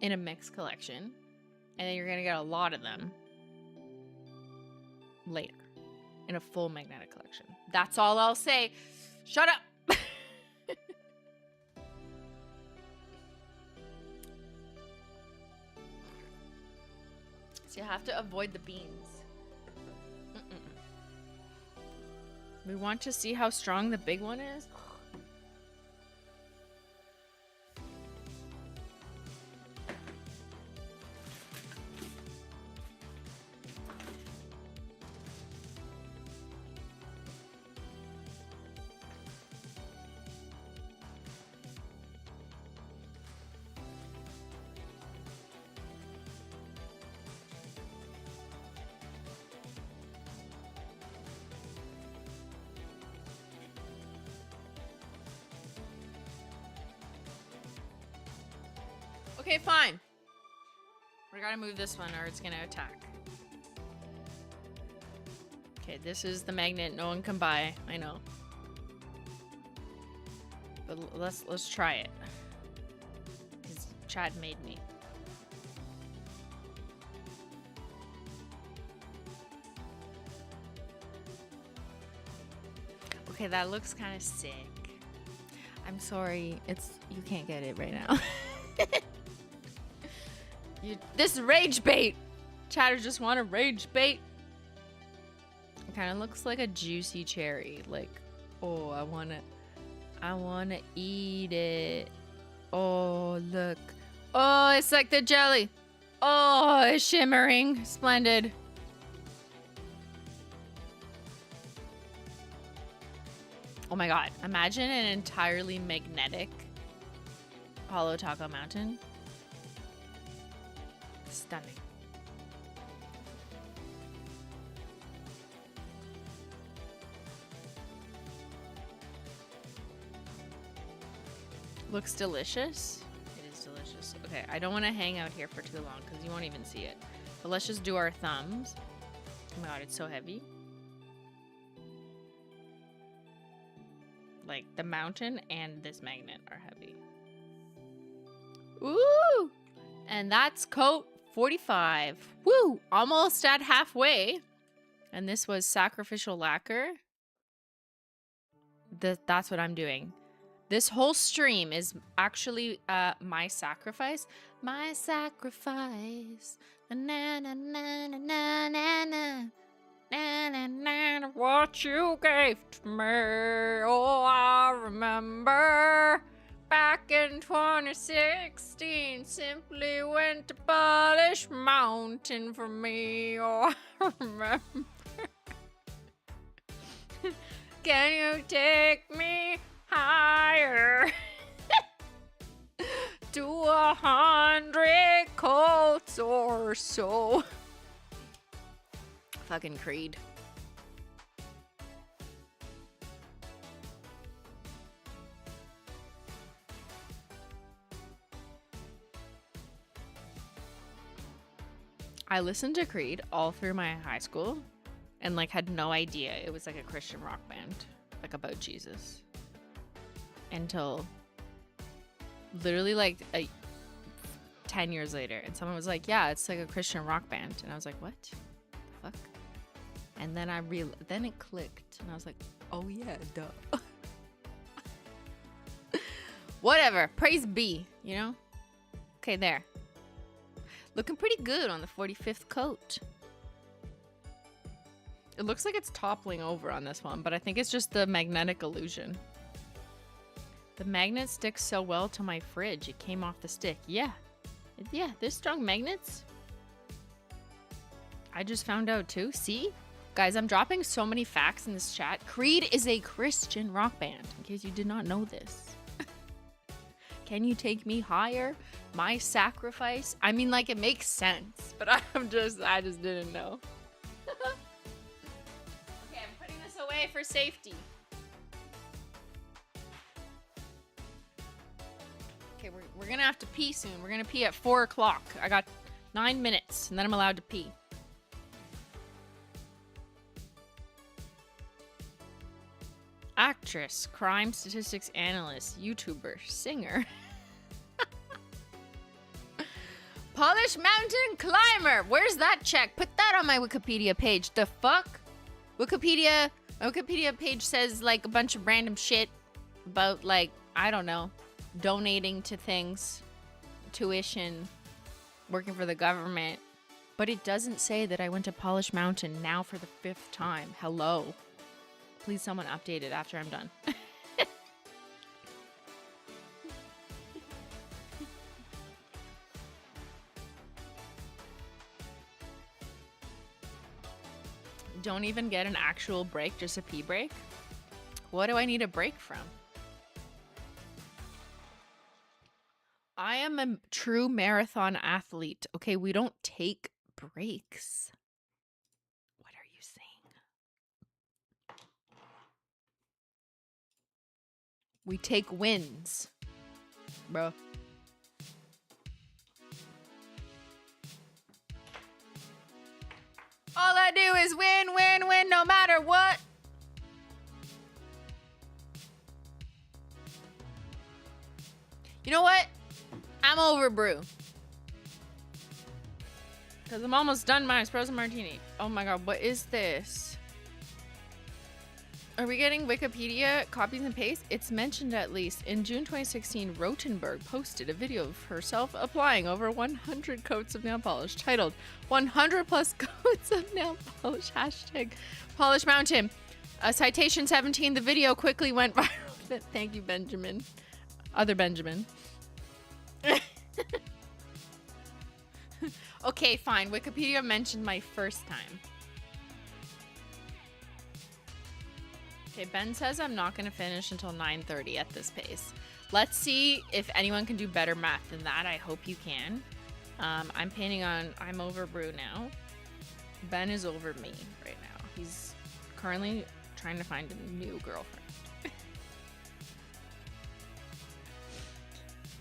in a mixed collection, and then you're going to get a lot of them later in a full magnetic collection. That's all I'll say. Shut up. So you have to avoid the beans. We want to see how strong the big one is. Okay, fine. We gotta move this one or it's gonna attack. Okay, this is the magnet no one can buy. I know. But let's try it. Because Chad made me. Okay, that looks kind of sick. I'm sorry, you can't get it right now. This is rage bait. Chatter just want to rage bait. It kind of looks like a juicy cherry. Like, oh, I wanna eat it. Oh, look. Oh, it's like the jelly. Oh, it's shimmering, splendid. Oh my god, imagine an entirely magnetic Holo Taco Mountain. Stunning. Looks delicious. It is delicious. Okay, I don't want to hang out here for too long because you won't even see it. But let's just do our thumbs. Oh my god, it's so heavy. Like, the mountain and this magnet are heavy. Ooh! And that's coat 45. Woo! Almost at halfway. And this was sacrificial lacquer. That's what I'm doing. This whole stream is actually my sacrifice. My sacrifice. Na na na na na na na. Na, na, na, na, what you gave to me. Oh, I remember back in 2016, simply went to Polish Mountain for me. Oh, I remember. Can you take me higher to 100 coats or so? Fucking Creed. I listened to Creed all through my high school and like had no idea it was like a Christian rock band, like about Jesus. Until literally like 10 years later, and someone was like, yeah, it's like a Christian rock band. And I was like, what the fuck? And then then it clicked, and I was like, oh yeah, duh. Whatever, praise be, you know? Okay, there. Looking pretty good on the 45th coat. It looks like it's toppling over on this one, but I think it's just the magnetic illusion. The magnet sticks so well to my fridge, it came off the stick. Yeah. Yeah, there's strong magnets. I just found out too, see? Guys, I'm dropping so many facts in this chat. Creed is a Christian rock band, in case you did not know this. Can you take me higher? My sacrifice? I mean, like, it makes sense, but I just didn't know. Okay, I'm putting this away for safety. Okay, we're gonna have to pee soon. We're gonna pee at 4 o'clock. I got 9 minutes, and then I'm allowed to pee. Actress, crime statistics analyst, YouTuber, singer. Polish Mountain climber. Where's that check? Put that on my Wikipedia page. The fuck? My Wikipedia page says like a bunch of random shit about like, I don't know, donating to things, tuition, working for the government. But it doesn't say that I went to Polish Mountain now for the 5th time. Hello. Please someone update it after I'm done. Don't even get an actual break, just a pee break? What do I need a break from? I am a true marathon athlete. Okay, we don't take breaks. What are you saying? We take wins, bro. All I do is win, win, win, no matter what. You know what? I'm over brew. Because I'm almost done my espresso martini. Oh my god, what is this? Are we getting Wikipedia copies and pastes? It's mentioned at least. In June 2016, Rotenberg posted a video of herself applying over 100 coats of nail polish titled 100 plus coats of nail polish hashtag Polish Mountain. Citation 17, the video quickly went viral. Thank you, Benjamin. Other Benjamin. Okay, fine. Wikipedia mentioned my first time. Okay, Ben says I'm not going to finish until 9:30 at this pace. Let's see if anyone can do better math than that. I hope you can. I'm painting on... I'm over brew now. Ben is over me right now. He's currently trying to find a new girlfriend.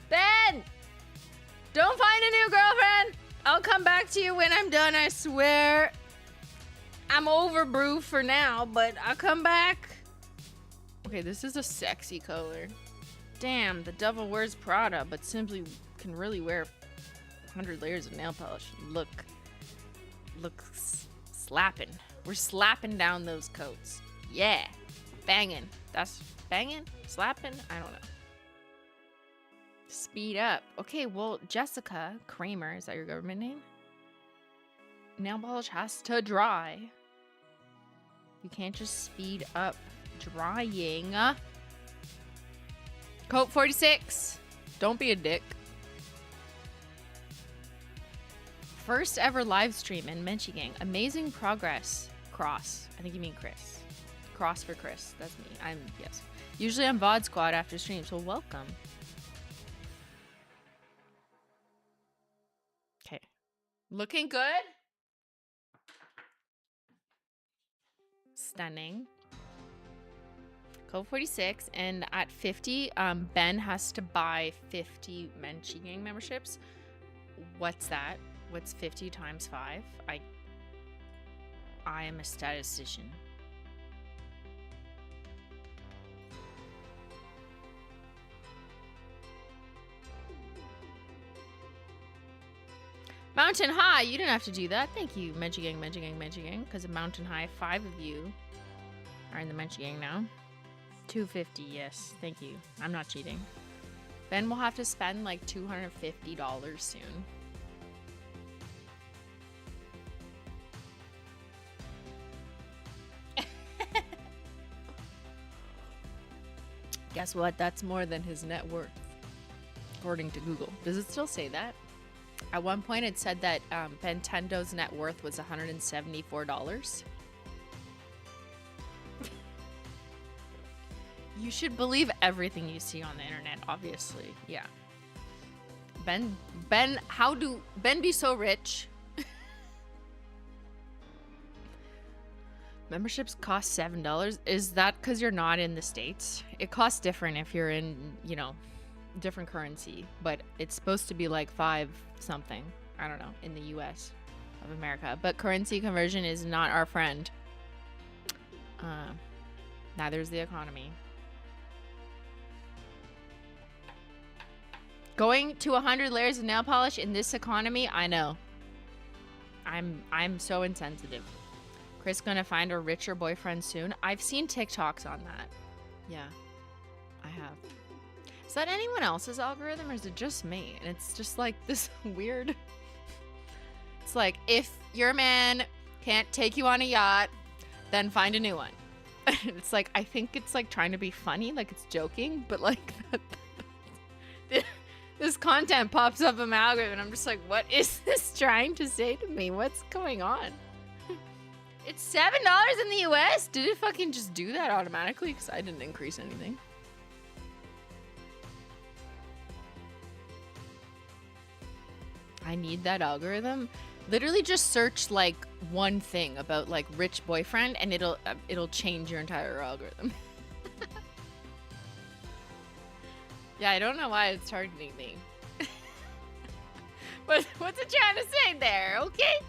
Ben! Don't find a new girlfriend! I'll come back to you when I'm done, I swear. I'm over brew for now, but I'll come back. Okay, this is a sexy color. Damn, the devil wears Prada, but simply can really wear 100 layers of nail polish. Look slapping. We're slapping down those coats. Yeah, banging. That's banging? Slapping? I don't know. Speed up. Okay, well, Jessica Kramer, is that your government name? Nail polish has to dry. You can't just speed up drying. Coat 46. Don't be a dick. First ever live stream in Menchie Gang. Amazing progress. Cross. I think you mean Chris. Cross for Chris. That's me. Yes. Usually I'm VOD squad after streams, so welcome. Okay. Looking good. Stunning. Code 46, and at 50, Ben has to buy 50 Menchie Gang memberships. What's that? What's 50 times 5? I am a statistician. Mountain High, you didn't have to do that. Thank you, Menchie Gang, Menchie Gang, Menchie Gang. Because of Mountain High, 5 of you are in the Menchie Gang now. 250, yes. Thank you. I'm not cheating. Ben will have to spend like $250 soon. Guess what? That's more than his net worth, according to Google. Does it still say that? At one point, it said that Bentendo's net worth was $174. You should believe everything you see on the internet, obviously. Yeah. Ben, how do Ben be so rich? Memberships cost $7. Is that because you're not in the States? It costs different if you're in, you know, different currency, but it's supposed to be like 5 something. I don't know, in the US of America. But currency conversion is not our friend. Neither is the economy. Going to 100 layers of nail polish in this economy, I know. I'm so insensitive. Chris gonna find a richer boyfriend soon. I've seen TikToks on that. Yeah, I have. Is that anyone else's algorithm or is it just me? And it's just like this weird... It's like, if your man can't take you on a yacht, then find a new one. It's like, I think it's like trying to be funny, like it's joking, but like this content pops up in my algorithm and I'm just like, what is this trying to say to me? What's going on? It's $7 in the US? Did it fucking just do that automatically? Because I didn't increase anything. I need that algorithm. Literally just search like one thing about like rich boyfriend and it'll change your entire algorithm. Yeah, I don't know why it's targeting me. What's it trying to say there? Okay.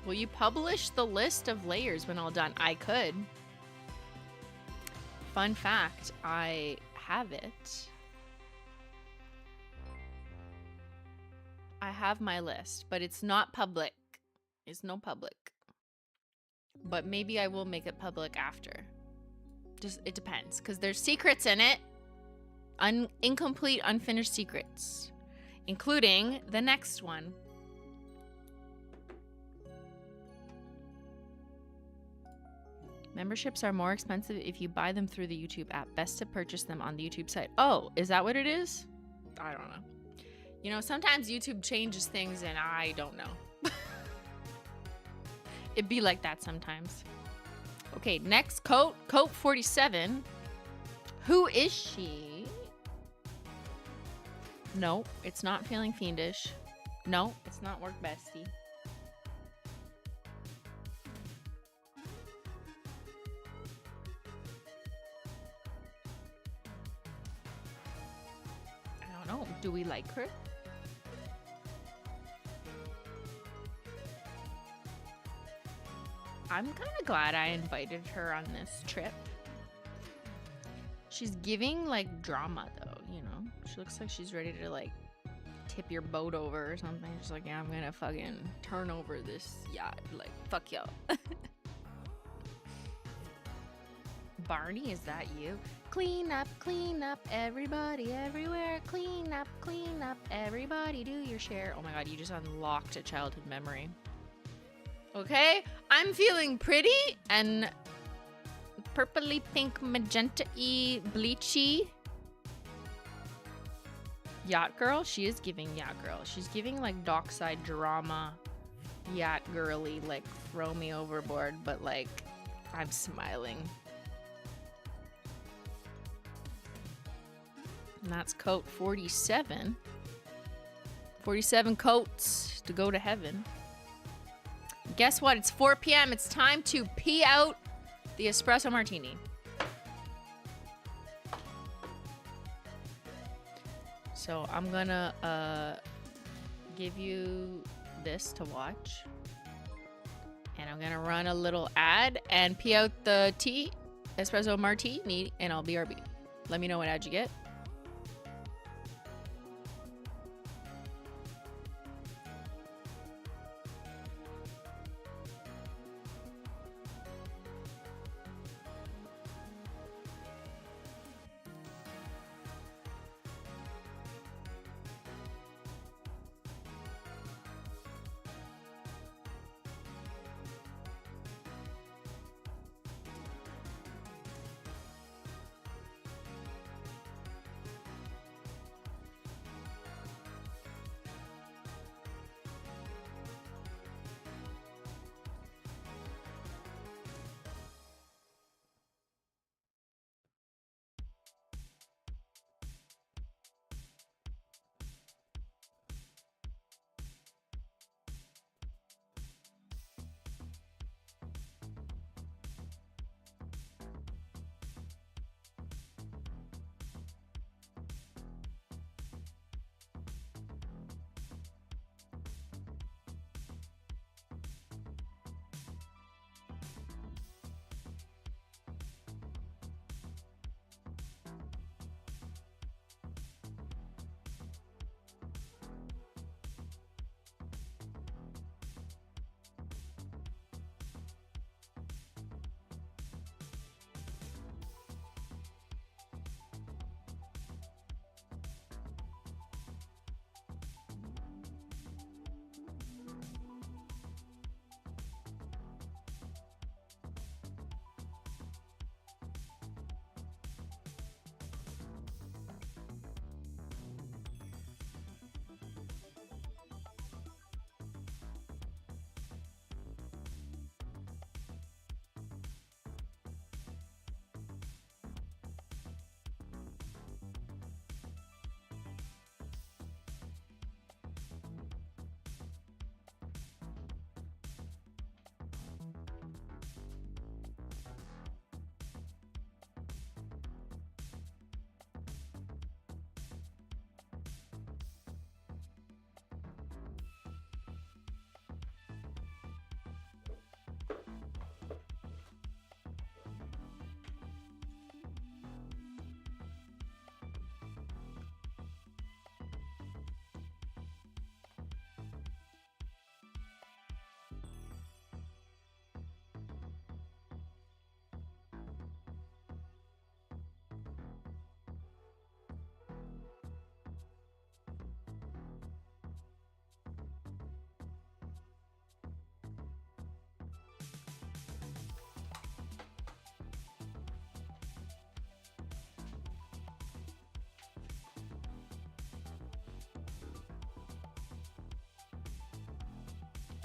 Will you publish the list of layers when all done? I could. Fun fact, I have it. I have my list, but it's not public. It's no public. But maybe I will make it public after. Just, it depends, because there's secrets in it. Incomplete, unfinished secrets, including the next one. Memberships are more expensive if you buy them through the YouTube app. Best to purchase them on the YouTube site. Oh, is that what it is? I don't know. You know, sometimes YouTube changes things and I don't know. It'd be like that sometimes. Okay, next coat. Coat 47. Who is she? No, it's not feeling fiendish. No, it's not work bestie. I don't know. Do we like her? I'm kind of glad I invited her on this trip. She's giving like drama though, you know? She looks like she's ready to like tip your boat over or something. She's like, yeah, I'm gonna fucking turn over this yacht. Like, fuck y'all. Barney, is that you? Clean up, everybody, everywhere. Clean up, everybody, do your share. Oh my god, you just unlocked a childhood memory. Okay, I'm feeling pretty and purpley pink magenta-y bleachy. Yacht girl? She is giving yacht girl. She's giving like dockside drama, yacht girly, like throw me overboard, but like I'm smiling. And that's coat 47. 47 coats to go to heaven. Guess what? It's 4 p.m. It's time to pee out the espresso martini. So I'm gonna give you this to watch. And I'm gonna run a little ad and pee out the tea, espresso martini, and I'll BRB. Let me know what ad you get.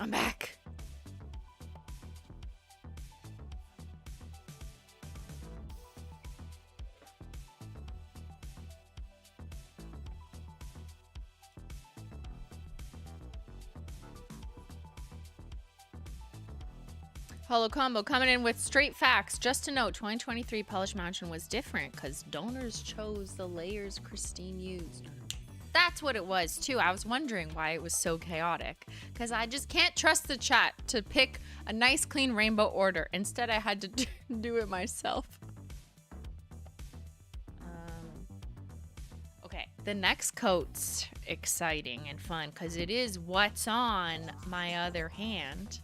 I'm back. Holo Combo coming in with straight facts. Just to note, 2023 Polish Mountain was different because donors chose the layers Christine used. That's what it was, too. I was wondering why it was so chaotic because I just can't trust the chat to pick a nice, clean rainbow order. Instead, I had to do it myself. Okay, the next coat's exciting and fun because it is what's on my other hand.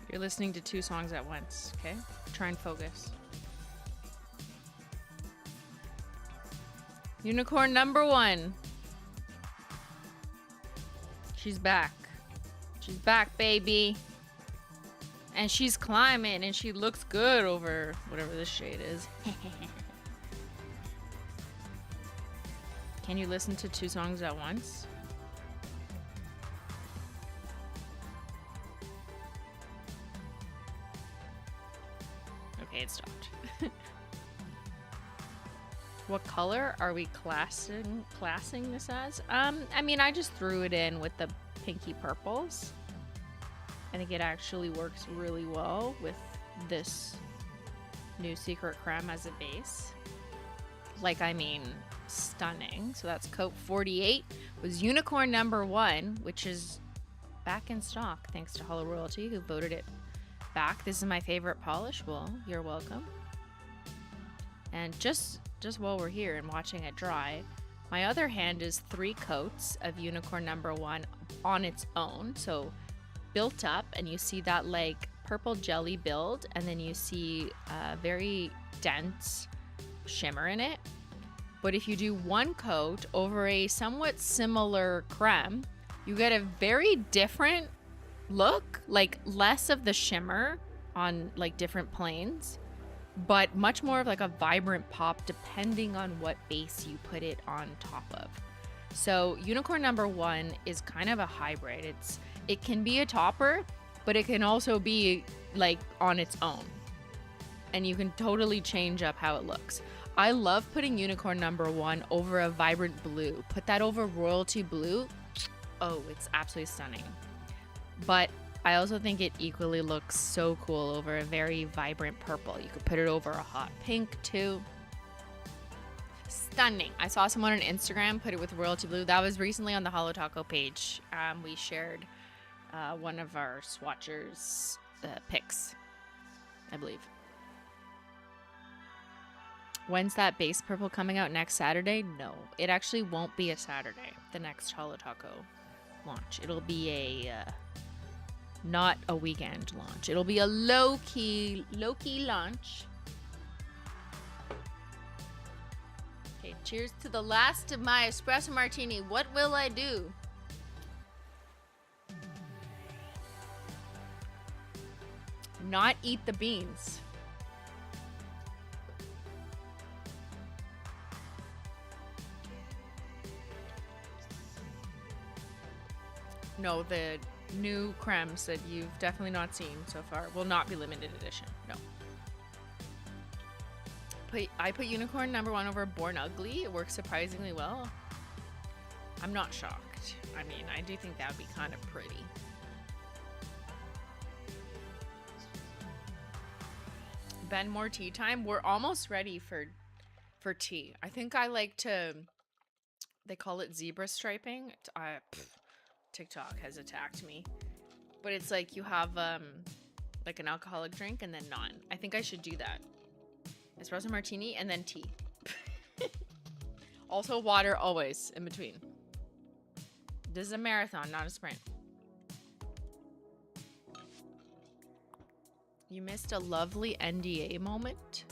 You're listening to 2 songs at once, okay? Try and focus. Unicorn number 1. She's back. She's back, baby. And she's climbing, and she looks good over whatever this shade is. Can you listen to 2 songs at once? Okay, it stopped. What color are we classing this as? I mean, I just threw it in with the pinky purples. I think it actually works really well with this new Secret Creme as a base. Like, I mean, stunning. So that's coat 48 was unicorn number 1, which is back in stock thanks to Holo Royalty, who voted it back. This is my favorite polish. Well, you're welcome. And just while we're here and watching it dry, my other hand is 3 coats of unicorn number 1 on its own. So built up, and you see that like purple jelly build, and then you see a very dense shimmer in it. But if you do 1 coat over a somewhat similar creme, you get a very different look, like less of the shimmer on like different planes, but much more of like a vibrant pop depending on what base you put it on top of. So unicorn number 1 is kind of a hybrid. It can be a topper, but it can also be like on its own, and you can totally change up how it looks. I love putting unicorn number 1 over a vibrant blue. Put that over royalty blue. Oh, it's absolutely stunning. But I also think it equally looks so cool over a very vibrant purple. You could put it over a hot pink too. Stunning. I saw someone on Instagram put it with royalty blue. That was recently on the Holo Taco page. We shared one of our swatchers pics, I believe. When's that base purple coming out? Next Saturday? No, it actually won't be a Saturday, the next Holo Taco launch. It'll be a not a weekend launch. It'll be a low-key launch. Okay, cheers to the last of my espresso martini. What will I do? Not eat the beans. No, the new cremes that you've definitely not seen so far will not be limited edition. No. I put unicorn number 1 over Born Ugly. It works surprisingly well. I'm not shocked. I mean, I do think that would be kind of pretty. Ben, more tea time. We're almost ready for tea. I think I like to, they call it zebra striping. TikTok has attacked me, but it's like you have like an alcoholic drink and then none. I think I should do that. Espresso martini and then tea. Also water always in between. This is a marathon, not a sprint. You missed a lovely NDA moment.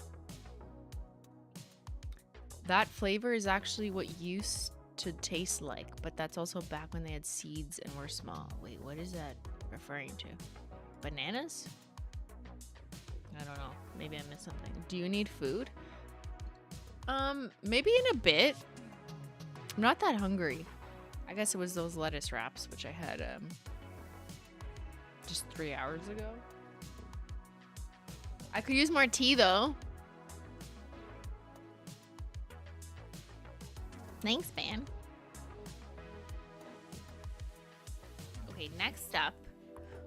That flavor is actually what used to taste like, but that's also back when they had seeds and were small. Wait, what is that referring to? Bananas? I don't know. Maybe I missed something. Do you need food? Maybe in a bit. I'm not that hungry. I guess it was those lettuce wraps, which I had just 3 hours ago. I could use more tea though. Thanks, man. Okay, next up,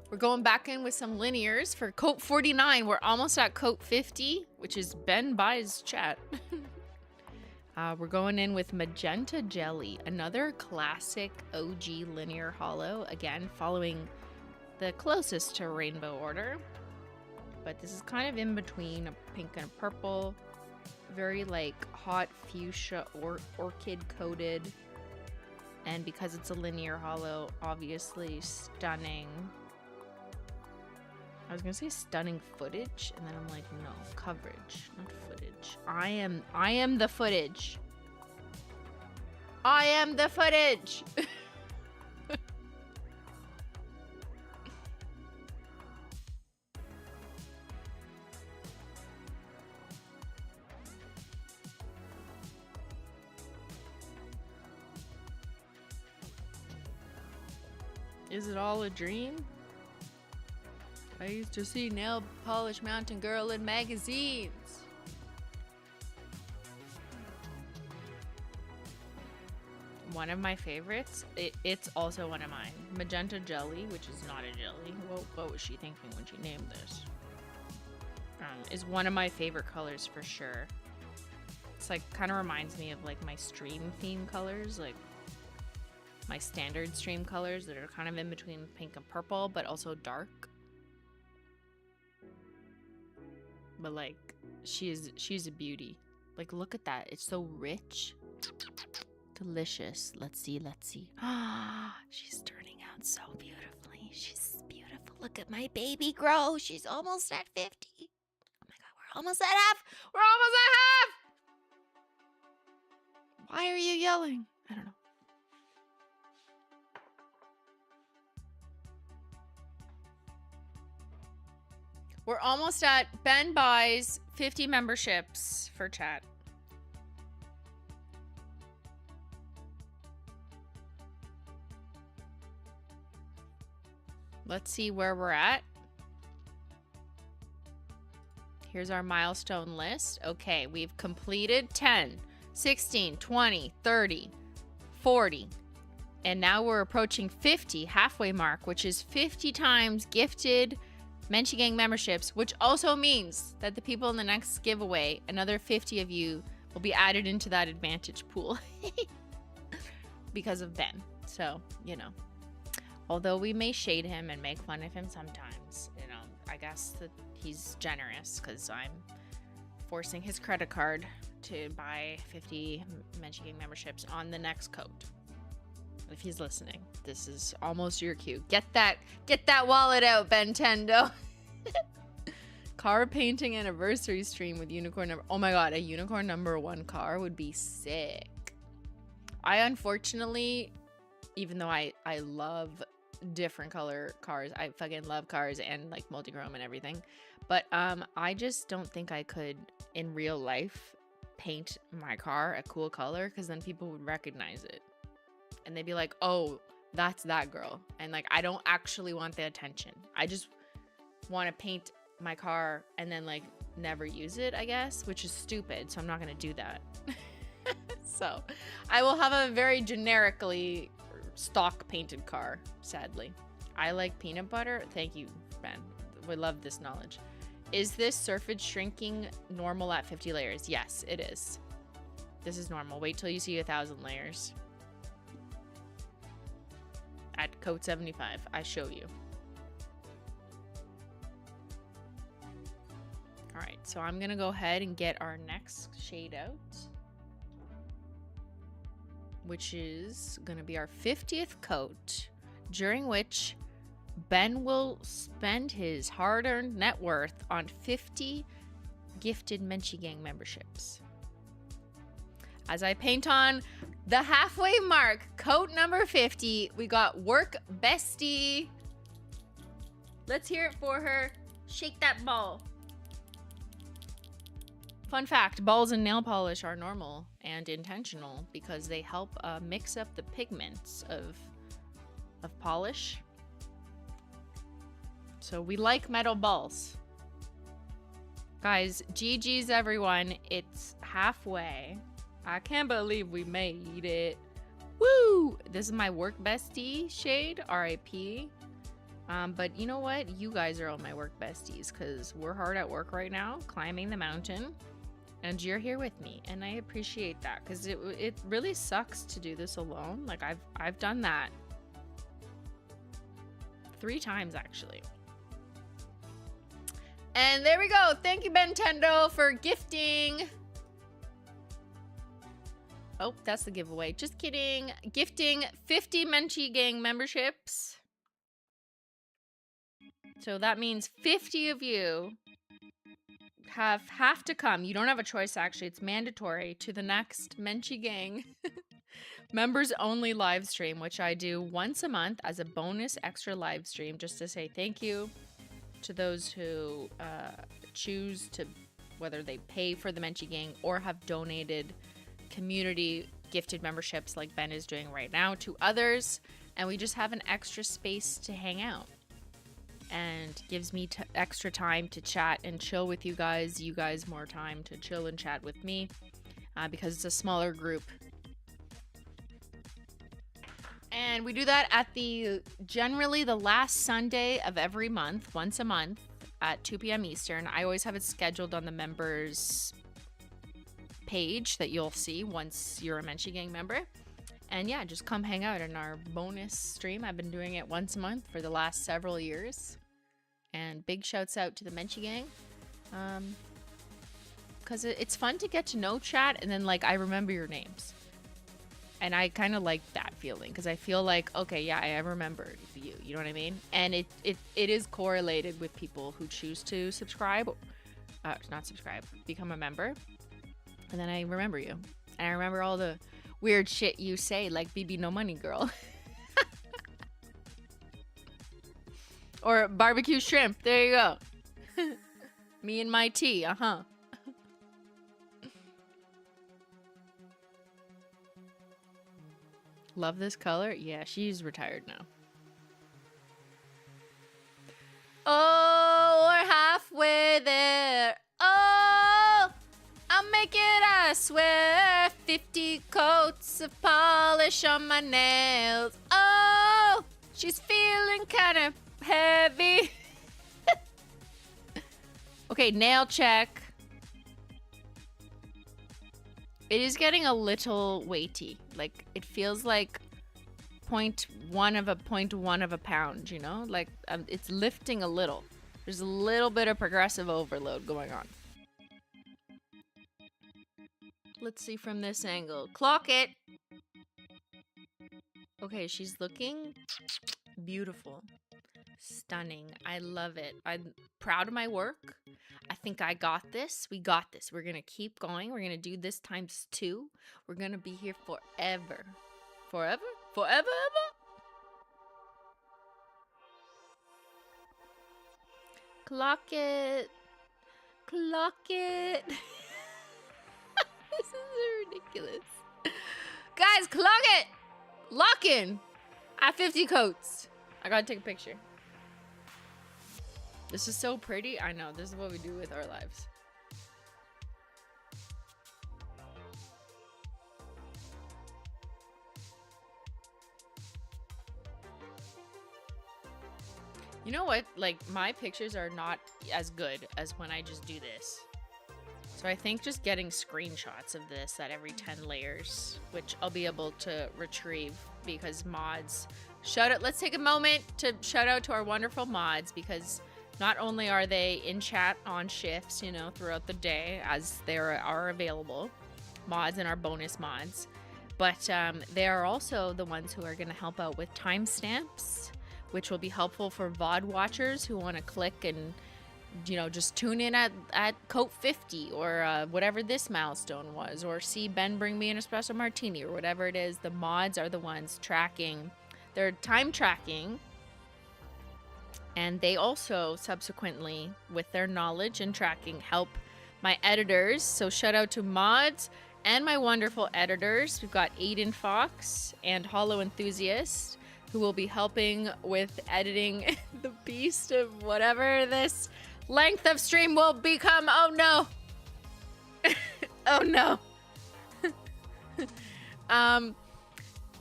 we're going back in with some linears for coat 49. We're almost at coat 50, which is Ben Buy's chat. We're going in with Magenta Jelly, another classic OG linear holo. Again, following the closest to rainbow order. But this is kind of in between a pink and a purple. Very like hot fuchsia or orchid coated. And because it's a linear holo, obviously stunning. I was gonna say stunning footage, and then I'm like, no, coverage, not footage. I am the footage. I am the footage. Is it all a dream? I used to see nail polish mountain girl in magazines. One of my favorites, it's also one of mine. Magenta Jelly, which is not a jelly. What was she thinking when she named this? Is one of my favorite colors for sure. It's like, kind of reminds me of like my stream theme colors, like my standard stream colors that are kind of in between pink and purple, but also dark. But like, she's a beauty. Like, look at that. It's so rich. Delicious. Let's see. Ah, she's turning out so beautifully. She's beautiful. Look at my baby grow. She's almost at 50. Oh my God, we're almost at half. We're almost at half. Why are you yelling? I don't know. We're almost at Ben Buys 50 memberships for chat. Let's see where we're at. Here's our milestone list. Okay, we've completed 10, 16, 20, 30, 40. And now we're approaching 50, halfway mark, which is 50 times gifted Menchie Gang memberships, which also means that the people in the next giveaway, another 50 of you will be added into that advantage pool because of Ben. So, you know, although we may shade him and make fun of him sometimes, you know, I guess that he's generous because I'm forcing his credit card to buy 50 Menchie Gang memberships on the next code. If he's listening, this is almost your cue. Get that wallet out, Bentendo. Car painting anniversary stream with unicorn number. Oh my God, a unicorn number 1 car would be sick. I unfortunately, even though I love different color cars, I fucking love cars and like multi-chrome and everything, but I just don't think I could in real life paint my car a cool color, because then people would recognize it. And they'd be like, oh, that's that girl. And like, I don't actually want the attention. I just want to paint my car and then like never use it, I guess, which is stupid. So I'm not going to do that. So I will have a very generically stock painted car, sadly. I like peanut butter. Thank you, Ben. We love this knowledge. Is this surface shrinking normal at 50 layers? Yes, it is. This is normal. Wait till you see 1,000 layers. At code 75, I show you. All right, so I'm gonna go ahead and get our next shade out, which is gonna be our 50th coat, during which Ben will spend his hard-earned net worth on 50 gifted Menchie Gang memberships. As I paint on the halfway mark, coat number 50, we got Work Bestie. Let's hear it for her. Shake that ball. Fun fact, balls in nail polish are normal and intentional because they help mix up the pigments of polish. So we like metal balls. Guys, GG's everyone. It's halfway. I can't believe we made it. Woo! This is my Work Bestie shade, RIP. But you know what? You guys are all my work besties because we're hard at work right now, climbing the mountain. And you're here with me, and I appreciate that because it really sucks to do this alone. Like I've done that 3 times actually. And there we go. Thank you, Nintendo, for gifting. Oh, that's the giveaway. Just kidding. Gifting 50 Menchie Gang memberships. So that means 50 of you have to come. You don't have a choice, actually. It's mandatory to the next Menchie Gang members only live stream, which I do once a month as a bonus extra live stream, just to say thank you to those who choose to, whether they pay for the Menchie Gang or have donated community gifted memberships like Ben is doing right now to others, and we just have an extra space to hang out. And gives me extra time to chat and chill with you guys more time to chill and chat with me because it's a smaller group. And we do that at generally the last Sunday of every month, once a month at 2 p.m. Eastern. I always have it scheduled on the members page that you'll see once you're a Menchie Gang member. And yeah, just come hang out in our bonus stream. I've been doing it once a month for the last several years. And big shouts out to the Menchie Gang. Because it's fun to get to know chat and then like I remember your names. And I kind of like that feeling because I feel like, okay, yeah, I remembered you. You know what I mean? And it is correlated with people who choose to subscribe. Not subscribe, become a member. And then I remember you. And I remember all the weird shit you say, like BB No Money Girl. Or barbecue shrimp. There you go. Me and my tea. Love this color. Yeah, she's retired now. Oh, we're halfway there. Oh, I'll make it, I swear. 50 coats of polish on my nails. Oh, she's feeling kind of heavy. Okay, nail check. It is getting a little weighty. Like, it feels like 0.1 of a pound, you know? Like, it's lifting a little. There's a little bit of progressive overload going on. Let's see from this angle. Clock it. Okay, she's looking beautiful. Stunning. I love it. I'm proud of my work. I think I got this. We got this. We're going to keep going. We're going to do this times 2. We're going to be here forever. Forever? Forever, ever? Clock it. Clock it. This is ridiculous. Guys, clock it. Lock in. At 50 coats. I gotta take a picture. This is so pretty. I know. This is what we do with our lives. You know what? Like, my pictures are not as good as when I just do this. So I think just getting screenshots of this at every 10 layers, which I'll be able to retrieve because mods. Shout out. Let's take a moment to shout out to our wonderful mods because not only are they in chat on shifts, you know, throughout the day as they are available, mods and our bonus mods, but they are also the ones who are going to help out with timestamps, which will be helpful for VOD watchers who want to click and just tune in at Coat 50 or whatever this milestone was, or see Ben bring me an espresso martini or whatever it is. The mods are the ones tracking. They're time tracking. And they also subsequently, with their knowledge and tracking, help my editors. So shout out to mods and my wonderful editors. We've got Aiden Fox and Holo Enthusiast, who will be helping with editing the beast of whatever this length of stream will become. Oh no. Oh no.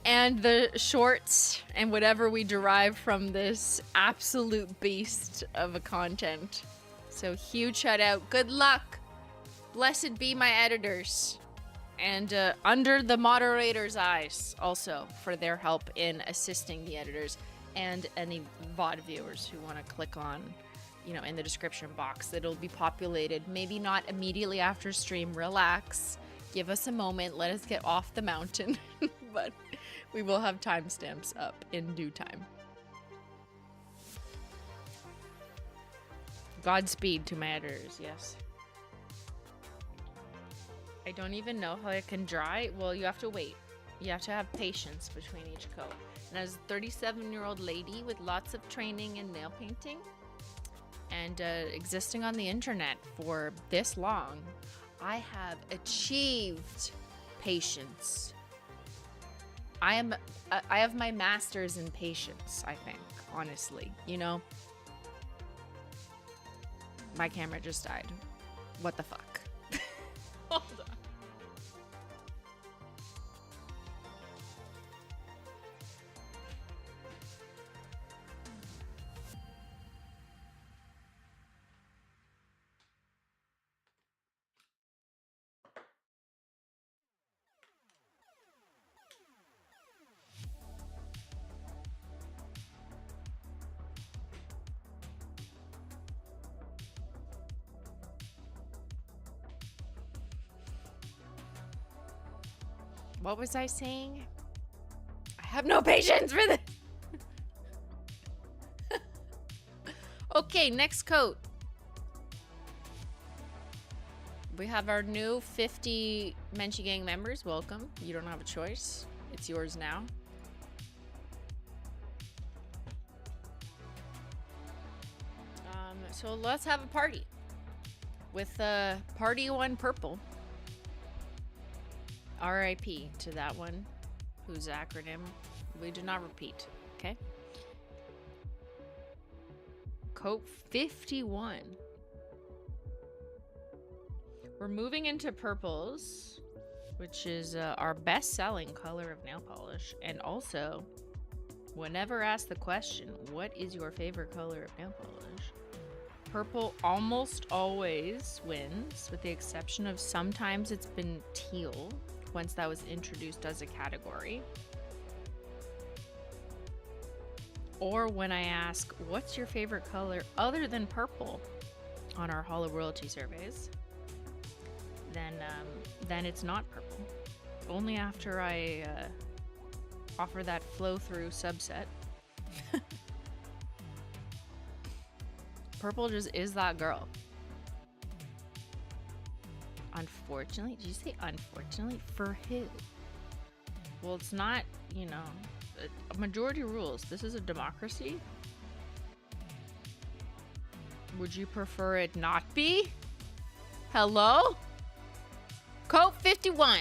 And the shorts and whatever we derive from this absolute beast of a content. So huge shout out. Good luck. Blessed be my editors. And under the moderator's eyes also for their help in assisting the editors, and any VOD viewers who want to click on, in the description box. It'll be populated. Maybe not immediately after stream. Relax. Give us a moment. Let us get off the mountain. But we will have timestamps up in due time. Godspeed to my editors, yes. I don't even know how it can dry. Well, you have to wait. You have to have patience between each coat. And as a 37-year-old lady with lots of training in nail painting and existing on the internet for this long, I have achieved patience. I have my master's in patience, I think, honestly. My camera just died. What the fuck? Hold on. What was I saying? I have no patience for this. Okay, next coat. We have our new 50 Menchie Gang members. Welcome. You don't have a choice. It's yours now. So let's have a party with Party One Purple. RIP to that one, whose acronym we do not repeat, okay? Coat 51. We're moving into purples, which is our best-selling color of nail polish. And also, whenever asked the question, what is your favorite color of nail polish? Purple almost always wins, with the exception of sometimes it's been teal, once that was introduced as a category. Or when I ask, what's your favorite color other than purple on our Holo royalty surveys, then it's not purple. Only after I offer that flow-through subset. Purple just is that girl. Unfortunately? Did you say unfortunately? For who? Well, it's not, a majority rules. This is a democracy. Would you prefer it not be? Hello? Coat 51.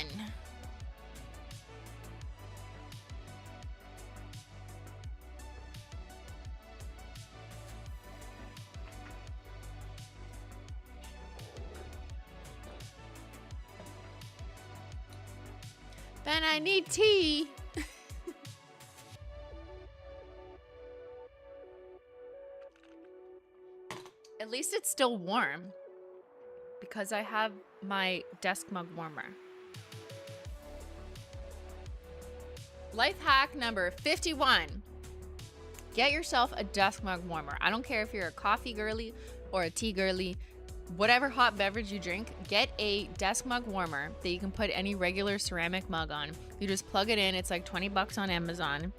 Ben, I need tea. At least it's still warm because I have my desk mug warmer. Life hack number 51. Get yourself a desk mug warmer. I don't care if you're a coffee girly or a tea girly. Whatever hot beverage you drink, get a desk mug warmer that you can put any regular ceramic mug on. You just plug it in. It's like 20 bucks on Amazon.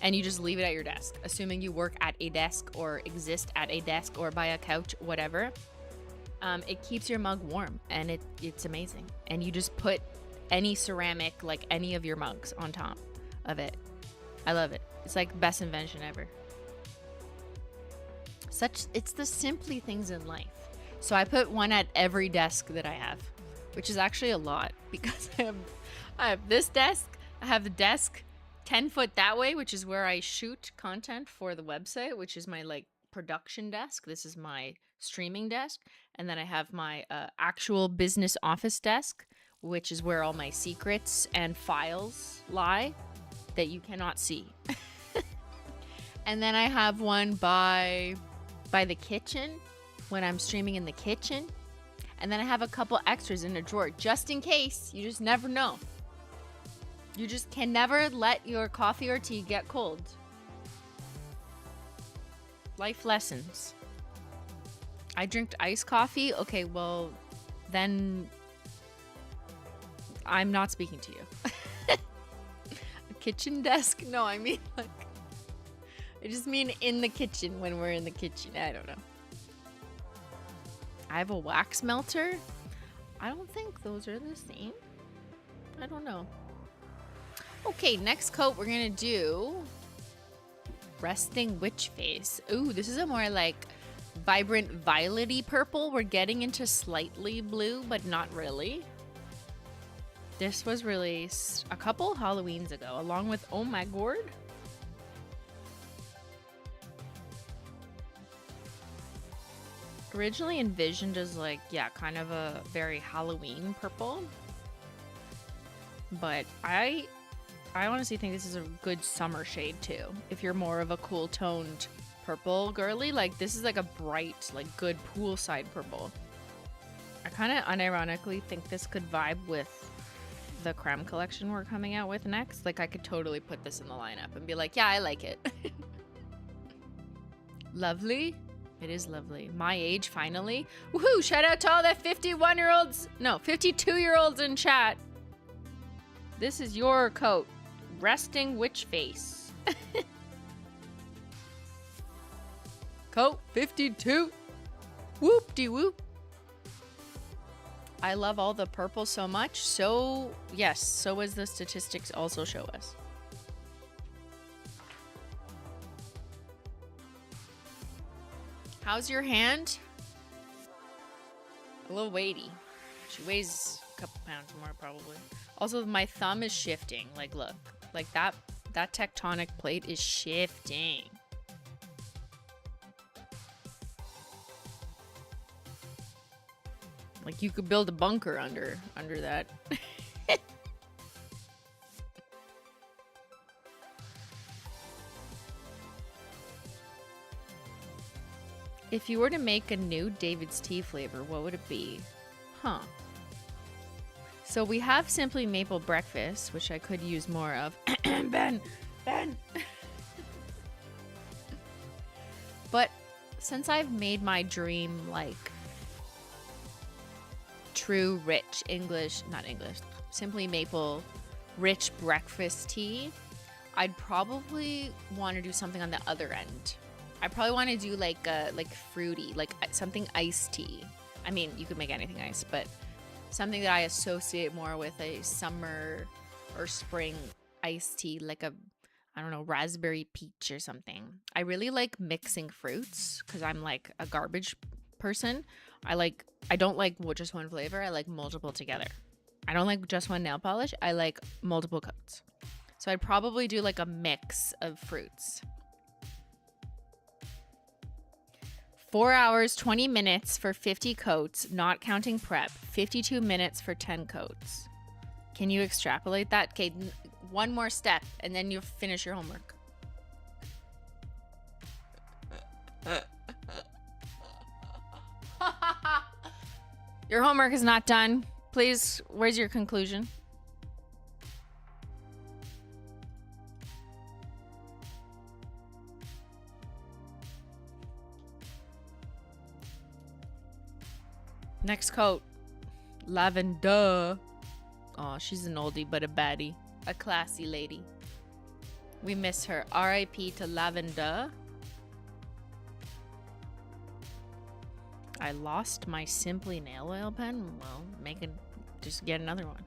and you just leave it at your desk, assuming you work at a desk or exist at a desk or by a couch, whatever. It keeps your mug warm, and it's amazing. And you just put any ceramic, like any of your mugs, on top of it. I love it. It's like best invention ever. It's the simply things in life. So I put one at every desk that I have, which is actually a lot, because I have this desk, I have the desk 10 foot that way, which is where I shoot content for the website, which is my like production desk. This is my streaming desk. And then I have my actual business office desk, which is where all my secrets and files lie that you cannot see. And then I have one by the kitchen when I'm streaming in the kitchen. And then I have a couple extras in a drawer just in case. You just never know. You just can never let your coffee or tea get cold. Life lessons. I drink iced coffee. Okay, well, then I'm not speaking to you. A kitchen desk? No, I mean like, I just mean in the kitchen when we're in the kitchen. I don't know. I have a wax melter. I don't think those are the same. I don't know. Okay, next coat we're gonna do Resting Witch Face. Ooh, this is a more like vibrant violet-y purple. We're getting into slightly blue, but not really. This was released a couple Halloweens ago, along with Oh My Gourd. Originally envisioned as like, yeah, kind of a very Halloween purple. But I honestly think this is a good summer shade too. If you're more of a cool toned purple girly, like this is like a bright, like good poolside purple. I kind of unironically think this could vibe with the creme collection we're coming out with next. Like I could totally put this in the lineup and be like, yeah, I like it. Lovely. It is lovely. My age, finally. Woohoo! Shout out to all the 51-year-olds. No, 52-year-olds in chat. This is your coat. Resting Witch Face. Coat 52. Whoop-de-whoop. I love all the purple so much. So, yes, so as the statistics also show us. How's your hand? A little weighty. She weighs a couple pounds more probably. Also, my thumb is shifting. Like, look. Like, that tectonic plate is shifting. Like, you could build a bunker under that. If you were to make a new David's tea flavor, what would it be? Huh. So we have Simply Maple Breakfast, which I could use more of. Ben! But since I've made my dream, like, true, rich Simply Maple rich breakfast tea, I'd probably want to do something on the other end. I probably want to do like fruity, like something iced tea. I mean, you could make anything iced, but something that I associate more with a summer or spring iced tea, like I don't know, raspberry peach or something. I really like mixing fruits because I'm like a garbage person. I don't like just one flavor. I like multiple together. I don't like just one nail polish. I like multiple coats. So I'd probably do like a mix of fruits. 4 hours, 20 minutes for 50 coats, not counting prep. 52 minutes for 10 coats. Can you extrapolate that? Okay, one more step, and then you finish your homework. Your homework is not done. Please, where's your conclusion? Next coat. Lavender. Oh, she's an oldie but a baddie. A classy lady. We miss her. R.I.P. to Lavender. I lost my Simply nail oil pen. Well, just get another one.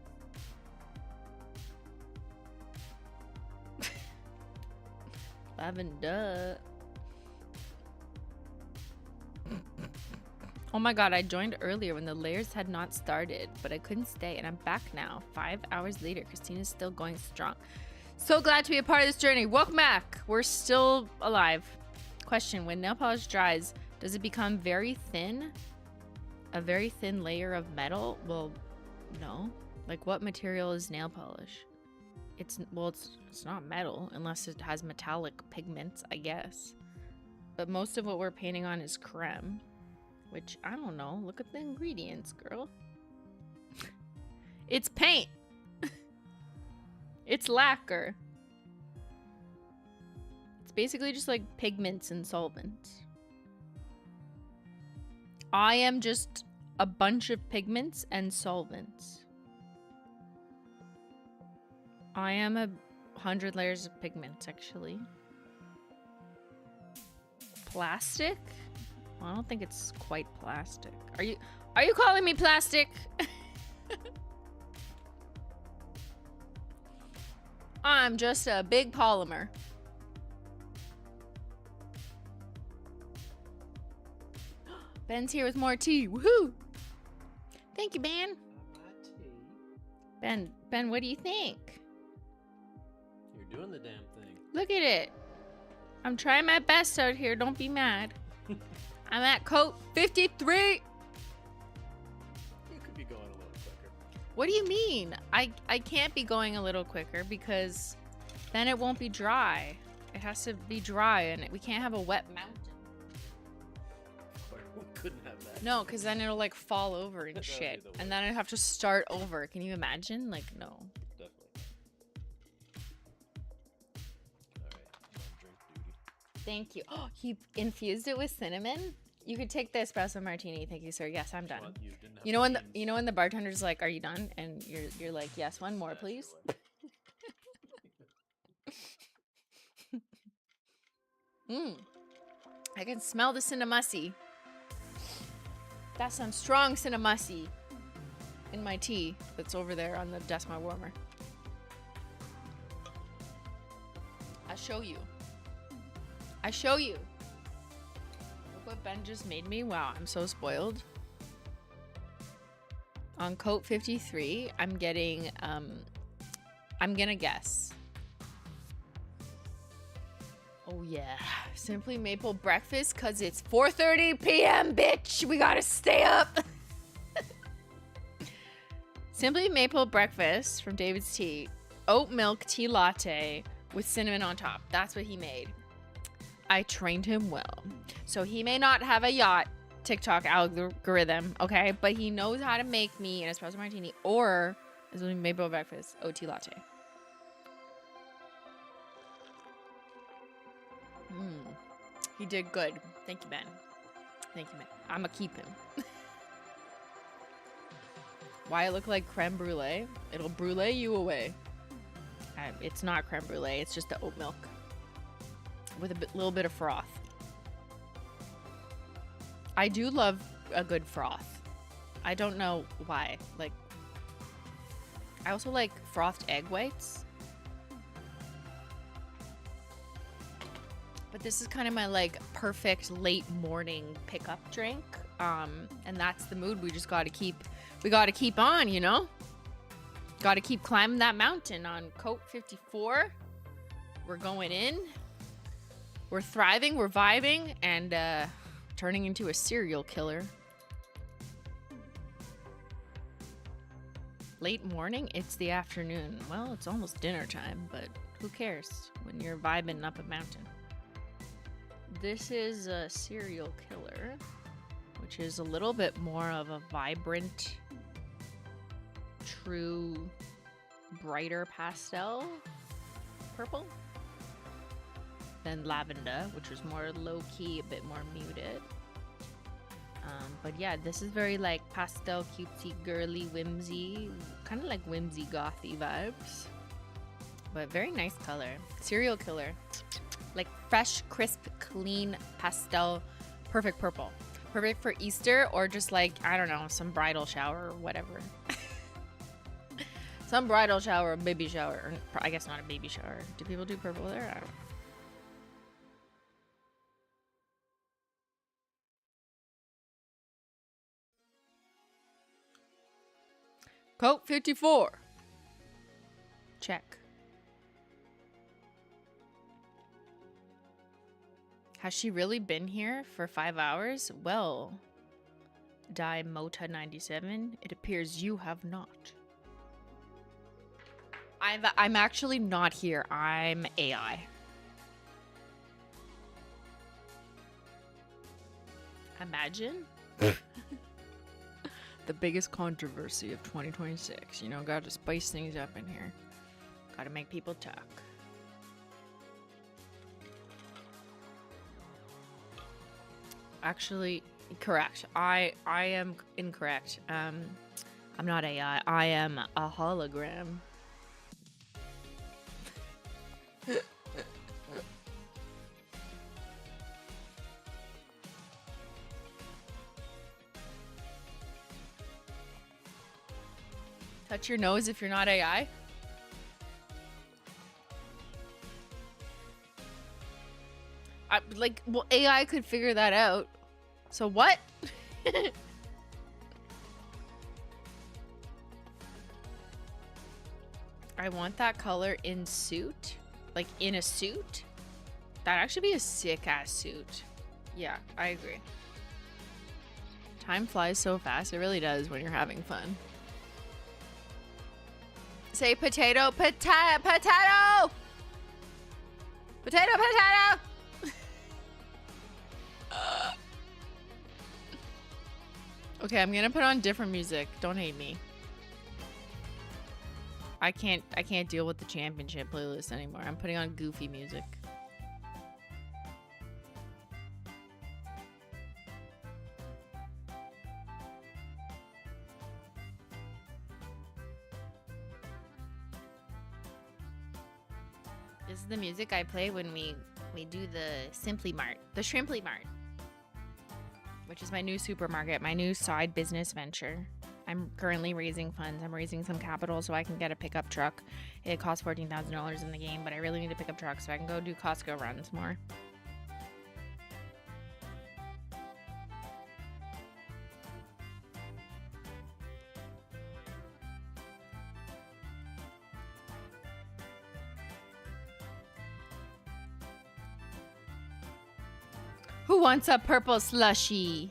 Lavender. Oh my god, I joined earlier when the layers had not started, but I couldn't stay, and I'm back now. 5 hours later, Christina's still going strong. So glad to be a part of this journey. Welcome back. We're still alive. Question, when nail polish dries, does it become very thin? A very thin layer of metal? Well, no. Like, what material is nail polish? It's not metal, unless it has metallic pigments, I guess. But most of what we're painting on is creme. Which, I don't know. Look at the ingredients, girl. It's paint. It's lacquer. It's basically just like pigments and solvents. I am just a bunch of pigments and solvents. I am 100 layers of pigments, actually. Plastic? Well, I don't think it's quite plastic. Are you calling me plastic? I'm just a big polymer. Ben's here with more tea. Woohoo! Thank you, Ben. Ben, what do you think? You're doing the damn thing. Look at it. I'm trying my best out here. Don't be mad. I'm at coat 53. You could be going a little quicker. What do you mean? I can't be going a little quicker because then it won't be dry. It has to be dry, and we can't have a wet mountain. We couldn't have that. No, because then it'll like fall over and shit, and then I'd have to start over. Can you imagine? Like, no. Definitely. All right, drink duty. Thank you. Oh, he infused it with cinnamon. You could take the espresso martini. Thank you, sir. Yes, I'm done. What? You didn't have You know when the bartender's like, "Are you done?" And you're like, "Yes, one more, please." I can smell the cinnamussy. That's some strong cinnamussy in my tea that's over there on the Decima warmer. I'll show you. Look what Ben just made me. Wow, I'm so spoiled. On coat 53, I'm getting, I'm gonna guess. Oh yeah, Simply Maple breakfast, cause it's 4:30 p.m. bitch. We gotta stay up. Simply Maple breakfast from David's Tea, oat milk tea latte with cinnamon on top. That's what he made. I trained him well, so he may not have a yacht TikTok algorithm, okay, but he knows how to make me an espresso martini or a Simply Maple breakfast oat tea latte. He did good. Thank you, Ben. Thank you, Ben. I'ma keep him. Why it look like creme brulee? It'll brulee you away. It's not creme brulee. It's just the oat milk with a little bit of froth. I do love a good froth. I don't know why. Like, I also like frothed egg whites. But this is kind of my like perfect late morning pickup drink. And that's the mood we gotta keep on, you know? Gotta keep climbing that mountain on coat 54. We're going in. We're thriving, we're vibing, and turning into a serial killer. Late morning? It's the afternoon. Well, it's almost dinner time, but who cares when you're vibing up a mountain? This is a serial killer, which is a little bit more of a vibrant, true, brighter pastel purple than lavender, which was more low-key, a bit more muted. But yeah, this is very like pastel, cutesy, girly, whimsy, kind of like whimsy, gothy vibes. But very nice color. Serial killer. Like fresh, crisp, clean pastel. Perfect purple. Perfect for Easter or just like, I don't know, some bridal shower or whatever. Some bridal shower, baby shower. Or I guess not a baby shower. Do people do purple there? I don't know. Coat 54. Check. Has she really been here for 5 hours? Well, Die Mota 97, it appears you have not. I'm actually not here. I'm AI. Imagine. The biggest controversy of 2026. You know, gotta spice things up in here. Gotta make people talk. Actually, correct. I am incorrect. I'm not AI. I am a hologram. Touch your nose if you're not AI. Well, AI could figure that out. So what? I want that color in suit. Like in a suit. That'd actually be a sick ass suit. Yeah, I agree. Time flies so fast. It really does when you're having fun. Say potato, potato, potato! Potato, potato! Okay, I'm gonna put on different music. Don't hate me. I can't deal with the championship playlist anymore. I'm putting on goofy music. This is the music I play when we do the Simply Mart, the Shrimply Mart, which is my new supermarket, my new side business venture. I'm currently raising funds. I'm raising some capital so I can get a pickup truck. It costs $14,000 in the game, but I really need a pickup truck so I can go do Costco runs more. Who wants a purple slushie?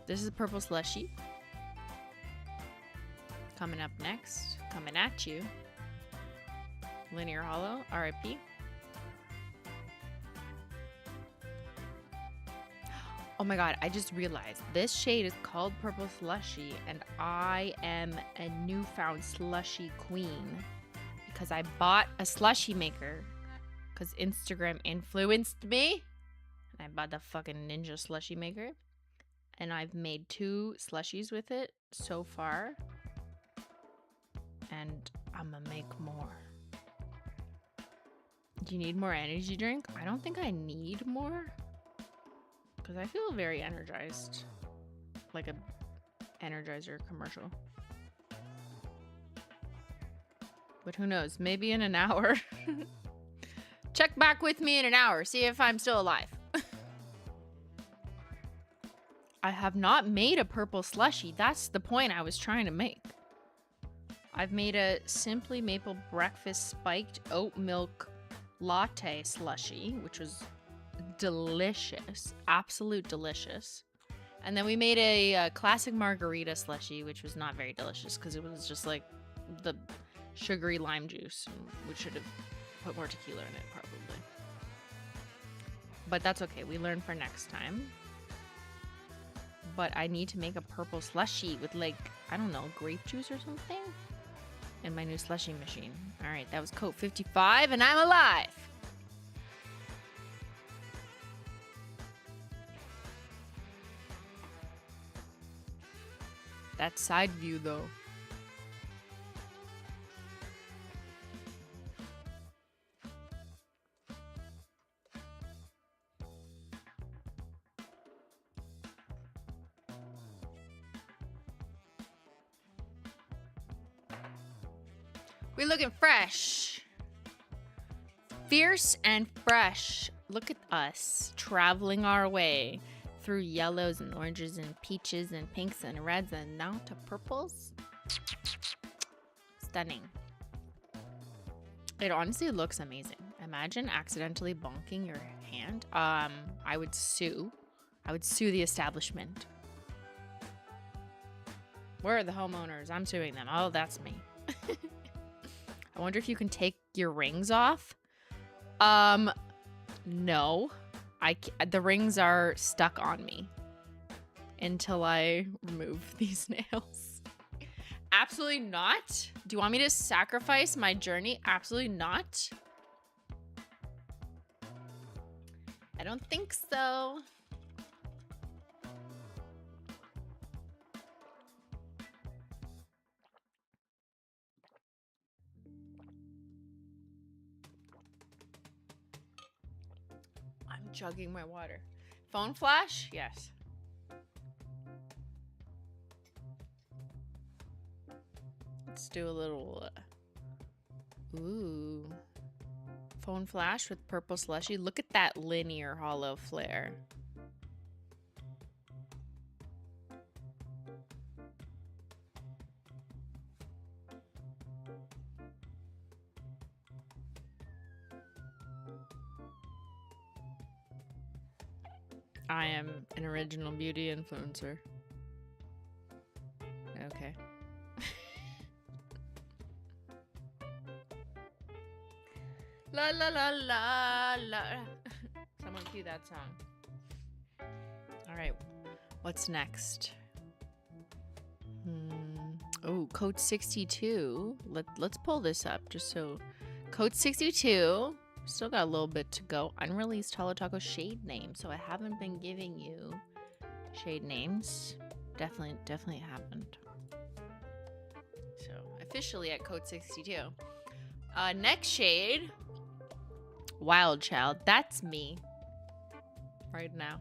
This is a purple slushie. Coming up next, coming at you. Linear Holo, RIP. Oh my god, I just realized this shade is called Purple Slushie, and I am a newfound slushie queen because I bought a slushie maker because Instagram influenced me, and I bought the fucking Ninja slushie maker, and I've made 2 slushies with it so far, and I'm gonna make more. Do you need more energy drink? I don't think I need more. Because I feel very energized. Like a Energizer commercial. But who knows? Maybe in an hour. Check back with me in an hour. See if I'm still alive. I have not made a purple slushie. That's the point I was trying to make. I've made a Simply Maple Breakfast Spiked Oat Milk Latte slushie, which was delicious, absolute delicious. And then we made a classic margarita slushie, which was not very delicious because it was just like the sugary lime juice. We should have put more tequila in it probably, but that's okay. We learn for next time. But I need to make a purple slushie with, like, I don't know, grape juice or something in my new slushie machine. All right, that was Coat 55 and I'm alive. That side view, though. We're looking fresh. Fierce and fresh. Look at us traveling our way through yellows and oranges and peaches and pinks and reds and now to purples. Stunning. It honestly looks amazing. Imagine accidentally bonking your hand. I would sue. I would sue the establishment. Where are the homeowners? I'm suing them. Oh, that's me. I wonder if you can take your rings off. No. The rings are stuck on me until I remove these nails. Absolutely not. Do you want me to sacrifice my journey? Absolutely not. I don't think so. I'm chugging my water. Phone flash? Yes. Let's do a little ooh. Phone flash with purple slushy. Look at that linear hollow flare. I am an original beauty influencer. Okay. La la la la la. Someone cue that song. All right. What's next? Oh, code 62. Let's pull this up just so. Code 62. Still got a little bit to go. Unreleased Holo Taco shade name. So I haven't been giving you shade names. Definitely haven't. So officially at code 62. Next shade. Wild Child. That's me. Right now.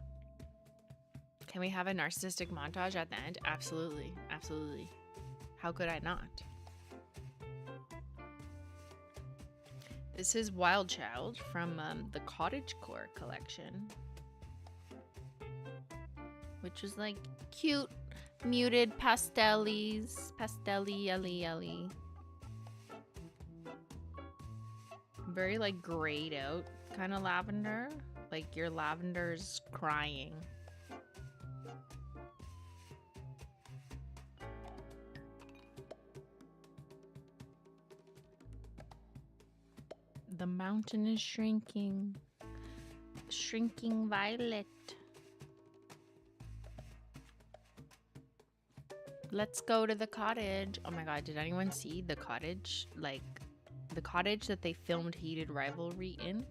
Can we have a narcissistic montage at the end? Absolutely. Absolutely. How could I not? This is Wild Child from the Cottagecore collection, which was like cute, muted pastelli. Very like grayed out kind of lavender, like your lavender's crying. The mountain is shrinking. Shrinking violet. Let's go to the cottage. Oh my god, did anyone see the cottage? Like, the cottage that they filmed Heated Rivalry in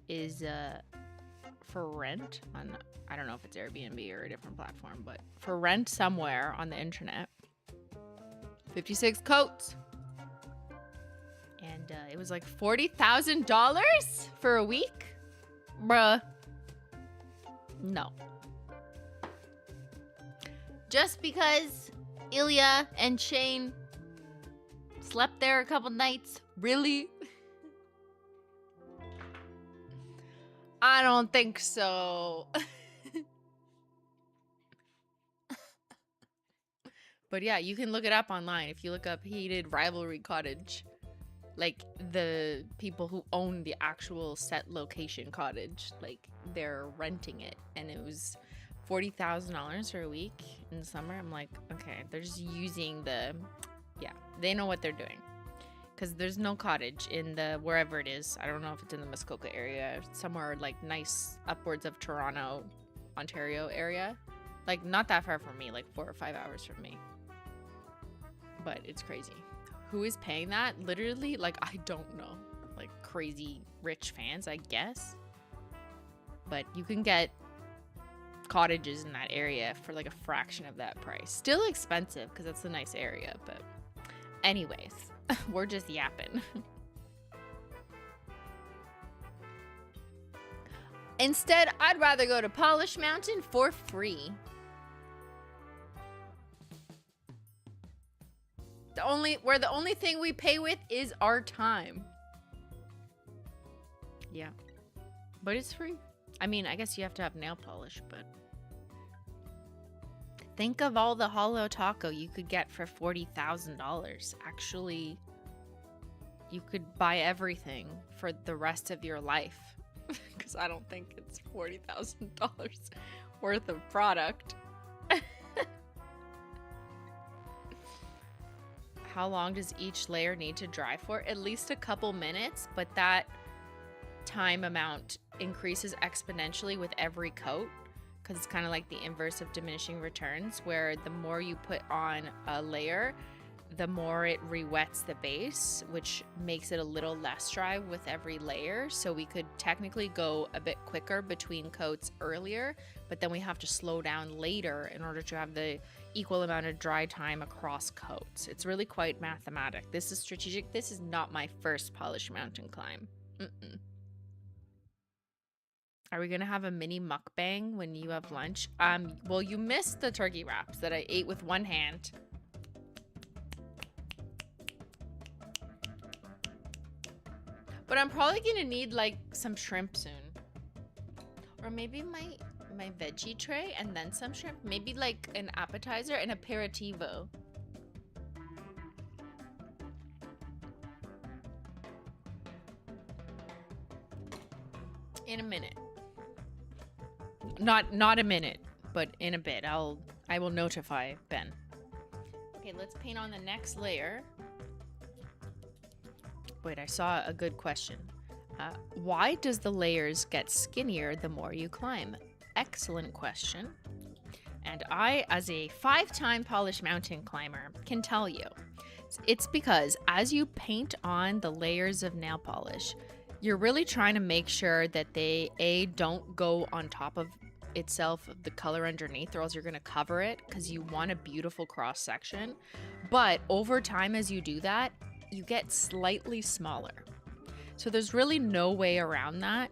is for rent on, I don't know if it's Airbnb or a different platform, but for rent somewhere on the internet. 56 coats. And it was like $40,000 for a week? Bruh. No. Just because Ilya and Shane slept there a couple nights? Really? I don't think so. But yeah, you can look it up online. If you look up Heated Rivalry Cottage, like the people who own the actual set location cottage, like they're renting it, and it was $40,000 for a week in the summer. I'm like, okay, they're just using the, yeah, they know what they're doing, because there's no cottage in the wherever it is. I don't know if it's in the Muskoka area, somewhere like nice upwards of Toronto, Ontario area, like not that far from me, like 4 or 5 hours from me. But it's crazy. Who is paying that? Literally, like, I don't know. Like, crazy rich fans, I guess. But you can get cottages in that area for like a fraction of that price. Still expensive because that's a nice area, but anyways, we're just yapping. Instead, I'd rather go to Polish Mountain for free. The only thing we pay with is our time. Yeah. But it's free. I mean, I guess you have to have nail polish, but think of all the Holo Taco you could get for $40,000. Actually, you could buy everything for the rest of your life. Because I don't think it's $40,000 worth of product. How long does each layer need to dry for? At least a couple minutes, but that time amount increases exponentially with every coat because it's kind of like the inverse of diminishing returns, where the more you put on a layer, the more it re-wets the base, which makes it a little less dry with every layer. So we could technically go a bit quicker between coats earlier, but then we have to slow down later in order to have the equal amount of dry time across coats. It's really quite mathematic. This is strategic. This is not my first Polish Mountain climb. Are we gonna have a mini mukbang when you have lunch? Well, you missed the turkey wraps that I ate with one hand. But I'm probably gonna need like some shrimp soon. Or maybe my veggie tray and then some shrimp. Maybe like an appetizer and aperitivo. In a minute. Not a minute, but in a bit. I will notify Ben. Okay, let's paint on the next layer. Wait, I saw a good question. Why does the layers get skinnier the more you climb? Excellent question. And I, as a 5-time Polish Mountain climber, can tell you. It's because as you paint on the layers of nail polish, you're really trying to make sure that they, don't go on top of itself, the color underneath, or else you're going to cover it because you want a beautiful cross section. But over time, as you do that, you get slightly smaller. So there's really no way around that.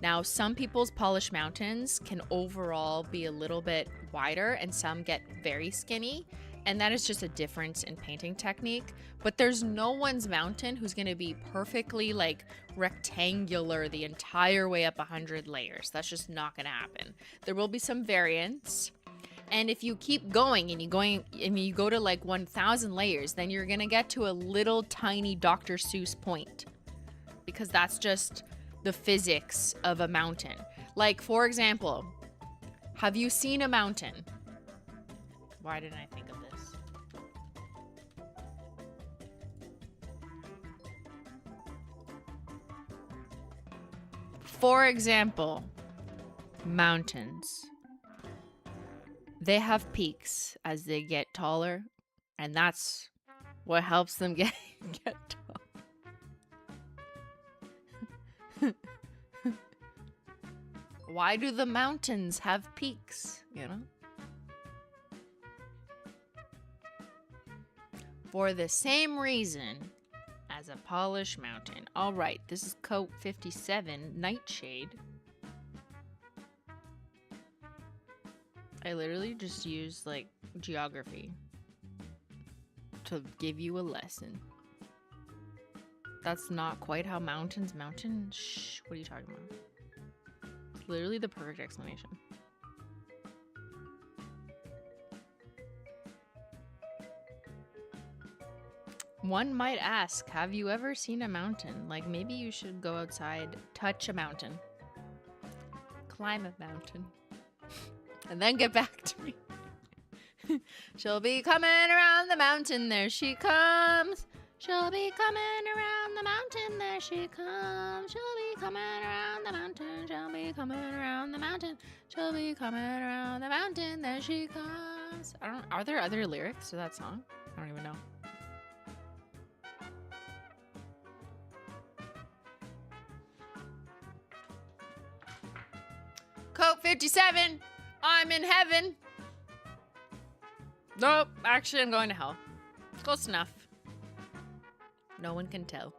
Now, some people's Polish Mountains can overall be a little bit wider and some get very skinny. And that is just a difference in painting technique. But there's no one's mountain who's going to be perfectly like rectangular the entire way up 100 layers. That's just not going to happen. There will be some variance. And if you keep going and you go to like 1,000 layers, then you're going to get to a little tiny Dr. Seuss point. Because that's just the physics of a mountain. Like, for example, have you seen a mountain? Why didn't I think of this? For example, mountains. They have peaks as they get taller, and that's what helps them get tall. Why do the mountains have peaks, you know? For the same reason as a Polish Mountain. All right, this is coat 57, Nightshade. I literally just used like geography to give you a lesson. That's not quite how mountains. Shh, what are you talking about? It's literally the perfect explanation. One might ask, have you ever seen a mountain? Like, maybe you should go outside, touch a mountain, climb a mountain, and then get back to me. She'll be coming around the mountain, there she comes. She'll be coming around the mountain, there she comes. She'll be coming around the mountain, she'll be coming around the mountain. She'll be coming around the mountain, there she comes. Are there other lyrics to that song? I don't even know. Coat 57, I'm in heaven. Nope, actually I'm going to hell. Close enough. No one can tell.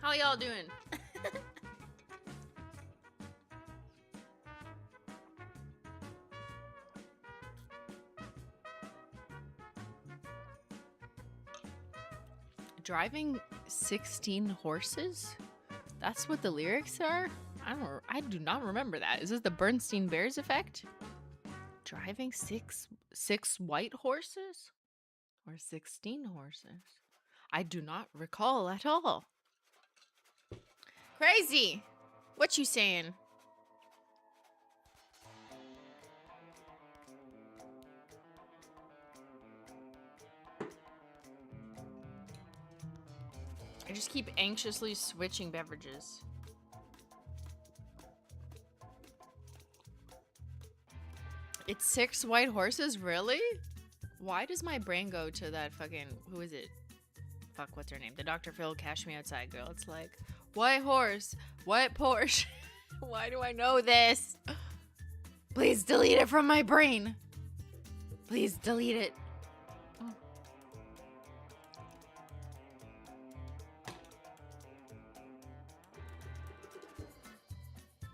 How y'all doing? Driving 16 horses? That's what the lyrics are? I do not remember that. Is this the Bernstein Bears effect? Driving six white horses? Or 16 horses? I do not recall at all. Crazy! What you saying? I just keep anxiously switching beverages. It's 6 white horses? Really? Why does my brain go to that fucking... Who is it? Fuck, what's her name? The Dr. Phil Cash Me Outside girl. It's like, white horse, white Porsche. Why do I know this? Please delete it from my brain. Please delete it. Oh.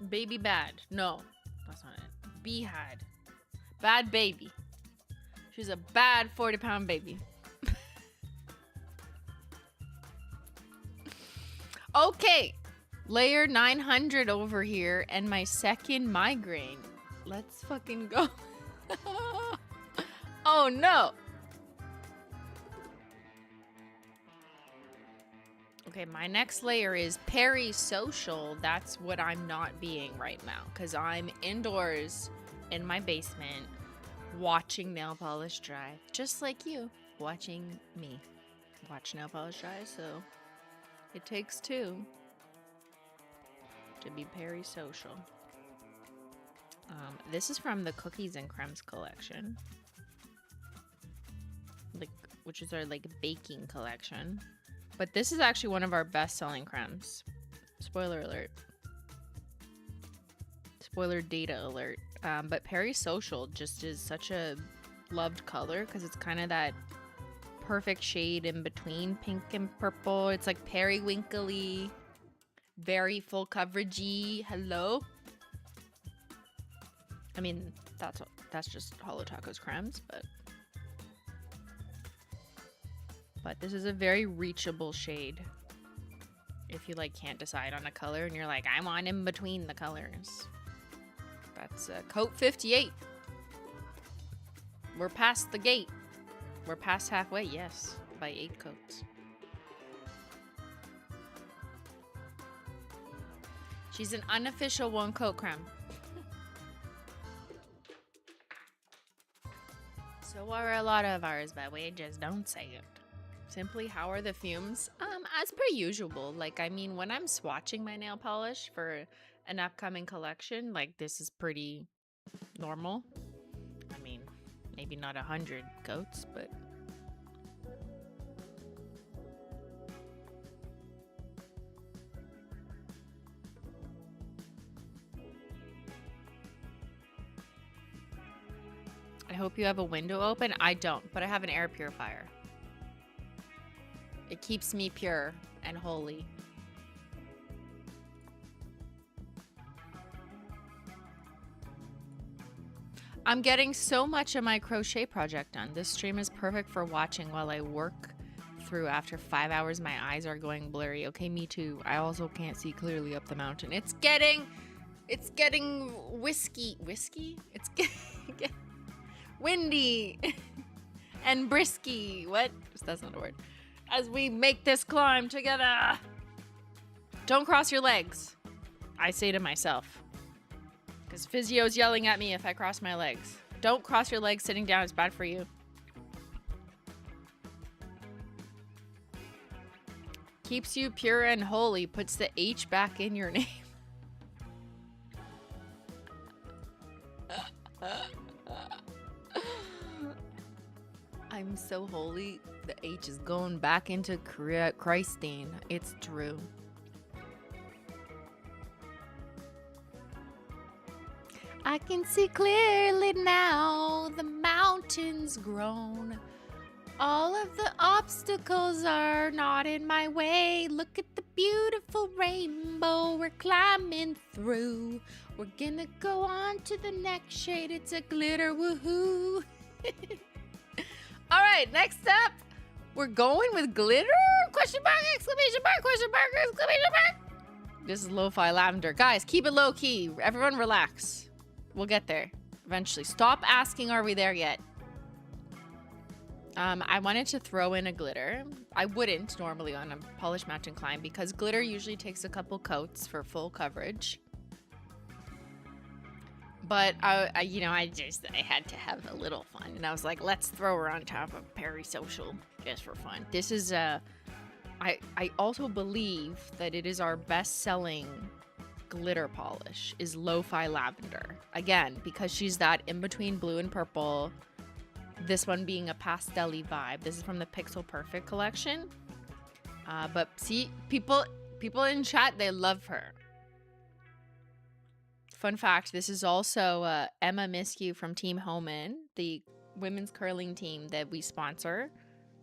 Baby bad. No, that's not it. Beehad. Bad baby. She's a bad 40-pound baby. Okay. Layer 900 over here and my second migraine. Let's fucking go. Oh no. Okay, my next layer is perisocial. That's what I'm not being right now because I'm indoors in my basement watching nail polish dry. Just like you watching me watch nail polish dry. So it takes two to be perisocial. This is from the Cookies and Crumbs collection, which is our baking collection. But this is actually one of our best-selling cremes. Spoiler alert. Spoiler data alert. But perisocial just is such a loved color because it's kind of that perfect shade in between pink and purple. It's like periwinkly, very full coveragey. Hello. I mean, that's just Holo Taco's cremes, but this is a very reachable shade. If you can't decide on a color and you're like, I want in between the colors. That's coat 58. We're past the gate. We're past halfway, yes, by 8 coats. She's an unofficial 1-coat creme. So are a lot of ours, but we just don't say it. Simply, how are the fumes? As per usual. I mean, when I'm swatching my nail polish for an upcoming collection, this is pretty normal. I mean, maybe not 100 coats, but... I hope you have a window open. I don't, but I have an air purifier. It keeps me pure and holy. I'm getting so much of my crochet project done. This stream is perfect for watching while I work through. After 5 hours, my eyes are going blurry. Okay, me too. I also can't see clearly up the mountain. It's getting whiskey. It's getting windy and brisky. What? That's not a word. As we make this climb together. Don't cross your legs. I say to myself. Because physio's yelling at me if I cross my legs. Don't cross your legs sitting down. It's bad for you. Keeps you pure and holy. Puts the H back in your name. I'm so holy. The H is going back into Christine. It's true. I can see clearly now, the mountain's grown. All of the obstacles are not in my way. Look at the beautiful rainbow we're climbing through. We're gonna go on to the next shade. It's a glitter woohoo. All right, next up, we're going with glitter? Question mark, exclamation mark, question mark, exclamation mark. This is lo-fi lavender. Guys, keep it low key. Everyone relax. We'll get there eventually. Stop asking, are we there yet? I wanted to throw in a glitter. I wouldn't normally on a Polish Mountain climb because glitter usually takes a couple coats for full coverage. But I had to have a little fun, and I was like, let's throw her on top of Perry Social just for fun. This is I also believe that it is our best-selling glitter polish is Lo-Fi Lavender. Again, because she's that in between blue and purple. This one being a pastel-y vibe. This is from the Pixel Perfect collection. But see, people in chat, they love her. Fun fact, this is also Emma Miskew from Team Homan, the women's curling team that we sponsor.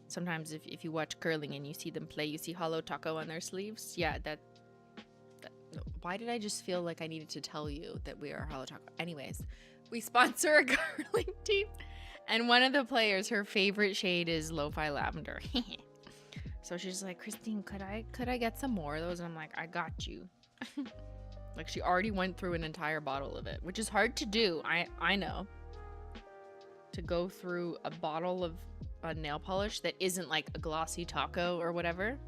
Sometimes if you watch curling and you see them play, you see Holo Taco on their sleeves. Yeah, why did I just feel like I needed to tell you that we are Holo Taco? Anyways, we sponsor a curling team. And one of the players, her favorite shade is Lo-Fi Lavender. So she's like, Christine, could I get some more of those? And I'm like, I got you. Like, she already went through an entire bottle of it, which is hard to do. I know. To go through a bottle of nail polish that isn't like a Glossy Taco or whatever.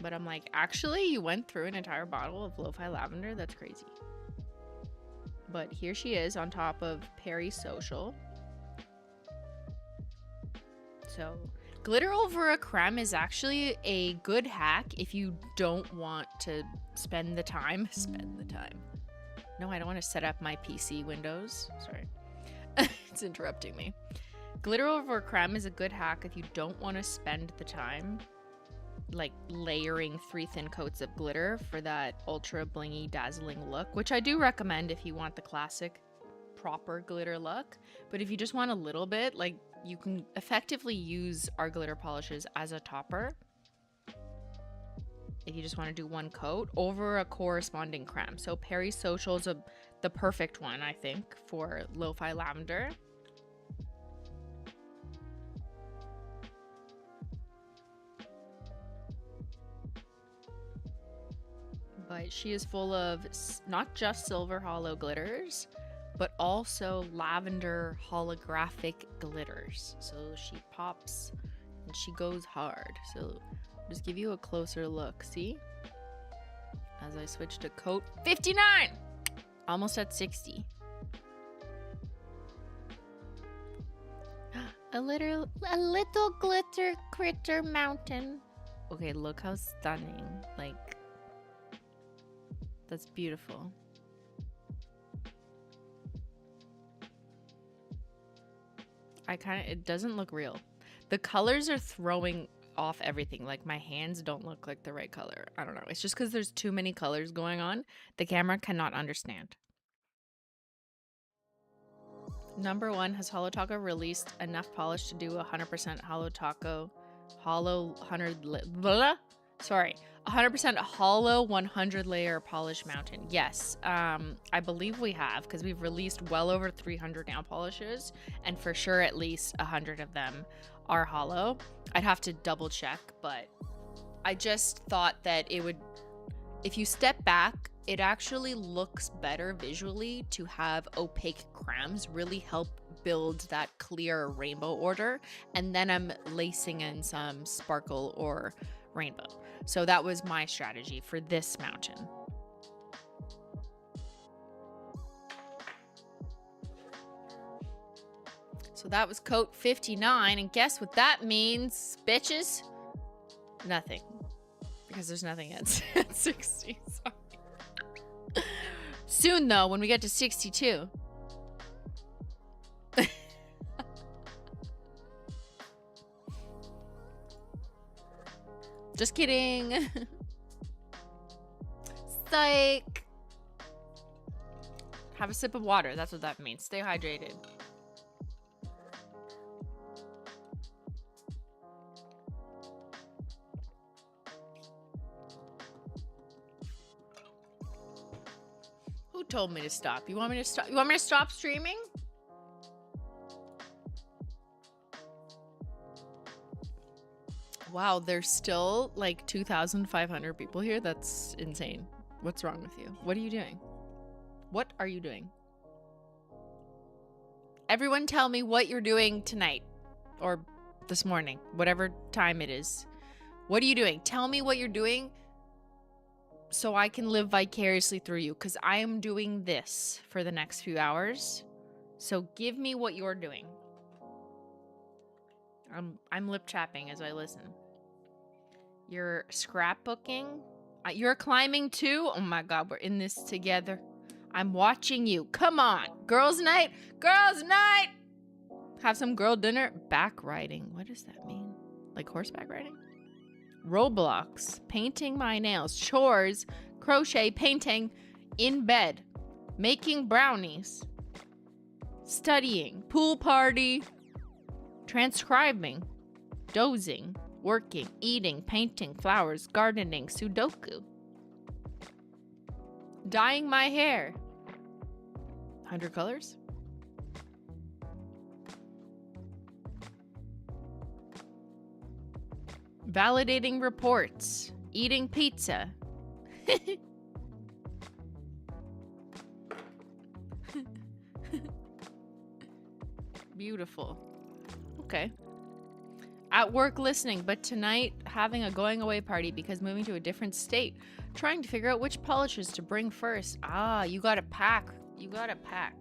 But I'm like, actually, you went through an entire bottle of Lo-Fi Lavender? That's crazy. But here she is on top of Perry Social. So, glitter over a creme is actually a good hack if you don't want to spend the time. No, I don't want to set up my PC windows. Sorry. It's interrupting me. Glitter over a creme is a good hack if you don't want to spend the time like layering 3 thin coats of glitter for that ultra blingy dazzling look, which I do recommend if you want the classic proper glitter look. But if you just want a little bit, like, you can effectively use our glitter polishes as a topper if you just want to do 1 coat over a corresponding creme. So Perry Social is the perfect one, I think, for Lo-Fi Lavender. But she is full of not just silver hollow glitters, but also lavender holographic glitters. So she pops and she goes hard. So just give you a closer look. See? As I switch to coat 59, almost at 60. A little glitter critter mountain. Okay, look how stunning. Like, that's beautiful. It doesn't look real. The colors are throwing off everything. Like, my hands don't look like the right color. I don't know. It's just because there's too many colors going on. The camera cannot understand. Number 1, has Holo Taco released enough polish to do 100% Holo Taco, 100% hollow 100 layer polish mountain? Yes, I believe we have, because we've released well over 300 nail polishes, and for sure at least 100 of them are hollow. I'd have to double check, but I just thought that it would, if you step back, it actually looks better visually to have opaque cremes really help build that clear rainbow order, and then I'm lacing in some sparkle or rainbow. So that was my strategy for this mountain. So that was coat 59, and guess what that means, bitches? Nothing. Because there's nothing at 60, sorry. Soon though, when we get to 62. Just kidding. Psych. Have a sip of water. That's what that means. Stay hydrated. Who told me to stop? You want me to stop? You want me to stop streaming? Wow, there's still like 2,500 people here. That's insane. What's wrong with you? What are you doing? What are you doing? Everyone tell me what you're doing tonight or this morning, whatever time it is. What are you doing? Tell me what you're doing so I can live vicariously through you, because I am doing this for the next few hours. So give me what you're doing. I'm lip tapping as I listen. You're scrapbooking. You're climbing too? Oh my God, we're in this together. I'm watching you. Come on. Girls' night. Girls' night. Have some girl dinner. Back riding. What does that mean? Like horseback riding? Roblox. Painting my nails. Chores. Crochet. Painting. In bed. Making brownies. Studying. Pool party. Transcribing. Dozing. Working. Eating. Painting. Flowers. Gardening. Sudoku. Dyeing my hair. 100 colors? Validating reports. Eating pizza. Beautiful. Okay. At work listening, but tonight having a going away party because moving to a different state. Trying to figure out which polishes to bring first. Ah, you gotta pack. You gotta pack.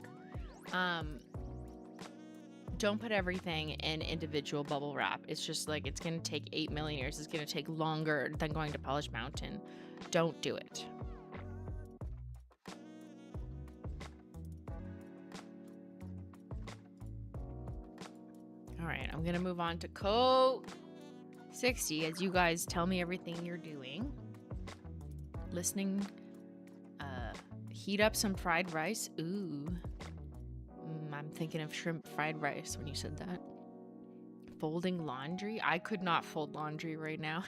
Don't put everything in individual bubble wrap. It's just like, it's gonna take 8 million years. It's gonna take longer than going to Polish Mountain. Don't do it. All right, I'm gonna move on to code 60 as you guys tell me everything you're doing. Listening, heat up some fried rice. Ooh, I'm thinking of shrimp fried rice when you said that. Folding laundry. I could not fold laundry right now.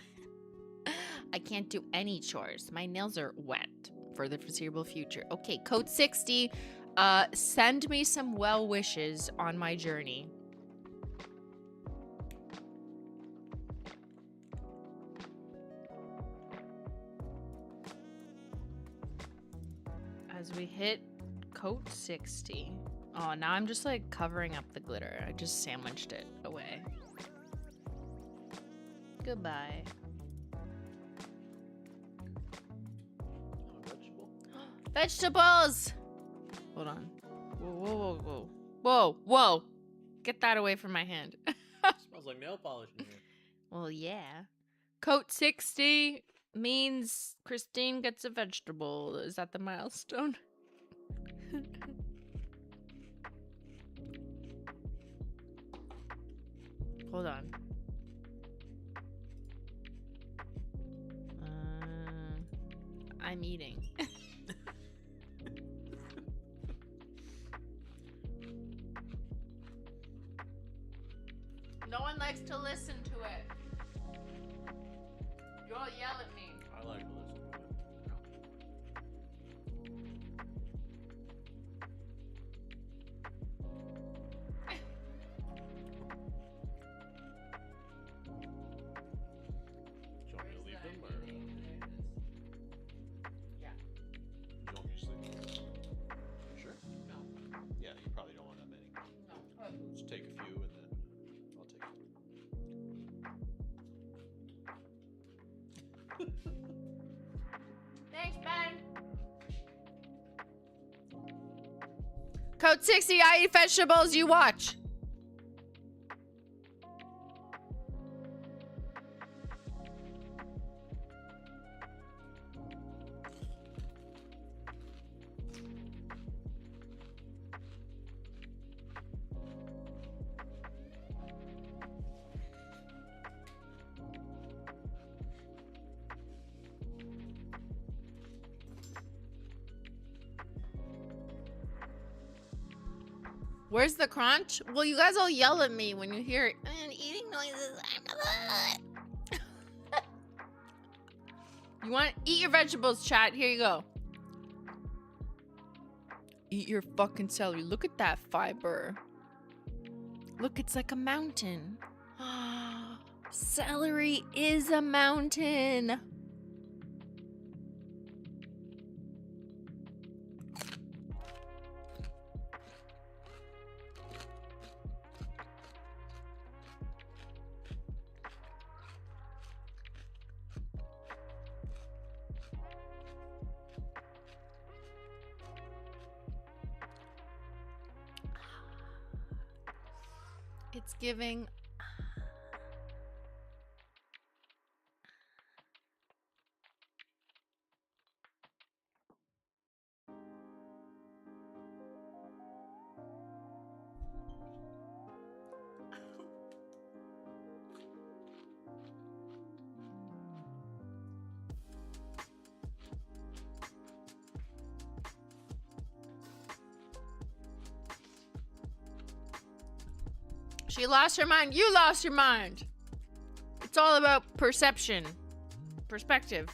I can't do any chores. My nails are wet for the foreseeable future. Okay, code 60. Send me some well wishes on my journey. As we hit code 60. Oh, now I'm just like covering up the glitter. I just sandwiched it away. Goodbye. Vegetable. Vegetables! Hold on. Whoa, whoa, whoa, whoa. Whoa, whoa. Get that away from my hand. Smells like nail polish in here. Well, yeah. Coat 60 means Christine gets a vegetable. Is that the milestone? Hold on. I'm eating. No one likes to listen to it. You all yell at me. I like to listen to it. Do you want me to leave them, or Yeah. do you want me to sleep? Sure. No. Yeah, you probably don't want that many. No. Just take a few and then I'll take them. Thanks, Ben. Code 60, I eat vegetables, you watch. Where's the crunch? Well, you guys all yell at me when you hear it. And eating noises. You want to eat your vegetables, chat? Here you go. Eat your fucking celery. Look at that fiber. Look, it's like a mountain. Celery is a mountain. It's giving. She lost her mind. You lost your mind. It's all about perception. Perspective.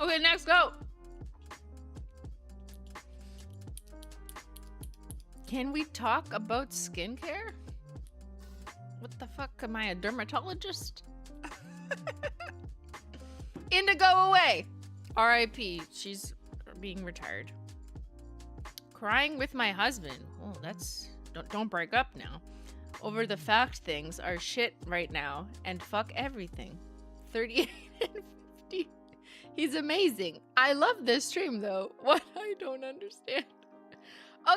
Okay, next, go. Can we talk about skincare? What the fuck? Am I a dermatologist? Indigo away. R.I.P. She's being retired. Crying with my husband. Oh, that's... Don't break up now. Over the fact things are shit right now. And fuck everything. 38 and 50. He's amazing. I love this stream though. What? I don't understand.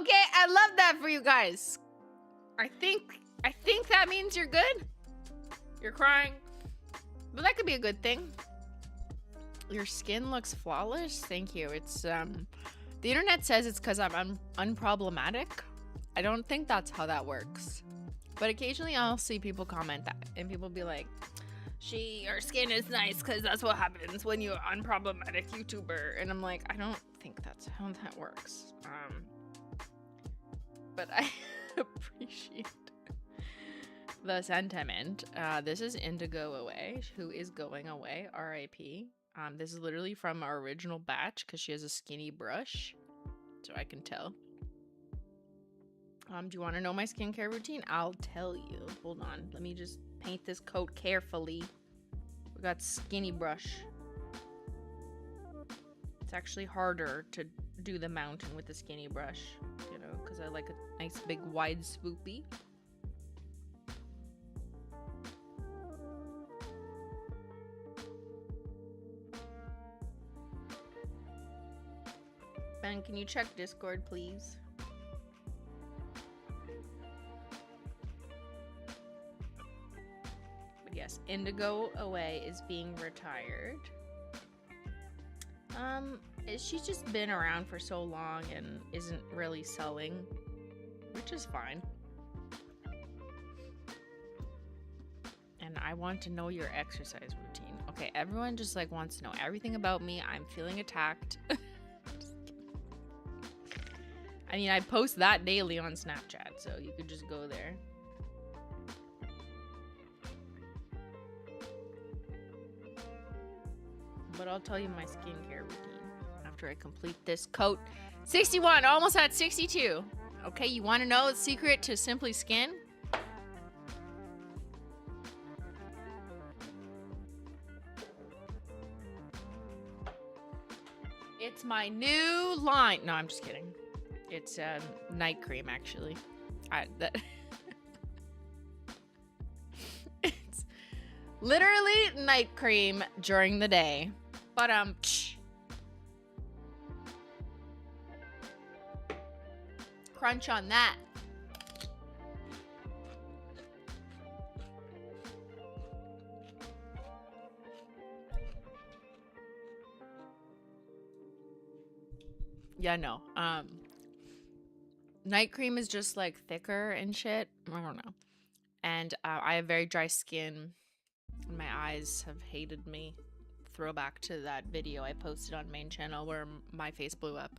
Okay, I love that for you guys. I think that means you're good. You're crying. But that could be a good thing. Your skin looks flawless. Thank you. It's the internet says it's because I'm unproblematic. I don't think that's how that works. But occasionally I'll see people comment that and people be like, your skin is nice because that's what happens when you're an unproblematic YouTuber. And I'm like, I don't think that's how that works. But I appreciate the sentiment. This is Indigo Away, who is going away, R.I.P. This is literally from our original batch because she has a skinny brush, so I can tell. Do you want to know my skincare routine? I'll tell you. Hold on. Let me just paint this coat carefully. We got skinny brush. It's actually harder to do the mountain with the skinny brush, you know, because I like a nice big wide swoopy. Ben, can you check Discord, please? But yes, Indigo Away is being retired. She's just been around for so long and isn't really selling, which is fine. And I want to know your exercise routine. Okay, everyone just like wants to know everything about me. I'm feeling attacked. I mean, I post that daily on Snapchat, so you could just go there. But I'll tell you my skincare routine after I complete this coat. 61, almost at 62. Okay, you want to know the secret to Simply Skin? It's my new line. No, I'm just kidding. It's night cream, actually. It's literally night cream during the day. But crunch on that. Yeah, no. Night cream is just like thicker and shit. I don't know. And I have very dry skin. And my eyes have hated me. Throwback to that video I posted on main channel where my face blew up.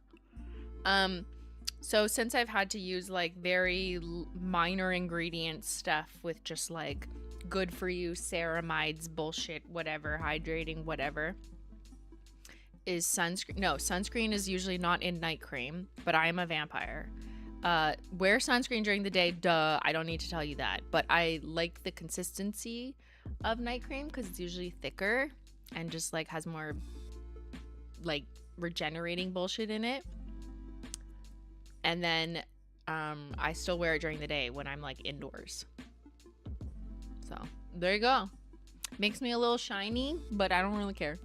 So since I've had to use like very minor ingredient stuff with just like good for you ceramides bullshit, whatever, hydrating, whatever, is sunscreen. No, sunscreen is usually not in night cream, but I am a vampire. Wear sunscreen during the day, duh, I don't need to tell you that. But I like the consistency of night cream because it's usually thicker and just like has more like regenerating bullshit in it. And then I still wear it during the day when I'm like indoors. So there you go. Makes me a little shiny, but I don't really care.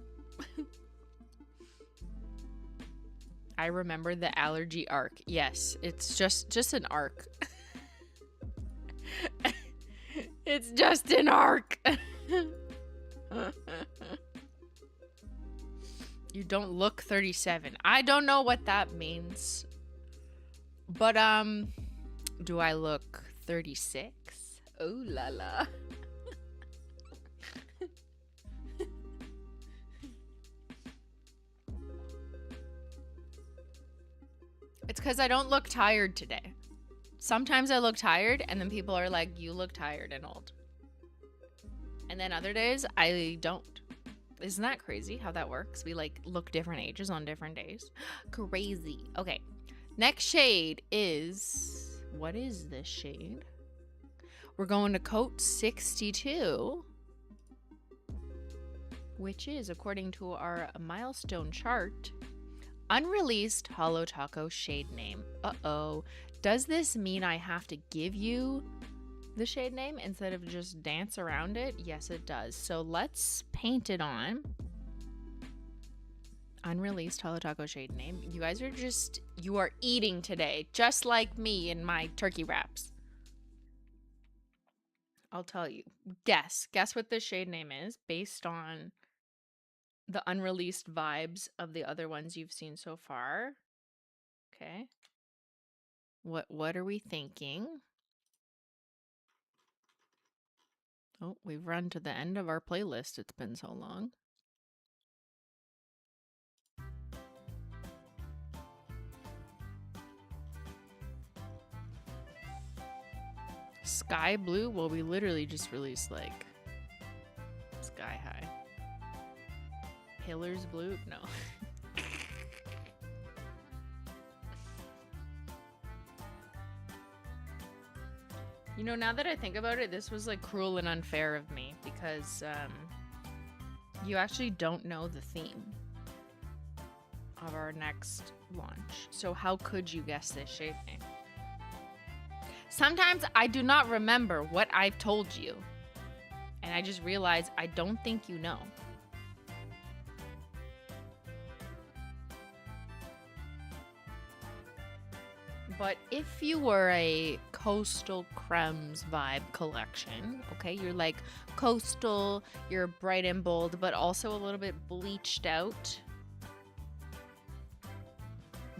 I remember the allergy arc. Yes, it's just an arc. It's just an arc. You don't look 37. I don't know what that means. But do I look 36? Oh la la. It's because I don't look tired today. Sometimes I look tired and then people are like, you look tired and old. And then other days I don't. Isn't that crazy how that works? We like look different ages on different days. Crazy. Okay. Next shade is, what is this shade? We're going to coat 62, which is, according to our milestone chart, Unreleased Holo Taco shade name. Uh-oh. Does this mean I have to give you the shade name instead of just dance around it? Yes, it does. So let's paint it on. Unreleased Holo Taco shade name. You guys are just, you are eating today, just like me in my turkey wraps. I'll tell you. Guess what the shade name is based on the unreleased vibes of the other ones you've seen so far. Okay. What are we thinking? Oh, we've run to the end of our playlist. It's been so long. Sky blue? Well, we literally just released like sky high. Pillars blue? No. You know, now that I think about it, this was like cruel and unfair of me because you actually don't know the theme of our next launch. So how could you guess this shade name? Sometimes I do not remember what I've told you. And I just realized I don't think you know. But if you were a coastal cremes vibe collection, okay, you're like coastal, you're bright and bold, but also a little bit bleached out.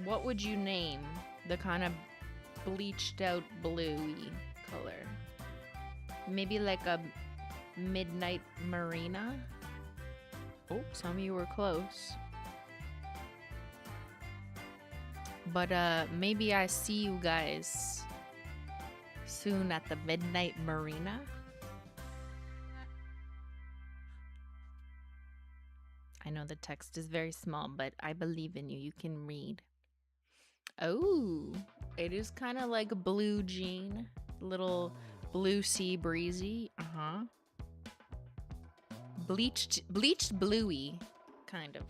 What would you name the kind of bleached out bluey color? Maybe like a midnight marina? Oh, some of you were close. But maybe I see you guys soon at the midnight marina. I know the text is very small, but I believe in you. You can read. Oh, it is kind of like a blue jean. Little blue sea breezy. Uh-huh. Bleached bluey, kind of.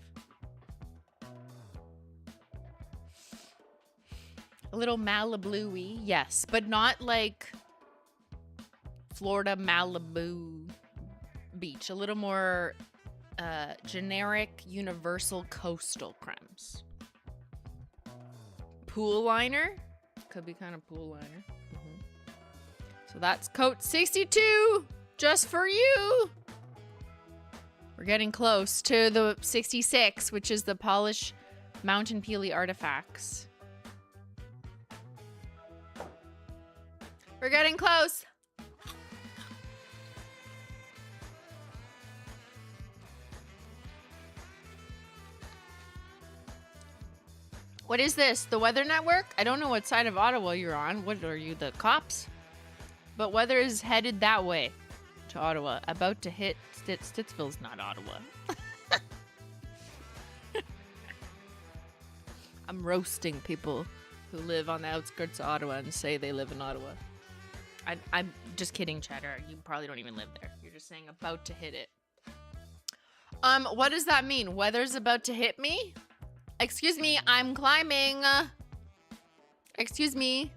A little Malibu-y, yes, but not like Florida Malibu beach. A little more generic, universal coastal cremes. Pool liner. Could be kind of pool liner. So that's coat 62, just for you. We're getting close to the 66, which is the Polish Mountain Peely Artifacts. We're getting close. What is this? The Weather Network? I don't know what side of Ottawa you're on. What are you, the cops? But weather is headed that way to Ottawa. About to hit Stittsville's not Ottawa. I'm roasting people who live on the outskirts of Ottawa and say they live in Ottawa. I'm just kidding, Cheddar. You probably don't even live there. You're just saying about to hit it. What does that mean? Weather's about to hit me? Excuse me, I'm climbing. Excuse me.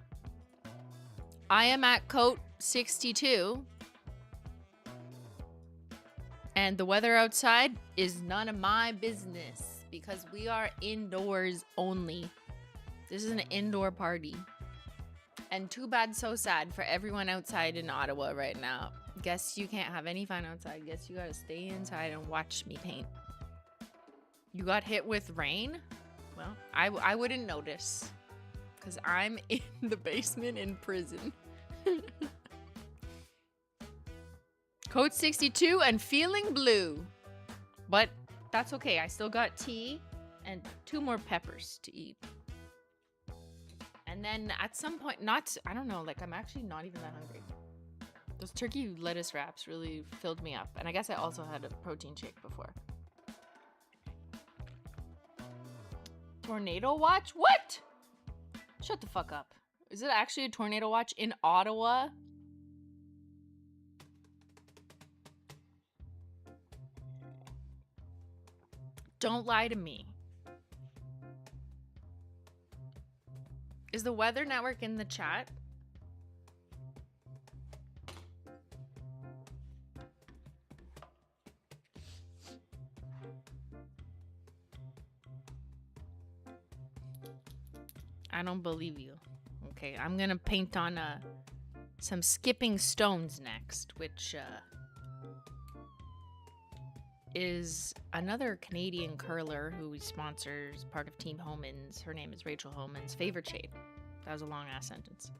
I am at coat 62. And the weather outside is none of my business because we are indoors only. This is an indoor party. And too bad, so sad for everyone outside in Ottawa right now. Guess you can't have any fun outside. Guess you gotta stay inside and watch me paint. You got hit with rain? Well, I wouldn't notice because I'm in the basement in prison. Code 62 and feeling blue. But that's okay. I still got tea and 2 more peppers to eat. And then at some point, I don't know, like I'm actually not even that hungry. Those turkey lettuce wraps really filled me up. And I guess I also had a protein shake before. Tornado watch? What? Shut the fuck up. Is it actually a tornado watch in Ottawa? Don't lie to me. Is the Weather Network in the chat? I don't believe you. Okay, I'm gonna paint on some skipping stones next, which is another Canadian curler who sponsors part of Team Homan's. Her name is Rachel Homan's favorite shade. That was a long ass sentence.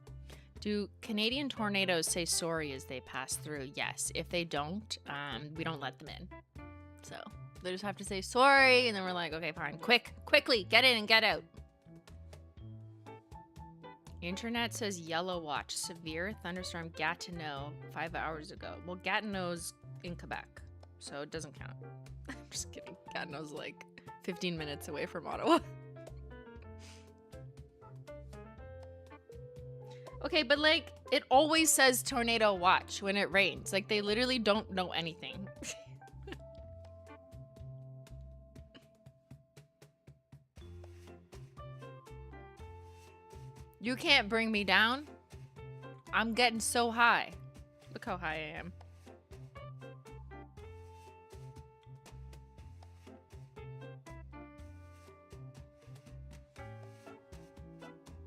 Do Canadian tornadoes say sorry as they pass through? Yes. If they don't, we don't let them in. So they just have to say sorry, and then we're like, okay, fine. Quickly, get in and get out. Internet says yellow watch. Severe thunderstorm Gatineau 5 hours ago. Well, Gatineau's in Quebec, so it doesn't count. I'm just kidding. Gatineau's like 15 minutes away from Ottawa. Okay, but like, it always says tornado watch when it rains. Like, they literally don't know anything. You can't bring me down. I'm getting so high. Look how high I am.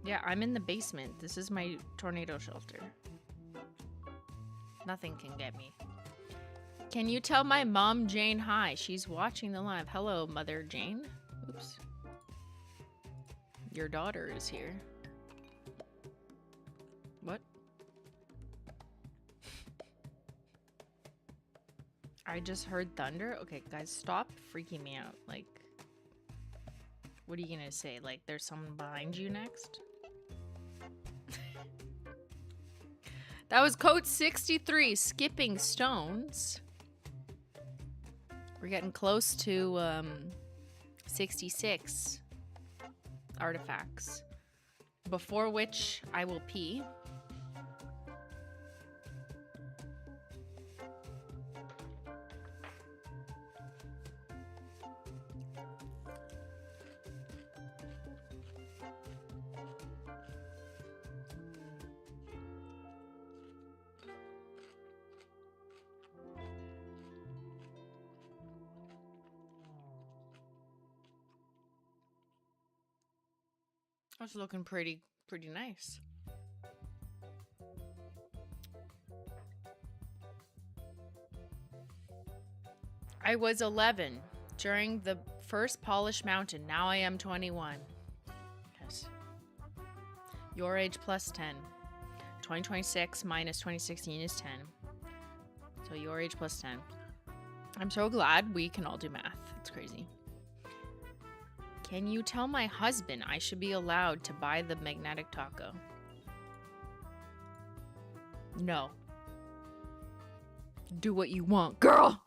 Yeah, I'm in the basement. This is my tornado shelter. Nothing can get me. Can you tell my mom Jane hi? She's watching the live. Hello, Mother Jane. Oops. Your daughter is here. What? I just heard thunder? Okay, guys, stop freaking me out. Like, what are you gonna say? Like, there's someone behind you next? That was code 63, skipping stones. We're getting close to 66 artifacts, before which I will pee. That's looking pretty nice. I was 11 during the first Polish Mountain. Now I am 21. Yes. Your age plus 10. 2026 minus 2016 is 10. So your age plus 10. I'm so glad we can all do math. It's crazy. Can you tell my husband I should be allowed to buy the magnetic taco? No. Do what you want, girl!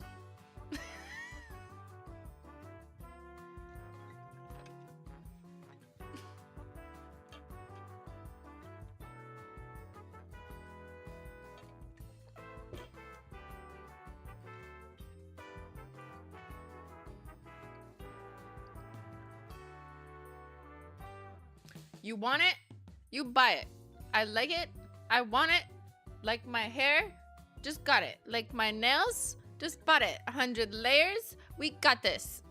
You want it? You buy it. I like it. I want it. Like my hair? Just got it. Like my nails? Just bought it. 100 layers? We got this.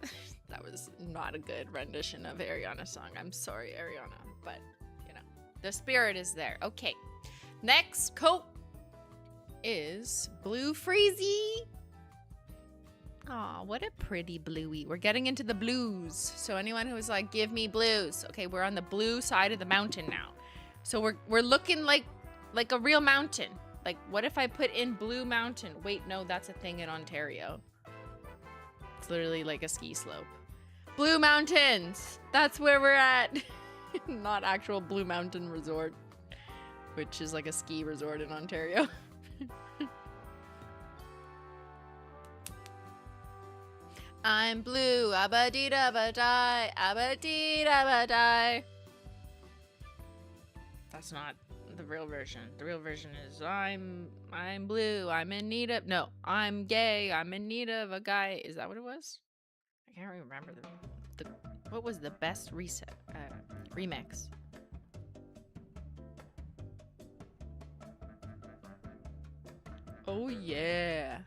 That was not a good rendition of Ariana's song. I'm sorry, Ariana. But, you know, the spirit is there. Okay. Next coat is Blue Freezy. Aw, what a pretty bluey. We're getting into the blues. So anyone who's like, give me blues. Okay, we're on the blue side of the mountain now. So we're looking like a real mountain. Like, what if I put in Blue Mountain? Wait, no, that's a thing in Ontario. It's literally like a ski slope. Blue Mountains. That's where we're at. Not actual Blue Mountain Resort, which is like a ski resort in Ontario. I'm blue, abba-dee-da-ba-die, abba-dee-da-ba-die. That's not the real version. The real version is I'm blue, I'm in need of, no, I'm gay, I'm in need of a guy. Is that what it was? I can't remember the what was the best remix? Oh yeah.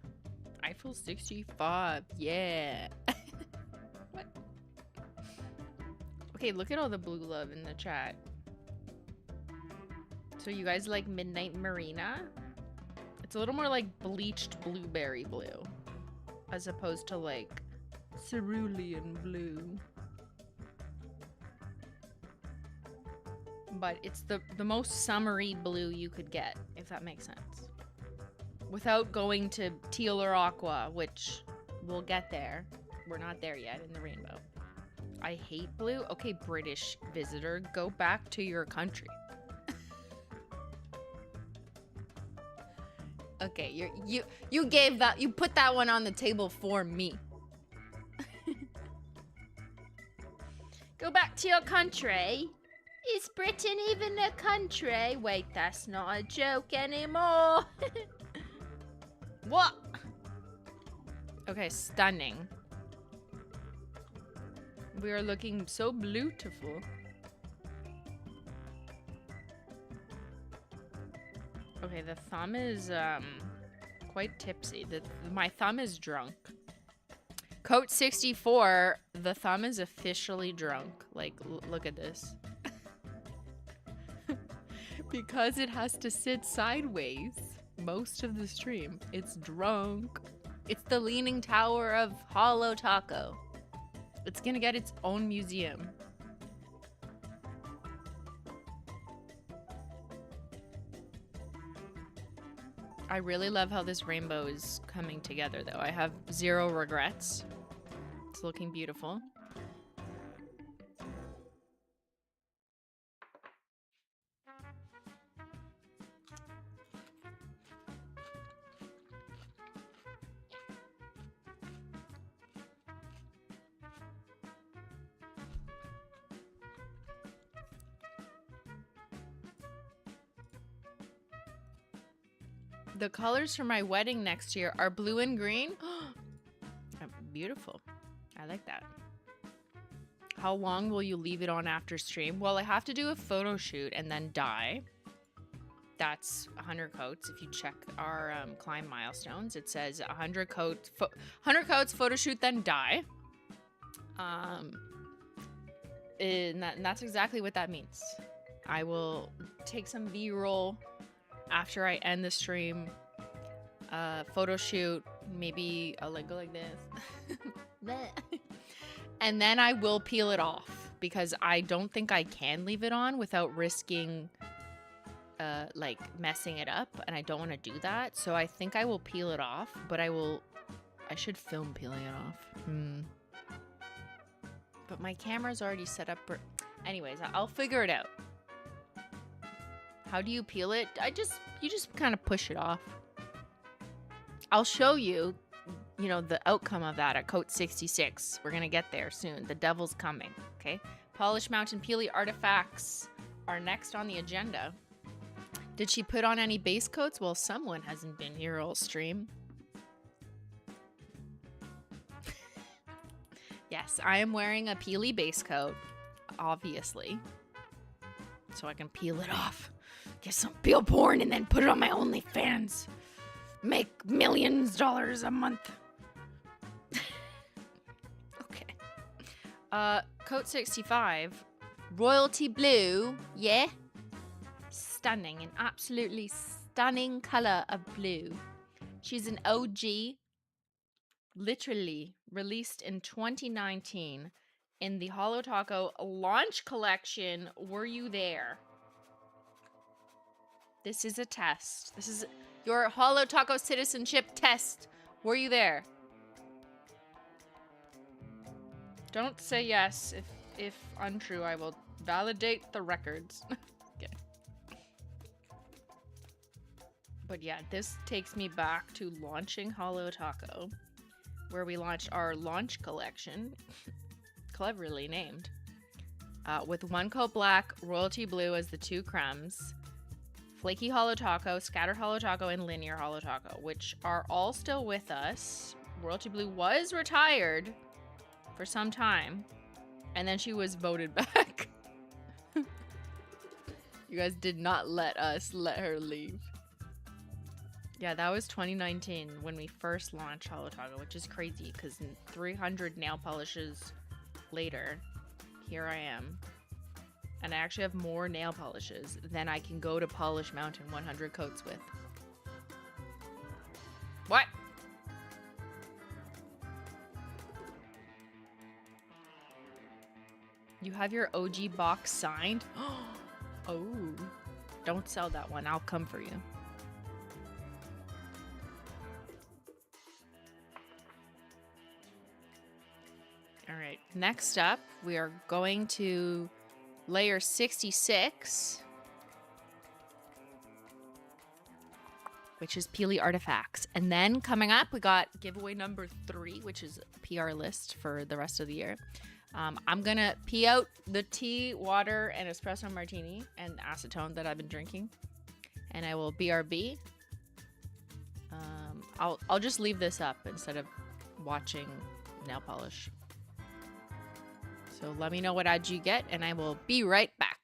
Eiffel 65, yeah. What? Okay, look at all the blue love in the chat. So you guys like Midnight Marina? It's a little more like bleached blueberry blue, as opposed to like cerulean blue. But it's the most summery blue you could get, if that makes sense. Without going to teal or aqua, which we'll get there. We're not there yet in the rainbow. I hate blue. Okay, British visitor, go back to your country. Okay, you gave that, you put that one on the table for me. Go back to your country. Is Britain even a country? Wait, that's not a joke anymore. What? Okay, stunning. We are looking so beautiful. Okay, the thumb is quite tipsy. My thumb is drunk. Coat 64, the thumb is officially drunk. Like, look at this. Because it has to sit sideways most of the stream. It's drunk. It's the Leaning Tower of Holo Taco. It's gonna get its own museum. I really love how this rainbow is coming together, though. I have zero regrets. It's looking beautiful. The colors for my wedding next year are blue and green. Beautiful. I like that. How long will you leave it on after stream? Well, I have to do a photo shoot and then dye. That's 100 coats. If you check our climb milestones, it says 100 coats, 100 coats, photo shoot, then dye. And that's exactly what that means. I will take some B-roll after I end the stream, photo shoot, maybe I'll like go like this. And then I will peel it off because I don't think I can leave it on without risking like messing it up, and I don't want to do that. So I think I will peel it off, but I should film peeling it off. But my camera's already set up for... Anyways, I'll figure it out. How do you peel it? You just kind of push it off. I'll show you, you know, the outcome of that at Coat 66. We're gonna get there soon. The devil's coming, okay? Polish Mountain Peely artifacts are next on the agenda. Did she put on any base coats? Well, someone hasn't been here all stream. Yes, I am wearing a Peely base coat, obviously. So I can peel it off. Get some peel porn and then put it on my OnlyFans. Make millions of dollars a month. Okay. Coat 65. Royalty blue. Yeah. Stunning. An absolutely stunning color of blue. She's an OG. Literally released in 2019 in the Holo Taco launch collection. Were you there? This is a test. This is your Holo Taco citizenship test. Were you there? Don't say yes. If untrue, I will validate the records. Okay. But yeah, this takes me back to launching Holo Taco, where we launched our launch collection, cleverly named, with one coat black, royalty blue as the two crumbs, flaky Holo Taco, scattered Holo Taco, and linear Holo Taco, which are all still with us. Royalty blue was retired for some time, and then she was voted back. You guys did not let her leave. Yeah, that was 2019 when we first launched Holo Taco, which is crazy because 300 nail polishes later, here I am. And I actually have more nail polishes than I can go to Polish Mountain 100 coats with. What? You have your OG box signed? Oh, don't sell that one. I'll come for you. All right, next up, we are going to layer 66, which is Peely artifacts. And then coming up, we got giveaway number 3, which is PR list for the rest of the year. I'm gonna pee out the tea, water, and espresso martini and acetone that I've been drinking, and I will BRB. I'll just leave this up instead of watching nail polish. So let me know what ad you get, and I will be right back.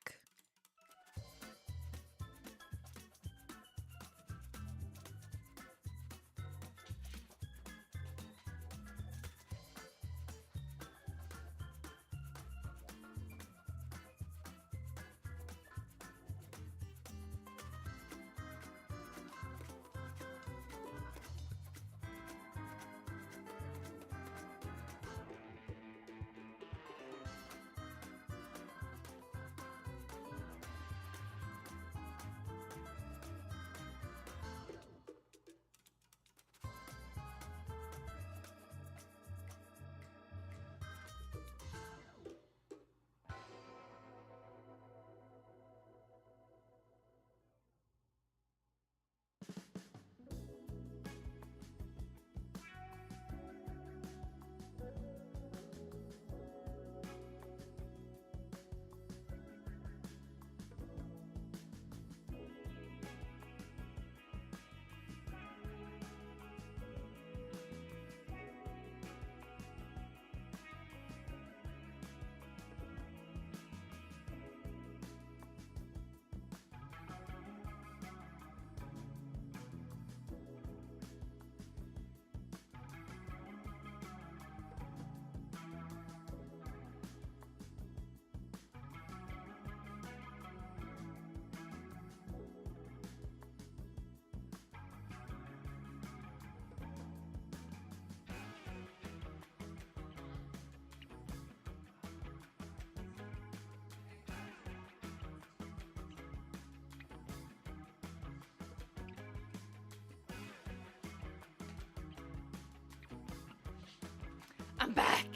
I'm back.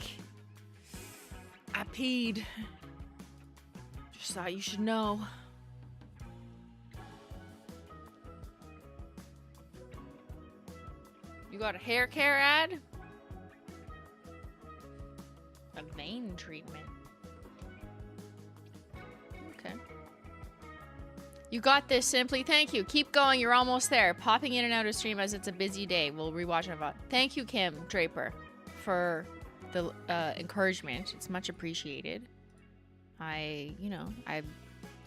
I peed. Just thought you should know. You got a hair care ad? A vein treatment. Okay. You got this, Simply. Thank you. Keep going. You're almost there. Popping in and out of stream as it's a busy day. We'll rewatch my VOD. Thank you, Kim Draper, for the encouragement. It's much appreciated. I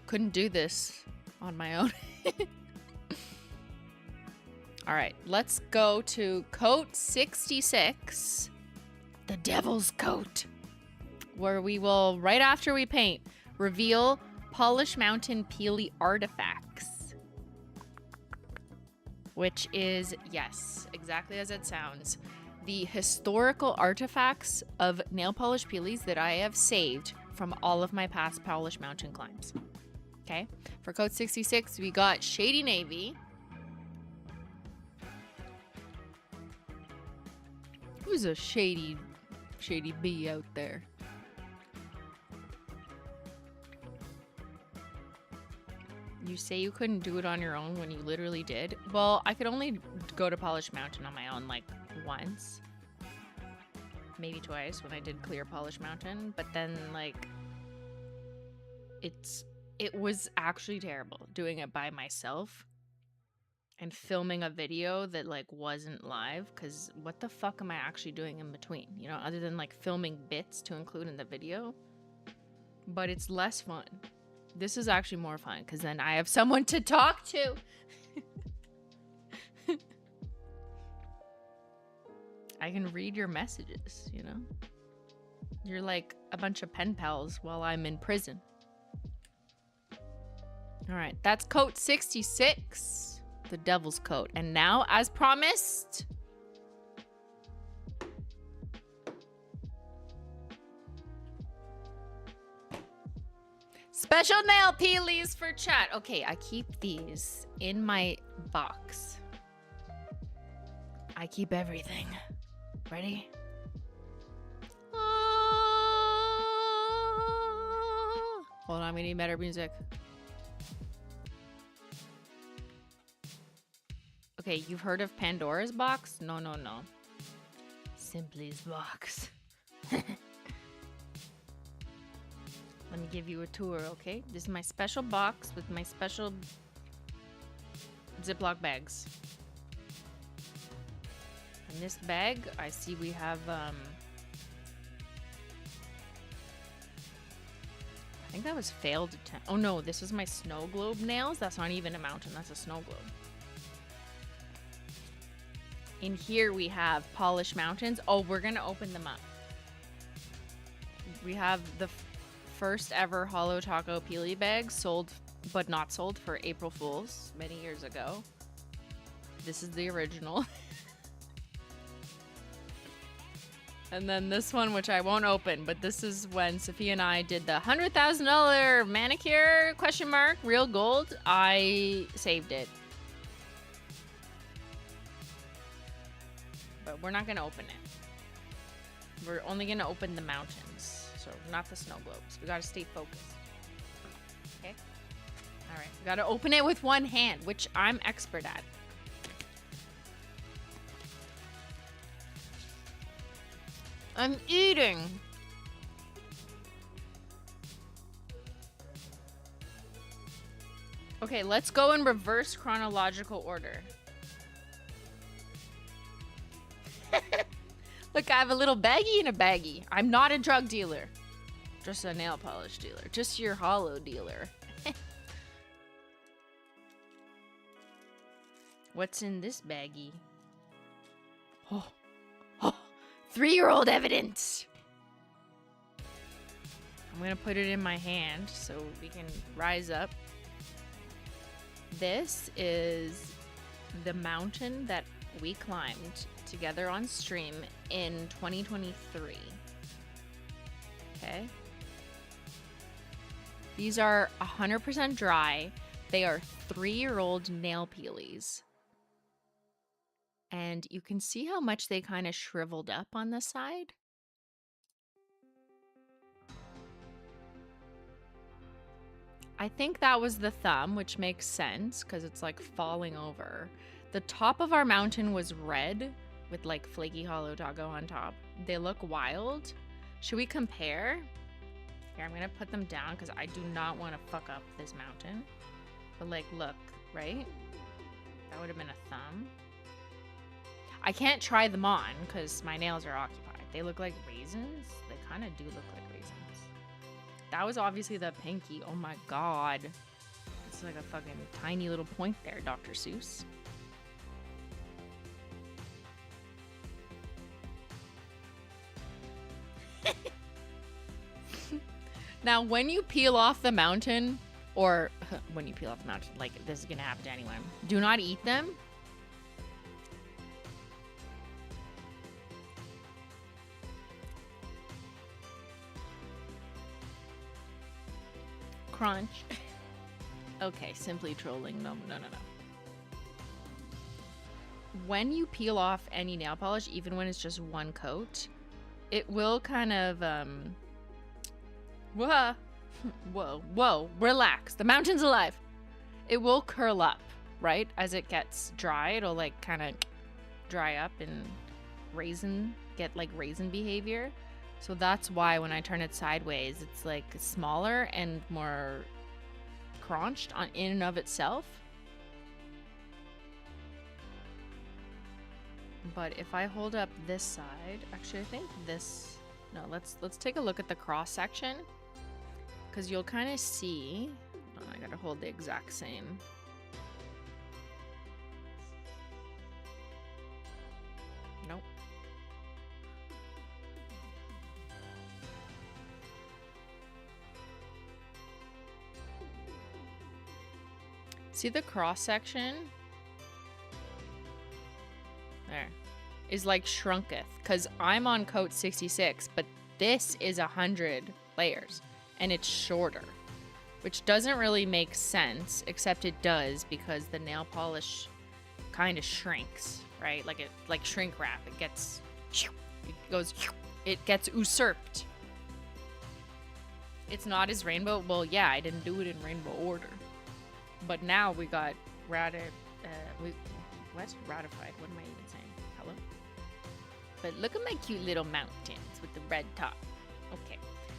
couldn't do this on my own. All right, let's go to coat 66, the Devil's Coat, where we will, right after we paint, reveal Polish Mountain Peely Artifacts, which is, yes, exactly as it sounds, the historical artifacts of nail polish peelies that I have saved from all of my past Polish Mountain climbs. Okay, for coat 66, we got Shady Navy. Who's a shady bee out there? You say you couldn't do it on your own when you literally did? Well, I could only go to Polish Mountain on my own like once. Maybe twice when I did clear Polish Mountain, but then like it was actually terrible doing it by myself and filming a video that like wasn't live, because what the fuck am I actually doing in between, you know, other than like filming bits to include in the video? But it's less fun. This is actually more fun because then I have someone to talk to. I can read your messages, you know? You're like a bunch of pen pals while I'm in prison. All right, that's coat 66, the Devil's Coat. And now, as promised, special nail peelies for chat. Okay, I keep these in my box. I keep everything. Ready? Hold on, we need better music. Okay, you've heard of Pandora's box? No. Simply's box. Let me give you a tour, okay? This is my special box with my special Ziploc bags. In this bag, I see we have, I think that was failed attempt. Oh no, this is my snow globe nails. That's not even a mountain, that's a snow globe. In here we have Polish Mountains. Oh, we're gonna open them up. We have the first ever Holo Taco Peely bag sold, but not sold, for April Fools many years ago. This is the original. And then this one, which I won't open, but this is when Safiya and I did the $100,000 manicure, question mark, real gold. I saved it. But we're not going to open it. We're only going to open the mountains. So not the snow globes. We got to stay focused. Okay? All right. We got to open it with one hand, which I'm expert at. I'm eating. Okay, let's go in reverse chronological order. Look, I have a little baggie and a baggie. I'm not a drug dealer. Just a nail polish dealer. Just your holo dealer. What's in this baggie? Oh. 3-year-old evidence. I'm gonna put it in my hand so we can rise up. This is the mountain that we climbed together on stream in 2023. Okay. These are 100% dry. They are 3-year-old nail peelies. And you can see how much they kind of shriveled up on the side. I think that was the thumb, which makes sense because it's like falling over. The top of our mountain was red with like flaky holo taco on top. They look wild. Should we compare? Here, I'm gonna put them down because I do not want to fuck up this mountain. But like, look, right? That would have been a thumb. I can't try them on because my nails are occupied. They look like raisins. They kind of do look like raisins. That was obviously the pinky. Oh my god. It's like a fucking tiny little point there, Dr. Seuss. Now, when you peel off the mountain, or when you peel off the mountain, like this is gonna happen to anyone, do not eat them. Crunch. Okay, simply trolling. No. When you peel off any nail polish, even when it's just one coat, it will kind of, whoa, relax. The mountain's alive. It will curl up, right? As it gets dry, it'll like kind of dry up and get like raisin behavior. So that's why when I turn it sideways, it's like smaller and more crunched in and of itself. But if I hold up this side, actually I think this, no, let's take a look at the cross section, because you'll kind of see, oh, I gotta hold the exact same. Nope. See the cross section? There. Is like shrunketh. Because I'm on coat 66, but this is 100 layers. And it's shorter. Which doesn't really make sense, except it does because the nail polish kind of shrinks, right? Like shrink wrap. It gets usurped. It's not as rainbow. Well, yeah, I didn't do it in rainbow order. But now we got ratified. What am I even saying? Hello? But look at my cute little mountains with the red top. Okay.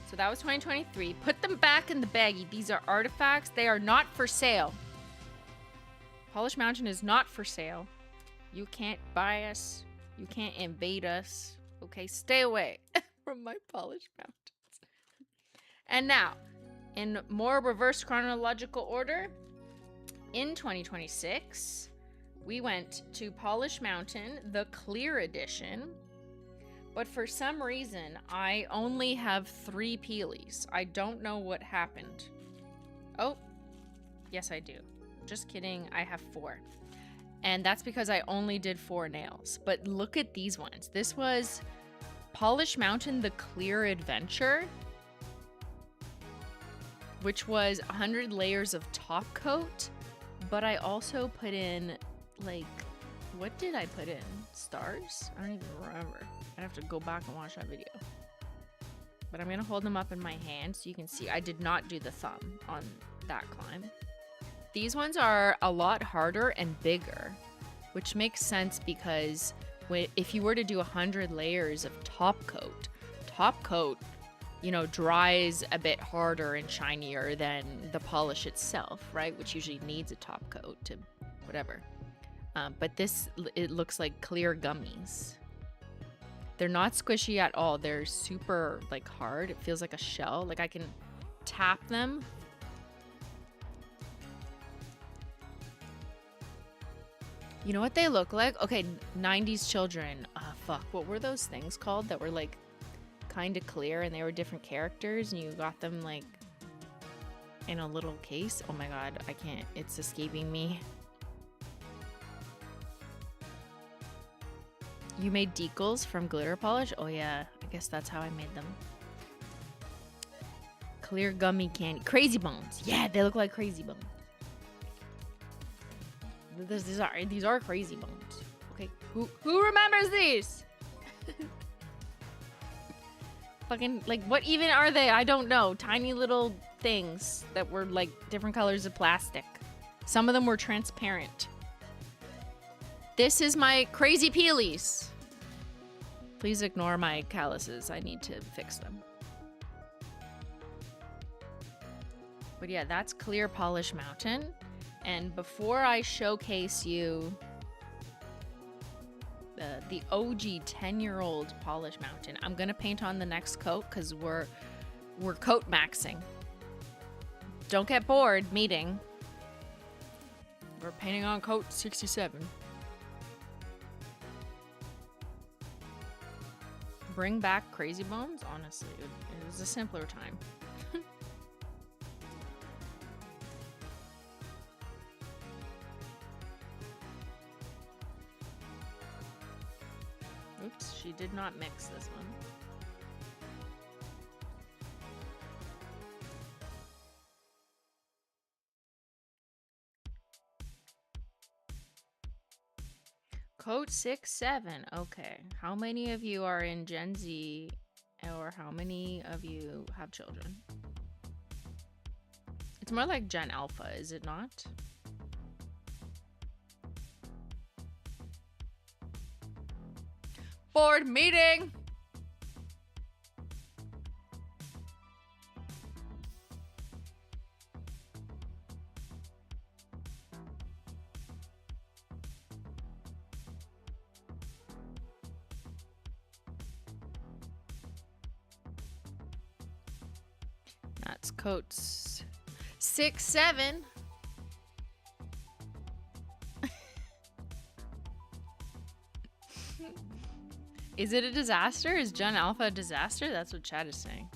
So that was 2023. Put them back in the baggie. These are artifacts. They are not for sale. Polish Mountain is not for sale. You can't buy us. You can't invade us. Okay, stay away from my Polish Mountains. And now, in more reverse chronological order, in 2026, we went to Polish Mountain, the clear edition. But for some reason, I only have 3 peelies. I don't know what happened. Oh, yes I do. Just kidding, I have 4. And that's because I only did 4 nails. But look at these ones. This was Polish Mountain, the Clear Adventure, which was 100 layers of top coat. But I also put in, like, what did I put in? Stars? I don't even remember. I'd have to go back and watch that video. But I'm going to hold them up in my hand so you can see I did not do the thumb on that climb. These ones are a lot harder and bigger, which makes sense because if you were to do 100 layers of top coat, you know, dries a bit harder and shinier than the polish itself, right? Which usually needs a top coat to whatever. But this, it looks like clear gummies. They're not squishy at all. They're super, like, hard. It feels like a shell. Like, I can tap them. You know what they look like? Okay, 90s children. Fuck. What were those things called that were, like, kind of clear and they were different characters and you got them, like, in a little case? Oh my god, I can't. It's escaping me. You made decals from glitter polish? Oh yeah, I guess that's how I made them. Clear gummy candy. Crazy Bones. Yeah, they look like Crazy Bones. These are Crazy Bones. Okay, who remembers these? Fucking, like, what even are they? I don't know. Tiny little things that were like different colors of plastic. Some of them were transparent. This is my crazy peelies. Please ignore my calluses. I need to fix them. But yeah, that's clear Polish Mountain. And before I showcase you the OG 10-year-old Polish Mountain, I'm gonna paint on the next coat because we're coat maxing. Don't get bored meeting. We're painting on coat 67. Bring back Crazy Bones? Honestly, it was a simpler time. Oops, she did not mix this one. Code 67. Okay. How many of you are in Gen Z, or how many of you have children? It's more like Gen Alpha, is it not? Board meeting! That's coats 6, 7. Is it a disaster? Is Gen Alpha a disaster? That's what chat is saying.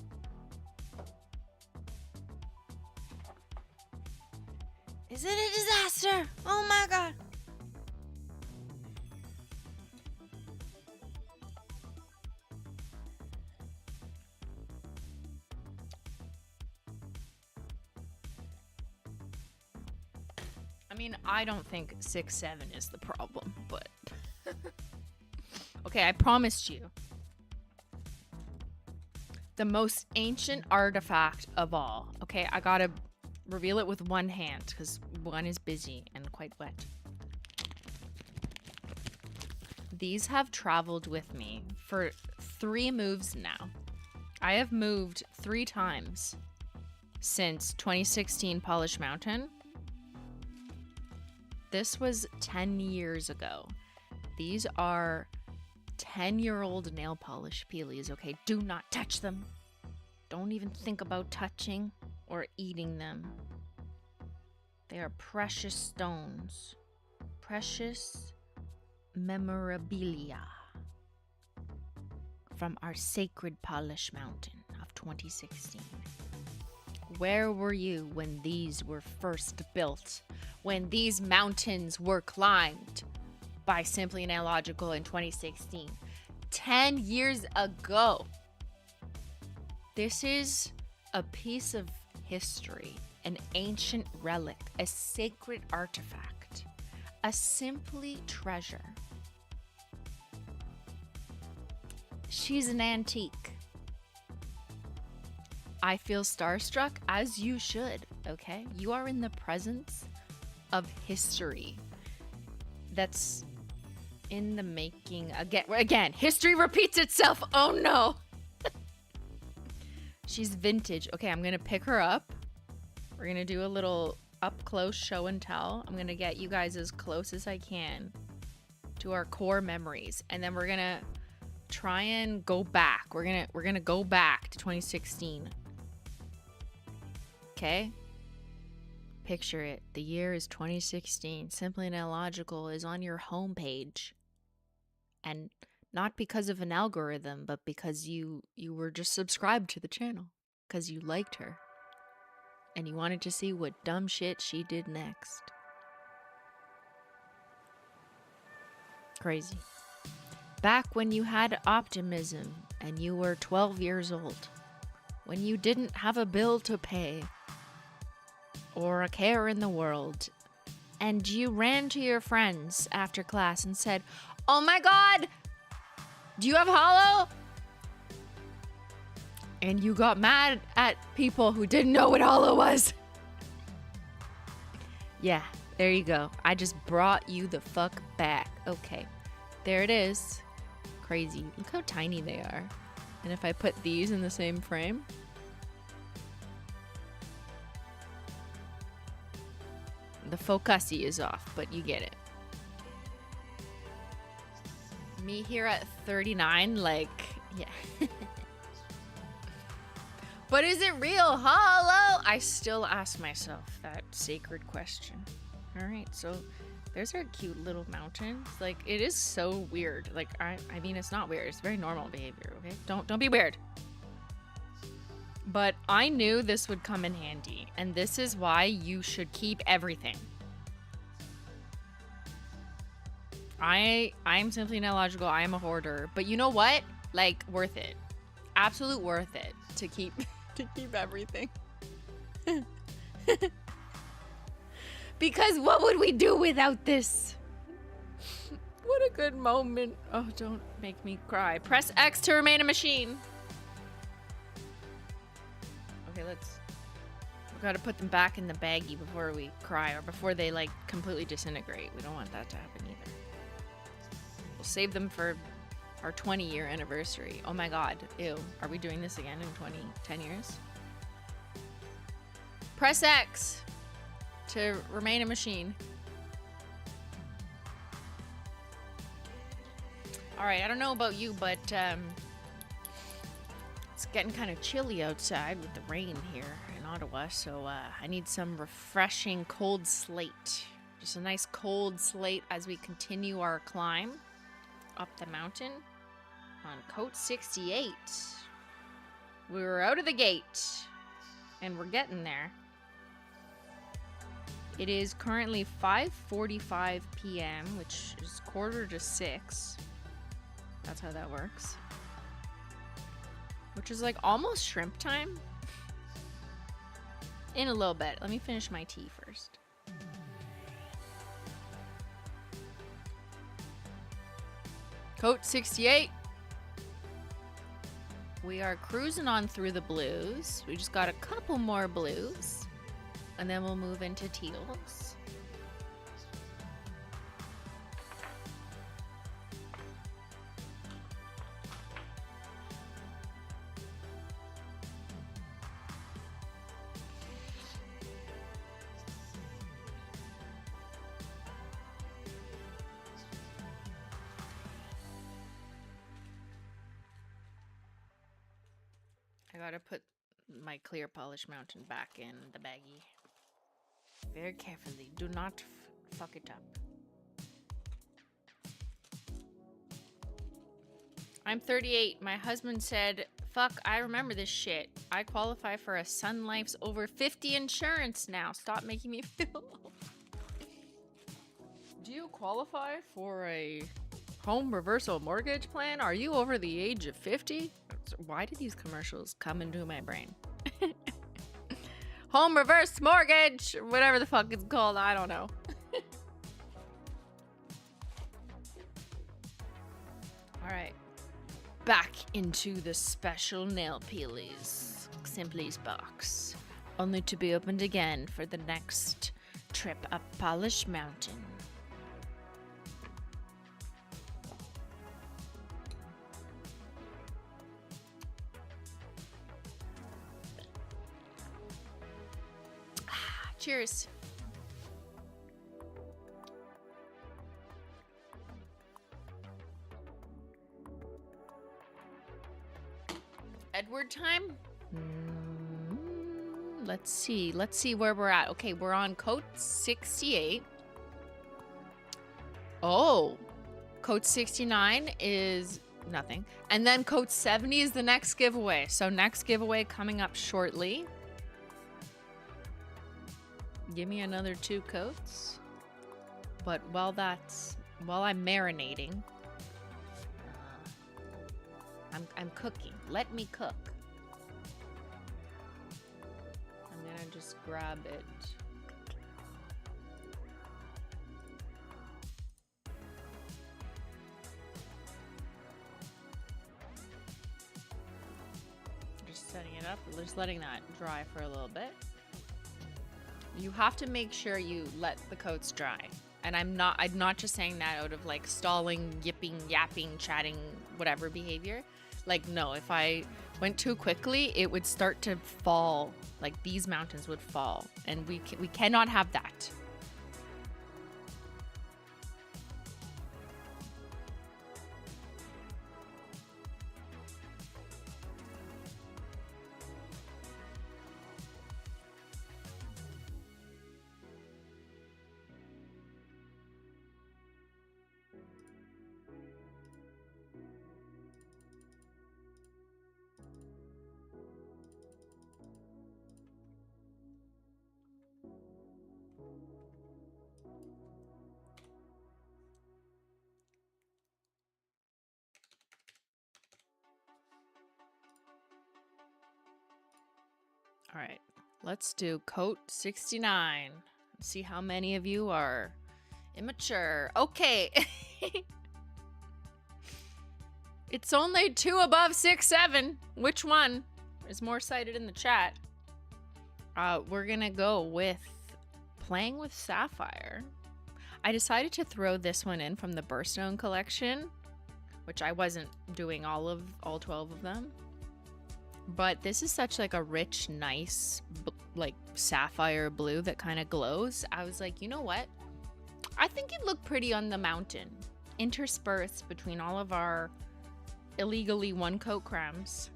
Is it a disaster? Oh my god. I mean, I don't think 6, 7 is the problem, but... Okay, I promised you. The most ancient artifact of all. Okay, I gotta reveal it with one hand because one is busy and quite wet. These have traveled with me for 3 moves now. I have moved 3 times since 2016 Polish Mountain. This was 10 years ago. These are 10-year-old nail polish peelies, okay? Do not touch them. Don't even think about touching or eating them. They are precious stones. Precious memorabilia from our sacred Polish Mountain of 2016. Where were you when these were first built? When these mountains were climbed by Simply Nailogical in 2016? 10 years ago. This is a piece of history, an ancient relic, a sacred artifact, a simply treasure. She's an antique. I feel starstruck, as you should, okay? You are in the presence of history that's in the making. Again, history repeats itself. Oh no. She's vintage. Okay, I'm gonna pick her up. We're gonna do a little up close show and tell. I'm gonna get you guys as close as I can to our core memories, and then we're gonna try and go back. We're gonna go back to 2016. Okay? Picture it. The year is 2016. Simply Nailogical is on your homepage. And not because of an algorithm, but because you were just subscribed to the channel. Because you liked her. And you wanted to see what dumb shit she did next. Crazy. Back when you had optimism and you were 12 years old. When you didn't have a bill to pay. Or a care in the world, and you ran to your friends after class and said, "Oh my god, do you have Holo? And you got mad at people who didn't know what holo was. Yeah, there you go. I just brought you the fuck back. Okay, there it is. Crazy. Look how tiny they are. And if I put these in the same frame, the focusy is off, but you get it. Me here at 39, like, yeah. But is it real holo? I still ask myself that sacred question. All right, so there's our cute little mountains. Like, it is so weird. Like, I mean, it's not weird. It's very normal behavior, okay? Don't be weird. But I knew this would come in handy, and this is why you should keep everything. I'm simply not logical. I am a hoarder. But you know what? Like, worth it. Absolute worth it to keep everything. Because what would we do without this? What a good moment. Oh, don't make me cry. Press X to remain a machine. Okay, we gotta put them back in the baggie before we cry, or before they like completely disintegrate. We don't want that to happen either. We'll save them for our 20-year anniversary. Oh my god. Ew. Are we doing this again in 10 years? Press X to remain a machine. Alright, I don't know about you, but it's getting kind of chilly outside with the rain here in Ottawa, so I need some refreshing cold slate. Just a nice cold slate as we continue our climb up the mountain on Coat 68. We were out of the gate, and we're getting there. It is currently 5:45 p.m., which is 5:45. That's how that works. Which is like almost shrimp time. In a little bit. Let me finish my tea first. Coat 68. We are cruising on through the blues. We just got a couple more blues. And then we'll move into teals. I gotta put my clear Polish Mountain back in the baggie. Very carefully. Do not fuck it up. I'm 38. My husband said, fuck, I remember this shit. I qualify for a Sun Life's over 50 insurance now. Stop making me feel old. Do you qualify for a home reversal mortgage plan? Are you over the age of 50? Why do these commercials come into my brain? Home reverse mortgage, whatever the fuck it's called, I don't know. All right, back into the special nail peelies Simply's box, only to be opened again for the next trip up Polish Mountain. Cheers. Edward time? Let's see where we're at. Okay, we're on Coat 68. Oh, Coat 69 is nothing. And then Coat 70 is the next giveaway. So next giveaway coming up shortly. Give me another 2 coats. But while I'm marinating, I'm cooking. Let me cook. I'm gonna just grab it. Just setting it up. We're just letting that dry for a little bit. You have to make sure you let the coats dry. And I'm not just saying that out of like stalling, yipping, yapping, chatting, whatever behavior. Like, no, if I went too quickly, it would start to fall. Like these mountains would fall, and we cannot have that. All right, let's do coat 69. See how many of you are immature. Okay. It's only 2 above 6, 7. Which one is more cited in the chat? We're gonna go with Playing with Sapphire. I decided to throw this one in from the Birthstone collection, which I wasn't doing all 12 of them. But this is such like a rich, nice, like sapphire blue that kind of glows. I was like, you know what? I think it'd look pretty on the mountain, interspersed between all of our illegally one coat crams.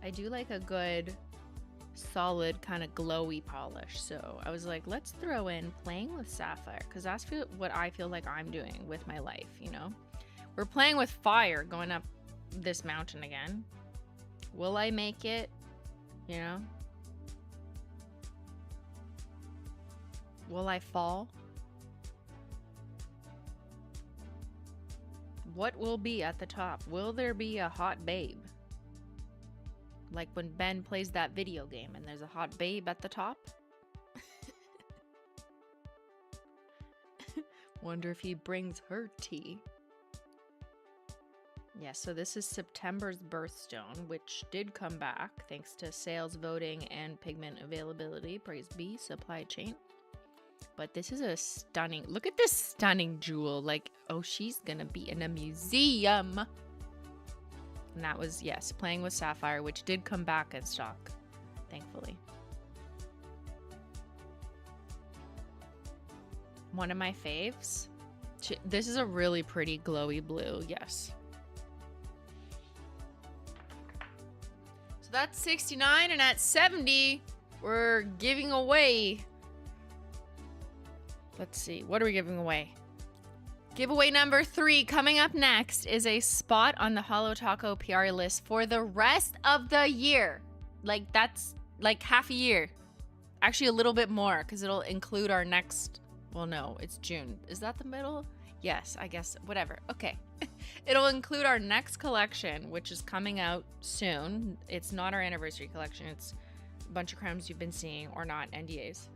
I do like a good, solid, kind of glowy polish. So I was like, let's throw in Playing with Sapphire, because that's what I feel like I'm doing with my life, you know? We're playing with fire going up this mountain again. Will I make it? You know? Will I fall? What will be at the top? Will there be a hot babe? Like when Ben plays that video game and there's a hot babe at the top? Wonder if he brings her tea. Yeah, so this is September's Birthstone, which did come back thanks to sales, voting, and pigment availability. Praise be, supply chain. But this is a stunning, look at this stunning jewel. Like, oh, she's gonna be in a museum. And that was, yes, Playing with Sapphire, which did come back in stock, thankfully. One of my faves. This is a really pretty glowy blue, yes. That's 69, and at 70, we're giving away. Let's see, what are we giving away? Giveaway number 3 coming up next is a spot on the Holo Taco PR list for the rest of the year. Like, that's like half a year. Actually, a little bit more, because it'll include our next, well, no, it's June. Is that the middle? Yes, I guess, whatever. Okay. It'll include our next collection, which is coming out soon. It's not our anniversary collection. It's a bunch of crams you've been seeing, or not, NDAs.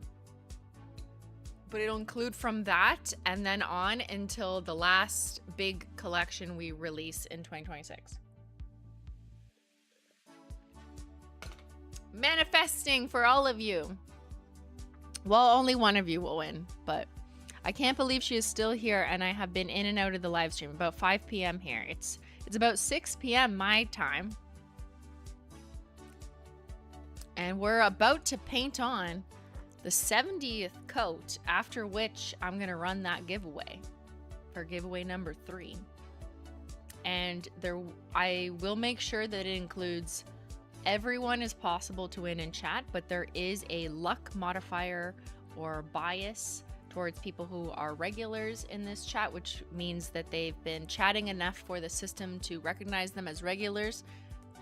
But it'll include from that and then on until the last big collection we release in 2026. Manifesting for all of you. Well, only one of you will win, but I can't believe she is still here, and I have been in and out of the live stream. About 5 p.m. here. It's about 6 p.m. my time. And we're about to paint on the 70th coat, after which I'm going to run that giveaway for giveaway number 3. And I will make sure that it includes everyone as possible to win in chat, but there is a luck modifier or bias towards people who are regulars in this chat, which means that they've been chatting enough for the system to recognize them as regulars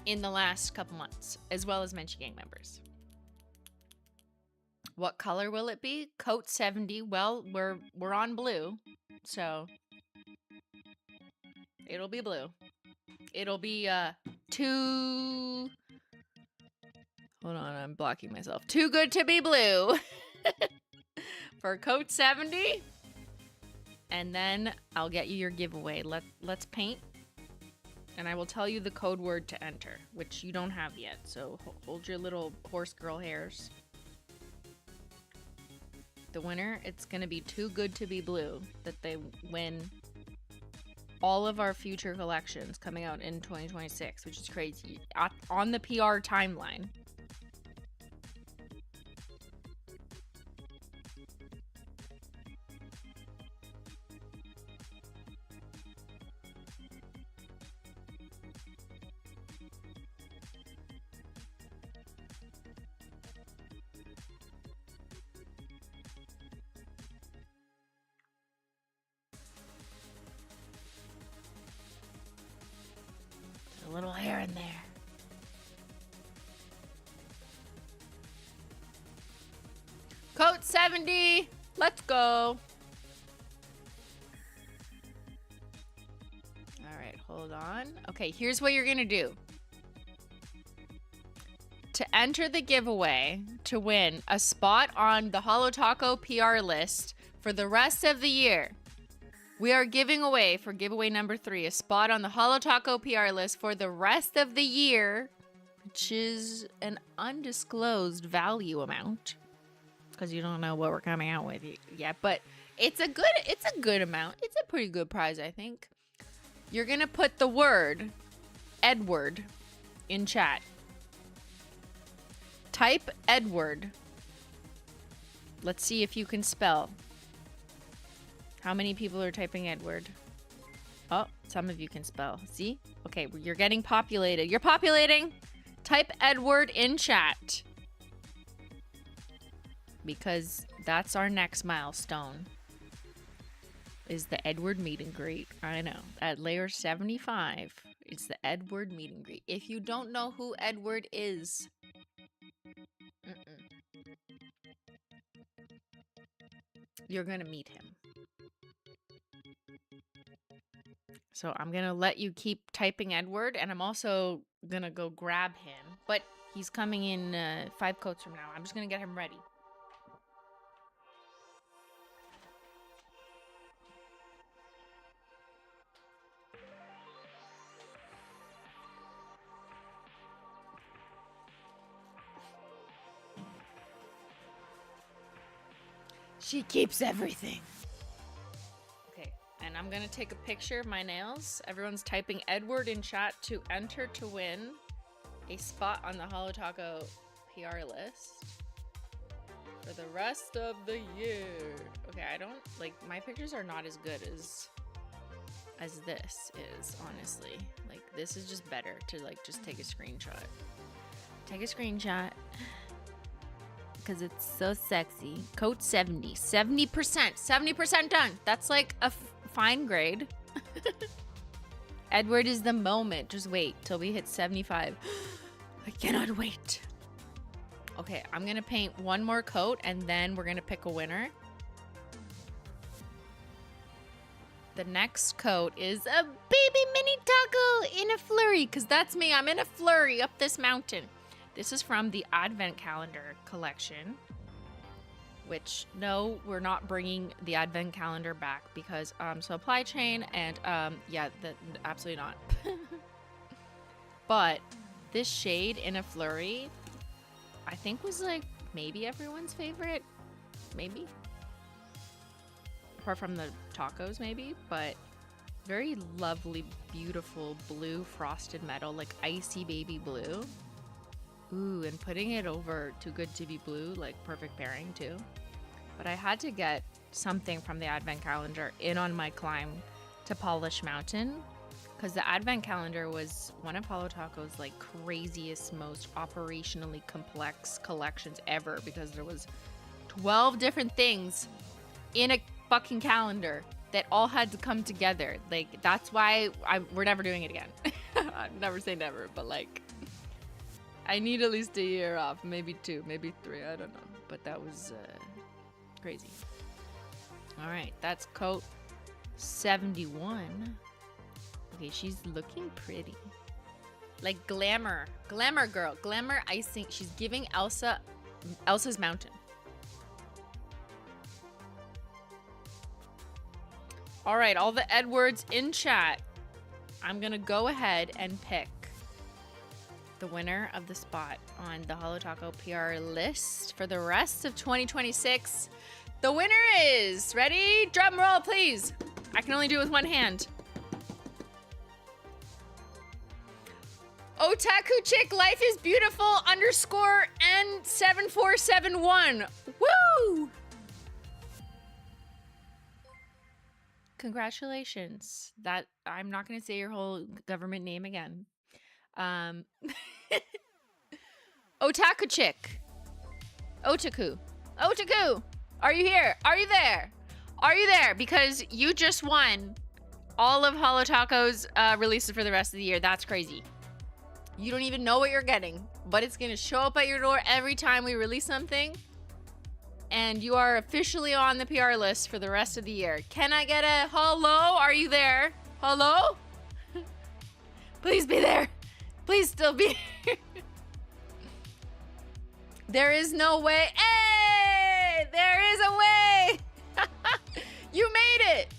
in the last couple months, as well as Menchie Gang members. What color will it be? Coat 70. Well, we're on blue, so it'll be blue. It'll be too. Hold on, I'm blocking myself. Too good to be blue. For coat 70, and then I'll get you your giveaway. Let's paint. and I will tell you the code word to enter, which you don't have yet. So hold your little horse girl hairs. The winner, it's going to be Too Good to Be Blue, that they win all of our future collections coming out in 2026, which is crazy. On the PR timeline. A little hair in there. Coat 70. Let's go. All right, hold on. Okay, here's what you're going to do. To enter the giveaway to win a spot on the Holo Taco PR list for the rest of the year, we are giving away, for giveaway number 3, a spot on the Holo Taco PR list for the rest of the year, which is an undisclosed value amount, because you don't know what we're coming out with yet. But it's a good amount. It's a pretty good prize, I think. You're gonna put the word Edward in chat. Type Edward. Let's see if you can spell. How many people are typing Edward? Oh, some of you can spell. See? Okay, you're getting populated. You're populating. Type Edward in chat. Because that's our next milestone. Is the Edward meet and greet. I know. At layer 75, it's the Edward meet and greet. If you don't know who Edward is, you're gonna meet him. So I'm gonna let you keep typing Edward, and I'm also gonna go grab him. But he's coming in 5 coats from now. I'm just gonna get him ready. She keeps everything. Okay, and I'm gonna take a picture of my nails. Everyone's typing Edward in chat to enter to win a spot on the Holo Taco PR list for the rest of the year. Okay, I don't, like, my pictures are not as good as this is, honestly. Like, this is just better to, like, just take a screenshot. Take a screenshot. Because it's so sexy. Coat 70. 70%. 70% done. That's like a fine grade. Edward is the moment. Just wait till we hit 75. I cannot wait. Okay, I'm going to paint one more coat and then we're going to pick a winner. The next coat is a baby mini taco in a flurry. Because that's me. I'm in a flurry up this mountain. This is from the Advent Calendar collection, which, no, we're not bringing the Advent Calendar back because supply chain and, yeah, absolutely not. But this shade in a flurry, I think was, like, maybe everyone's favorite. Maybe. Apart from the tacos, maybe. But very lovely, beautiful blue frosted metal, like icy baby blue. Ooh, and putting it over Too Good to Be Blue, like perfect pairing too. But I had to get something from the Advent Calendar in on my climb to Polish Mountain because the Advent Calendar was one of Holo Taco's like craziest, most operationally complex collections ever because there was 12 different things in a fucking calendar that all had to come together. Like, that's why we're never doing it again. Never say never, but like, I need at least a year off, maybe 2, maybe 3, I don't know. But that was crazy. All right, that's coat 71. Okay, she's looking pretty. Like glamour girl, glamour icing. She's giving Elsa's Mountain. All right, all the Edwards in chat. I'm gonna go ahead and pick the winner of the spot on the Holo Taco PR list for the rest of 2026. The winner is, ready? Drum roll, please. I can only do it with one hand. Otaku Chick Life is Beautiful underscore N7471. Woo! Congratulations. That I'm not going to say your whole government name again. Otaku Chick. Otaku. Otaku. Are you here? Are you there? Are you there? Because you just won all of Holo Taco's releases for the rest of the year. That's crazy. You don't even know what you're getting, but it's going to show up at your door every time we release something. And you are officially on the PR list for the rest of the year. Can I get a hello? Are you there? Hello? Please be there. Please still be here. There is no way. Hey! There is a way! You made it!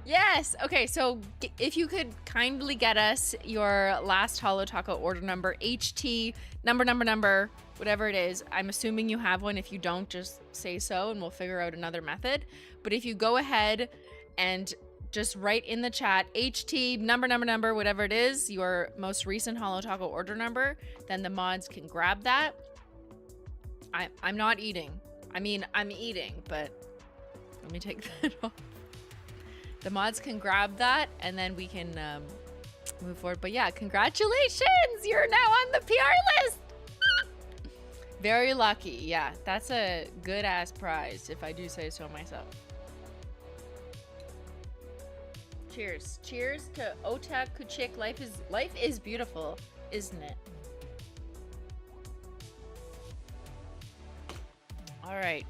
Yes. Okay, so if you could kindly get us your last Holo Taco order number, HT, number, whatever it is. I'm assuming you have one. If you don't, just say so and we'll figure out another method. But if you go ahead and just write in the chat, HT, number, whatever it is, your most recent Holo Taco order number, then the mods can grab that. I'm not eating. I mean, I'm eating, but let me take that off. The mods can grab that, and then we can move forward. But yeah, congratulations! You're now on the PR list! Very lucky. Yeah, that's a good-ass prize, if I do say so myself. Cheers. Cheers to Otaku Chick. Life is beautiful, isn't it? All right.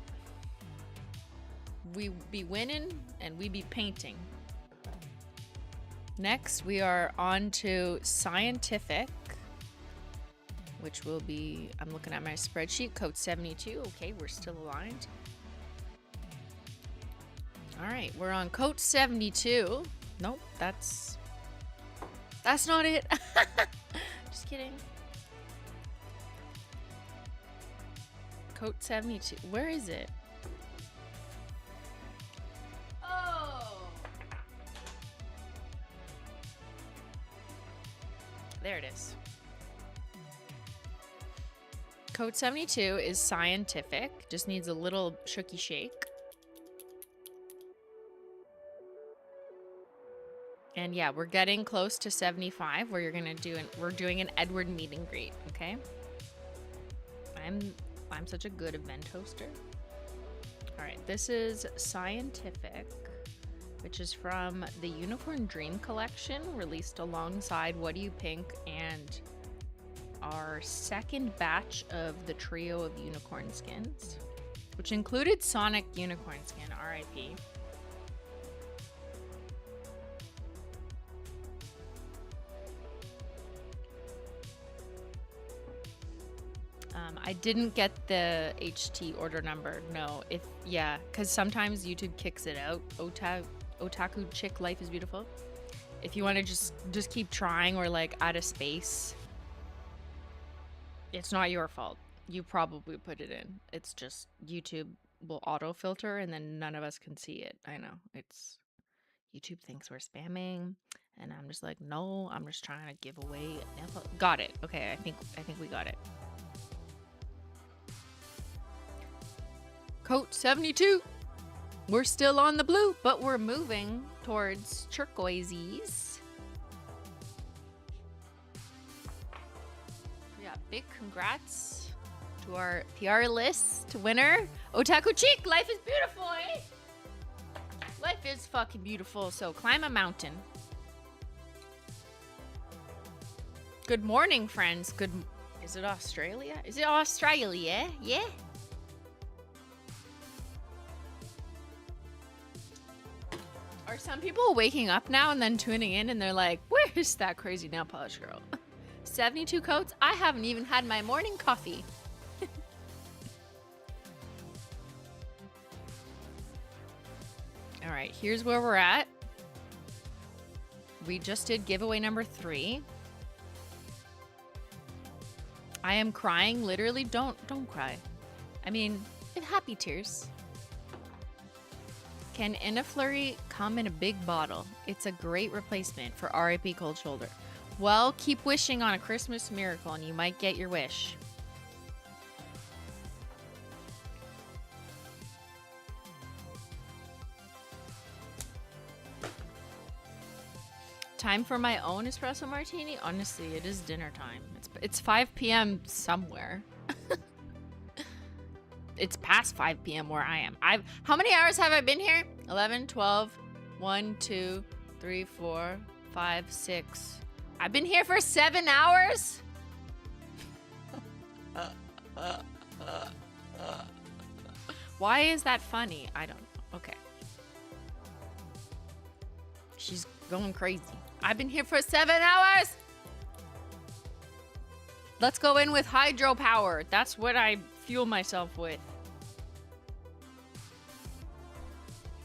We be winning and we be painting. Next, we are on to scientific, which will be, I'm looking at my spreadsheet, code 72. Okay, we're still aligned. All right, we're on code 72. Nope, that's not it. Just kidding. Code 72. Where is it? There it is. Code 72 is scientific. Just needs a little shooky shake. And yeah, we're getting close to 75 where we're doing an Edward meet and greet, okay? I'm such a good event hoster. All right, this is scientific, which is from the Unicorn Dream Collection, released alongside What Do You Pink and our second batch of the trio of unicorn skins, which included Sonic Unicorn Skin, RIP. I didn't get the HT order number, no. Because sometimes YouTube kicks it out. Otaku Chick Life is Beautiful. If you want to just keep trying or like add a space, it's not your fault. You probably put it in. It's just YouTube will auto filter and then none of us can see it. I know. It's YouTube thinks we're spamming and I'm just like, no, I'm just trying to give away info. Got it. Okay, I think we got it. Coat 72. We're still on the blue, but we're moving towards turquoises. Yeah, big congrats to our PR list winner, Otaku Chick. Life is beautiful, eh? Life is fucking beautiful, so climb a mountain. Good morning, friends. Is it Australia? Is it Australia? Yeah? Are some people waking up now and then tuning in and they're like, where's that crazy nail polish girl? 72 coats? I haven't even had my morning coffee. All right, here's where we're at. We just did giveaway number 3. I am crying. Literally, don't cry. I mean, happy tears. Can In a Flurry come in a big bottle? It's a great replacement for RIP Cold Shoulder. Well, keep wishing on a Christmas miracle and you might get your wish. Time for my own espresso martini? Honestly, it is dinner time. It's 5 p.m. somewhere. It's past 5 p.m. where I am. How many hours have I been here? 11, 12, 1, 2, 3, 4, 5, 6. I've been here for 7 hours? Why is that funny? I don't know. Okay. She's going crazy. I've been here for 7 hours. Let's go in with hydropower. That's what I fuel myself with.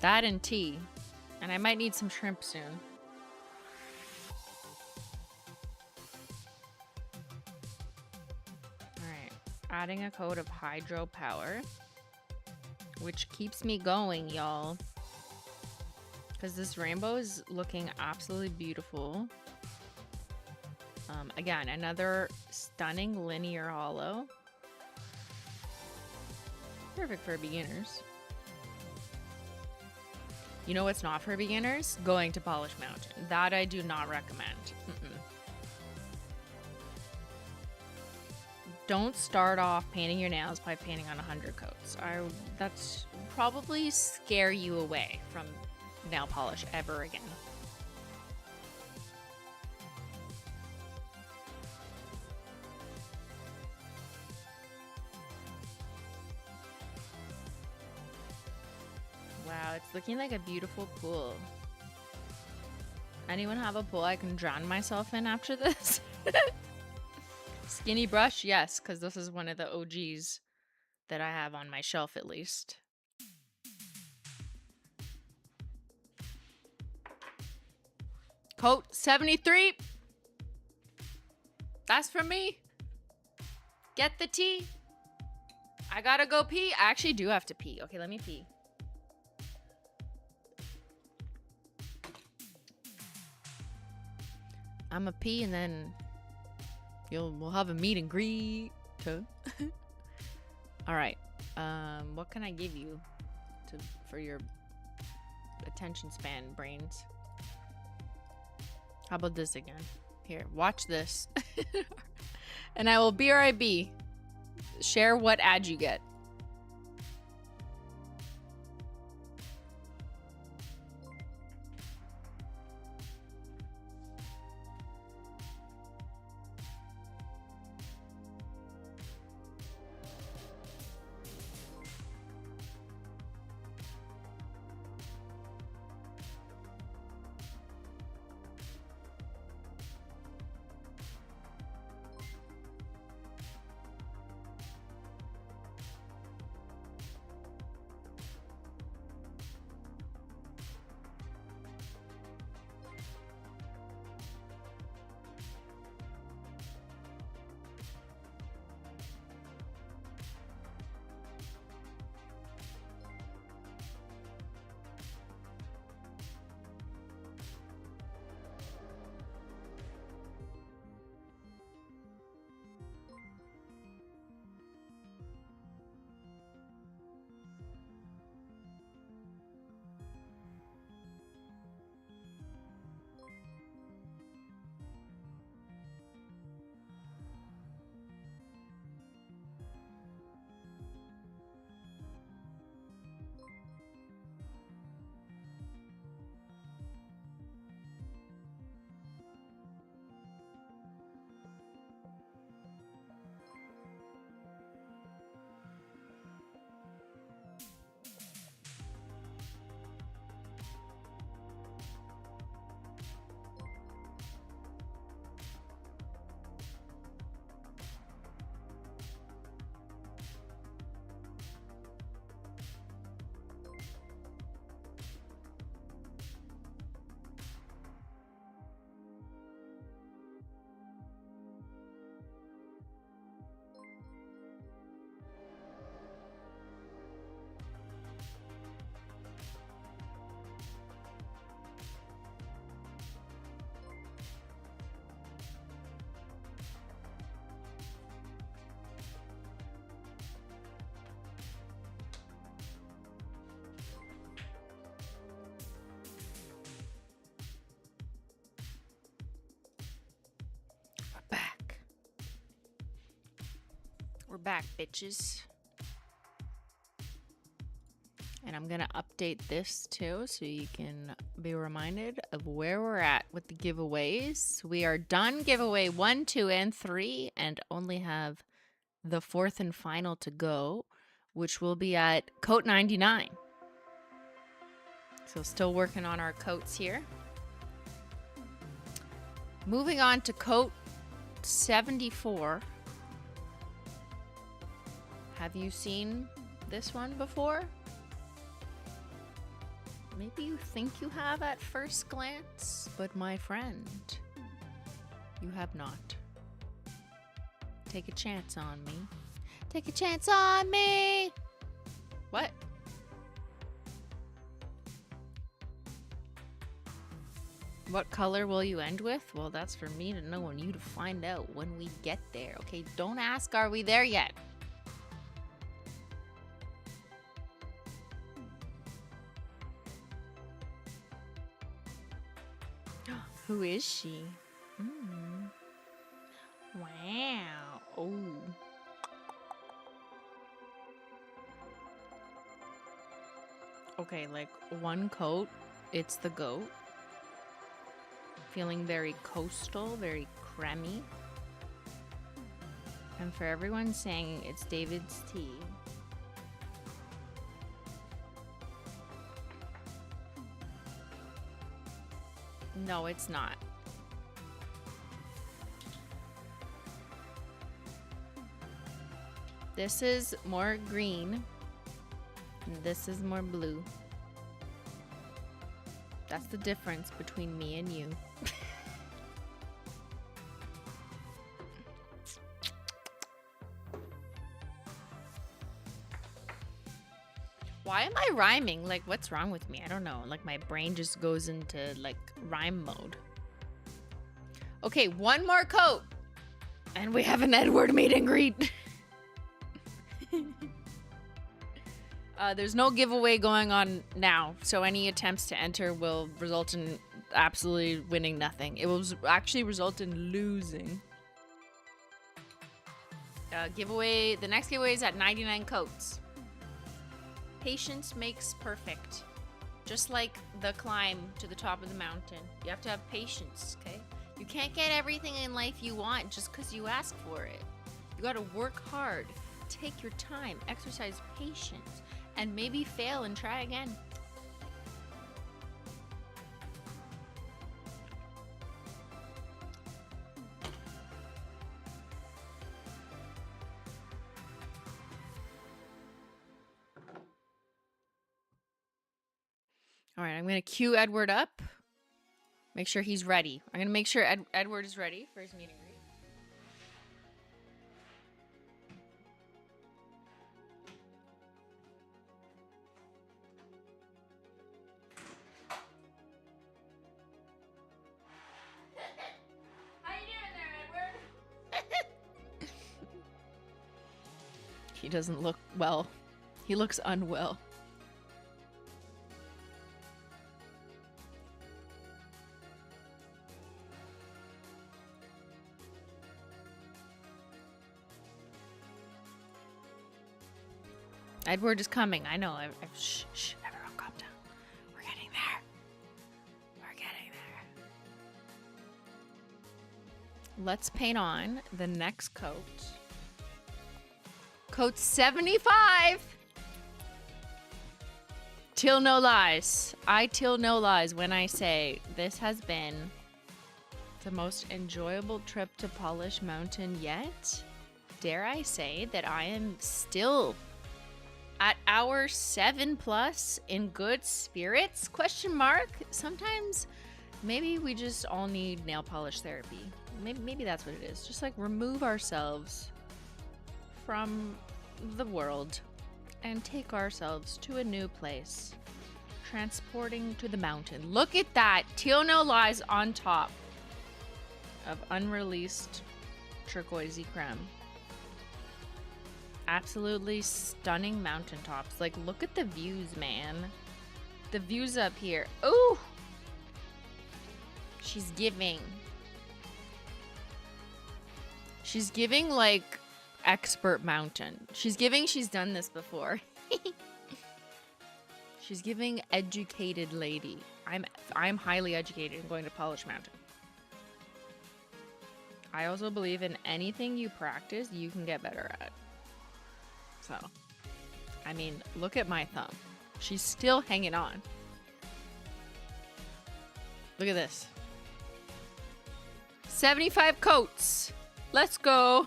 That and tea. And I might need some shrimp soon. Alright. Adding a coat of hydropower. Which keeps me going, y'all. Because this rainbow is looking absolutely beautiful. Again, another stunning linear holo. Perfect for beginners. You know what's not for beginners? Going to Polish Mountain. That I do not recommend. Don't start off painting your nails by painting on 100 coats. That's probably scare you away from nail polish ever again. Wow, it's looking like a beautiful pool. Anyone have a pool I can drown myself in after this? Skinny brush? Yes, because this is one of the OGs that I have on my shelf at least. Coat 73. That's for me. Get the tea. I gotta go pee. I actually do have to pee. Okay, let me pee. I'm a pee and then we'll have a meet and greet. All right. What can I give you for your attention span, brains? How about this again? Here, watch this. And I will BRIB. Share what ad you get. We're back, bitches. And I'm gonna update this too so you can be reminded of where we're at with the giveaways. We are done giveaway 1, 2, and 3 and only have the 4th and final to go, which will be at coat 99. So still working on our coats here. Moving on to coat 74. Have you seen this one before? Maybe you think you have at first glance, but my friend, you have not. Take a chance on me. Take a chance on me! What? What color will you end with? Well, that's for me to know and you to find out when we get there. Okay, don't ask, are we there yet? Who is she? Wow. Oh. Okay, like one coat, it's the goat. Feeling very coastal, very creamy. And for everyone saying it's David's tea. No, it's not. This is more green, and this is more blue. That's the difference between me and you. Why am I rhyming? Like, what's wrong with me? I don't know. Like, my brain just goes into, like, rhyme mode. Okay, one more coat. And we have an Edward meet and greet. There's no giveaway going on now. So any attempts to enter will result in absolutely winning nothing. It will actually result in losing. Giveaway. The next giveaway is at 99 coats. Patience makes perfect. Just like the climb to the top of the mountain. You have to have patience, okay? You can't get everything in life you want just because you ask for it. You gotta work hard, take your time, exercise patience, and maybe fail and try again. All right, I'm going to cue Edward up. Make sure he's ready. I'm going to make sure Edward is ready for his meet and greet. How you doing there, Edward? He doesn't look well. He looks unwell. Edward is coming. I know. Shh, shh. Everyone calm down. We're getting there. We're getting there. Let's paint on the next coat. Coat 75. Till no lies. I tell no lies when I say this has been the most enjoyable trip to Polish Mountain yet. Dare I say that I am still at hour 7+ in good spirits? Question mark. Sometimes maybe we just all need nail polish therapy. Maybe that's what it is. Just like remove ourselves from the world and take ourselves to a new place. Transporting to the mountain. Look at that. Teal No Lies on top of unreleased turquoisey creme. Absolutely stunning mountaintops. Like, look at the views, man. The views up here. Ooh! She's giving. She's giving, like, expert mountain. She's done this before. She's giving educated lady. I'm highly educated in going to Polish Mountain. I also believe in anything you practice, you can get better at. So, I mean, look at my thumb. She's still hanging on. Look at this. 75 coats. Let's go.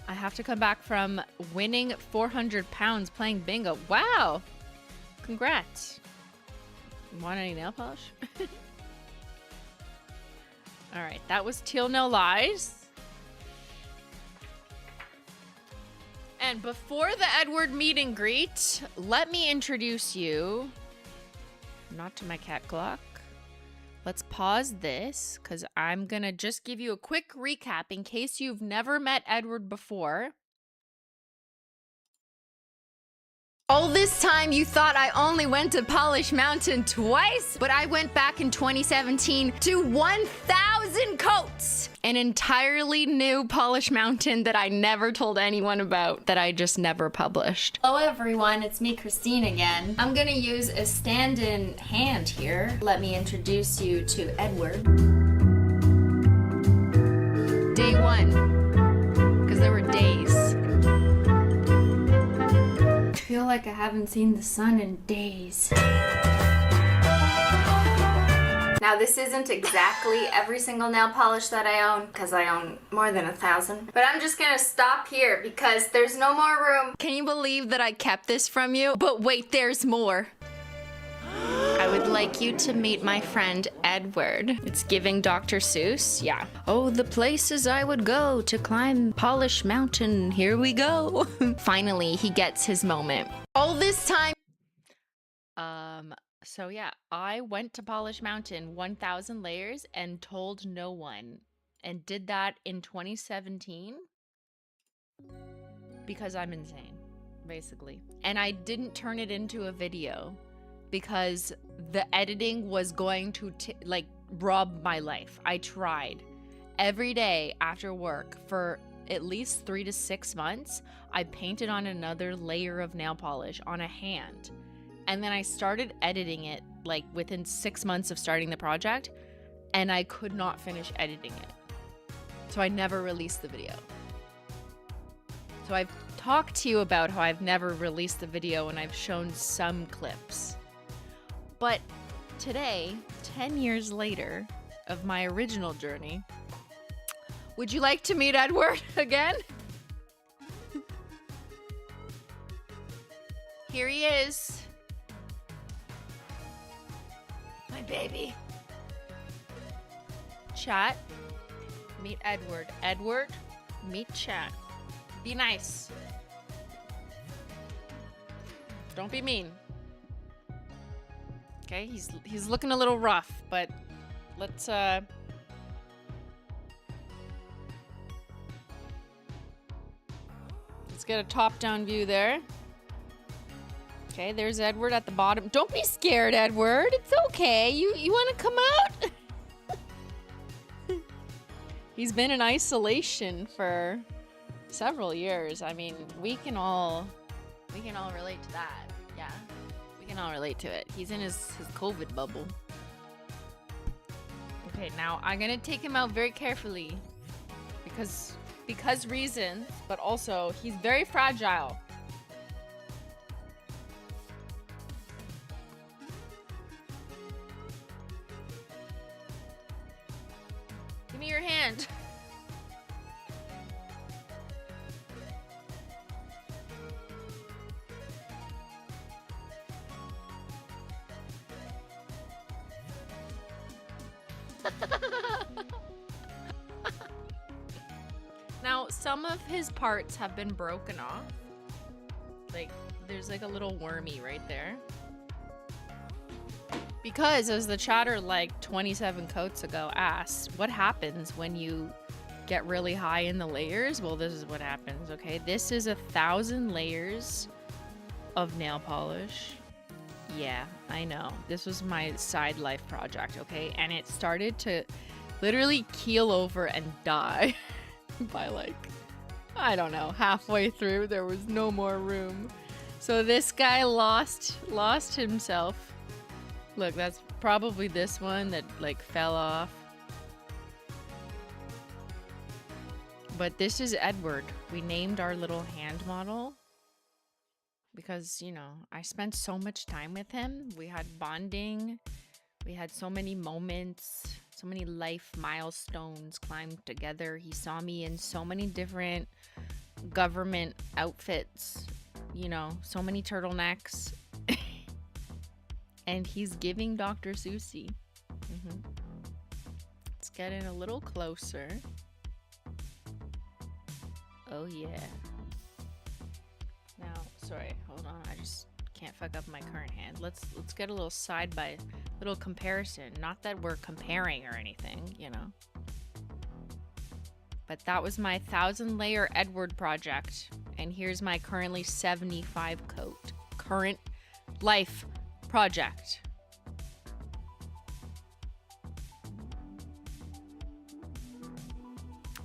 I have to come back from winning 400 pounds playing bingo. Wow. Congrats. Want any nail polish? All right, that was Teal No Lies. And before the Edward meet and greet, let me introduce you, not to my cat Glock. Let's pause this because I'm going to just give you a quick recap in case you've never met Edward before. All this time you thought I only went to Polish Mountain twice, but I went back in 2017 to 1,000 coats. An entirely new Polish Mountain that I never told anyone about, that I just never published. Hello everyone, it's me Christine again. I'm gonna use a stand-in hand here. Let me introduce you to Edward. Day 1, because there were days. I feel like I haven't seen the sun in days. Now this isn't exactly every single nail polish that I own, because I own more than 1,000. But I'm just gonna stop here because there's no more room. Can you believe that I kept this from you? But wait, there's more. I would like you to meet my friend Edward. It's giving Dr. Seuss, yeah. Oh, the places I would go to climb Polish Mountain, here we go. Finally, he gets his moment. All this time. So yeah, I went to Polish Mountain 1,000 layers and told no one, and did that in 2017 because I'm insane, basically. And I didn't turn it into a video because the editing was going to like rob my life. I tried every day after work for at least 3 to 6 months. I painted on another layer of nail polish on a hand. And then I started editing it like within 6 months of starting the project, and I could not finish editing it. So I never released the video. So I've talked to you about how I've never released the video and I've shown some clips. But today, 10 years later of my original journey, would you like to meet Edward again? Here he is. My baby. Chat. Meet Edward. Edward, meet chat. Be nice. Don't be mean. Okay, he's looking a little rough, but let's get a top-down view there. Okay, there's Edward at the bottom. Don't be scared, Edward. It's okay. You want to come out? He's been in isolation for several years. I mean, we can all relate to that. Yeah, we can all relate to it. He's in his COVID bubble. Okay, now I'm gonna take him out very carefully because reasons, but also he's very fragile. Give me your hand. Now, some of his parts have been broken off. Like, there's like a little wormy right there. Because, as the chatter like 27 coats ago asked, what happens when you get really high in the layers? Well, this is what happens, okay? This is 1,000 layers of nail polish. Yeah, I know. This was my side life project, okay? And it started to literally keel over and die by like, I don't know, halfway through there was no more room. So this guy lost himself. Look, that's probably this one that like fell off. But this is Edward. We named our little hand model because, you know, I spent so much time with him. We had bonding. We had so many moments, so many life milestones climbed together. He saw me in so many different government outfits, you know, so many turtlenecks. And he's giving Dr. Susie. Let's get in a little closer. Oh yeah. Now, sorry, hold on. I just can't fuck up my current hand. Let's get a little little comparison. Not that we're comparing or anything, you know. But that was my 1,000-layer Edward project, and here's my currently 75 coat current life project.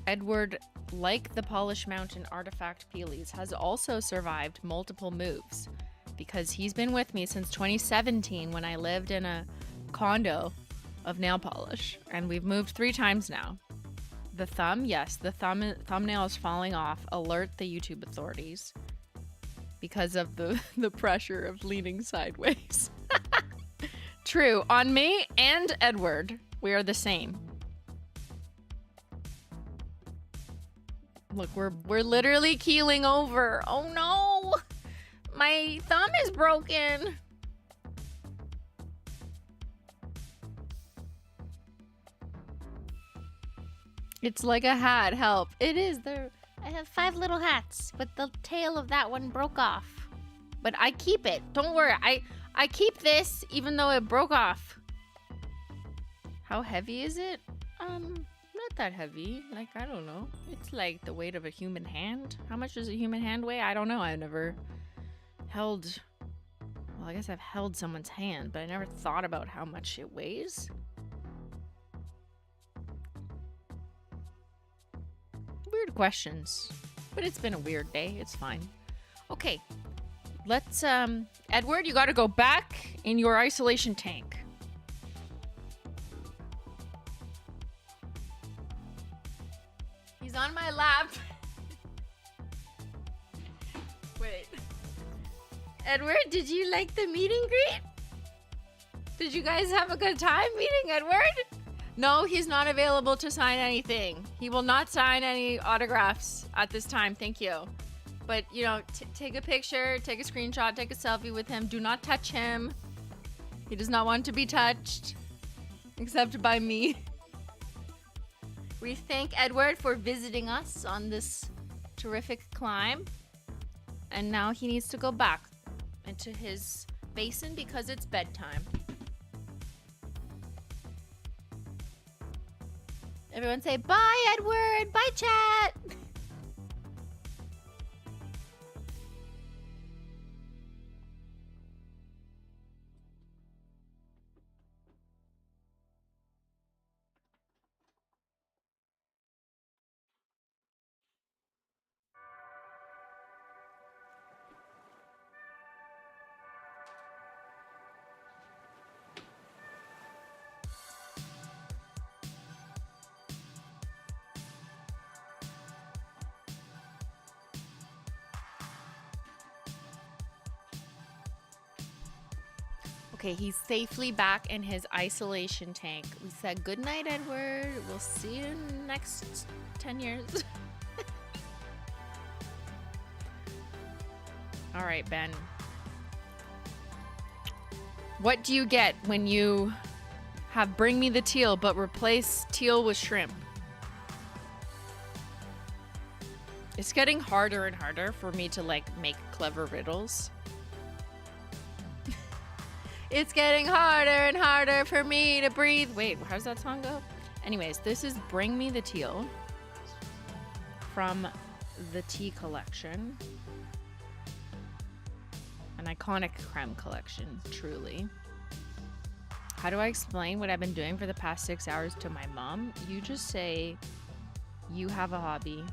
Edward, like the Polish Mountain artifact peelies, has also survived multiple moves because he's been with me since 2017 when I lived in a condo of nail polish, and we've moved 3 times now. The thumb, yes, the thumbnail is falling off. Alert the YouTube authorities because of the pressure of leaning sideways. True, on me and Edward, we are the same. Look, we're literally keeling over. Oh no! My thumb is broken. It's like a hat, help. It is there. I have 5 little hats, but the tail of that one broke off. But I keep it. Don't worry. I keep this even though it broke off. How heavy is it? Not that heavy. Like, I don't know. It's like the weight of a human hand. How much does a human hand weigh? I don't know. I've never held... Well, I guess I've held someone's hand, but I never thought about how much it weighs. Weird questions. But it's been a weird day. It's fine. Okay. Let's, Edward, you gotta go back in your isolation tank. He's on my lap. Wait. Edward, did you like the meet and greet? Did you guys have a good time meeting Edward? No, he's not available to sign anything. He will not sign any autographs at this time. Thank you. But, you know, take a picture, take a screenshot, take a selfie with him. Do not touch him. He does not want to be touched. Except by me. We thank Edward for visiting us on this terrific climb. And now he needs to go back into his basin because it's bedtime. Everyone say bye, Edward. Bye, chat. Okay, he's safely back in his isolation tank. We said good night, Edward. We'll see you in the next 10 years. All right, Ben. What do you get when you have bring me the teal but replace teal with shrimp? It's getting harder and harder for me to like make clever riddles. It's getting harder and harder for me to breathe. Wait, how does that song go? Anyways, this is Bring Me the Teal from the Tea Collection. An iconic creme collection, truly. How do I explain what I've been doing for the past 6 hours to my mom? You just say, you have a hobby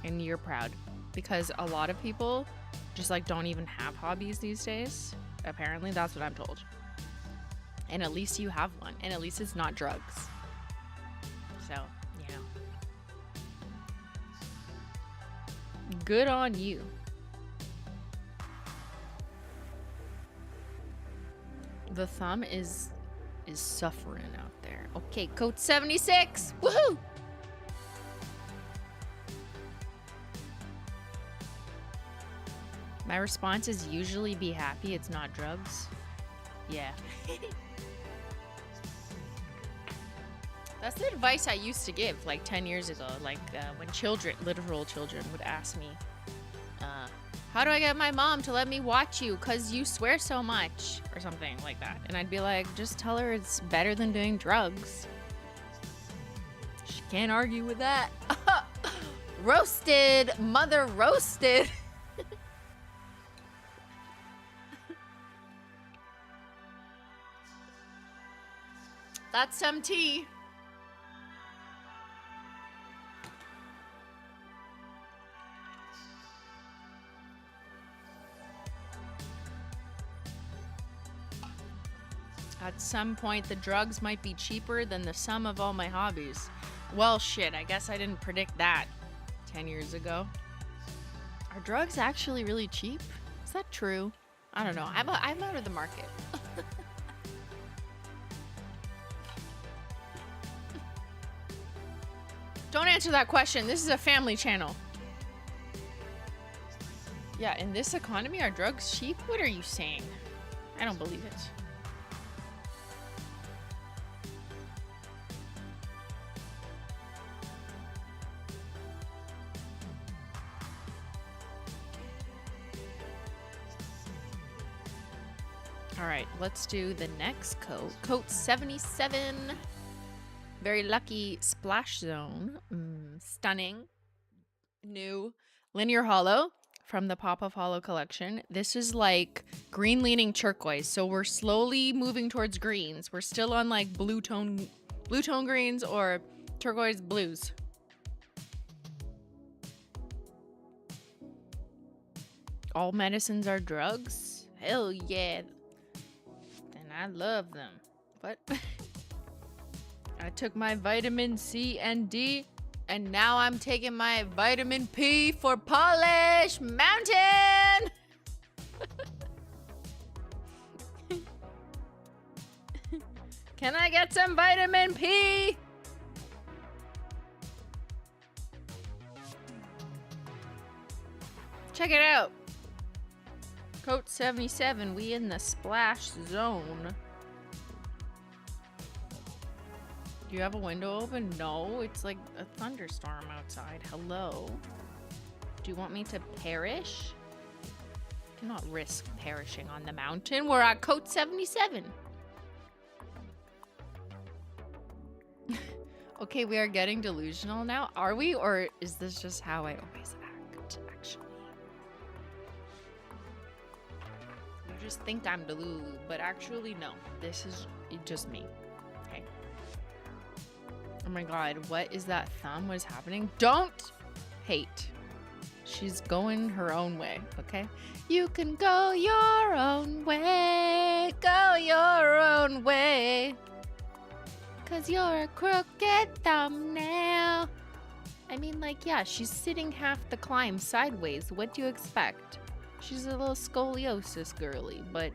and you're proud, because a lot of people just like don't even have hobbies these days. Apparently, that's what I'm told. And at least you have one, and at least it's not drugs. So, you know. Good on you. The thumb is suffering out there. Okay, code 76. Woohoo! My response is usually be happy it's not drugs. Yeah. That's the advice I used to give like 10 years ago. Like when children, literal children, would ask me, how do I get my mom to let me watch you? Because you swear so much. Or something like that. And I'd be like, just tell her it's better than doing drugs. She can't argue with that. Roasted. Mother roasted. That's some tea. At some point, the drugs might be cheaper than the sum of all my hobbies. Well, shit, I guess I didn't predict that 10 years ago. Are drugs actually really cheap? Is that true? I don't know. I'm out of the market. Don't answer that question. This is a family channel. Yeah, in this economy, are drugs cheap? What are you saying? I don't believe it. All right, let's do the next coat. Coat 77. Very lucky splash zone. Stunning. New linear hollow from the Pop of Hollow collection. This is like green leaning turquoise. So we're slowly moving towards greens. We're still on like blue tone greens or turquoise blues. All medicines are drugs? Hell yeah. Then I love them. What? I took my vitamin C and D, and now I'm taking my vitamin P for Polish Mountain! Can I get some vitamin P? Check it out. Coat 77, we in the splash zone. Do you have a window open? No, it's like a thunderstorm outside. Hello? Do you want me to perish? I cannot risk perishing on the mountain. We're at coat 77. Okay, we are getting delusional now. Are we? Or is this just how I always act, actually? You just think I'm delulu, but actually, no. This is just me. Okay. Oh my god, what is that thumb? What is happening? Don't hate. She's going her own way, okay? You can go your own way. Go your own way. 'Cause you're a crooked thumbnail. I mean, like, yeah, she's sitting half the climb sideways. What do you expect? She's a little scoliosis girly, but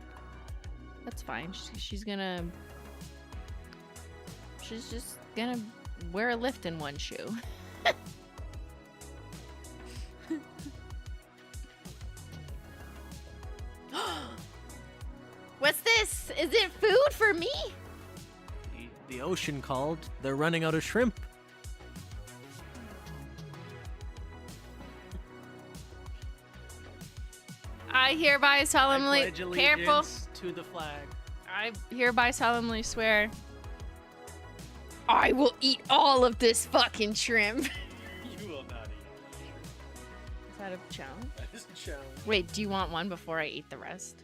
that's fine. She's just gonna wear a lift in one shoe. What's this? Is it food for me? The ocean called. They're running out of shrimp. I hereby solemnly I pledge careful. allegiance to the flag. I hereby solemnly swear I will eat all of this fucking shrimp. You will not eat all that shrimp. Is that a challenge? That is a challenge. Wait, do you want one before I eat the rest?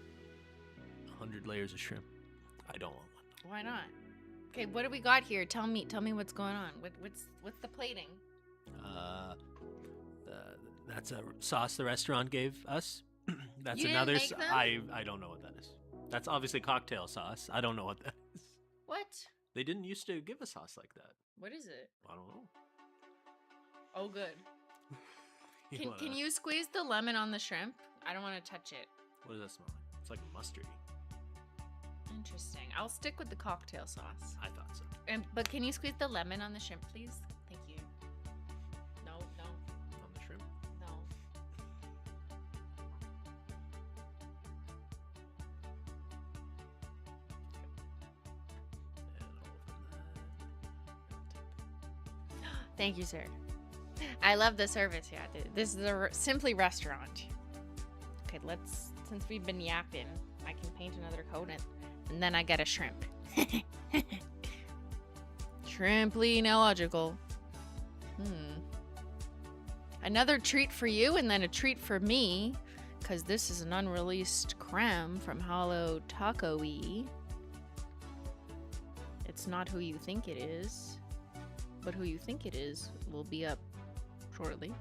100 layers of shrimp. I don't want one. Why not? Okay, what do we got here? Tell me what's going on. What's the plating? That's a sauce the restaurant gave us. That's You didn't another. make them? I don't know what that is. That's obviously cocktail sauce. I don't know what that is. What? They didn't used to give a sauce like that. What is it? I don't know. Oh, good. You Can you squeeze the lemon on the shrimp? I don't want to touch it. What does that smell like? It's like mustardy. Interesting. I'll stick with the cocktail sauce. I thought so. But can you squeeze the lemon on the shrimp, please? Thank you. No, no, On the shrimp. no. Thank you, sir. I love the service. Yeah, this is a Simply restaurant. Okay, since we've been yapping, I can paint another coat and then I get a shrimp. Shrimply illogical. Another treat for you and then a treat for me, because this is an unreleased creme from HOLO Taco-y. It's not who you think it is, but who you think it is will be up shortly.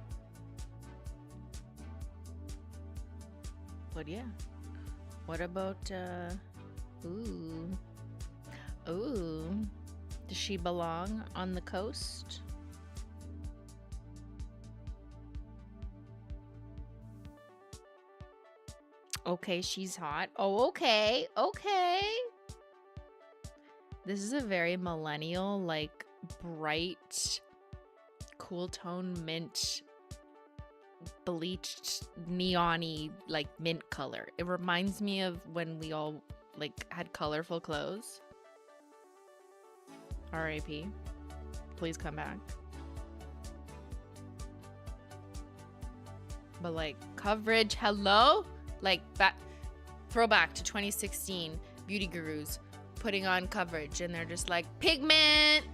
But yeah, what about, ooh, does she belong on the coast? Okay, she's hot. Oh, okay, okay. This is a very millennial, like, bright, cool tone mint, bleached, neon-y, like, mint color. It reminds me of when we all, like, had colorful clothes. R.I.P. Please come back. But, like, coverage, hello? Like, throwback to 2016, beauty gurus putting on coverage, and they're just like, pigment!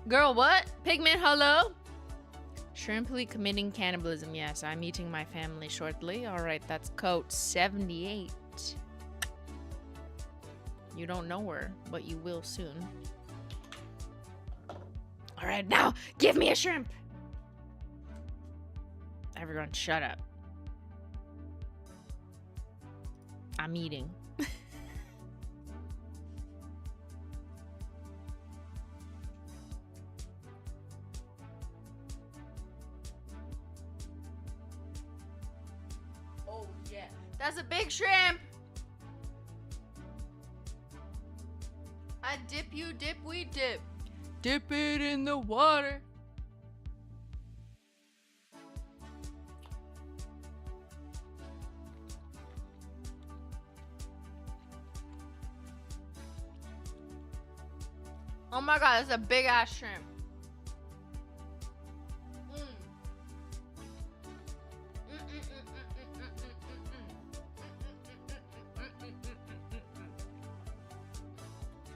Girl, what? Pigment, hello? Shrimply committing cannibalism. Yes, I'm eating my family shortly. Alright, that's coat 78. You don't know her, but you will soon. Alright, now, give me a shrimp! Everyone, shut up. I'm eating. Oh, yeah. That's a big shrimp! I dip, you dip, we dip. Dip it in the water. Oh my god, that's a big ass shrimp.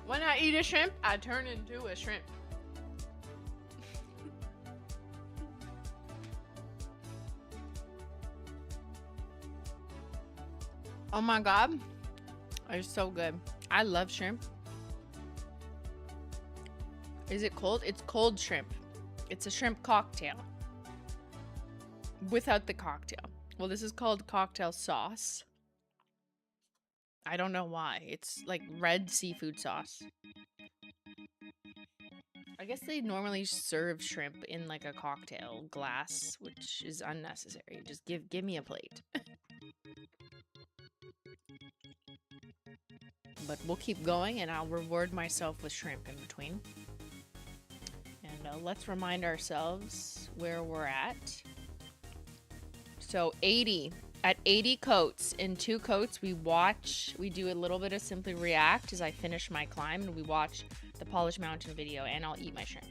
When I eat a shrimp, I turn into a shrimp. Oh my god, it's so good. I love shrimp. Is it cold? It's cold shrimp. It's a shrimp cocktail. Without the cocktail. Well, this is called cocktail sauce. I don't know why. It's like red seafood sauce. I guess they normally serve shrimp in like a cocktail glass, which is unnecessary. Just give me a plate. But we'll keep going and I'll reward myself with shrimp in between. And let's remind ourselves where we're at. So 80. At 80 coats, in 2 coats, we do a little bit of Simply React as I finish my climb, and we watch the Polish Mountain video, and I'll eat my shrimp.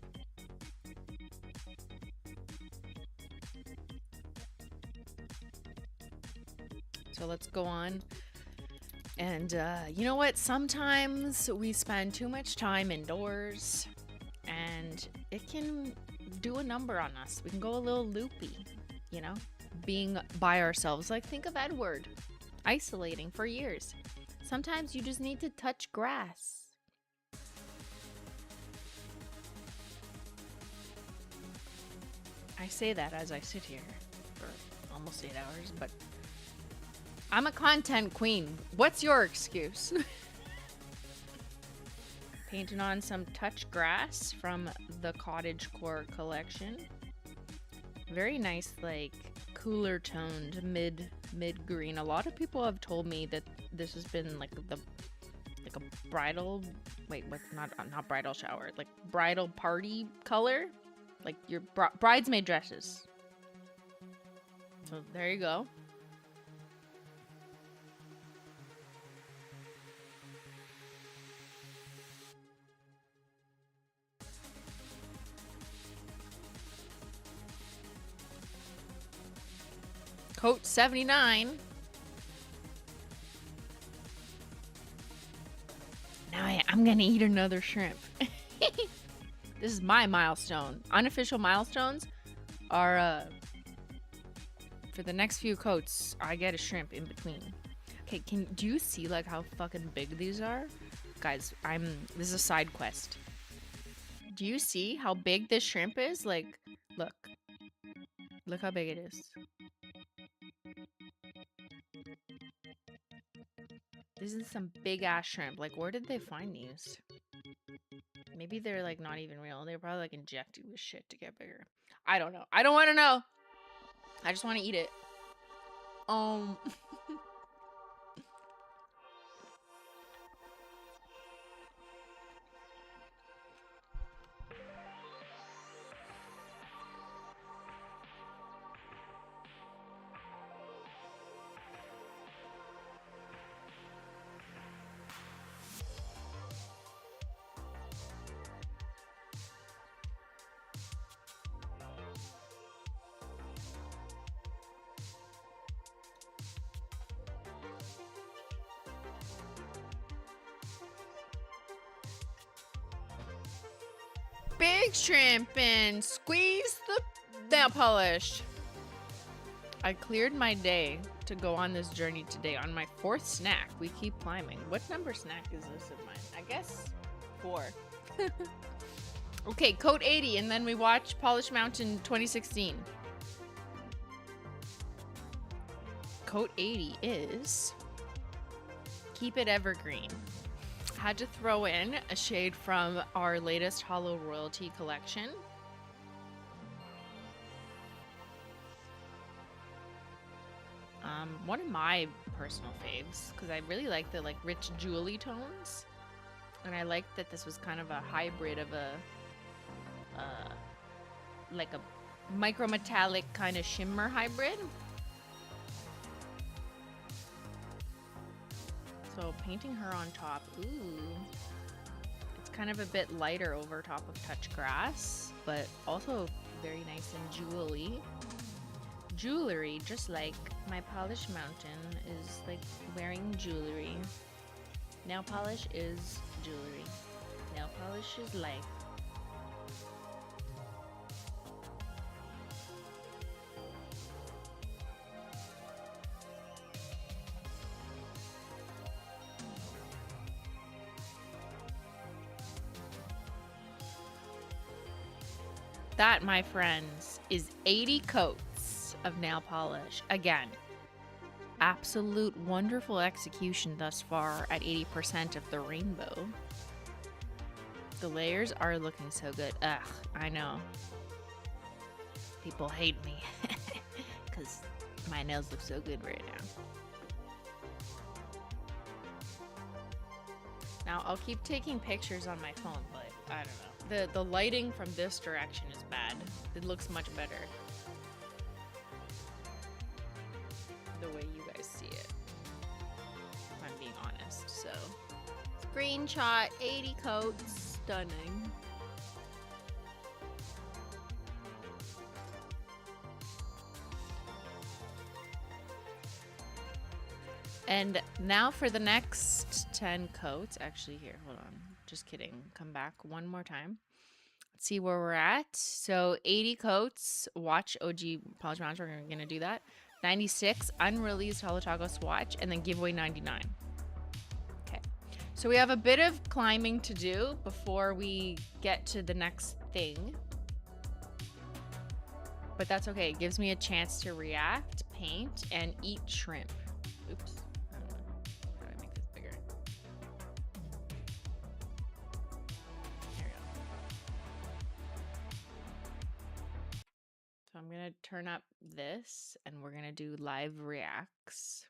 So let's go on. And you know what? Sometimes we spend too much time indoors, and it can do a number on us. We can go a little loopy, you know? Being by ourselves. Like, think of Edward isolating for years. Sometimes you just need to touch grass. I say that as I sit here for almost 8 hours, but I'm a content queen. What's your excuse? Painting on some touch grass from the cottagecore collection. Very nice, like cooler toned mid green. A lot of people have told me that this has been like a bridal, wait, what? Not bridal shower, like bridal party color, like your bridesmaid dresses. So there you go. Coat 79. Now I'm gonna eat another shrimp. This is my milestone. Unofficial milestones are for the next few coats. I get a shrimp in between. Okay, do you see like how fucking big these are, guys? This is a side quest. Do you see how big this shrimp is? Like, look how big it is. This is some big ass shrimp. Like, where did they find these? Maybe they're like not even real. They're probably like injected with shit to get bigger. I don't know. I don't want to know. I just want to eat it. Big shrimp and squeeze the nail polish. I cleared my day to go on this journey today on my 4th snack. We keep climbing. What number snack is this of mine? I guess 4. Okay, coat 80, and then we watch Polish Mountain 2016. Coat 80 is Keep It Evergreen. Had to throw in a shade from our latest Holo Royalty collection. One of my personal faves, because I really like the like rich jewelry tones, and I like that this was kind of a hybrid of a like a micrometallic kind of shimmer hybrid. So painting her on top, ooh, it's kind of a bit lighter over top of touch grass, but also very nice and jewelry, just like my Polish Mountain is like wearing jewelry. Nail polish is jewelry. Nail polish is life. That, my friends, is 80 coats of nail polish. Again, absolute wonderful execution thus far at 80% of the rainbow. The layers are looking so good. Ugh, I know. People hate me because my nails look so good right now. Now, I'll keep taking pictures on my phone, but I don't know. The lighting from this direction is bad. It looks much better the way you guys see it, if I'm being honest. So, screenshot 80 coats, stunning. And now for the next 10 coats. Actually, here, hold on. Just kidding. Come back one more time. Let's see where we're at. So 80 coats. Watch OG Polish Mountain. We're going to do that. 96. Unreleased Holo Taco swatch. And then giveaway 99. Okay. So we have a bit of climbing to do before we get to the next thing. But that's okay. It gives me a chance to react, paint, and eat shrimp. Oops. I don't know. How do I make this bigger? There we go. So I'm going to turn up this, and we're going to do live reacts.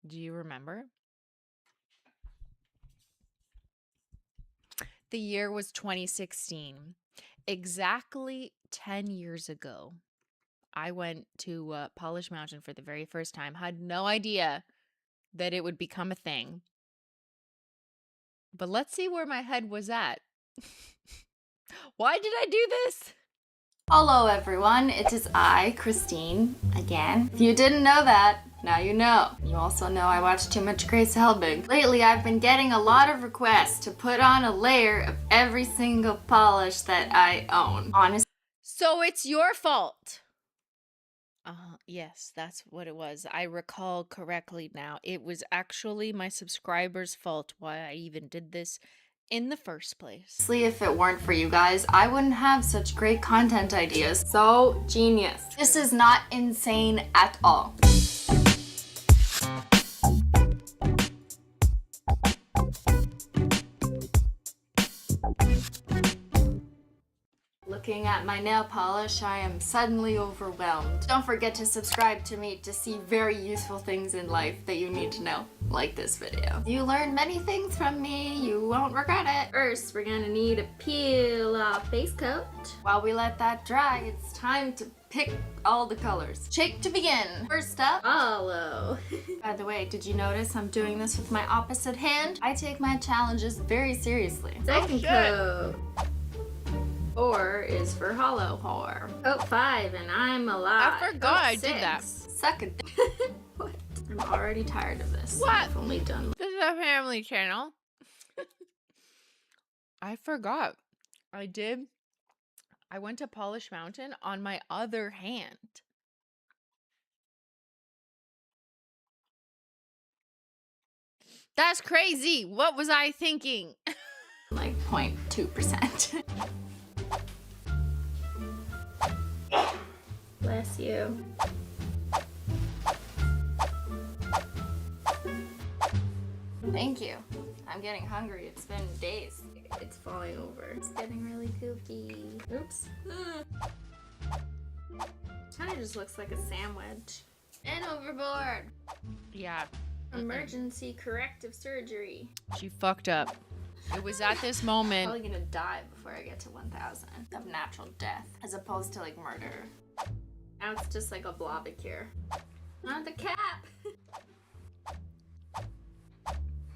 Do you remember? The year was 2016. Exactly 10 years ago, I went to Polish Mountain for the very first time. Had no idea that it would become a thing. But let's see where my head was at. Why did I do this? Hello everyone, it is I, Christine, again. If you didn't know that, now you know. You also know I watch too much Grace Helbig. Lately I've been getting a lot of requests to put on a layer of every single polish that I own. Honestly. So it's your fault. Yes, that's what it was. I recall correctly now. It was actually my subscribers' fault why I even did this in the first place. If it weren't for you guys, I wouldn't have such great content ideas. So genius. This is not insane at all. Looking at my nail polish, I am suddenly overwhelmed. Don't forget to subscribe to me to see very useful things in life that you need to know, like this video. You learn many things from me, you won't regret it. First, we're gonna need a peel off base coat. While we let that dry, it's time to pick all the colors. Shake to begin. First up, holo. By the way, did you notice I'm doing this with my opposite hand? I take my challenges very seriously. Second coat. 4 is for holo whore. Coat 5 and I'm alive. I forgot I Coat did that. 6. Second. What? I'm already tired of this. What? I've only done. This is a family channel. I forgot. I went to Polish Mountain on my other hand. That's crazy. What was I thinking? Like 0.2%. Bless you. Thank you. I'm getting hungry. It's been days. It's falling over. It's getting really goofy. Oops. Kind of just looks like a sandwich. And overboard. Yeah. Emergency corrective surgery. She fucked up. It was at this moment. Probably gonna die before I get to 1,000 of natural death, as opposed to like murder. Now it's just like a blobicure. Not the cap.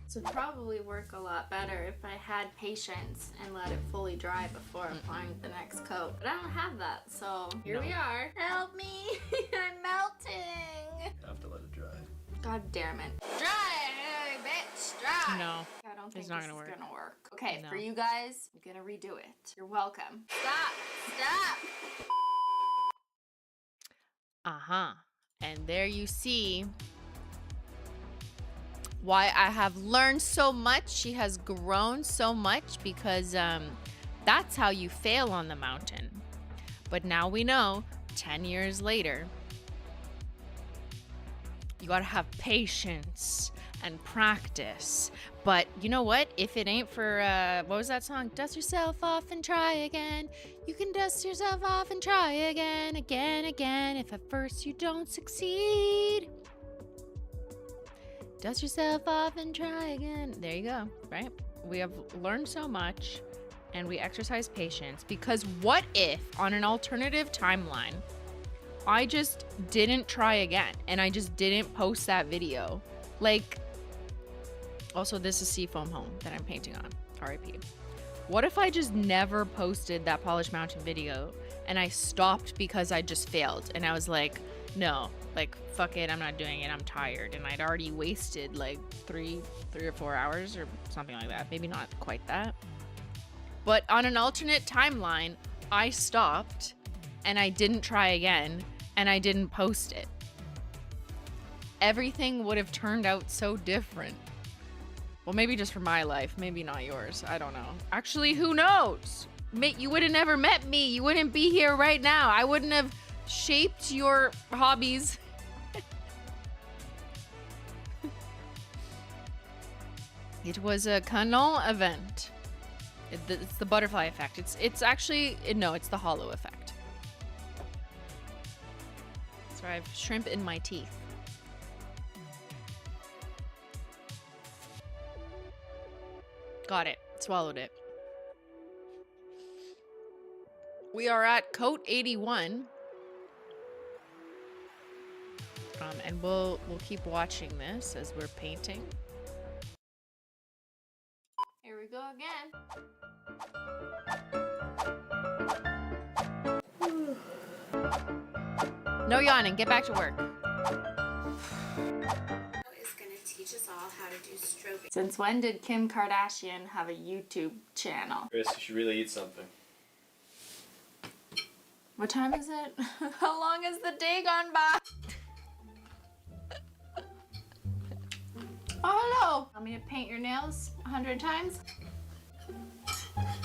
This would probably work a lot better if I had patience and let it fully dry before applying the next coat. But I don't have that, so here we are. Help me! I'm melting! I have to let it dry. God damn it. Dry, bitch, dry! No. I don't think It's not this gonna is work. gonna work. Okay, No. for you guys, I'm gonna redo it. You're welcome. Stop! Stop! And there you see why I have learned so much. She has grown so much because that's how you fail on the mountain. But now we know, 10 years later, you gotta have patience and practice. But you know what? If it ain't for, what was that song? Dust yourself off and try again. You can dust yourself off and try again, again, again. If at first you don't succeed, dust yourself off and try again. There you go, right? We have learned so much and we exercise patience, because what if on an alternative timeline, I just didn't try again and I just didn't post that video? Like, also this is Seafoam Home that I'm painting on, RIP. What if I just never posted that Polish Mountain video and I stopped because I just failed and I was like, no, like, fuck it, I'm not doing it, I'm tired. And I'd already wasted like three or 4 hours or something like that. Maybe not quite that. But on an alternate timeline, I stopped and I didn't try again and I didn't post it. Everything would have turned out so different. Well, maybe just for my life, maybe not yours. I don't know. Actually, who knows? you would have never met me. You wouldn't be here right now. I wouldn't have shaped your hobbies. It was a canon event. It's the butterfly effect. It's actually, no, it's the hollow effect. So I have shrimp in my teeth. Got it. Swallowed it. We are at coat 81. And we'll keep watching this as we're painting. Here we go again. No yawning. Get back to work. Is going to teach us all how to do stroking. Since when did Kim Kardashian have a YouTube channel? Chris, you should really eat something. What time is it? How long has the day gone by? Oh, hello. Want me to paint your nails 100 times?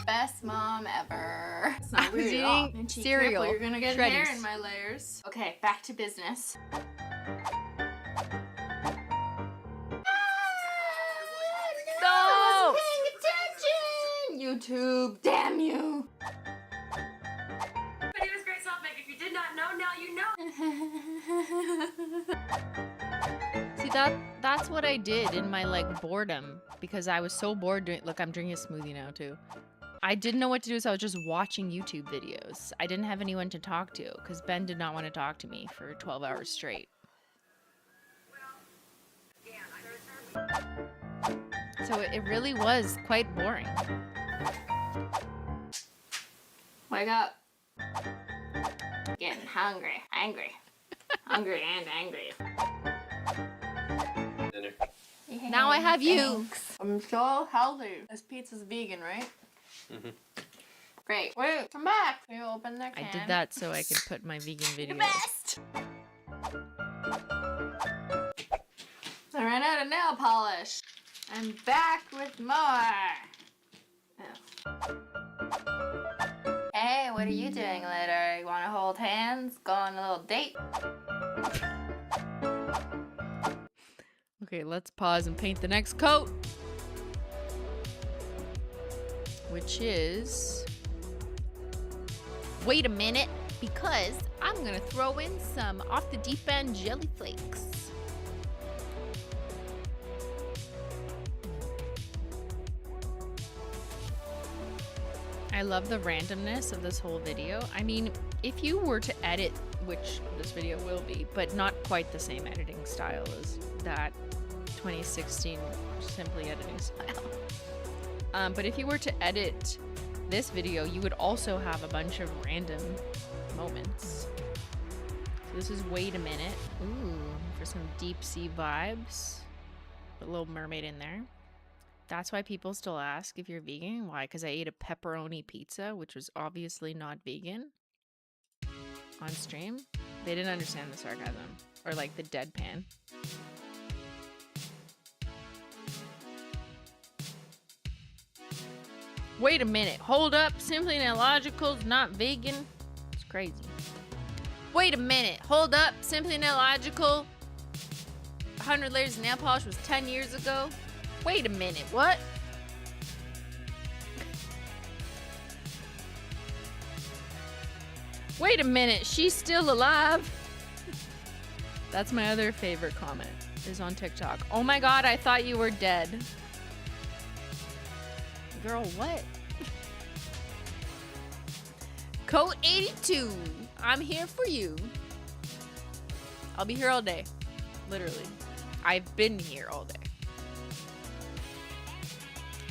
Best mom ever. It's not I was weird at all. eating Menchie, cereal. careful, you're gonna get Shreddies. hair in my layers. Okay, back to business. No! I was paying attention! YouTube, damn you! But it was great salt make. If you did not know, now you know. See, that's what I did in my like boredom because I was so bored doing. Look, I'm drinking a smoothie now too. I didn't know what to do, so I was just watching YouTube videos. I didn't have anyone to talk to because Ben did not want to talk to me for 12 hours straight. So it really was quite boring. Wake up. Getting hungry. Angry. Hungry and angry. Dinner. Now I have you. Thanks. I'm so healthy. This pizza's vegan, right? Mhm. Great. Wait, come back. Can you open the can? I did that so I could put my vegan The videos. best. I ran out of nail polish. I'm back with more. Oh. Hey, what are you doing later? You want to hold hands? Go on a little date? Okay, let's pause and paint the next coat. Which is... Wait a minute, because I'm gonna throw in some off the deep end jelly flakes. I love the randomness of this whole video. I mean, if you were to edit, which this video will be, but not quite the same editing style as that 2016 Simply editing style. But if you were to edit this video, you would also have a bunch of random moments. So this is Wait a Minute. Ooh, for some deep sea vibes. A little mermaid in there. That's why people still ask if you're vegan. Why? Because I ate a pepperoni pizza, which was obviously not vegan, on stream. They didn't understand the sarcasm. Or like the deadpan. Wait a minute. Hold up. Simply Nailogical's not vegan. It's crazy. Wait a minute. Hold up. Simply Nailogical. 100 layers of nail polish was 10 years ago. Wait a minute. What? Wait a minute. She's still alive. That's my other favorite comment. Is on TikTok. Oh my god, I thought you were dead. Girl, what? Code 82. I'm here for you. I'll be here all day. Literally. I've been here all day.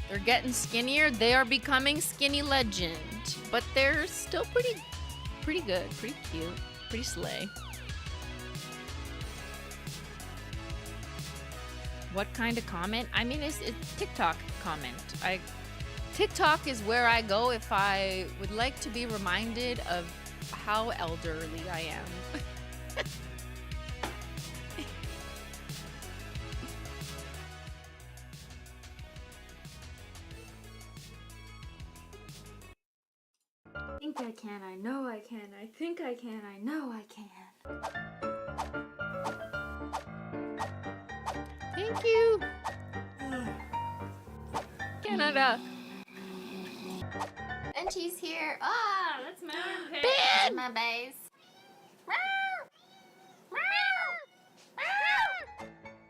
They're getting skinnier. They are becoming skinny legend. But they're still pretty good. Pretty cute. Pretty slay. What kind of comment? I mean, it's TikTok comment. TikTok is where I go if I would like to be reminded of how elderly I am. think I can, I know I can, I think I can, I know I can. Thank you. Canada. Menchie's here. Ah, that's my armpit. Ben! My base.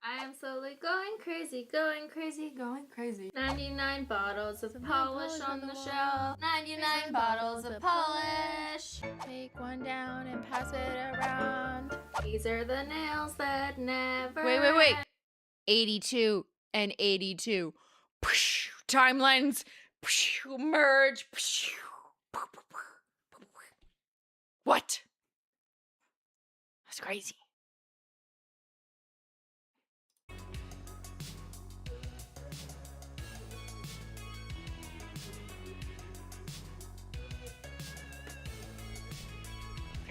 I am slowly going crazy, going crazy, going crazy. 99 bottles of polish on the shelf. 99 bottles of polish. Take one down and pass it around. These are the nails that never. Wait. 82 and 82. Timelines merge. What? That's crazy.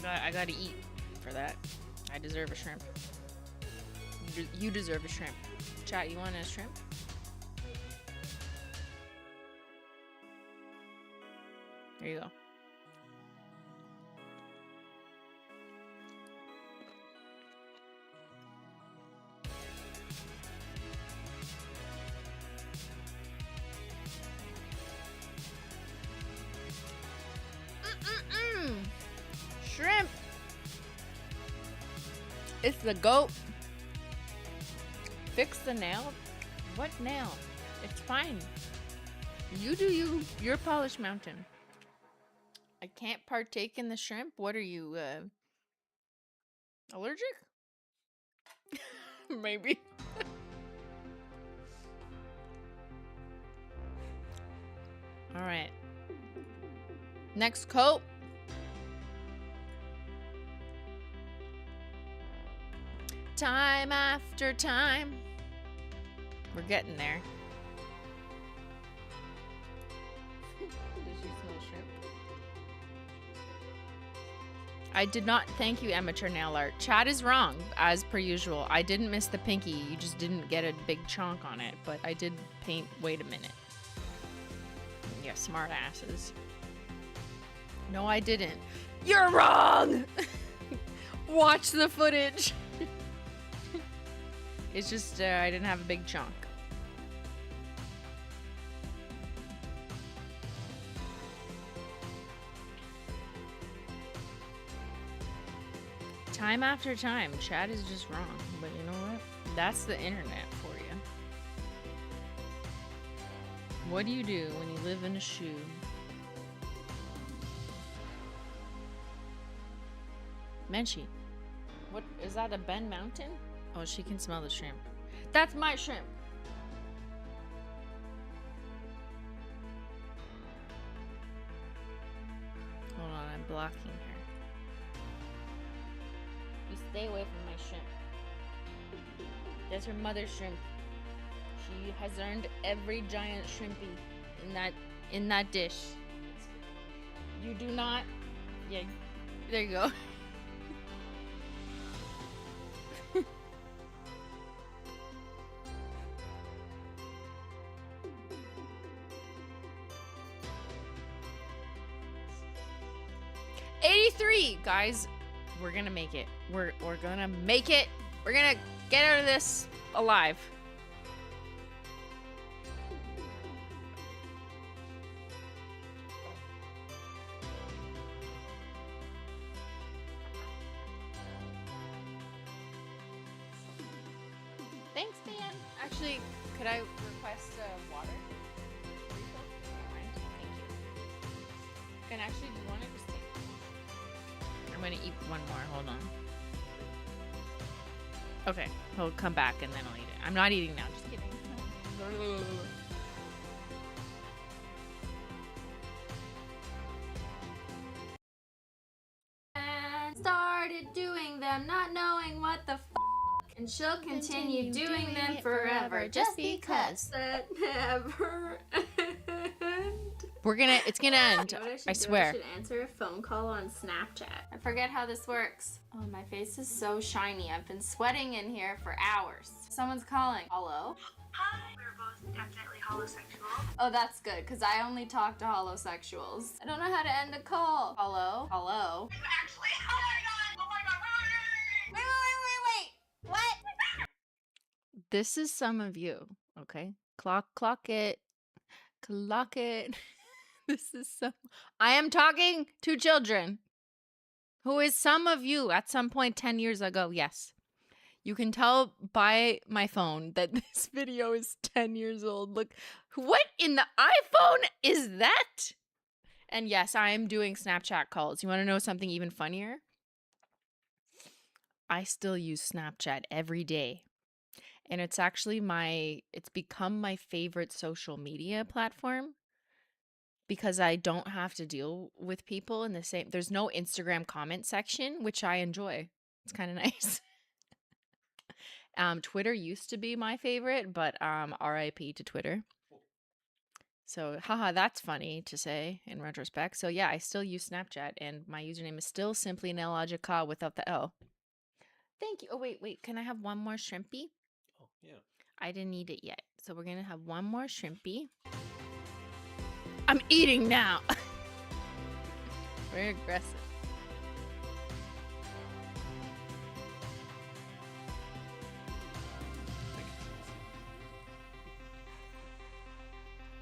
I gotta eat for that. I deserve a shrimp. You deserve a shrimp. Chat, you want a shrimp? There you go. Shrimp. It's the goat. Fix the nail. What nail? It's fine. You do you. You're Polish Mountain. I can't partake in the shrimp. What are you, allergic? Maybe. All right. Next coat. Time after time. We're getting there. Does she smell shrimp? I did not thank you, amateur nail art. Chad is wrong, as per usual. I didn't miss the pinky. You just didn't get a big chunk on it, but I did paint. Wait a minute. Yeah, smart asses. No, I didn't. You're wrong! Watch the footage. It's just, I didn't have a big chunk. Time after time, Chad is just wrong. But you know what? That's the internet for you. What do you do when you live in a shoe? Menchie. What, is that a Beyyyn Mountain? Oh, she can smell the shrimp. That's my shrimp. Hold on, I'm blocking her. You stay away from my shrimp. That's her mother's shrimp. She has earned every giant shrimpy in that dish. You do not. Yeah, there you go. Guys, we're gonna make it. We're gonna make it. We're gonna get out of this alive. Thanks, Dan. Actually, could I request water? Refill? Don't mind. Thank you. And actually, do you want to just take? I'm gonna eat one more. Hold on. Okay, he'll come back and then I'll eat it. I'm not eating now. Just kidding. And started doing them, not knowing what the f. And she'll continue doing them forever, just because that never end. It's gonna end. You know what I should swear. I should answer a phone call on Snapchat. I forget how this works. Oh, my face is so shiny. I've been sweating in here for hours. Someone's calling. Hello? Hi. We're both definitely holosexual. Oh, that's good, because I only talk to holosexuals. I don't know how to end a call. Hello? Hello? Actually, oh my god! Oh my god! Wait. What? This is some of you, okay? Clock it. Clock it. This is some. I am talking to children. Who is some of you at some point 10 years ago? Yes. You can tell by my phone that this video is 10 years old. Look, what in the iPhone is that? And yes, I am doing Snapchat calls. You want to know something even funnier? I still use Snapchat every day. And it's actually it's become my favorite social media platform because I don't have to deal with people in the same. There's no Instagram comment section, which I enjoy. It's kind of nice. Twitter used to be my favorite, but RIP to Twitter. So, haha, that's funny to say in retrospect. So yeah, I still use Snapchat, and my username is still simply Nelogica without the L. Thank you. Oh wait, can I have one more shrimpy? Oh, yeah. I didn't eat it yet, so we're gonna have one more shrimpy. I'm eating now. Very aggressive.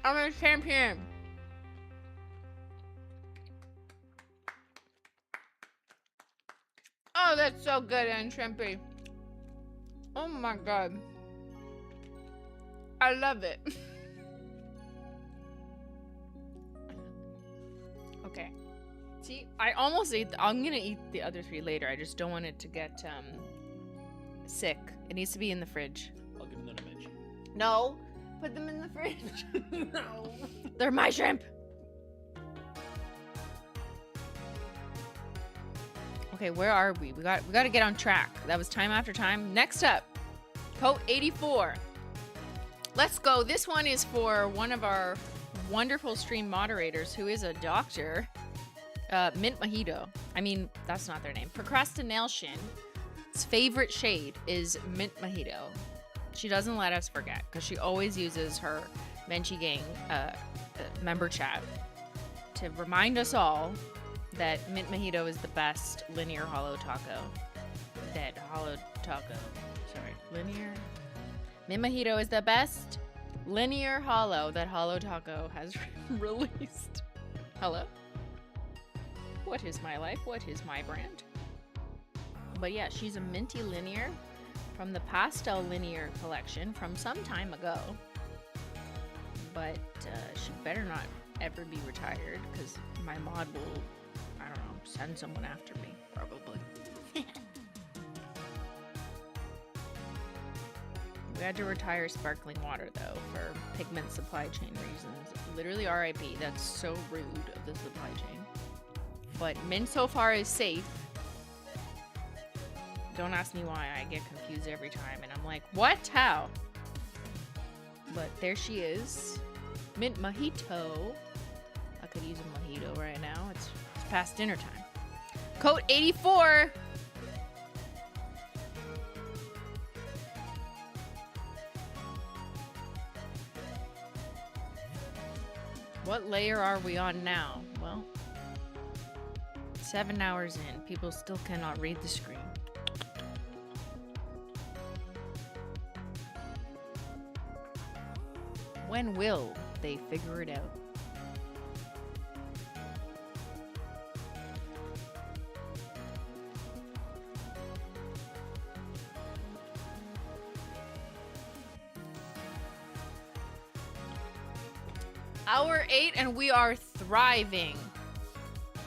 I'm a champion. Oh, that's so good and shrimpy. Oh my god. I love it. Okay. See, I almost ate. I'm gonna eat the other three later. I just don't want it to get sick. It needs to be in the fridge. I'll give them to Menchie. No, put them in the fridge. No. They're my shrimp. Okay, where are we? We got to get on track. That was time after time. Next up, Coat 84. Let's go. This one is for one of our wonderful stream moderators who is a doctor. Mint Mojito. I mean, that's not their name. Procrastination. His favorite shade is Mint Mojito. She doesn't let us forget because she always uses her Menchie Gang member chat to remind us all that Mint Mojito is the best linear holo taco. Linear. Mint Mojito is the best linear holo that Holo Taco has released. Hello? What is my life? What is my brand? But yeah, she's a minty linear from the pastel linear collection from some time ago. But she better not ever be retired because my mod will, I don't know, send someone after me, probably. We had to retire sparkling water though for pigment supply chain reasons. Literally RIP. That's so rude of the supply chain. But mint so far is safe. Don't ask me why. I get confused every time and I'm like, what? How? But there she is. Mint Mojito. I could use a mojito right now. It's past dinner time. Coat 84. What layer are we on now? Well, 7 hours in, people still cannot read the screen. When will they figure it out? Hour 8 and we are thriving.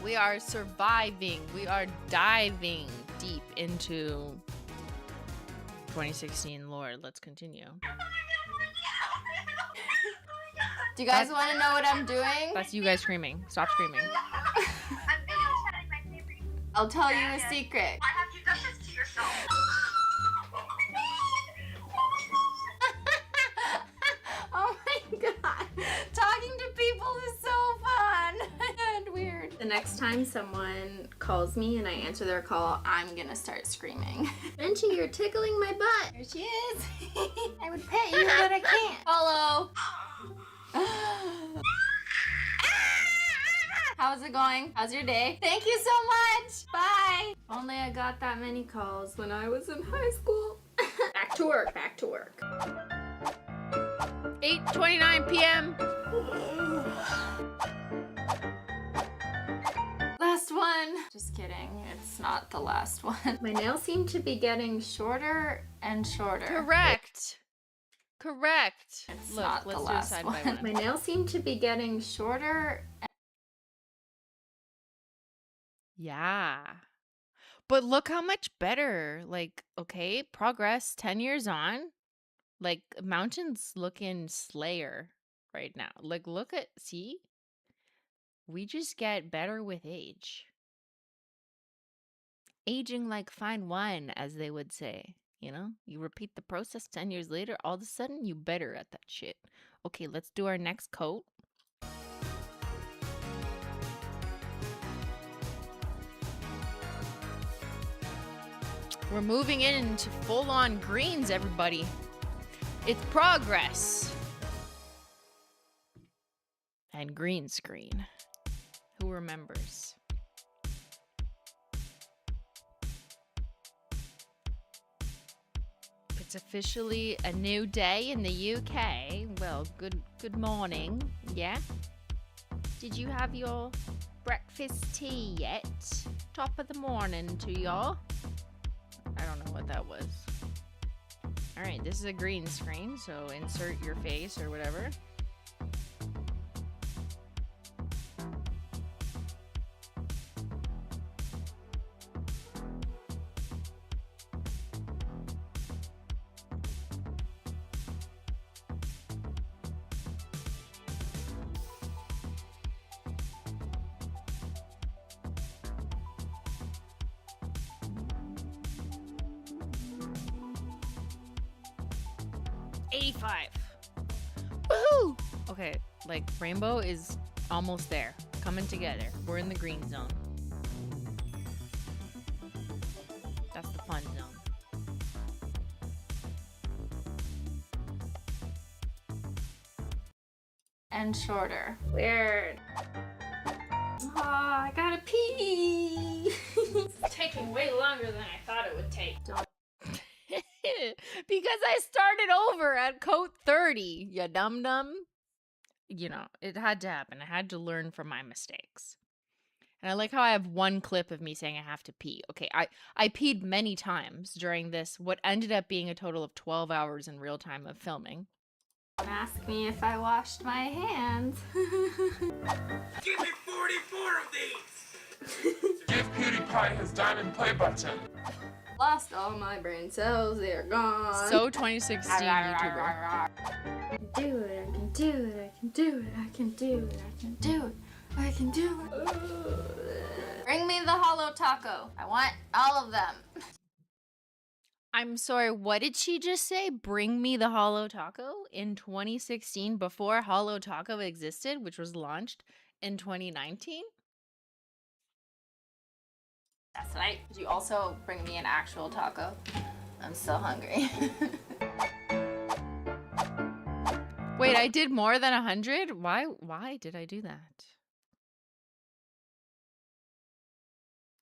We are surviving. We are diving deep into 2016 lore. Let's continue. Do you guys want to know what I'm doing? That's you guys screaming. Stop screaming. I'm video chatting my favorite. I'll tell you a secret. Why have you done this to yourself? Oh my god. Talking to people is so fun and weird. The Next time someone calls me and I answer their call, I'm gonna start screaming. Menchie, you're tickling my butt. Here she is. I would pet you, but I can't. Hello. How's it going? How's your day? Thank you so much. Bye. Only I got that many calls when I was in high school. Back to work, back to work. 8:29 p.m. Last one. Just kidding. It's not the last one. My nails seem to be getting shorter and shorter. Correct. Correct. It's Look, not let's the do a last side one. by one. My nails seem to be getting shorter. Yeah. But look how much better. Like, okay, progress 10 years on. Like, Mountain's looking slayer right now. Like, look at, see? We just get better with age. Aging like fine wine, as they would say. You know? You repeat the process 10 years later, all of a sudden, you better at that shit. Okay, let's do our next coat. We're moving into full-on greens, everybody. It's progress. And green screen. Who remembers? It's officially a new day in the UK. Well, good morning. Yeah? Did you have your breakfast tea yet? Top of the morning to y'all. I don't know what that was. Alright, this is a green screen, so insert your face or whatever. Woohoo! Okay, like rainbow is almost there. Coming together. We're in the green zone. That's the fun zone. And shorter. Weird. Oh, I gotta pee. It's taking way longer than I thought it would take. Because I started over at coat 30, you dum-dum. You know, it had to happen. I had to learn from my mistakes. And I like how I have one clip of me saying I have to pee. Okay, I peed many times during this, what ended up being a total of 12 hours in real time of filming. Don't ask me if I washed my hands. Give me 44 of these! Give PewDiePie his diamond play button. Lost all my brain cells, they're gone. So 2016 YouTuber. I can do it, I can do it, I can do it, I can do it, I can do it, I can do it. Bring me the Holo Taco. I want all of them. I'm sorry, what did she just say? Bring me the Holo Taco in 2016 before Holo Taco existed, which was launched in 2019? That's right. Could you also bring me an actual taco? I'm so hungry. Wait, I did more than 100? Why did I do that?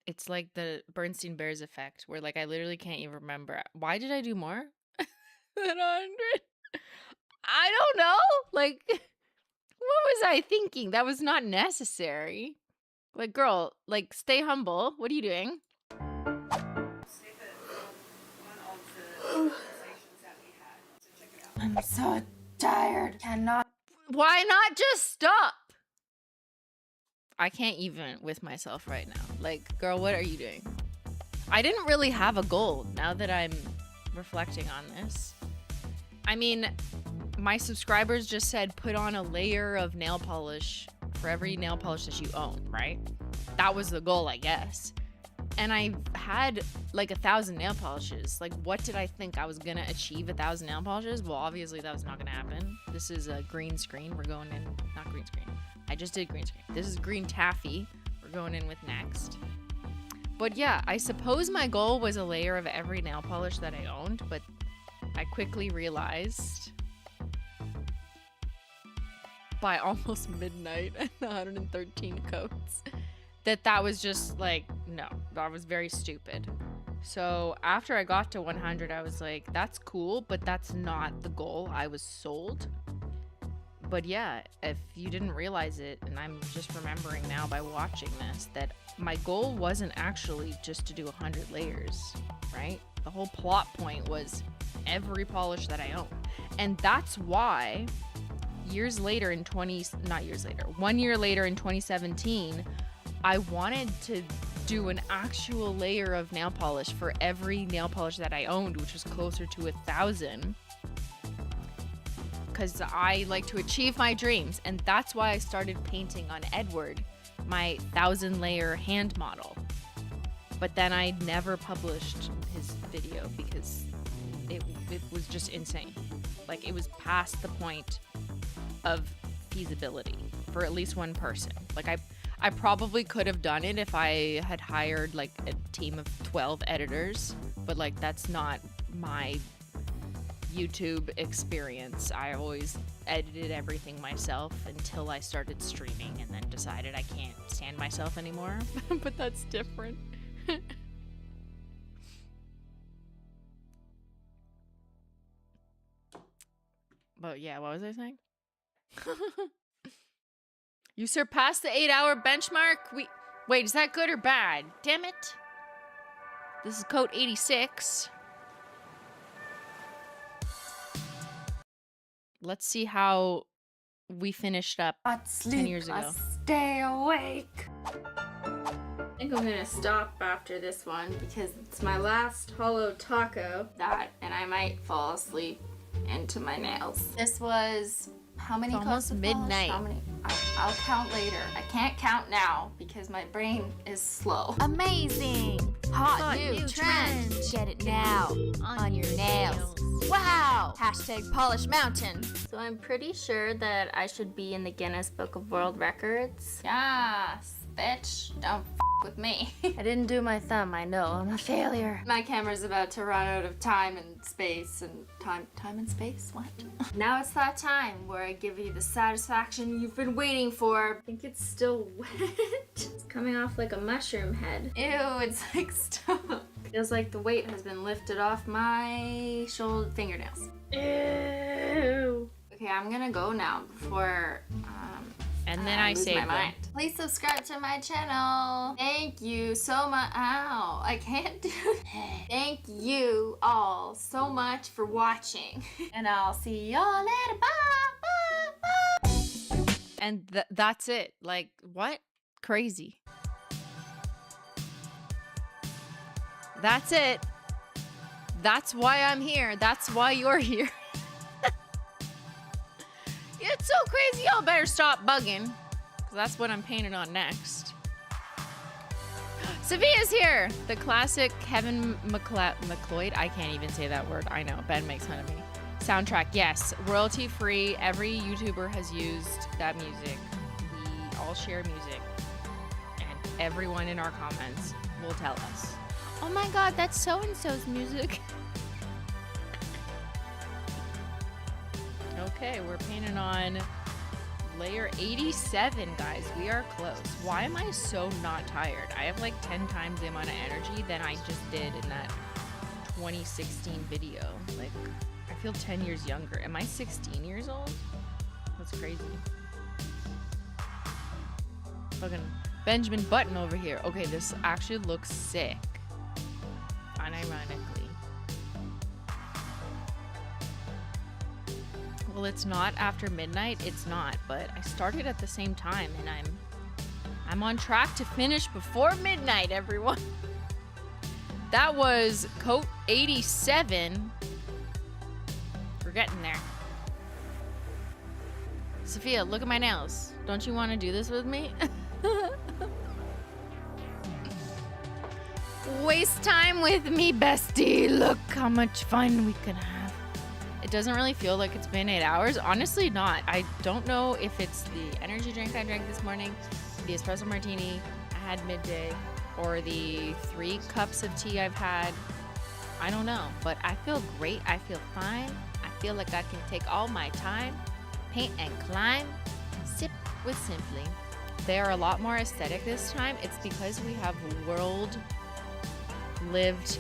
It's like the Bernstein Bears effect, where like I literally can't even remember. Why did I do more than 100? I don't know. Like, what was I thinking? That was not necessary. Like, girl, like, stay humble. What are you doing? I'm so tired. Cannot. Why not just stop? I can't even with myself right now. Like, girl, what are you doing? I didn't really have a goal now that I'm reflecting on this. I mean, my subscribers just said put on a layer of nail polish for every nail polish that you own, right? That was the goal, I guess. And I had like 1,000 nail polishes. Like, what did I think I was gonna achieve 1,000 nail polishes? Well, obviously that was not gonna happen. This is a green screen. We're going in, not green screen. I just did green screen. This is green taffy. We're going in with next. But yeah, I suppose my goal was a layer of every nail polish that I owned, but I quickly realized by almost midnight and 113 coats that was just like, no, that was very stupid. So after I got to 100, I was like, that's cool, but that's not the goal I was sold. But yeah, if you didn't realize it, and I'm just remembering now by watching this, that my goal wasn't actually just to do 100 layers, right? The whole plot point was every polish that I own. And that's why 1 year later in 2017, I wanted to do an actual layer of nail polish for every nail polish that I owned, which was closer to 1,000. Because I like to achieve my dreams, and that's why I started painting on Edward, my 1,000-layer hand model. But then I never published his video because it was just insane. Like, it was past the point of feasibility for at least one person. Like, I probably could have done it if I had hired like a team of 12 editors, but like that's not my YouTube experience. I always edited everything myself until I started streaming and then decided I can't stand myself anymore. But that's different. But yeah, what was I saying? You surpassed the 8-hour benchmark. Wait, is that good or bad? Damn it. This is coat 86. Let's see how we finished up 10 years ago. Stay awake. I think I'm gonna stop after this one because it's my last holo taco. And I might fall asleep into my nails. This was how many? It's almost midnight. How many? I'll count later. I can't count now because my brain is slow. Amazing! Hot new trend. Get it now on your nails. Wow! Hashtag Polish Mountain. So I'm pretty sure that I should be in the Guinness Book of World Records. Yes, bitch. Don't with me. I didn't do my thumb, I know. I'm a failure. My camera's about to run out of time and space and time and space? What? Now it's that time where I give you the satisfaction you've been waiting for. I think it's still wet. It's coming off like a mushroom head. Ew, it's like stuck. Feels like the weight has been lifted off my fingernails. Ew. Okay, I'm gonna go now before and then I say mind. Please subscribe to my channel. Thank you so much. Ow, I can't do that. Thank you all so much for watching. And I'll see y'all later. Bye, bye, bye. And that's it. Like, what? Crazy. That's it. That's why I'm here. That's why you're here. It's so crazy. Y'all better stop bugging. Because that's what I'm painting on next. Safiya's here. The classic Kevin McLeod. I can't even say that word. I know. Ben makes fun of me. Soundtrack. Yes. Royalty free. Every YouTuber has used that music. We all share music. And everyone in our comments will tell us. Oh my god, that's so-and-so's music. Okay, we're painting on layer 87, guys. We are close. Why am I so not tired? I have like 10 times the amount of energy than I just did in that 2016 video. Like, I feel 10 years younger. Am I 16 years old? That's crazy. Fucking Benjamin Button over here. Okay, this actually looks sick. Unironically. Well, it's not after midnight. It's not, but I started at the same time, and I'm on track to finish before midnight, everyone. That was coat 87. We're getting there. Safiya, look at my nails. Don't you want to do this with me? Waste time with me, bestie. Look how much fun we can have. It doesn't really feel like it's been 8 hours. Honestly, not. I don't know if it's the energy drink I drank this morning, the espresso martini. I had midday or the 3 cups of tea I've had. I don't know, but I feel great. I feel fine. I feel like I can take all my time, paint and climb, sip with Simply. They are a lot more aesthetic this time. It's because we have world-lived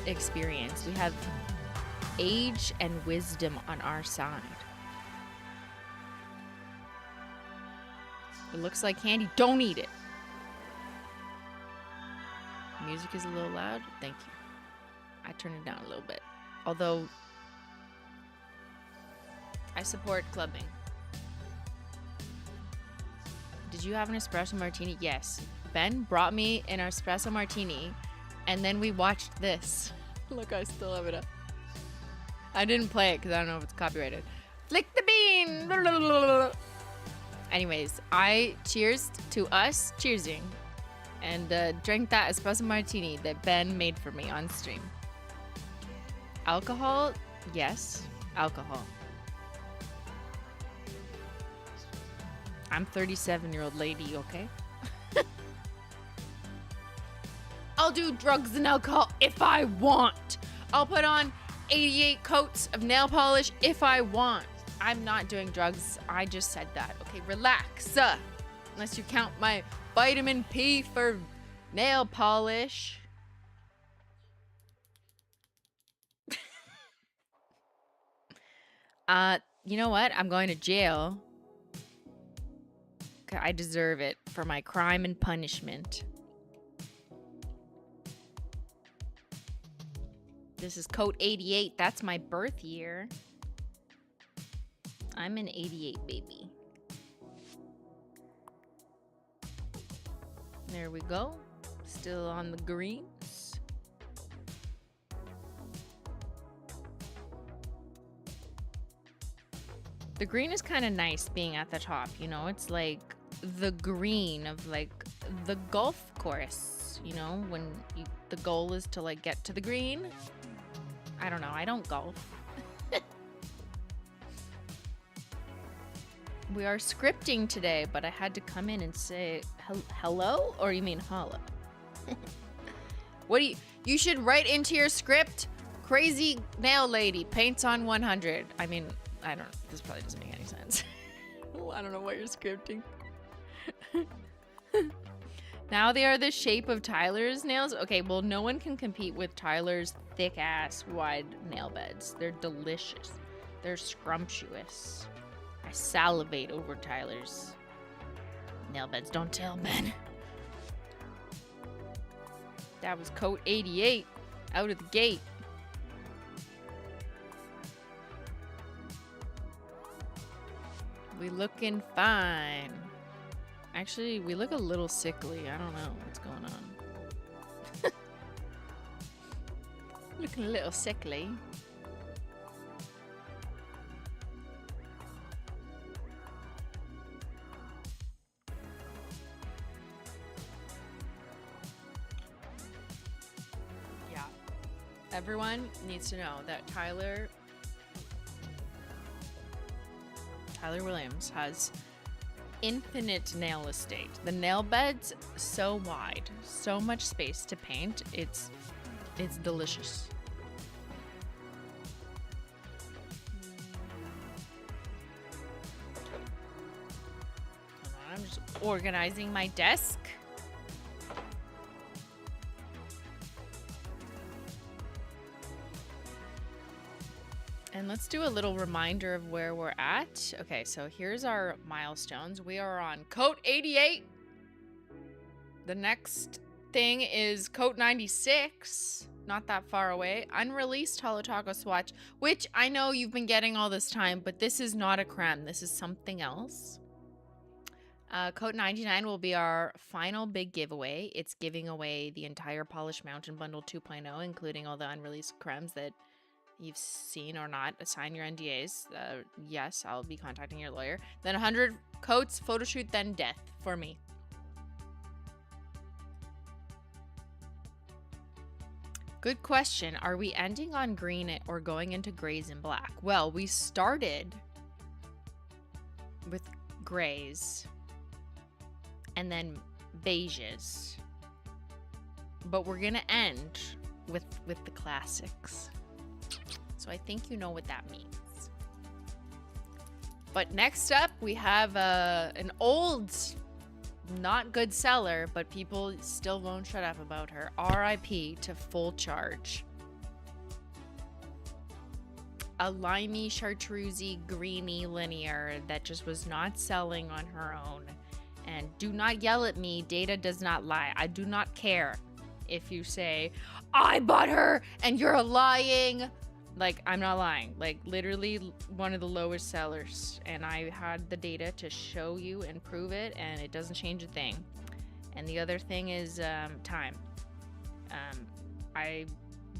experience. We have age and wisdom on our side. It looks like candy. Don't eat it. Music is a little loud. Thank you. I turn it down a little bit. Although, I support clubbing. Did you have an espresso martini? Yes. Ben brought me an espresso martini, and then we watched this. Look, I still have it up. I didn't play it because I don't know if it's copyrighted. Flick the bean! Anyways, I cheers to us cheersing and drank that espresso martini that Ben made for me on stream. Alcohol? Yes, alcohol. I'm 37-year-old lady, okay? I'll do drugs and alcohol if I want. I'll put on 88 coats of nail polish if I want. I'm not doing drugs. I just said that. Okay, relax. Unless you count my vitamin P for nail polish. You know what? I'm going to jail. Okay, I deserve it for my crime and punishment. This is code 88. That's my birth year. I'm an 88 baby. There we go. Still on the greens. The green is kind of nice being at the top, you know? It's like the green of like the golf course, you know? When the goal is to like get to the green. I don't know. I don't golf. We are scripting today, but I had to come in and say hello, or you mean hollow? What do you should write into your script, crazy nail lady paints on 100. I mean, I don't, this probably doesn't make any sense. I don't know what you're scripting. Now they are the shape of Tyler's nails. Okay, well, no one can compete with Tyler's thick ass wide nail beds. They're delicious. They're scrumptious. I salivate over Tyler's nail beds. Don't tell Ben. That was code 88 out of the gate. We looking fine. Actually, we look a little sickly. I don't know what's going on. Looking a little sickly. Yeah. Everyone needs to know that Tyler Williams has infinite nail estate. The nail bed's so wide, so much space to paint. It's delicious. Hold on, I'm just organizing my desk. And let's do a little reminder of where we're at. Okay, so here's our milestones. We are on coat 88. The next thing is coat 96. Not that far away. Unreleased Holo Taco swatch, which I know you've been getting all this time, but this is not a creme. This is something else. Coat 99 will be our final big giveaway. It's giving away the entire Polish Mountain Bundle 2.0, including all the unreleased cremes that you've seen or not. Sign your NDAs. Yes, I'll be contacting your lawyer. Then 100 coats, photo shoot, then death for me. Good question. Are we ending on green or going into grays and black? Well, we started with grays and then beiges But we're gonna end with the classics. So I think you know what that means. But next up, we have an old, not good seller, but people still won't shut up about her. RIP to Full Charge. A limey, chartreusey, greeny linear that just was not selling on her own. And do not yell at me. Data does not lie. I do not care if you say, I bought her and you're lying. Like, I'm not lying. Like, literally one of the lowest sellers. And I had the data to show you and prove it, and it doesn't change a thing. And the other thing is time. I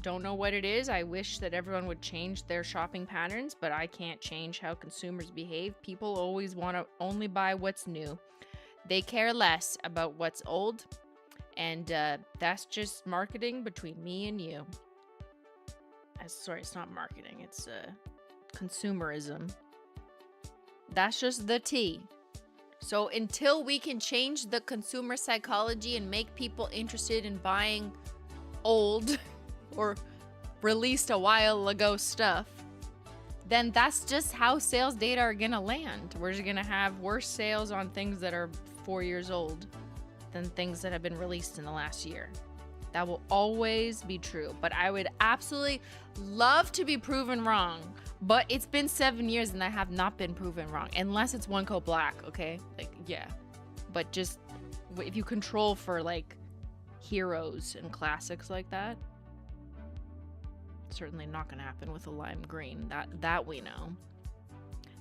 don't know what it is. I wish that everyone would change their shopping patterns, but I can't change how consumers behave. People always want to only buy what's new. They care less about what's old, and that's just marketing between me and you. Sorry, it's not marketing, it's consumerism. That's just the tea. So until we can change the consumer psychology and make people interested in buying old or released a while ago stuff, then that's just how sales data are gonna land. We're just gonna have worse sales on things that are 4 years old than things that have been released in the last year. That will always be true. But I would absolutely love to be proven wrong. But it's been 7 years and I have not been proven wrong. Unless it's One Coat Black, okay? Like, yeah. But just, if you control for, like, heroes and classics like that, certainly not going to happen with a lime green. That we know.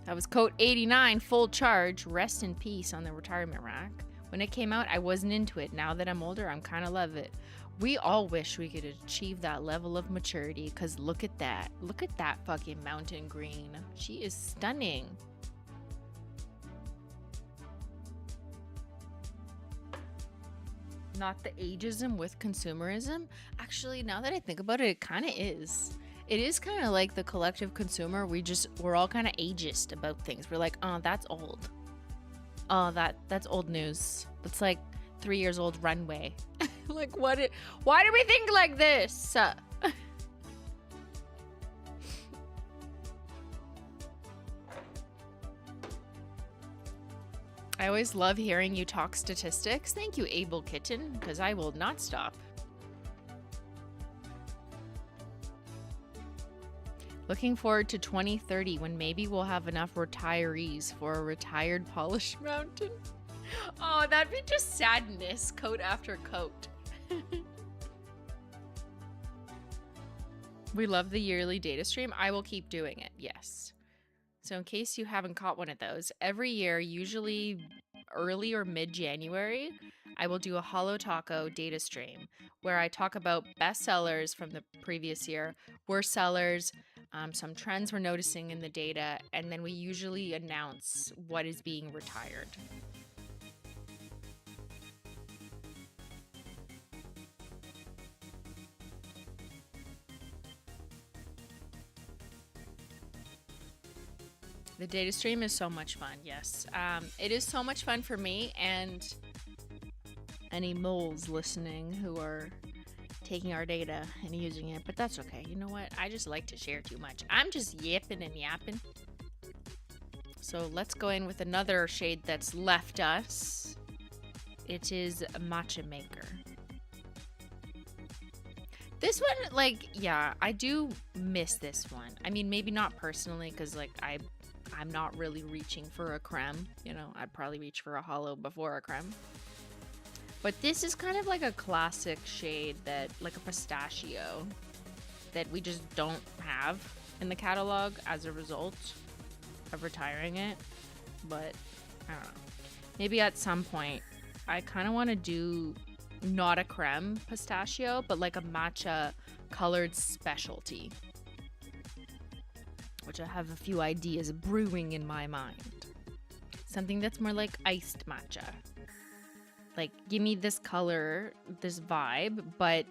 That was Coat 89, Full Charge. Rest in peace on the retirement rack. When it came out, I wasn't into it. Now that I'm older, I'm kind of love it. We all wish we could achieve that level of maturity, because look at that. Look at that fucking mountain green. She is stunning. Not the ageism with consumerism. Actually, now that I think about it, it kind of is. It is kind of like the collective consumer. We're all kind of ageist about things. We're like, oh, that's old. Oh, that's old news. That's like 3 years old runway. Like, why do we think like this? I always love hearing you talk statistics. Thank you, Able Kitten, because I will not stop. Looking forward to 2030 when maybe we'll have enough retirees for a retired Polish Mountain. Oh, that'd be just sadness, coat after coat. We love the yearly data stream. I will keep doing it, yes. So in case you haven't caught one of those, every year, usually early or mid-January, I will do a Holo Taco data stream where I talk about best sellers from the previous year, worst sellers, some trends we're noticing in the data, and then we usually announce what is being retired. The data stream is so much fun, yes. It is so much fun for me and any moles listening who are taking our data and using it, but that's okay. You know what? I just like to share too much. I'm just yipping and yapping. So let's go in with another shade that's left us. It is Matcha Maker. This one, like, yeah, I do miss this one. I mean, maybe not personally, because, like, I'm not really reaching for a creme. You know, I'd probably reach for a holo before a creme. But this is kind of like a classic shade that, like a pistachio, that we just don't have in the catalog as a result of retiring it. But, I don't know. Maybe at some point, I kind of want to do not a creme pistachio, but like a matcha colored specialty, which I have a few ideas brewing in my mind. Something that's more like iced matcha. Like, give me this color, this vibe, but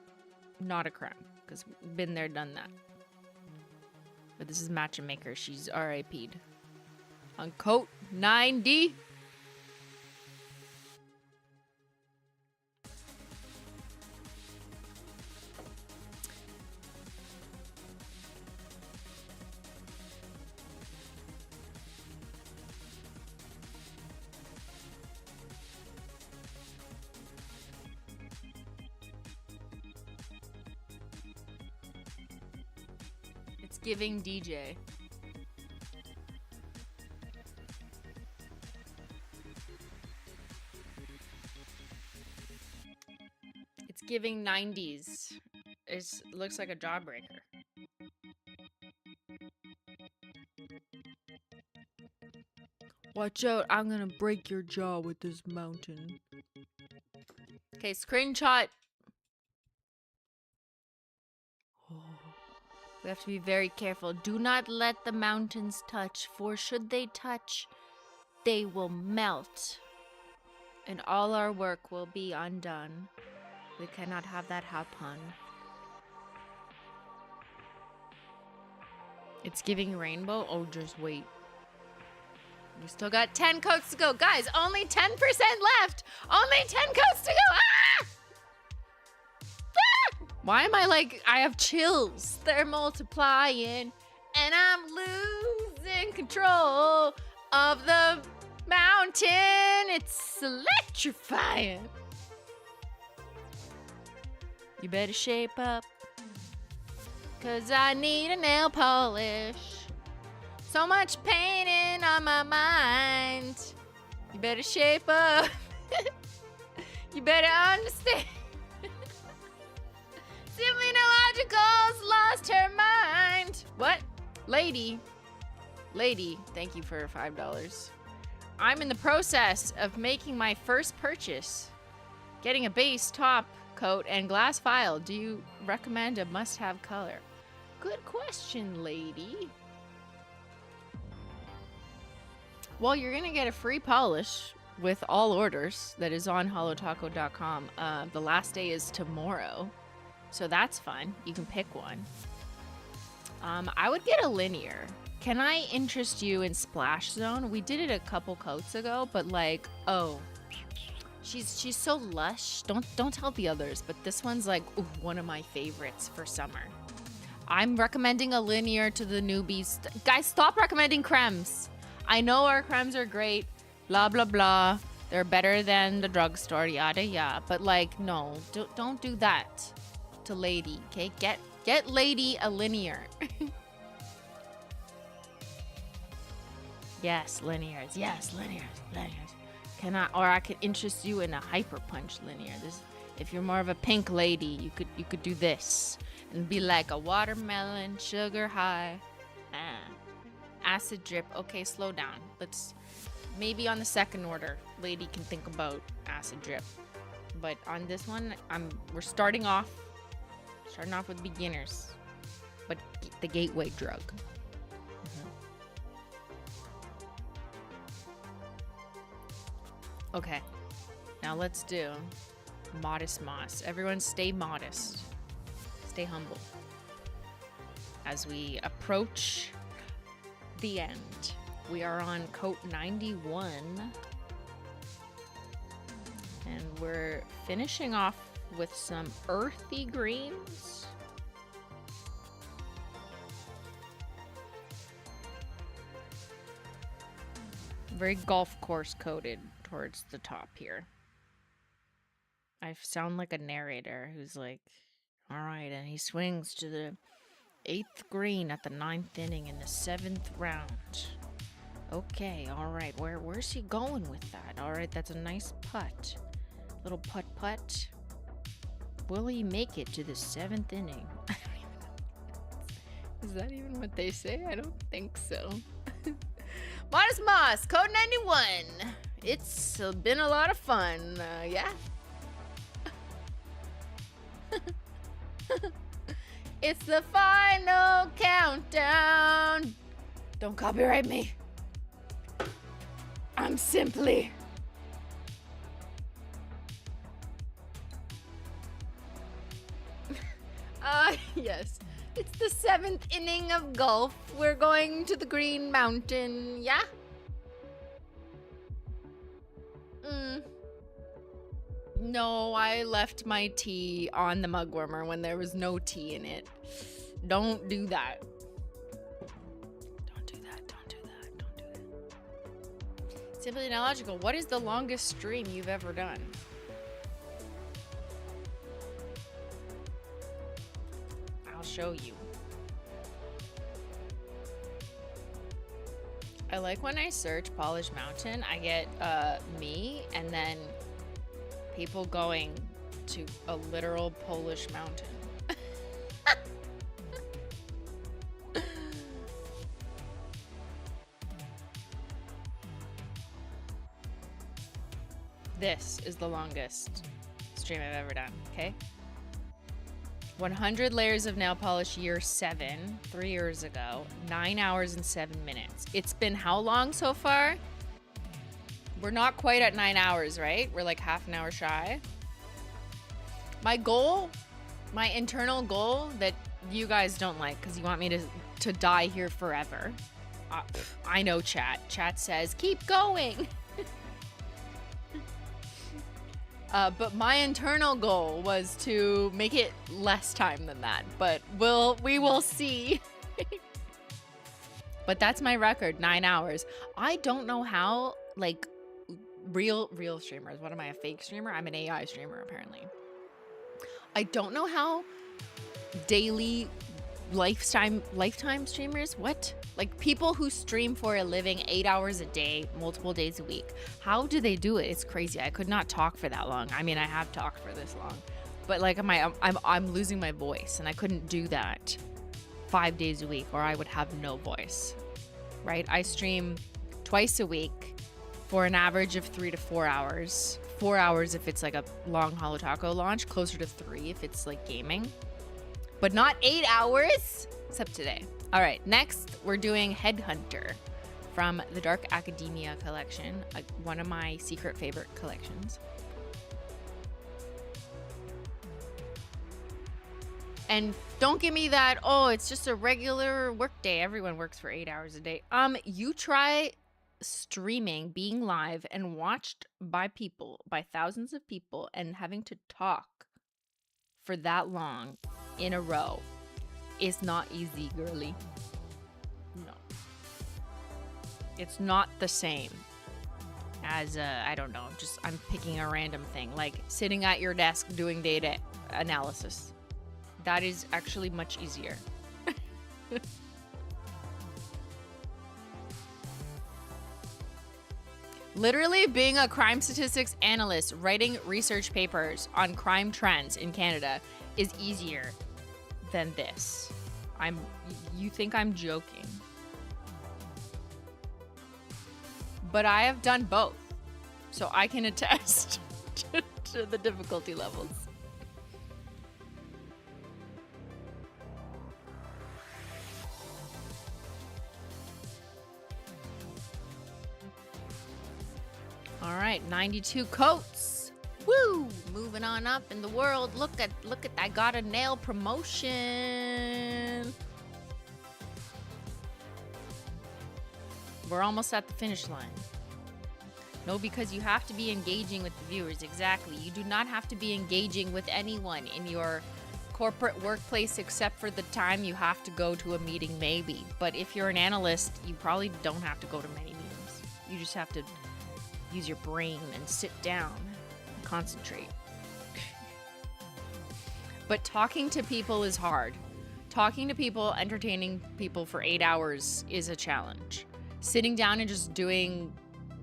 not a creme, because we've been there, done that. But this is Matcha Maker. She's RIP'd. On coat 9D. It's giving DJ. It's giving 90s. It looks like a jawbreaker. Watch out, I'm gonna break your jaw with this mountain. Okay, screenshot. We have to be very careful. Do not let the mountains touch, for should they touch, they will melt. And all our work will be undone. We cannot have that happen. It's giving rainbow? Oh, just wait. We still got 10 coats to go. Guys, only 10% left. Only 10 coats to go. Ah! Ah! Why am I like, I have chills. They're multiplying. And I'm losing control of the mountain. It's electrifying. You better shape up. 'Cause I need a nail polish. So much painting on my mind. You better shape up. You better understand. Simply Illogical's lost her mind. What? Lady, thank you for $5. I'm in the process of making my first purchase. Getting a base, top coat, and glass file. Do you recommend a must-have color? Good question, lady. Well, you're gonna get a free polish with all orders that is on holotaco.com. The last day is tomorrow, so that's fun. You can pick one. I would get a linear. Can I interest you in Splash Zone? We did it a couple coats ago, but like, oh, she's so lush. Don't tell the others, but this one's like one of my favorites for summer. I'm recommending a linear to the newbies. Guys, stop recommending cremes. I know our cremes are great, blah, blah, blah. They're better than the drugstore, yada, yada. But like, no, don't do that to lady, okay? Get lady a linear. Yes, linears. Yes, linears. I could interest you in a hyper punch linear. This, if you're more of a pink lady, you could do this and be like a watermelon sugar high. Acid drip. Okay, slow down. Let's maybe on the second order, lady can think about acid drip. But on this one, we're starting off with beginners, but the gateway drug. Okay, now let's do Modest Moss. Everyone stay modest. Stay humble. As we approach the end, we are on coat 91. And we're finishing off with some earthy greens. Very golf course coated towards the top here. I sound like a narrator who's like, all right, and he swings to the 8th green at the 9th inning in the 7th round. Okay, all right, where's he going with that? All right, that's a nice putt. Little putt. Will he make it to the 7th inning? Is that even what they say? I don't think so. Modest Moss, code 91. It's been a lot of fun. Yeah. It's the final countdown. Don't copyright me. I'm simply... yes. It's the 7th inning of golf. We're going to the Green Mountain, yeah? No, I left my tea on the mug warmer when there was no tea in it. Don't do that. Don't do that. Simply Illogical, what is the longest stream you've ever done? I'll show you. I like when I search Polish Mountain, I get me and then people going to a literal Polish mountain. This is the longest stream I've ever done, okay? 100 layers of nail polish, year 7, 3 years ago, 9 hours and 7 minutes. It's been how long so far? We're not quite at 9 hours, right? We're like half an hour shy. My goal, my internal goal that you guys don't like because you want me to die here forever. I know chat. Chat says, keep going. But my internal goal was to make it less time than that. But we will see. But that's my record, 9 hours. I don't know how, like, real streamers. What am I, a fake streamer? I'm an AI streamer, apparently. I don't know how daily lifetime streamers, what? Like people who stream for a living 8 hours a day, multiple days a week. How do they do it? It's crazy. I could not talk for that long. I mean, I have talked for this long, but like I'm losing my voice, and I couldn't do that 5 days a week, or I would have no voice. Right? I stream twice a week for an average of 3 to 4 hours. 4 hours if it's like a long Holo Taco launch, closer to 3 if it's like gaming. But not 8 hours, except today. All right, next we're doing Headhunter from the Dark Academia collection, one of my secret favorite collections. And don't give me that, oh, it's just a regular work day. Everyone works for 8 hours a day. You try streaming, being live and watched by people, by thousands of people, and having to talk for that long in a row is not easy, girly. No. It's not the same as, I don't know, just I'm picking a random thing, like sitting at your desk doing data analysis. That is actually much easier. Literally being a crime statistics analyst writing research papers on crime trends in Canada is easier than this. You think I'm joking. But I have done both, so I can attest to the difficulty levels. All right, 92 coats. Woo! Moving on up in the world. Look at I got a nail promotion. We're almost at the finish line. No, because you have to be engaging with the viewers. Exactly. You do not have to be engaging with anyone in your corporate workplace except for the time you have to go to a meeting, maybe. But if you're an analyst, you probably don't have to go to many meetings. You just have to use your brain and sit down and concentrate. But talking to people is hard. Talking to people, entertaining people for 8 hours is a challenge. Sitting down and just doing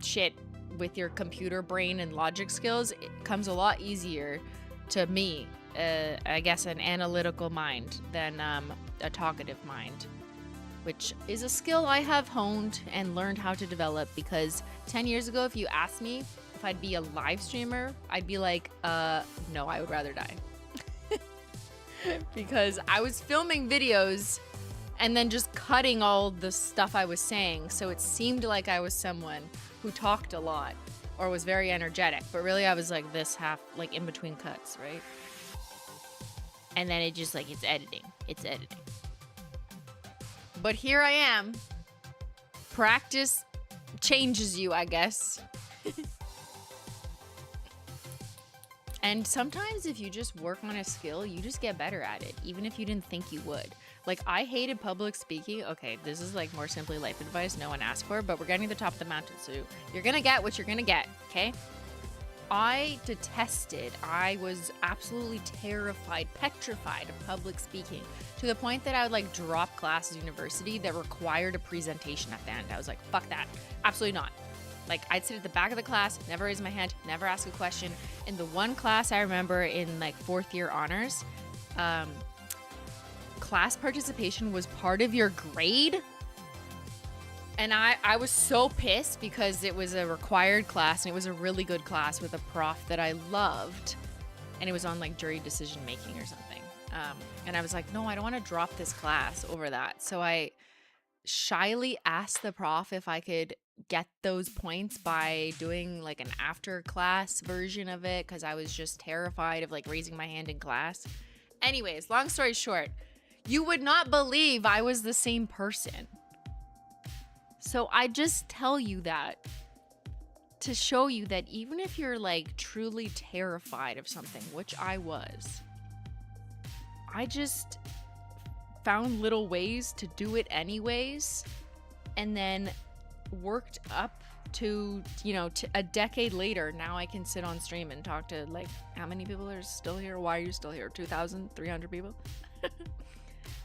shit with your computer brain and logic skills, it comes a lot easier to me, I guess, an analytical mind than a talkative mind, which is a skill I have honed and learned how to develop, because 10 years ago, if you asked me if I'd be a live streamer, I'd be like, no, I would rather die. Because I was filming videos and then just cutting all the stuff I was saying, so it seemed like I was someone who talked a lot or was very energetic, but really I was like this half, like in between cuts, right? And then it just like, it's editing. But here I am. Practice changes you, I guess. And sometimes if you just work on a skill, you just get better at it, even if you didn't think you would. Like, I hated public speaking. Okay, this is like more simply life advice no one asked for, but we're getting to the top of the mountain, so you're gonna get what you're gonna get, okay? I detested, I was absolutely terrified, petrified of public speaking, to the point that I would like drop classes at university that required a presentation at the end. I was like, fuck that. Absolutely not. Like, I'd sit at the back of the class, never raise my hand, never ask a question. In the one class I remember in like 4th year honors, class participation was part of your grade. And I was so pissed because it was a required class and it was a really good class with a prof that I loved. And it was on like jury decision making or something. And I was like, no, I don't want to drop this class over that. So I shyly asked the prof if I could get those points by doing like an after class version of it, because I was just terrified of like raising my hand in class. Anyways, long story short, you would not believe I was the same person. So I just tell you that to show you that even if you're like truly terrified of something, which I was, I just found little ways to do it anyways, and then worked up to, you know, to a decade later. Now I can sit on stream and talk to like, how many people are still here? Why are you still here? 2,300 people?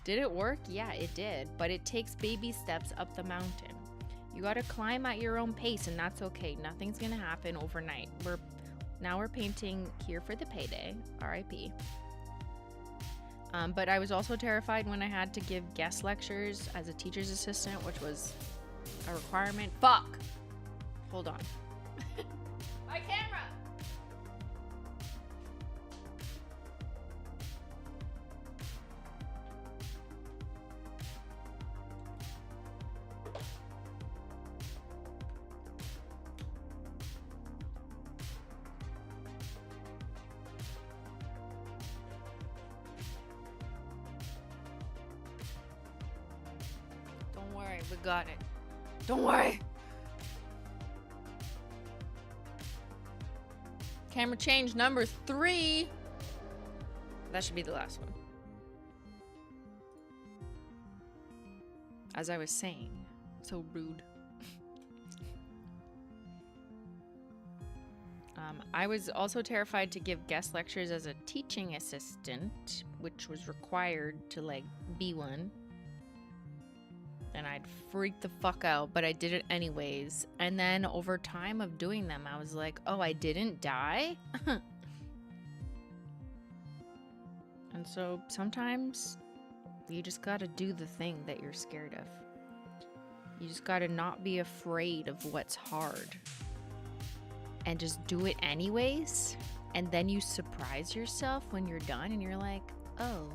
Did it work? Yeah, it did. But it takes baby steps up the mountain. You got to climb at your own pace, and that's okay. Nothing's going to happen overnight. We're painting here for the payday, RIP. But I was also terrified when I had to give guest lectures as a teacher's assistant, which was a requirement. Fuck! Hold on. My camera! Don't worry, we got it. Don't worry. Camera change number 3. That should be the last one. As I was saying, so rude. I was also terrified to give guest lectures as a teaching assistant, which was required to like be one. And I'd freak the fuck out, but I did it anyways. And then over time of doing them, I was like, oh, I didn't die? And so sometimes you just gotta do the thing that you're scared of. You just gotta not be afraid of what's hard. And just do it anyways. And then you surprise yourself when you're done and you're like, oh,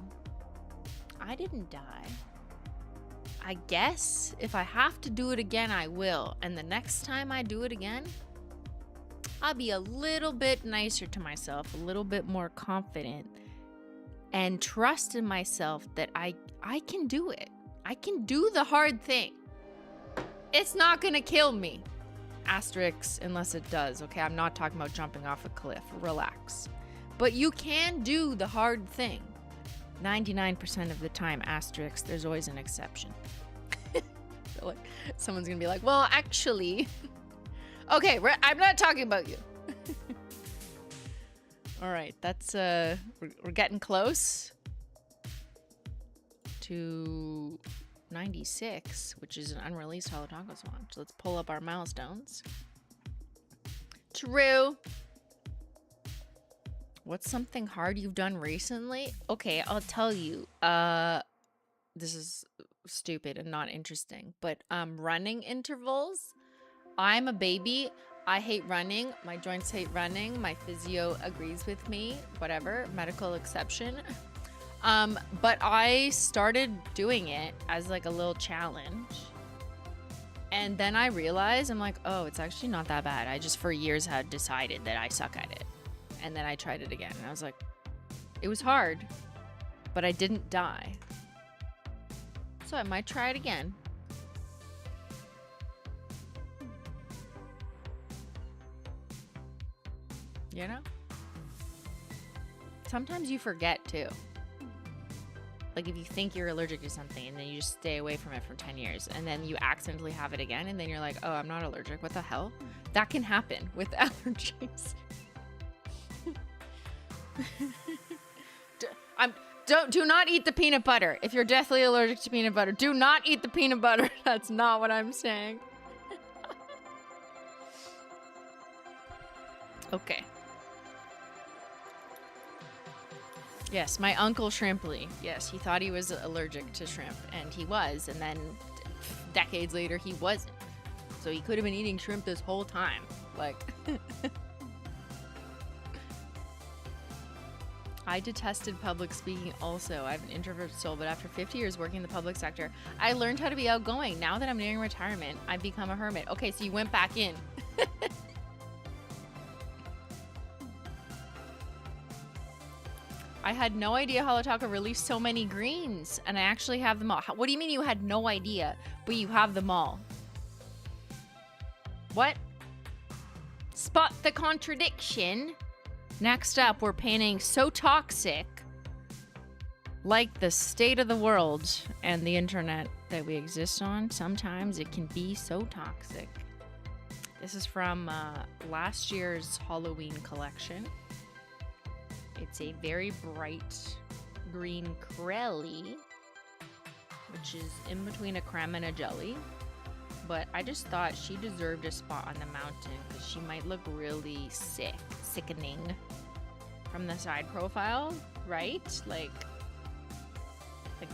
I didn't die. I guess if I have to do it again, I will. And the next time I do it again, I'll be a little bit nicer to myself, a little bit more confident, and trust in myself that I can do it. I can do the hard thing. It's not gonna kill me. Asterisk, unless it does, okay? I'm not talking about jumping off a cliff. Relax. But you can do the hard thing. 99% of the time, asterisk, there's always an exception. So like, someone's gonna be like, well, actually, okay, I'm not talking about you. All right, that's, we're getting close to 96, which is an unreleased Holo Taco swatch. So let's pull up our milestones. True. What's something hard you've done recently? Okay, I'll tell you. This is stupid and not interesting, but running intervals. I'm a baby. I hate running. My joints hate running. My physio agrees with me. Whatever, medical exception. But I started doing it as like a little challenge. And then I realized, I'm like, oh, it's actually not that bad. I just for years had decided that I suck at it. And then I tried it again, and I was like, it was hard, but I didn't die. So I might try it again. You know? Sometimes you forget, too. Like, if you think you're allergic to something, and then you just stay away from it for 10 years, and then you accidentally have it again, and then you're like, oh, I'm not allergic. What the hell? That can happen with allergies. Do not eat the peanut butter. If you're deathly allergic to peanut butter, do not eat the peanut butter. That's not what I'm saying. Okay. Yes, my uncle Shrimply. Yes, he thought he was allergic to shrimp, and he was, and then decades later he wasn't. So he could have been eating shrimp this whole time. Like, I detested public speaking also. I have an introvert soul, but after 50 years working in the public sector, I learned how to be outgoing. Now that I'm nearing retirement, I've become a hermit. Okay, so you went back in. I had no idea Holo Taco released so many greens, and I actually have them all. What do you mean you had no idea, but you have them all? What? Spot the contradiction. Next up, we're painting So Toxic. Like the state of the world and the internet that we exist on, sometimes it can be so toxic. This is from last year's Halloween collection. It's a very bright green crelly, which is in between a creme and a jelly. But I just thought she deserved a spot on the mountain because she might look really sickening from the side profile, right? Like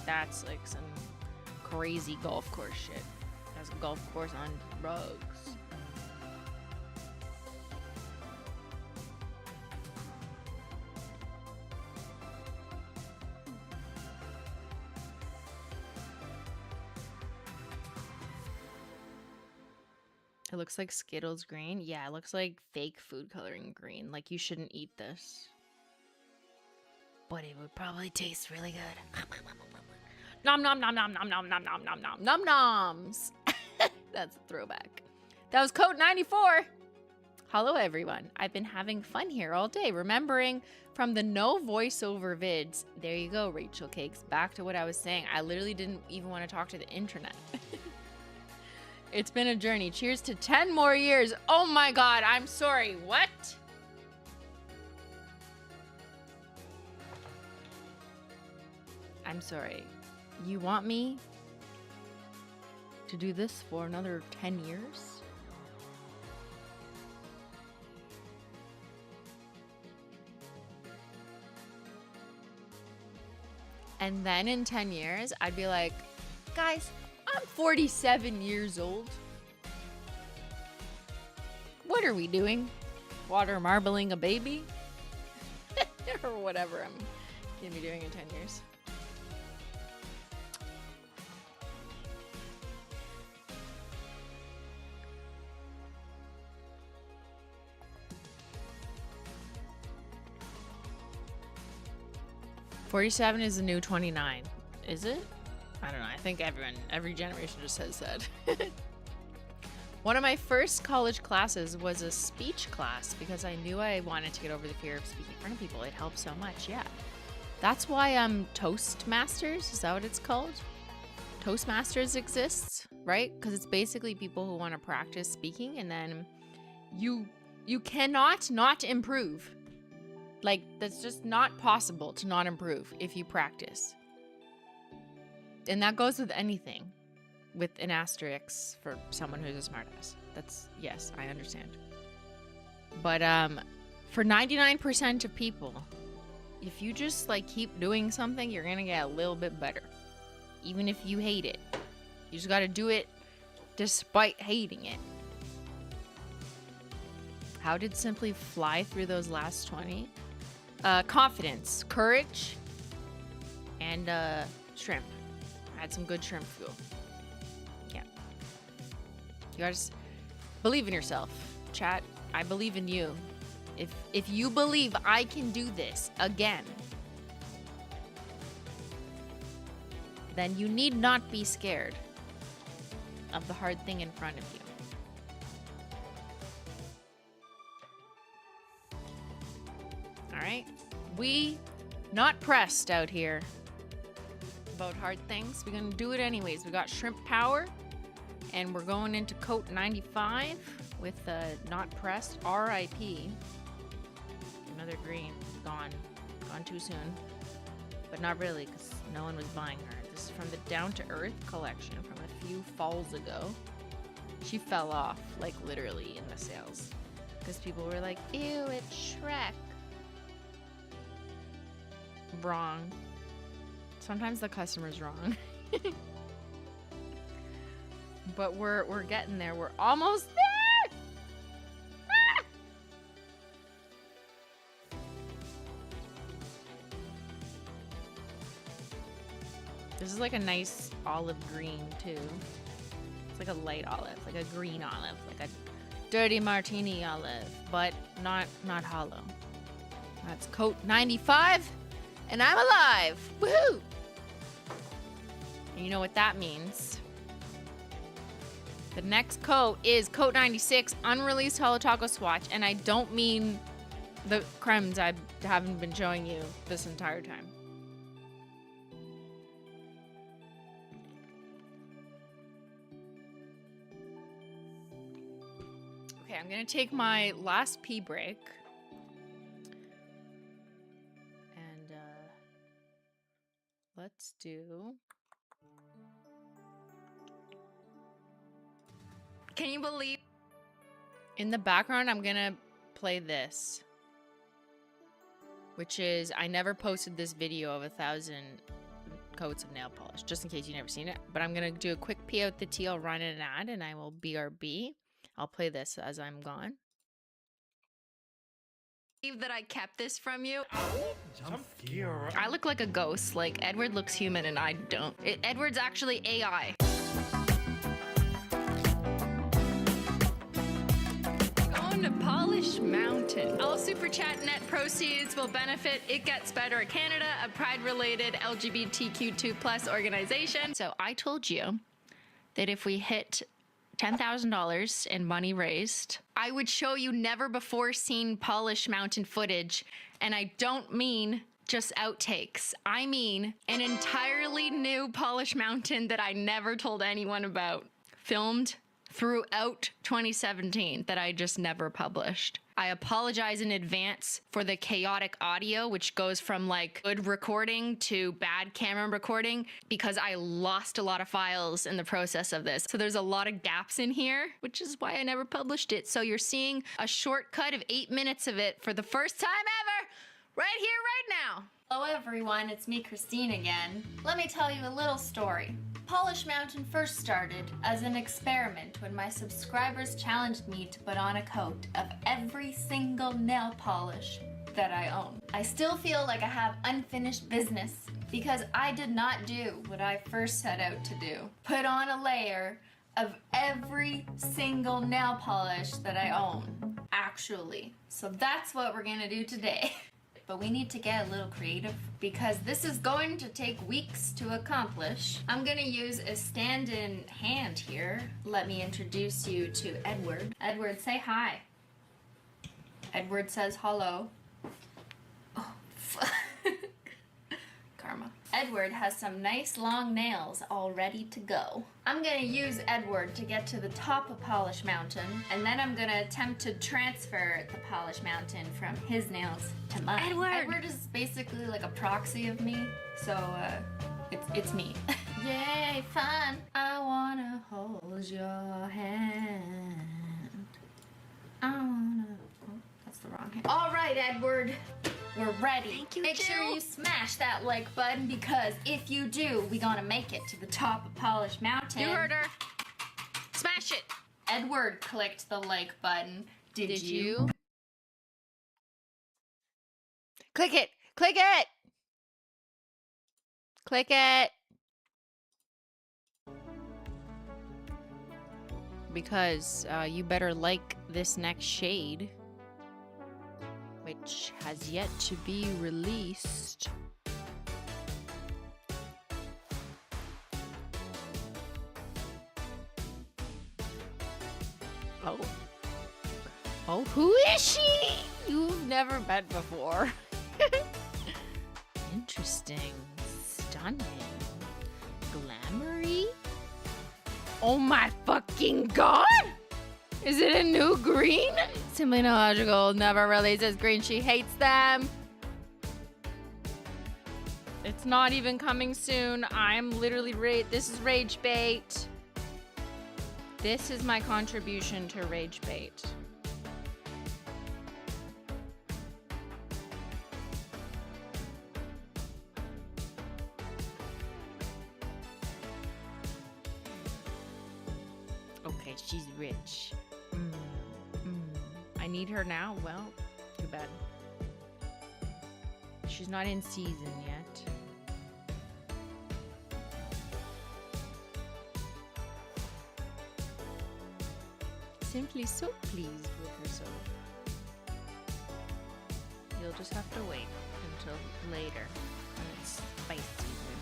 that's like some crazy golf course shit. That's a golf course on drugs. It looks like Skittles green. Yeah, it looks like fake food coloring green. Like, you shouldn't eat this. But it would probably taste really good. Nom nom nom nom nom nom nom nom nom nom nom noms. That's a throwback. That was code 94. Hello everyone. I've been having fun here all day, remembering from the no voiceover vids. There you go, Rachel Cakes. Back to what I was saying. I literally didn't even want to talk to the internet. It's been a journey. Cheers to 10 more years. Oh my god, I'm sorry. What? I'm sorry. You want me to do this for another 10 years? And then in 10 years, I'd be like, guys, I'm 47 years old. What are we doing? Water marbling a baby? Or whatever I'm gonna be doing in 10 years. "47 is the new 29. Is it? I don't know. I think every generation just says that. One of my first college classes was a speech class because I knew I wanted to get over the fear of speaking in front of people. It helped so much, yeah. That's why Toastmasters, is that what it's called? Toastmasters exists, right? Because it's basically people who want to practice speaking, and then you cannot not improve. Like, that's just not possible to not improve if you practice. And that goes with anything, with an asterisk for someone who's a smartass. That's, yes, I understand. But for 99% of people, if you just like keep doing something, you're gonna get a little bit better, even if you hate it. You just gotta do it despite hating it. How did Simply fly through those last 20? Confidence, courage, and shrimp. I had some good shrimp fuel. Yeah. You gotta just believe in yourself, chat. I believe in you. If you believe I can do this again, then you need not be scared of the hard thing in front of you. All right? We not pressed out here about hard things. We're gonna do it anyways. We got shrimp power, and we're going into coat 95 with not pressed RIP. another green. Gone too soon. But not really, because no one was buying her. This is from the Down to Earth collection from a few falls ago. She fell off, like literally in the sales. Because people were like, ew, it's Shrek. Wrong. Sometimes the customer's wrong. But we're getting there. We're almost there! Ah! This is like a nice olive green too. It's like a light olive, like a green olive, like a dirty martini olive, but not hollow. That's coat 95, and I'm alive! Woohoo! And you know what that means. The next coat is coat 96, Unreleased Holo Taco swatch, and I don't mean the cremes I haven't been showing you this entire time. Okay, I'm gonna take my last pee break. And let's do... Can you believe? In the background, I'm gonna play this. Which is, I never posted this video of 1,000 coats of nail polish, just in case you've never seen it. But I'm gonna do a quick pee out the tea, I'll run an ad, and I will BRB. I'll play this as I'm gone. Believe that I kept this from you. I look like a ghost. Like, Edward looks human and I don't. Edward's actually AI. Going to Polish Mountain. All Super Chat net proceeds will benefit It Gets Better Canada, a pride-related LGBTQ2+ organization. So I told you that if we hit $10,000 in money raised, I would show you never before seen Polish Mountain footage. And I don't mean just outtakes. I mean an entirely new Polish Mountain that I never told anyone about. Filmed throughout 2017 that I just never published. I apologize in advance for the chaotic audio, which goes from like good recording to bad camera recording, because I lost a lot of files in the process of this. So there's a lot of gaps in here, which is why I never published it. So you're seeing a shortcut of 8 minutes of it for the first time ever, right here, right now. Hello everyone, it's me, Christine again. Let me tell you a little story. Polish Mountain first started as an experiment when my subscribers challenged me to put on a coat of every single nail polish that I own. I still feel like I have unfinished business because I did not do what I first set out to do. Put on a layer of every single nail polish that I own, actually. So that's what we're gonna do today. But we need to get a little creative because this is going to take weeks to accomplish. I'm gonna use a stand-in hand here. Let me introduce you to Edward. Edward, say hi. Edward says hello. Oh, karma. Edward has some nice long nails all ready to go. I'm gonna use Edward to get to the top of Polish Mountain, and then I'm gonna attempt to transfer the Polish Mountain from his nails to mine. Edward is basically like a proxy of me, so it's me. Yay, fun! I wanna hold your hand. I wanna... Oh, that's the wrong hand. All right, Edward. We're ready. Thank you, Make sure you smash that like button because if you do, we gonna make it to the top of Polish Mountain. You heard her. Smash it. Edward clicked the like button. Did you? Click it. Click it. Click it. Because you better like this next shade, which has yet to be released. Oh. Oh, who is she? You've never met before. Interesting. Stunning. Glamoury. Oh my fucking god! Is it a new green? Simply No Logical never releases green. She hates them. It's not even coming soon. I'm literally this is rage bait. This is my contribution to rage bait. Okay, she's rich. I need her now. Well, too bad. She's not in season yet. Simply so pleased with herself. You'll just have to wait until later when it's spice season.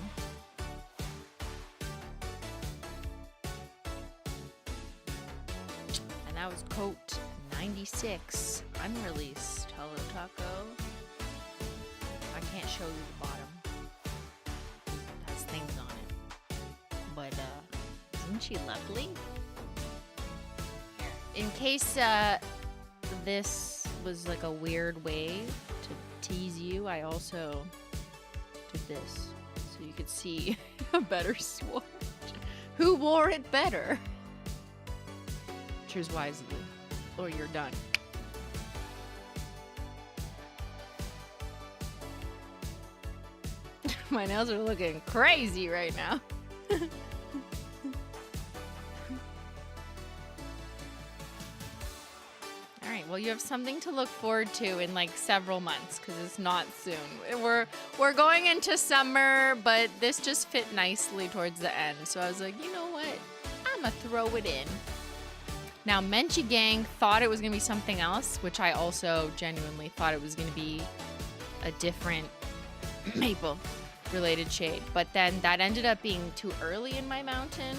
And that was coat 96, Unreleased Holo Taco. I can't show you the bottom. It has things on it. But, isn't she lovely? In case, this was like a weird way to tease you, I also did this. So you could see a better swatch. Who wore it better? Choose wisely, or you're done. My nails are looking crazy right now. Alright, well you have something to look forward to in like several months, because it's not soon. We're going into summer, but this just fit nicely towards the end. So I was like, you know what? I'm gonna throw it in. Now, Menchie Gang thought it was gonna be something else, which I also genuinely thought it was gonna be a different maple related shade, but then that ended up being too early in my mountain,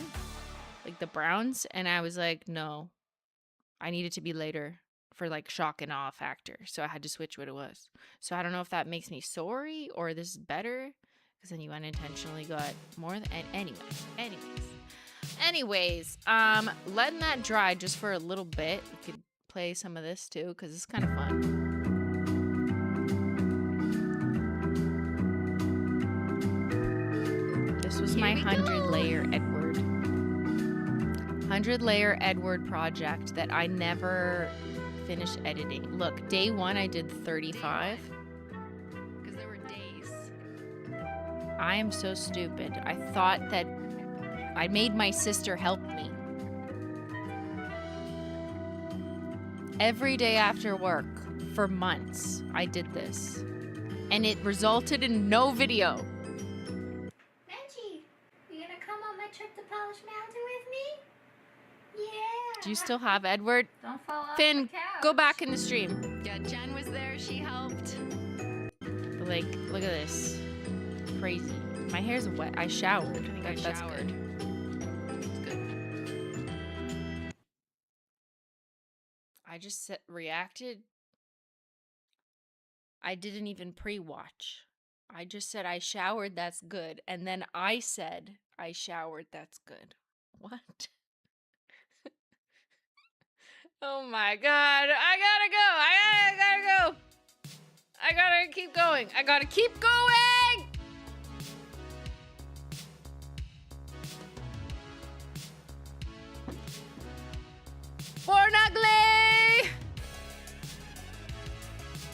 like the browns, and I was like, no, I need it to be later for like shock and awe factor, so I had to switch what it was. So I don't know if that makes me sorry or this is better, because then you unintentionally got more than, and anyways, letting that dry just for a little bit. You could play some of this too, because it's kind of fun. This was my 100-layer Edward. 100-layer Edward project that I never finished editing. Look, day one I did 35. Because there were days. I am so stupid. I thought that I made my sister help me. Every day after work, for months, I did this. And it resulted in no video. Trip to Polish Mountain with me? Yeah. Do you still have Edward? Don't fall off Finn, the couch. go back in the stream. Yeah, Jen was there. She helped. But like, look at this. Crazy. My hair's wet. I showered. I think that's showered. Good. It's good. I just reacted. I didn't even pre-watch. I just said I showered. That's good. And then I said I showered. That's good. What? Oh my God. I gotta go. I gotta go. I gotta keep going. I gotta keep going. Born ugly.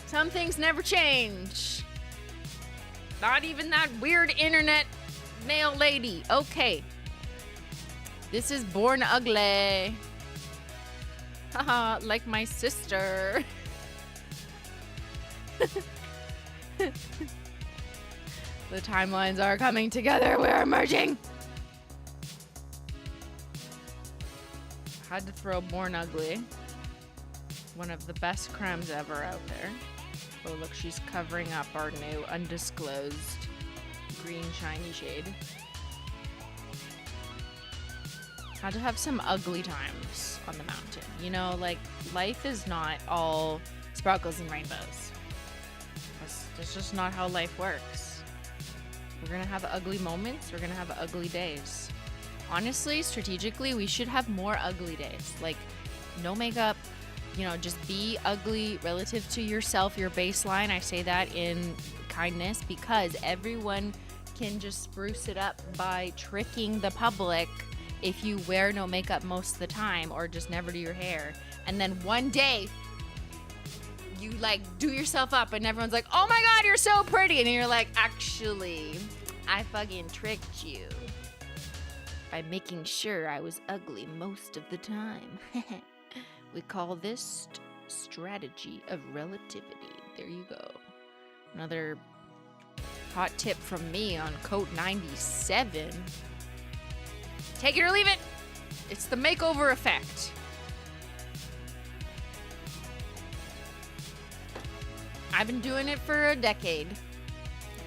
Some things never change. Not even that weird internet nail lady. Okay. This is Born Ugly. Haha, like my sister. The timelines are coming together. We're merging. Had to throw Born Ugly. One of the best cremes ever out there. Oh, look, she's covering up our new undisclosed green shiny shade. Had to have some ugly times on the mountain. You know, like, life is not all sparkles and rainbows. That's just not how life works. We're gonna have ugly moments. We're gonna have ugly days. Honestly, strategically, we should have more ugly days. Like, no makeup, you know, just be ugly relative to yourself, your baseline. I say that in kindness because everyone can just spruce it up by tricking the public if you wear no makeup most of the time or just never do your hair. And then one day you like do yourself up and everyone's like, oh my God, you're so pretty. And you're like, actually, I fucking tricked you by making sure I was ugly most of the time. We call this strategy of relativity. There you go. Another hot tip from me on Coat 97. Take it or leave it. It's the makeover effect. I've been doing it for a decade.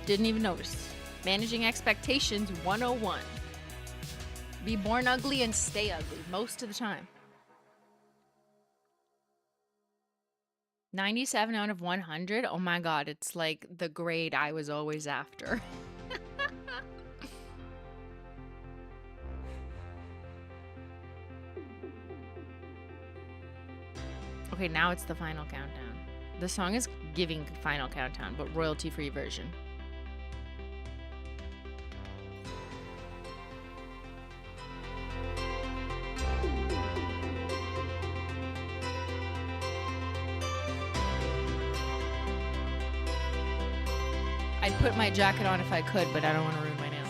Didn't even notice. Managing expectations 101. Be born ugly and stay ugly most of the time. 97 out of 100. Oh my God, it's like the grade I was always after. Okay, now it's the final countdown. The song is giving final countdown, but royalty-free version. I'd put my jacket on if I could, but I don't want to ruin my nails.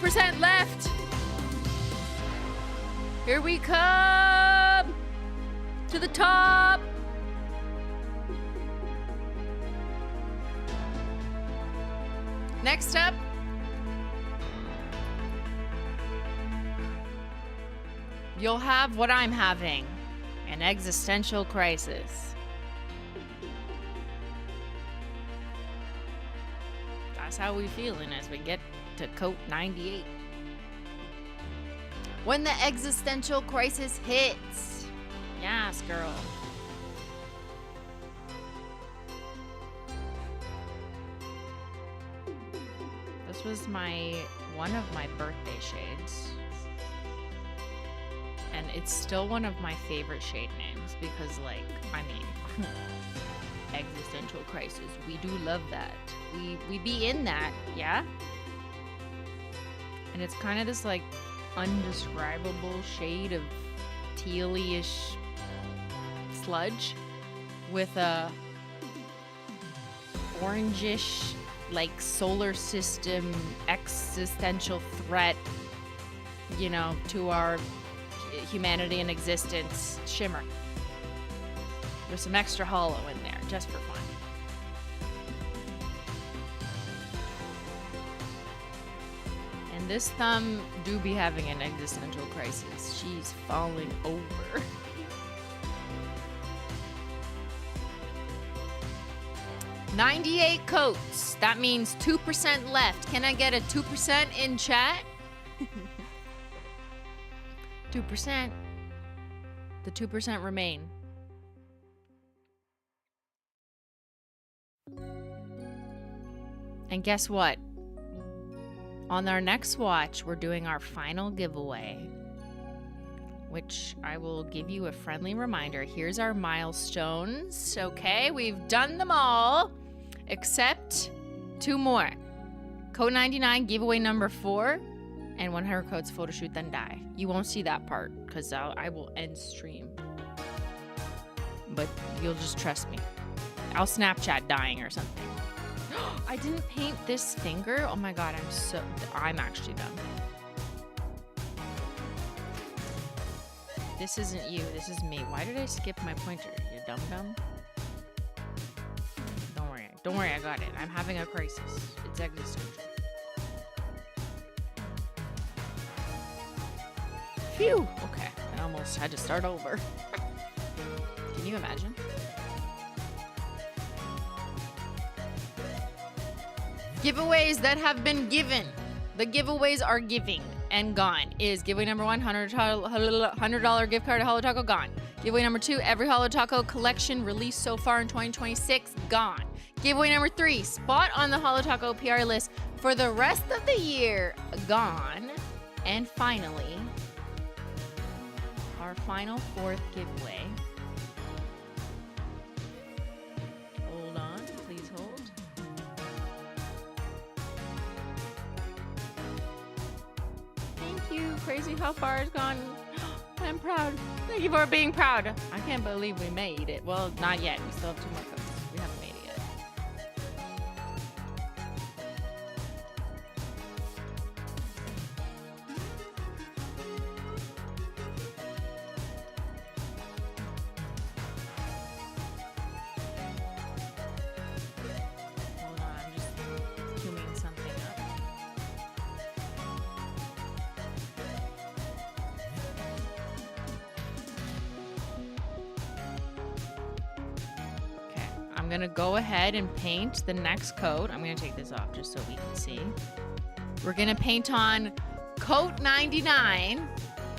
% left. Here we come to the top. Next up, you'll have what I'm having, an existential crisis. That's how we feeling as we get to Coat 98. When the existential crisis hits. Yes, girl. This was one of my birthday shades. And it's still one of my favorite shade names because, like, I mean, existential crisis. We do love that. We be in that, yeah? And it's kind of this like undescribable shade of tealy-ish sludge with a orangish like solar system existential threat, you know, to our humanity and existence shimmer. There's some extra holo in there just for fun. This thumb do be having an existential crisis. She's falling over. $98 coats. That means 2% left. Can I get a 2% in chat? 2%. The 2% remain. And guess what? On our next watch, we're doing our final giveaway, which I will give you a friendly reminder. Here's our milestones, okay? We've done them all, except 2 more. Code 99, giveaway number 4, and 100 codes photo shoot, then die. You won't see that part, because I will end stream. But you'll just trust me. I'll Snapchat dying or something. I didn't paint this finger. Oh my God, I'm actually done. This isn't you, this is me. Why did I skip my pointer, you dum-dum? Don't worry, I got it. I'm having a crisis. It's existential. Phew. Okay, I almost had to start over. Can you imagine? Giveaways that have been given. The giveaways are giving and gone. Is giveaway number one, $100 gift card to Holo Taco, gone. Giveaway number two, every Holo Taco collection released so far in 2026, gone. Giveaway number three, spot on the Holo Taco PR list for the rest of the year, gone. And finally, our final fourth giveaway. Hold on, please hold. Thank you, Crazy How Far It's Gone. I'm proud. Thank you for being proud. I can't believe we made it. Well, not yet. We still have 2 more codes. We haven't made it yet. Hold on, I'm just queuing something up. Okay, I'm gonna go ahead and paint the next coat. I'm gonna take this off just so we can see. We're gonna paint on coat 99.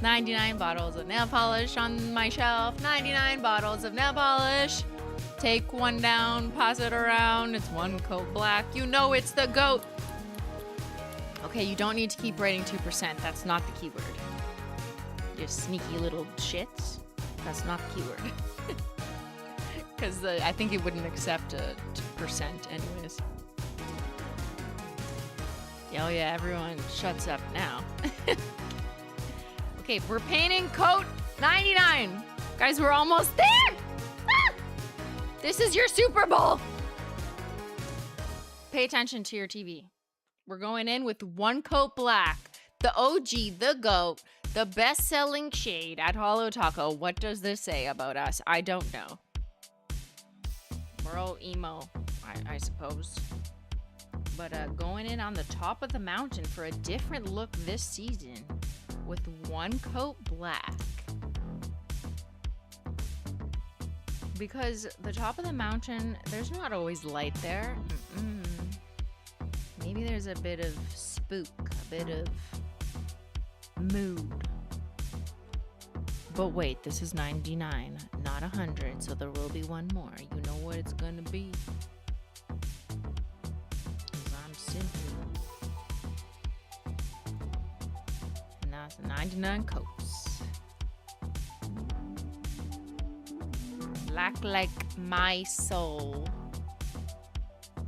99 bottles of nail polish on my shelf. 99 bottles of nail polish. Take one down, pass it around. It's one coat black. You know it's the goat. Okay, you don't need to keep writing 2%. That's not the keyword. You sneaky little shits. That's not the keyword. Because I think it wouldn't accept a percent anyways. Oh yeah, everyone shuts up now. Okay, we're painting coat 99. Guys, we're almost there. Ah! This is your Super Bowl. Pay attention to your TV. We're going in with one coat black. The OG, the GOAT, the best-selling shade at Holo Taco. What does this say about us? I don't know. We're all emo, I suppose. But going in on the top of the mountain for a different look this season with one coat black. Because the top of the mountain, there's not always light there. Maybe there's a bit of spook, a bit of mood. But wait, this is 99, not 100, so there will be one more. You know what it's gonna be. 'Cause I'm simple. And now it's 99 coats. Black like my soul.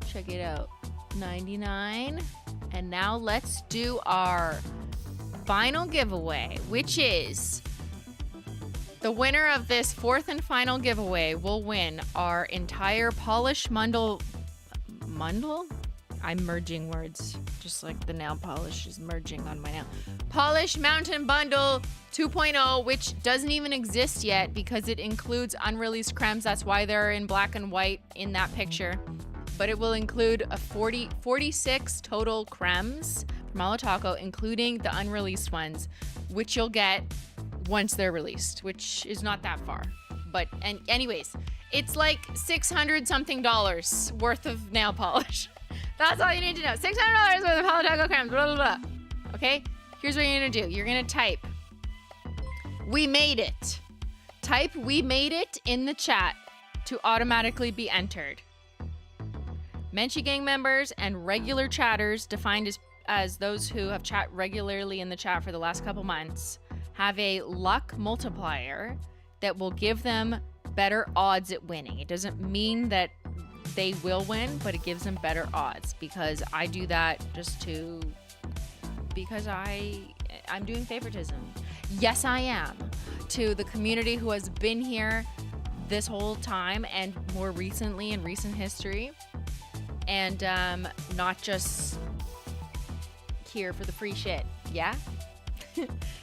Check it out. 99. And now let's do our final giveaway, which is the winner of this fourth and final giveaway will win our entire polish mundle. I'm merging words, just like the nail polish is merging on my nail. Polish Mountain Bundle 2.0, which doesn't even exist yet because it includes unreleased cremes. That's why they're in black and white in that picture. But it will include a 46 total cremes from Holo Taco, including the unreleased ones, which you'll get once they're released, which is not that far. But anyways, it's like $600 something worth of nail polish. That's all you need to know. $600 worth of Holo Taco cremes, blah, blah, blah. Okay, here's what you're gonna do. You're gonna type, "We made it." Type "We made it" in the chat to automatically be entered. Menchie Gang members and regular chatters, defined as those who have chat regularly in the chat for the last couple months, have a luck multiplier that will give them better odds at winning. It doesn't mean that they will win, but it gives them better odds, because I do that because I'm doing favoritism. Yes, I am. To the community who has been here this whole time and more recently in recent history, and not just here for the free shit. Yeah?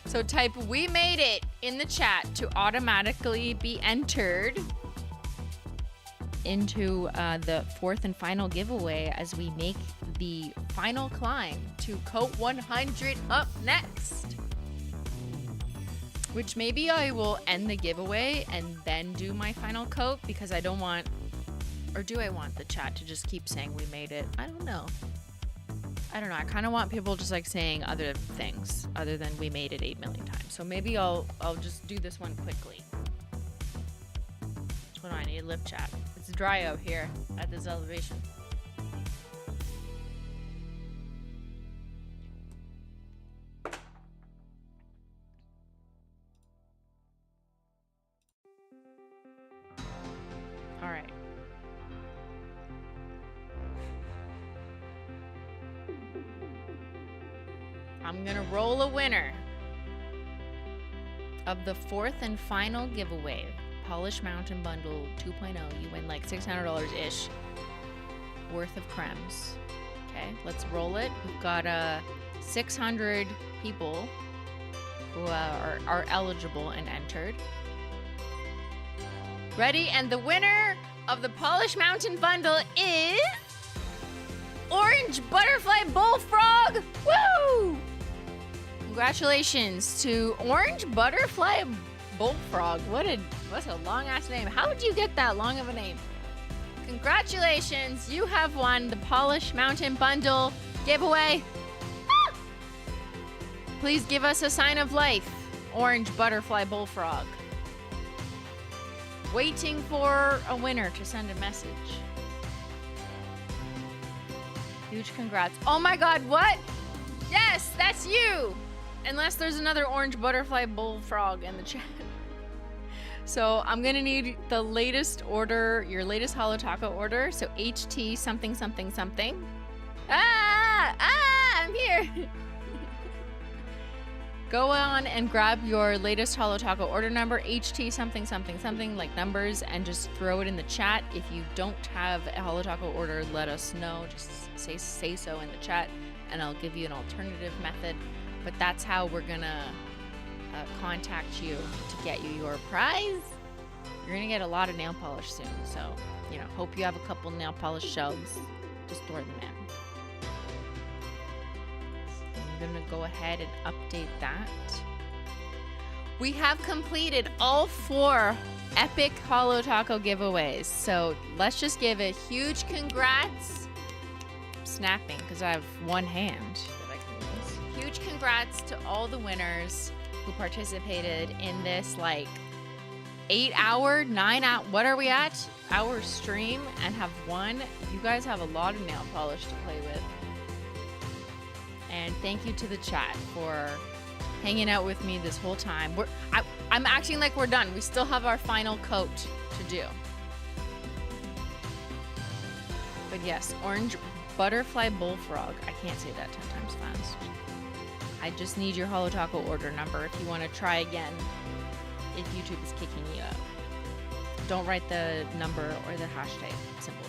So type "We made it" in the chat to automatically be entered into the fourth and final giveaway as we make the final climb to coat 100 up next. Which maybe I will end the giveaway and then do my final coat because I don't want, or do I want the chat to just keep saying we made it? I don't know. I kind of want people just like saying other things other than we made it 8 million times. So maybe I'll just do this one quickly. That's what I need, live chat. It's dry out here at this elevation. All right. I'm gonna roll a winner of the 4th and final giveaway, Polish Mountain Bundle 2.0. You win like $600-ish worth of cremes. Okay, let's roll it. We've got 600 people who are eligible and entered. Ready? And the winner of the Polish Mountain Bundle is Orange Butterfly Bullfrog. Woo! Congratulations to Orange Butterfly Bullfrog. What's a long ass name? How did you get that long of a name? Congratulations, you have won the Polish Mountain Bundle giveaway. Ah! Please give us a sign of life, Orange Butterfly Bullfrog. Waiting for a winner to send a message. Huge congrats. Oh my god, what? Yes, that's you! Unless there's another Orange Butterfly Bullfrog in the chat. So I'm gonna need the latest order, your latest Holo Taco order. So HT something something something. I'm here. Go on and grab your latest Holo Taco order number, HT something something something, like numbers, and just throw it in the chat. If you don't have a Holo Taco order, let us know. Just say so in the chat, and I'll give you an alternative method. But that's how we're gonna contact you to get you your prize. You're gonna get a lot of nail polish soon, so hope you have a couple nail polish shelves to store them in. I'm gonna go ahead and update that. We have completed all 4 epic Holo Taco giveaways, so let's just give a huge congrats. I'm snapping because I have one hand that I can use. Huge congrats to all the winners who participated in this 8-hour, 9-hour, what are we at? Hour stream and have won. You guys have a lot of nail polish to play with. And thank you to the chat for hanging out with me this whole time. I'm acting like we're done. We still have our final coat to do. But yes, Orange Butterfly Bullfrog. I can't say that 10 times fast. I just need your Holo Taco order number if you want to try again, if YouTube is kicking you out. Don't write the number or the hashtag symbol.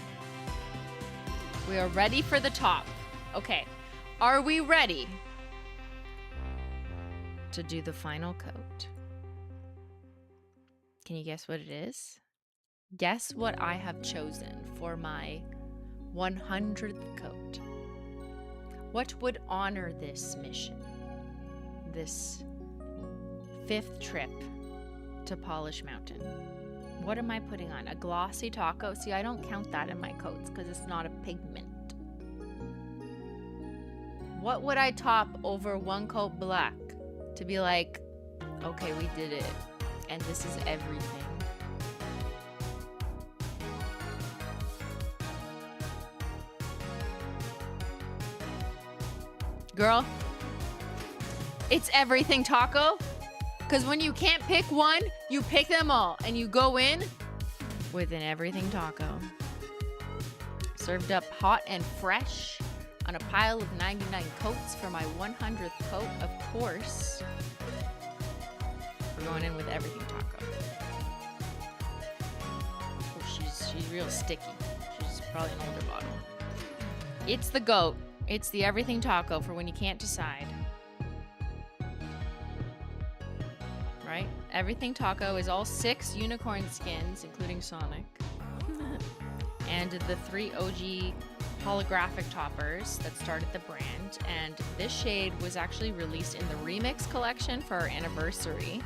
We are ready for the top. Okay. Are we ready to do the final coat? Can you guess what it is? Guess what I have chosen for my 100th coat. What would honor this mission? This 5th trip to Polish Mountain. What am I putting on? A Glossy Taco? See, I don't count that in my coats because it's not a pigment. What would I top over one coat black to be like, okay, we did it, and this is everything? Girl, it's everything taco. Because when you can't pick one, you pick them all, and you go in with an everything taco. Served up hot and fresh on a pile of 99 coats for my 100th coat, of course. We're going in with everything taco. Oh, she's real sticky. She's probably an older bottle. It's the goat. It's the everything taco for when you can't decide. Right? Everything taco is all 6 unicorn skins, including Sonic. And the 3 OG holographic toppers that started the brand. And this shade was actually released in the remix collection for our anniversary.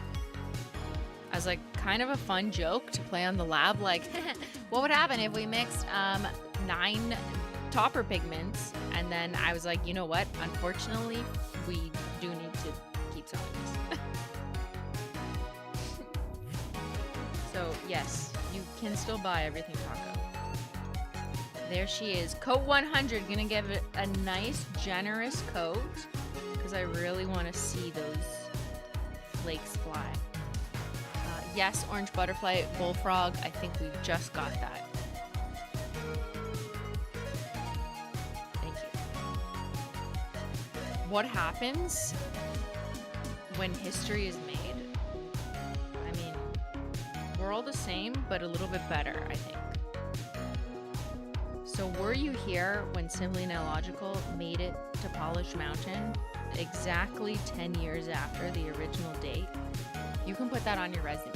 as like kind of a fun joke to play on the lab. Like, what would happen if we mixed 9 topper pigments? And then I was like, you know what? Unfortunately, we do need to keep selling this. So yes, you can still buy everything taco. There she is. Coat 100. Gonna give it a nice, generous coat because I really want to see those flakes fly. Yes, orange butterfly, bullfrog. I think we just got that. Thank you. What happens when history is made? I mean, we're all the same, but a little bit better, I think. So were you here when Simply Nailogical made it to Polish Mountain exactly 10 years after the original date? You can put that on your resume.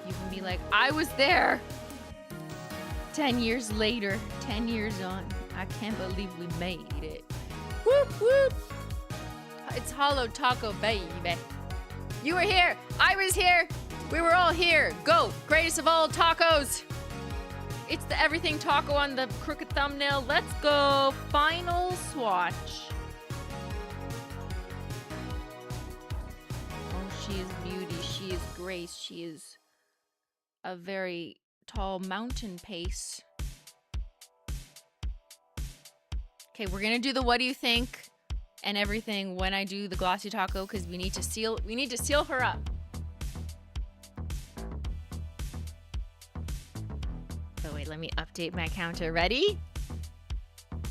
You can be like, I was there 10 years later, 10 years on. I can't believe we made it. Whoop, whoop. It's Holo Taco, baby. You were here. I was here. We were all here. Go. Greatest of all tacos. It's the everything taco on the crooked thumbnail. Let's go. Final swatch. Oh, she is beauty. She is grace. She is a very tall mountain pace. Okay, we're gonna do the what do you think and everything when I do the glossy taco because we need to seal her up. Oh wait, let me update my counter. Ready?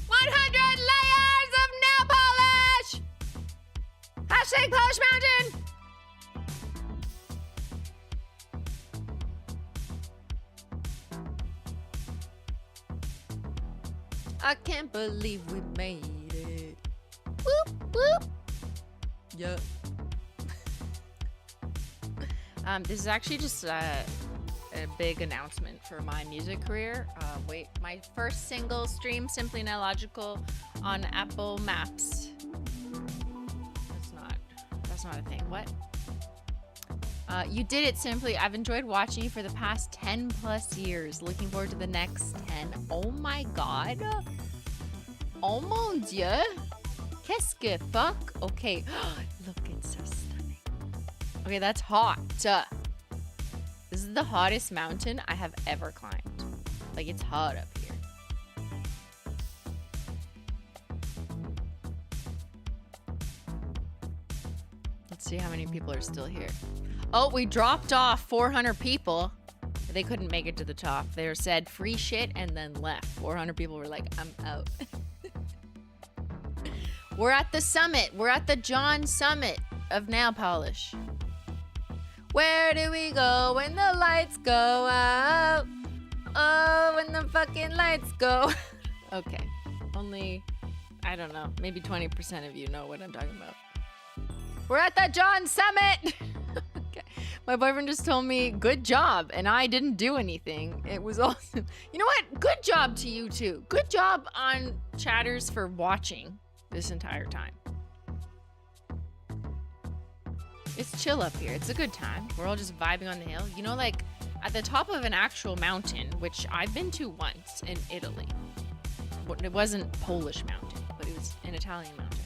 100 layers of nail polish! Hashtag Polish Mountain! I can't believe we made it. Whoop, whoop. Yeah. This is actually just a big announcement for my music career. Wait, my first single stream, Simply Nailogical, on Apple Maps. That's not a thing. What? You did it, Simply. I've enjoyed watching you for the past 10 plus years. Looking forward to the next 10. Oh my god. Oh mon dieu. Qu'est-ce que fuck? Okay. Look, it's so stunning. Okay, that's hot. This is the hottest mountain I have ever climbed. Like, it's hot up here. Let's see how many people are still here. Oh, we dropped off 400 people. They couldn't make it to the top. They said free shit and then left. 400 people were like, I'm out. We're at the summit. We're at the John summit of nail polish. Where do we go when the lights go out? Oh, when the fucking lights go. Okay. Only, I don't know, maybe 20% of you know what I'm talking about. We're at the John summit. Okay. My boyfriend just told me, good job, and I didn't do anything. It was awesome. You know what? Good job to you too. Good job on chatters for watching this entire time. It's chill up here. It's a good time. We're all just vibing on the hill. You know, like at the top of an actual mountain, which I've been to once in Italy. It wasn't Polish mountain, but it was an Italian mountain.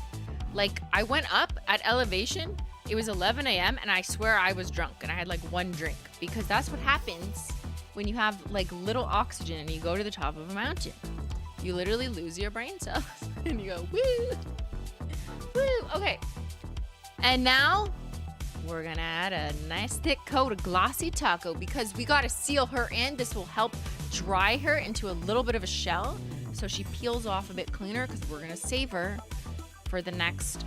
Like, I went up at elevation. It was 11 a.m. and I swear I was drunk and I had like one drink because that's what happens when you have like little oxygen and you go to the top of a mountain. You literally lose your brain cells and you go, woo, woo. Okay. And now we're gonna add a nice thick coat of Glossy Taco because we gotta seal her in. This will help dry her into a little bit of a shell so she peels off a bit cleaner because we're gonna save her for the next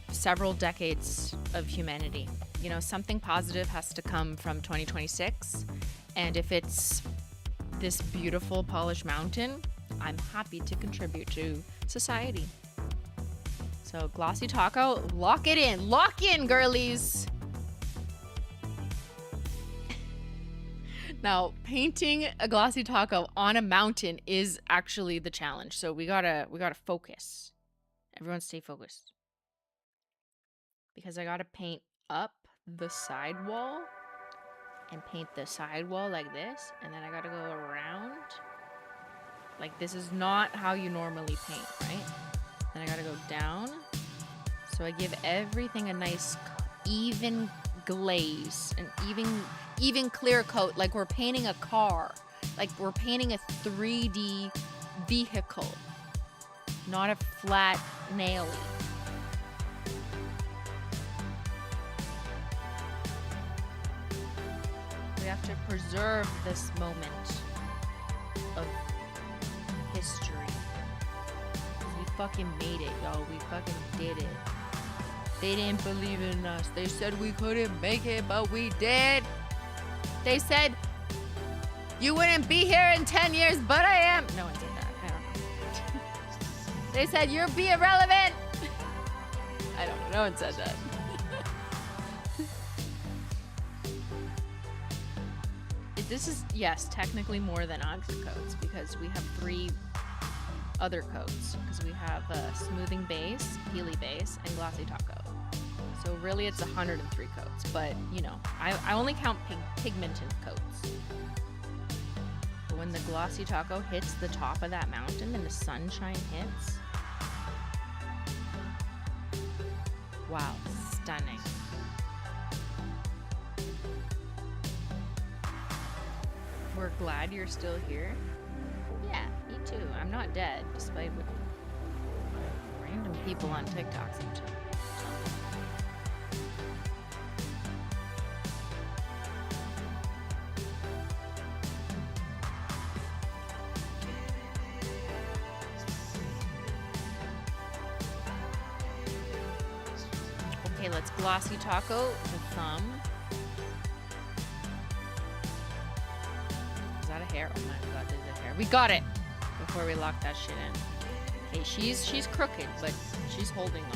several decades of humanity. You know, something positive has to come from 2026. And if it's this beautiful Polish mountain, I'm happy to contribute to society. So Glossy Taco, lock it in. Lock in, girlies. Now, painting a Glossy Taco on a mountain is actually the challenge. So we gotta focus. Everyone stay focused. because I gotta paint up the sidewall and paint the sidewall like this, and then I gotta go around. Like, this is not how you normally paint, right? Then I gotta go down. So I give everything a nice even glaze, an even clear coat, like we're painting a car, like we're painting a 3D vehicle, not a flat naily. We have to preserve this moment of history. 'Cause we fucking made it, yo. We fucking did it. They didn't believe in us. They said we couldn't make it, but we did. They said you wouldn't be here in 10 years, but I am. No one said that. I don't know. They said you'll be irrelevant. I don't know. No one said that. This is, yes, technically more than 100 coats because we have 3 other coats because we have a smoothing base, peely base, and glossy taco. So really it's 103 coats, but you know, I only count pigmented coats. But when the glossy taco hits the top of that mountain and the sunshine hits, wow, stunning. We're glad you're still here. Yeah, me too. I'm not dead, despite what random people on TikTok seem to. Okay, let's glossy taco the thumb. Is that a hair? Oh my god, there's a hair. We got it before we lock that shit in. Okay, she's crooked, but she's holding on.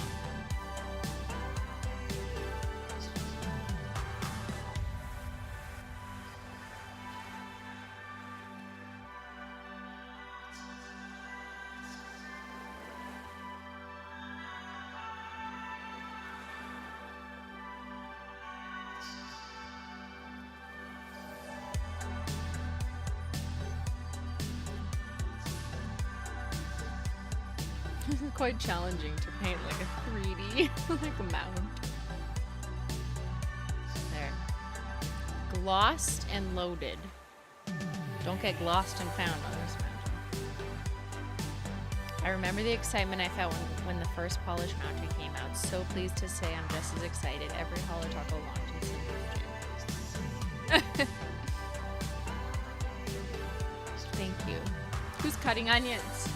This is quite challenging to paint like a 3D, like a mound. There. Glossed and loaded. Don't get glossed and found on this mountain. I remember the excitement I felt when the first Polish Mountain came out. So pleased to say I'm just as excited every Holo Taco launch in history. Thank you. Who's cutting onions?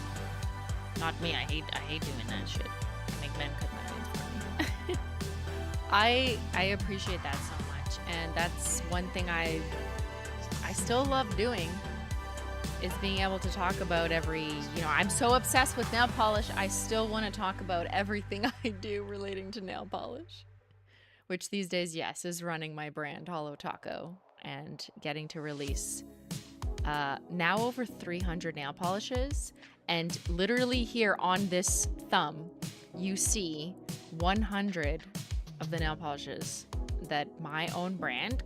Not me. I hate doing that shit. I make men cut my onions for me. I appreciate that so much, and that's one thing I still love doing is being able to talk about I'm so obsessed with nail polish. I still want to talk about everything I do relating to nail polish, which these days, yes, is running my brand Holo Taco and getting to release now over 300 nail polishes. And literally here on this thumb, you see 100 of the nail polishes that my own brand, ?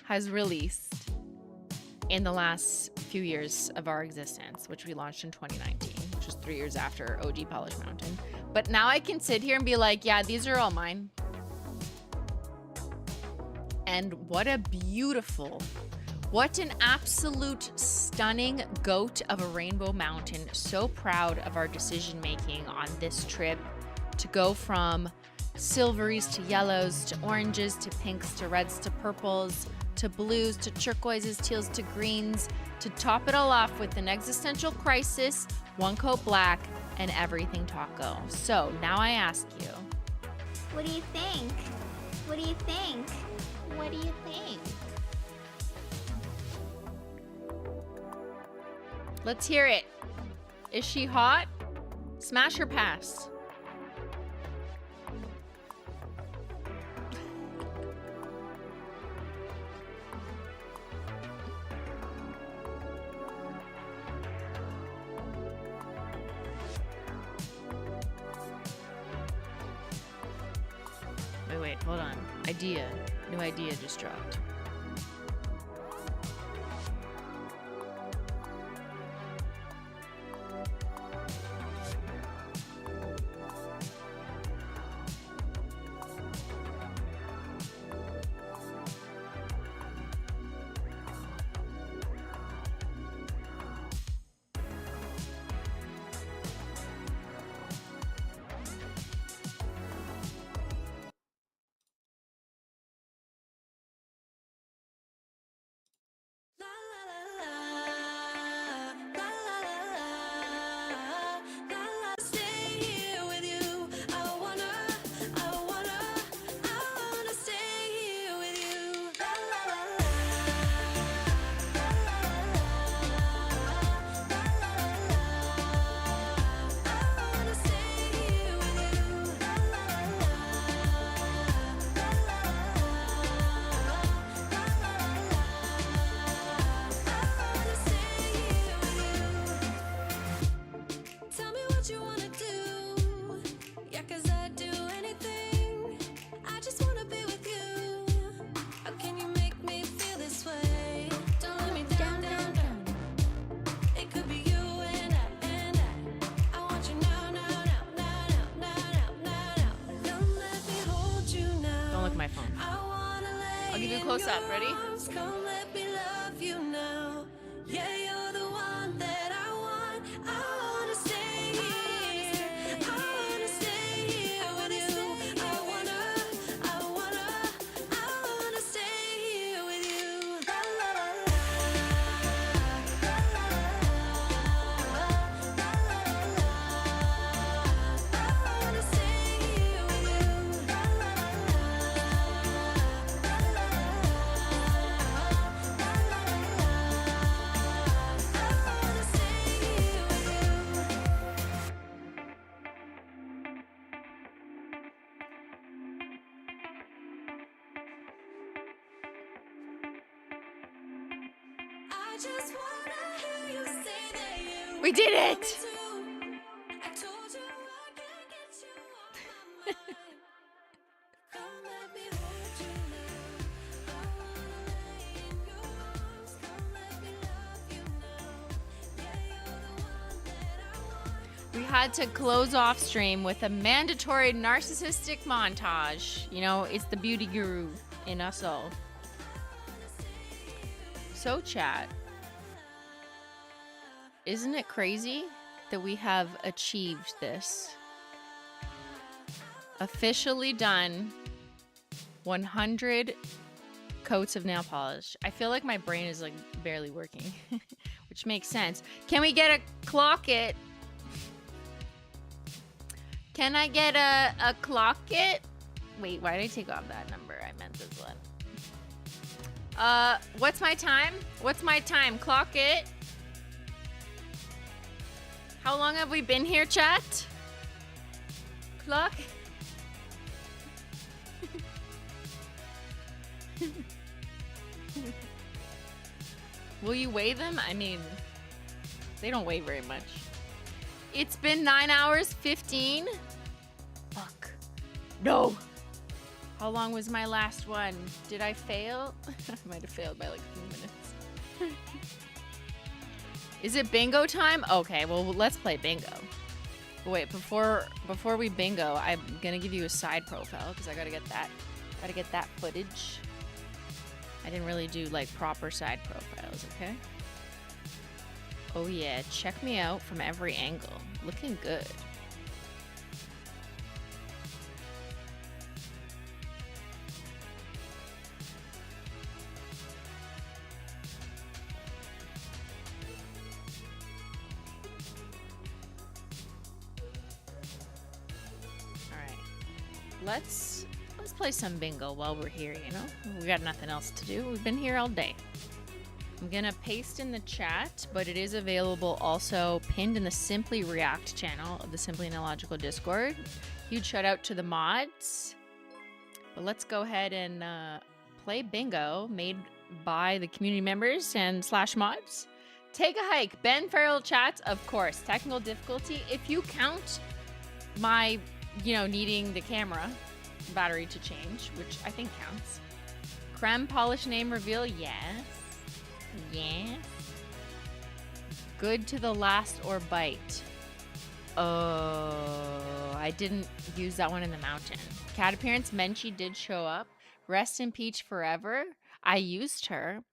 Has released in the last few years of our existence, which we launched in 2019, which was 3 years after OG Polish Mountain. But now I can sit here and be like, yeah, these are all mine. And what an absolute stunning goat of a rainbow mountain. So proud of our decision making on this trip to go from silveries to yellows to oranges to pinks to reds to purples to blues to turquoises, teals to greens, to top it all off with an existential crisis, one coat black, and everything taco. So now I ask you, What do you think? What do you think? what do you think? Let's hear it. Is she hot? Smash or pass? Wait, hold on. Idea. New idea just dropped. Close up, ready? We did it! We had to close off stream with a mandatory narcissistic montage. You know, it's the beauty guru in us all. So chat. Isn't it crazy that we have achieved this? Officially done 100 coats of nail polish. I feel like my brain is like barely working, which makes sense. Can we get a clock it? Can I get a clock it? Wait, why did I take off that number? I meant this one. What's my time? What's my time? Clock it. How long have we been here, chat? Clock. Will you weigh them? I mean, they don't weigh very much. It's been 9 hours, 15. Fuck. No. How long was my last one? Did I fail? I might have failed by like a few minutes. Is it bingo time? Okay, well, let's play bingo. But wait, before we bingo, I'm gonna give you a side profile because I gotta get that footage. I didn't really do like proper side profiles, okay? Oh yeah, check me out from every angle. Looking good. Let's play some bingo while we're here, you know? We got nothing else to do. We've been here all day. I'm gonna paste in the chat, but it is available also pinned in the Simply React channel of the Simply Analogical Discord. Huge shout out to the mods. But let's go ahead and play bingo made by the community members and /mods. Take a hike. Ben Farrell chats, of course. Technical difficulty. If you count my, you know, needing the camera, battery to change, which I think counts. Creme polish name reveal, yes. Yes. Good to the last or bite. Oh, I didn't use that one in the mountain. Cat appearance, Menchie did show up. Rest in Peach forever. I used her.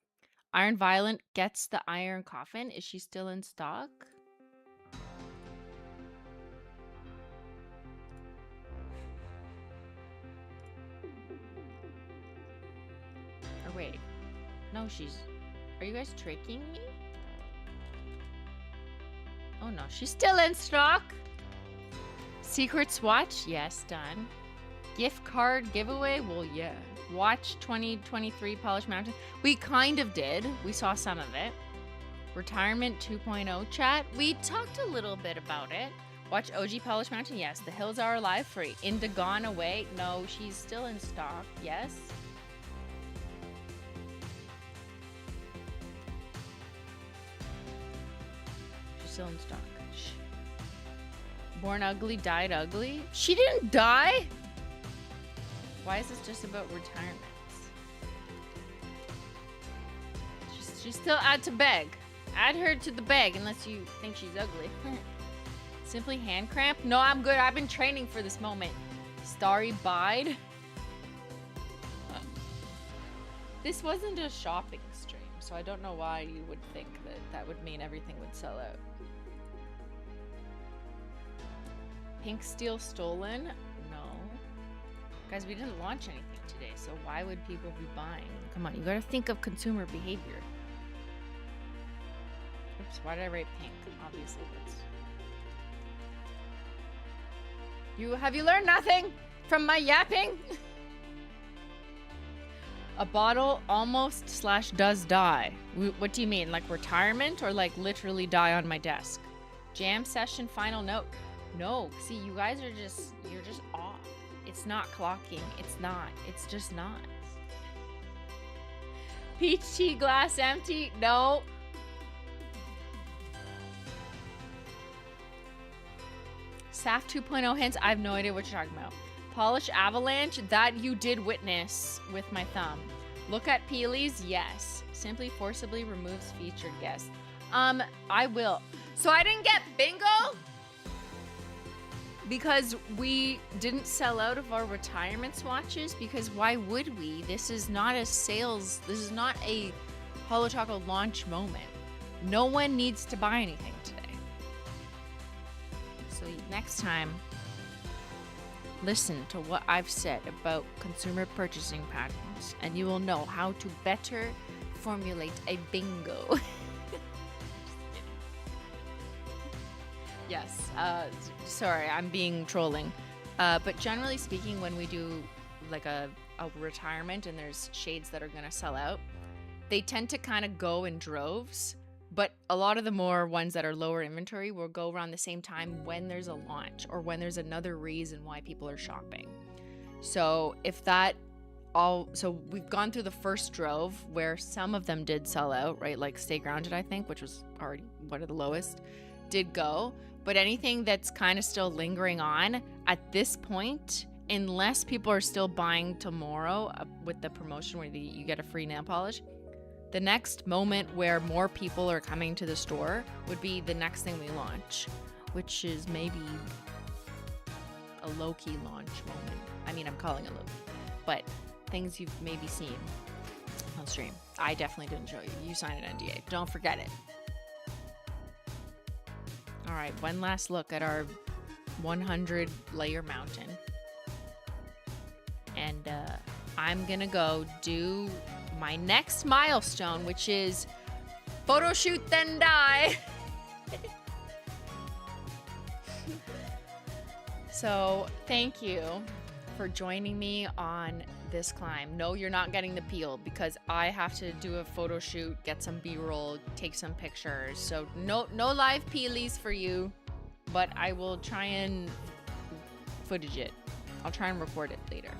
Iron Violent gets the iron coffin. Is she still in stock? Or wait. No, she's... Are you guys tricking me? Oh no, she's still in stock. Secret swatch? Yes, done. Gift card giveaway? Well, yeah. Watch 2023 Polish Mountain. We kind of did. We saw some of it. Retirement 2.0 chat. We talked a little bit about it. Watch OG Polish Mountain. Yes. The Hills Are Alive free. Into Gone Away. No, she's still in stock. Yes. She's still in stock. Shh. Born Ugly, Died Ugly. She didn't die? Why is this just about retirements? She's still add to bag. Add her to the bag unless you think she's ugly. Simply hand cramp? No, I'm good. I've been training for this moment. Starry Bide. This wasn't a shopping stream, so I don't know why you would think that that would mean everything would sell out. Pink Steel Stolen? No. Guys, we didn't launch anything today, so why would people be buying? Come on, you gotta think of consumer behavior. Oops, why did I write pink? Obviously, that's... Have you learned nothing from my yapping? A bottle almost / does die. What do you mean? Like retirement or like literally die on my desk? Jam session final note. No, see, you guys are you're just off. It's not clocking. It's not. It's just not. Peach tea glass empty. No. Saf 2.0 hints. I have no idea what you're talking about. Polish avalanche. That you did witness with my thumb. Look at Peely's. Yes. Simply forcibly removes featured guests. I will. So I didn't get bingo? Because we didn't sell out of our retirement swatches, because why would we? This is not a sales, this is not a Holo Taco launch moment. No one needs to buy anything today. So next time, listen to what I've said about consumer purchasing patterns, and you will know how to better formulate a bingo. Yes, sorry, I'm being trolling. But generally speaking, when we do like a retirement and there's shades that are gonna sell out, they tend to kind of go in droves. But a lot of the more ones that are lower inventory will go around the same time when there's a launch or when there's another reason why people are shopping. So if that so we've gone through the first drove where some of them did sell out, right? Like Stay Grounded, I think, which was already one of the lowest, did go. But anything that's kind of still lingering on at this point, unless people are still buying tomorrow with the promotion where you get a free nail polish, the next moment where more people are coming to the store would be the next thing we launch, which is maybe a low-key launch moment. I mean, I'm calling it low-key, but things you've maybe seen on stream. I definitely didn't show you. You signed an NDA. Don't forget it. All right, one last look at our 100 layer mountain. And I'm gonna go do my next milestone, which is photo shoot then die. So thank you for joining me on this climb. No, you're not getting the peel because I have to do a photo shoot, get some B-roll, take some pictures. So no live peelies for you, but I will try and footage it. I'll try and record it later.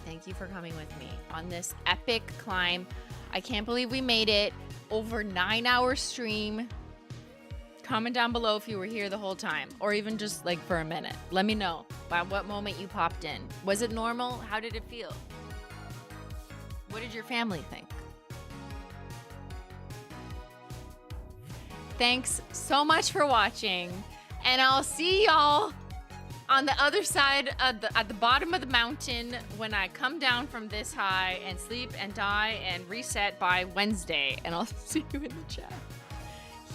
Thank you for coming with me on this epic climb. I can't believe we made it. Over 9-hour stream. Comment down below if you were here the whole time, or even just like for a minute. Let me know by what moment you popped in. Was it normal? How did it feel? What did your family think? Thanks so much for watching, and I'll see y'all on the other side of at the bottom of the mountain when I come down from this high and sleep and die and reset by Wednesday, and I'll see you in the chat.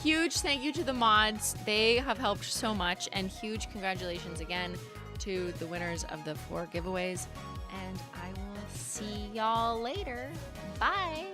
Huge thank you to the mods. They have helped so much, and huge congratulations again to the winners of the 4 giveaways, and I will see y'all later. Bye.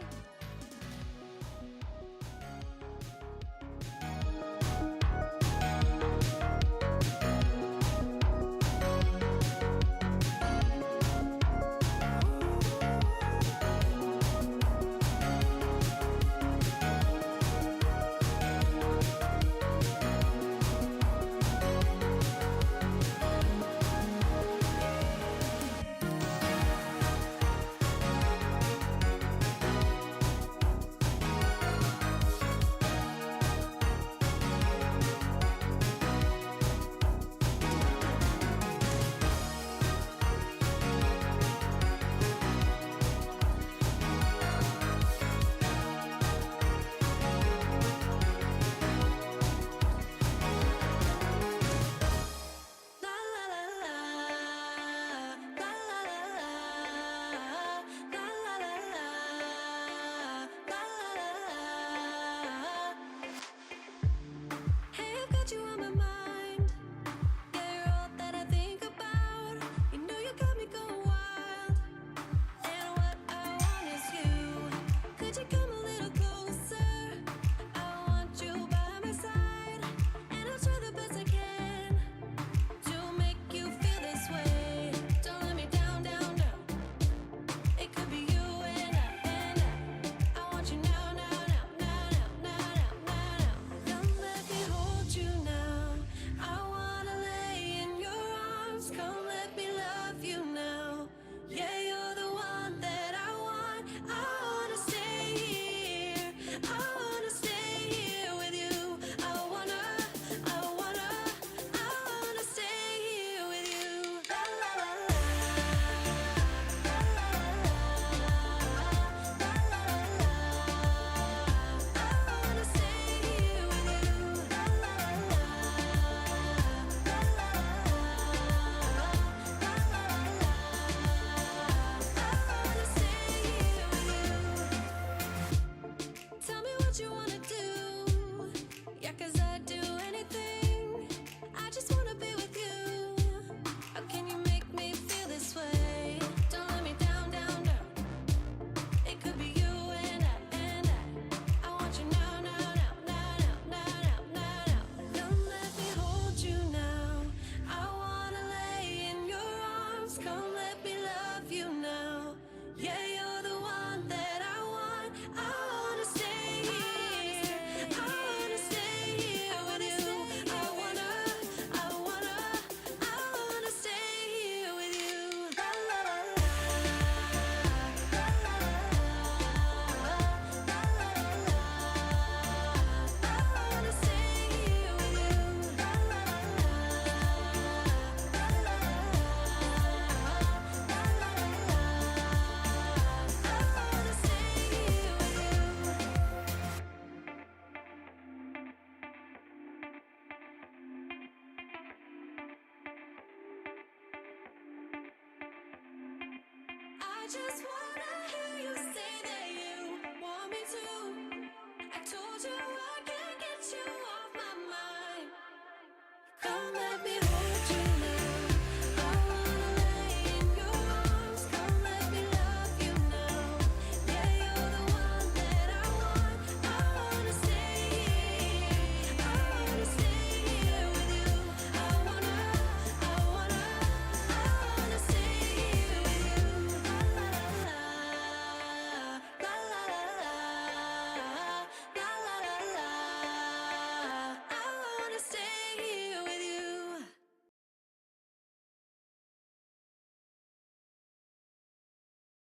I just wanna hear you say that you want me to.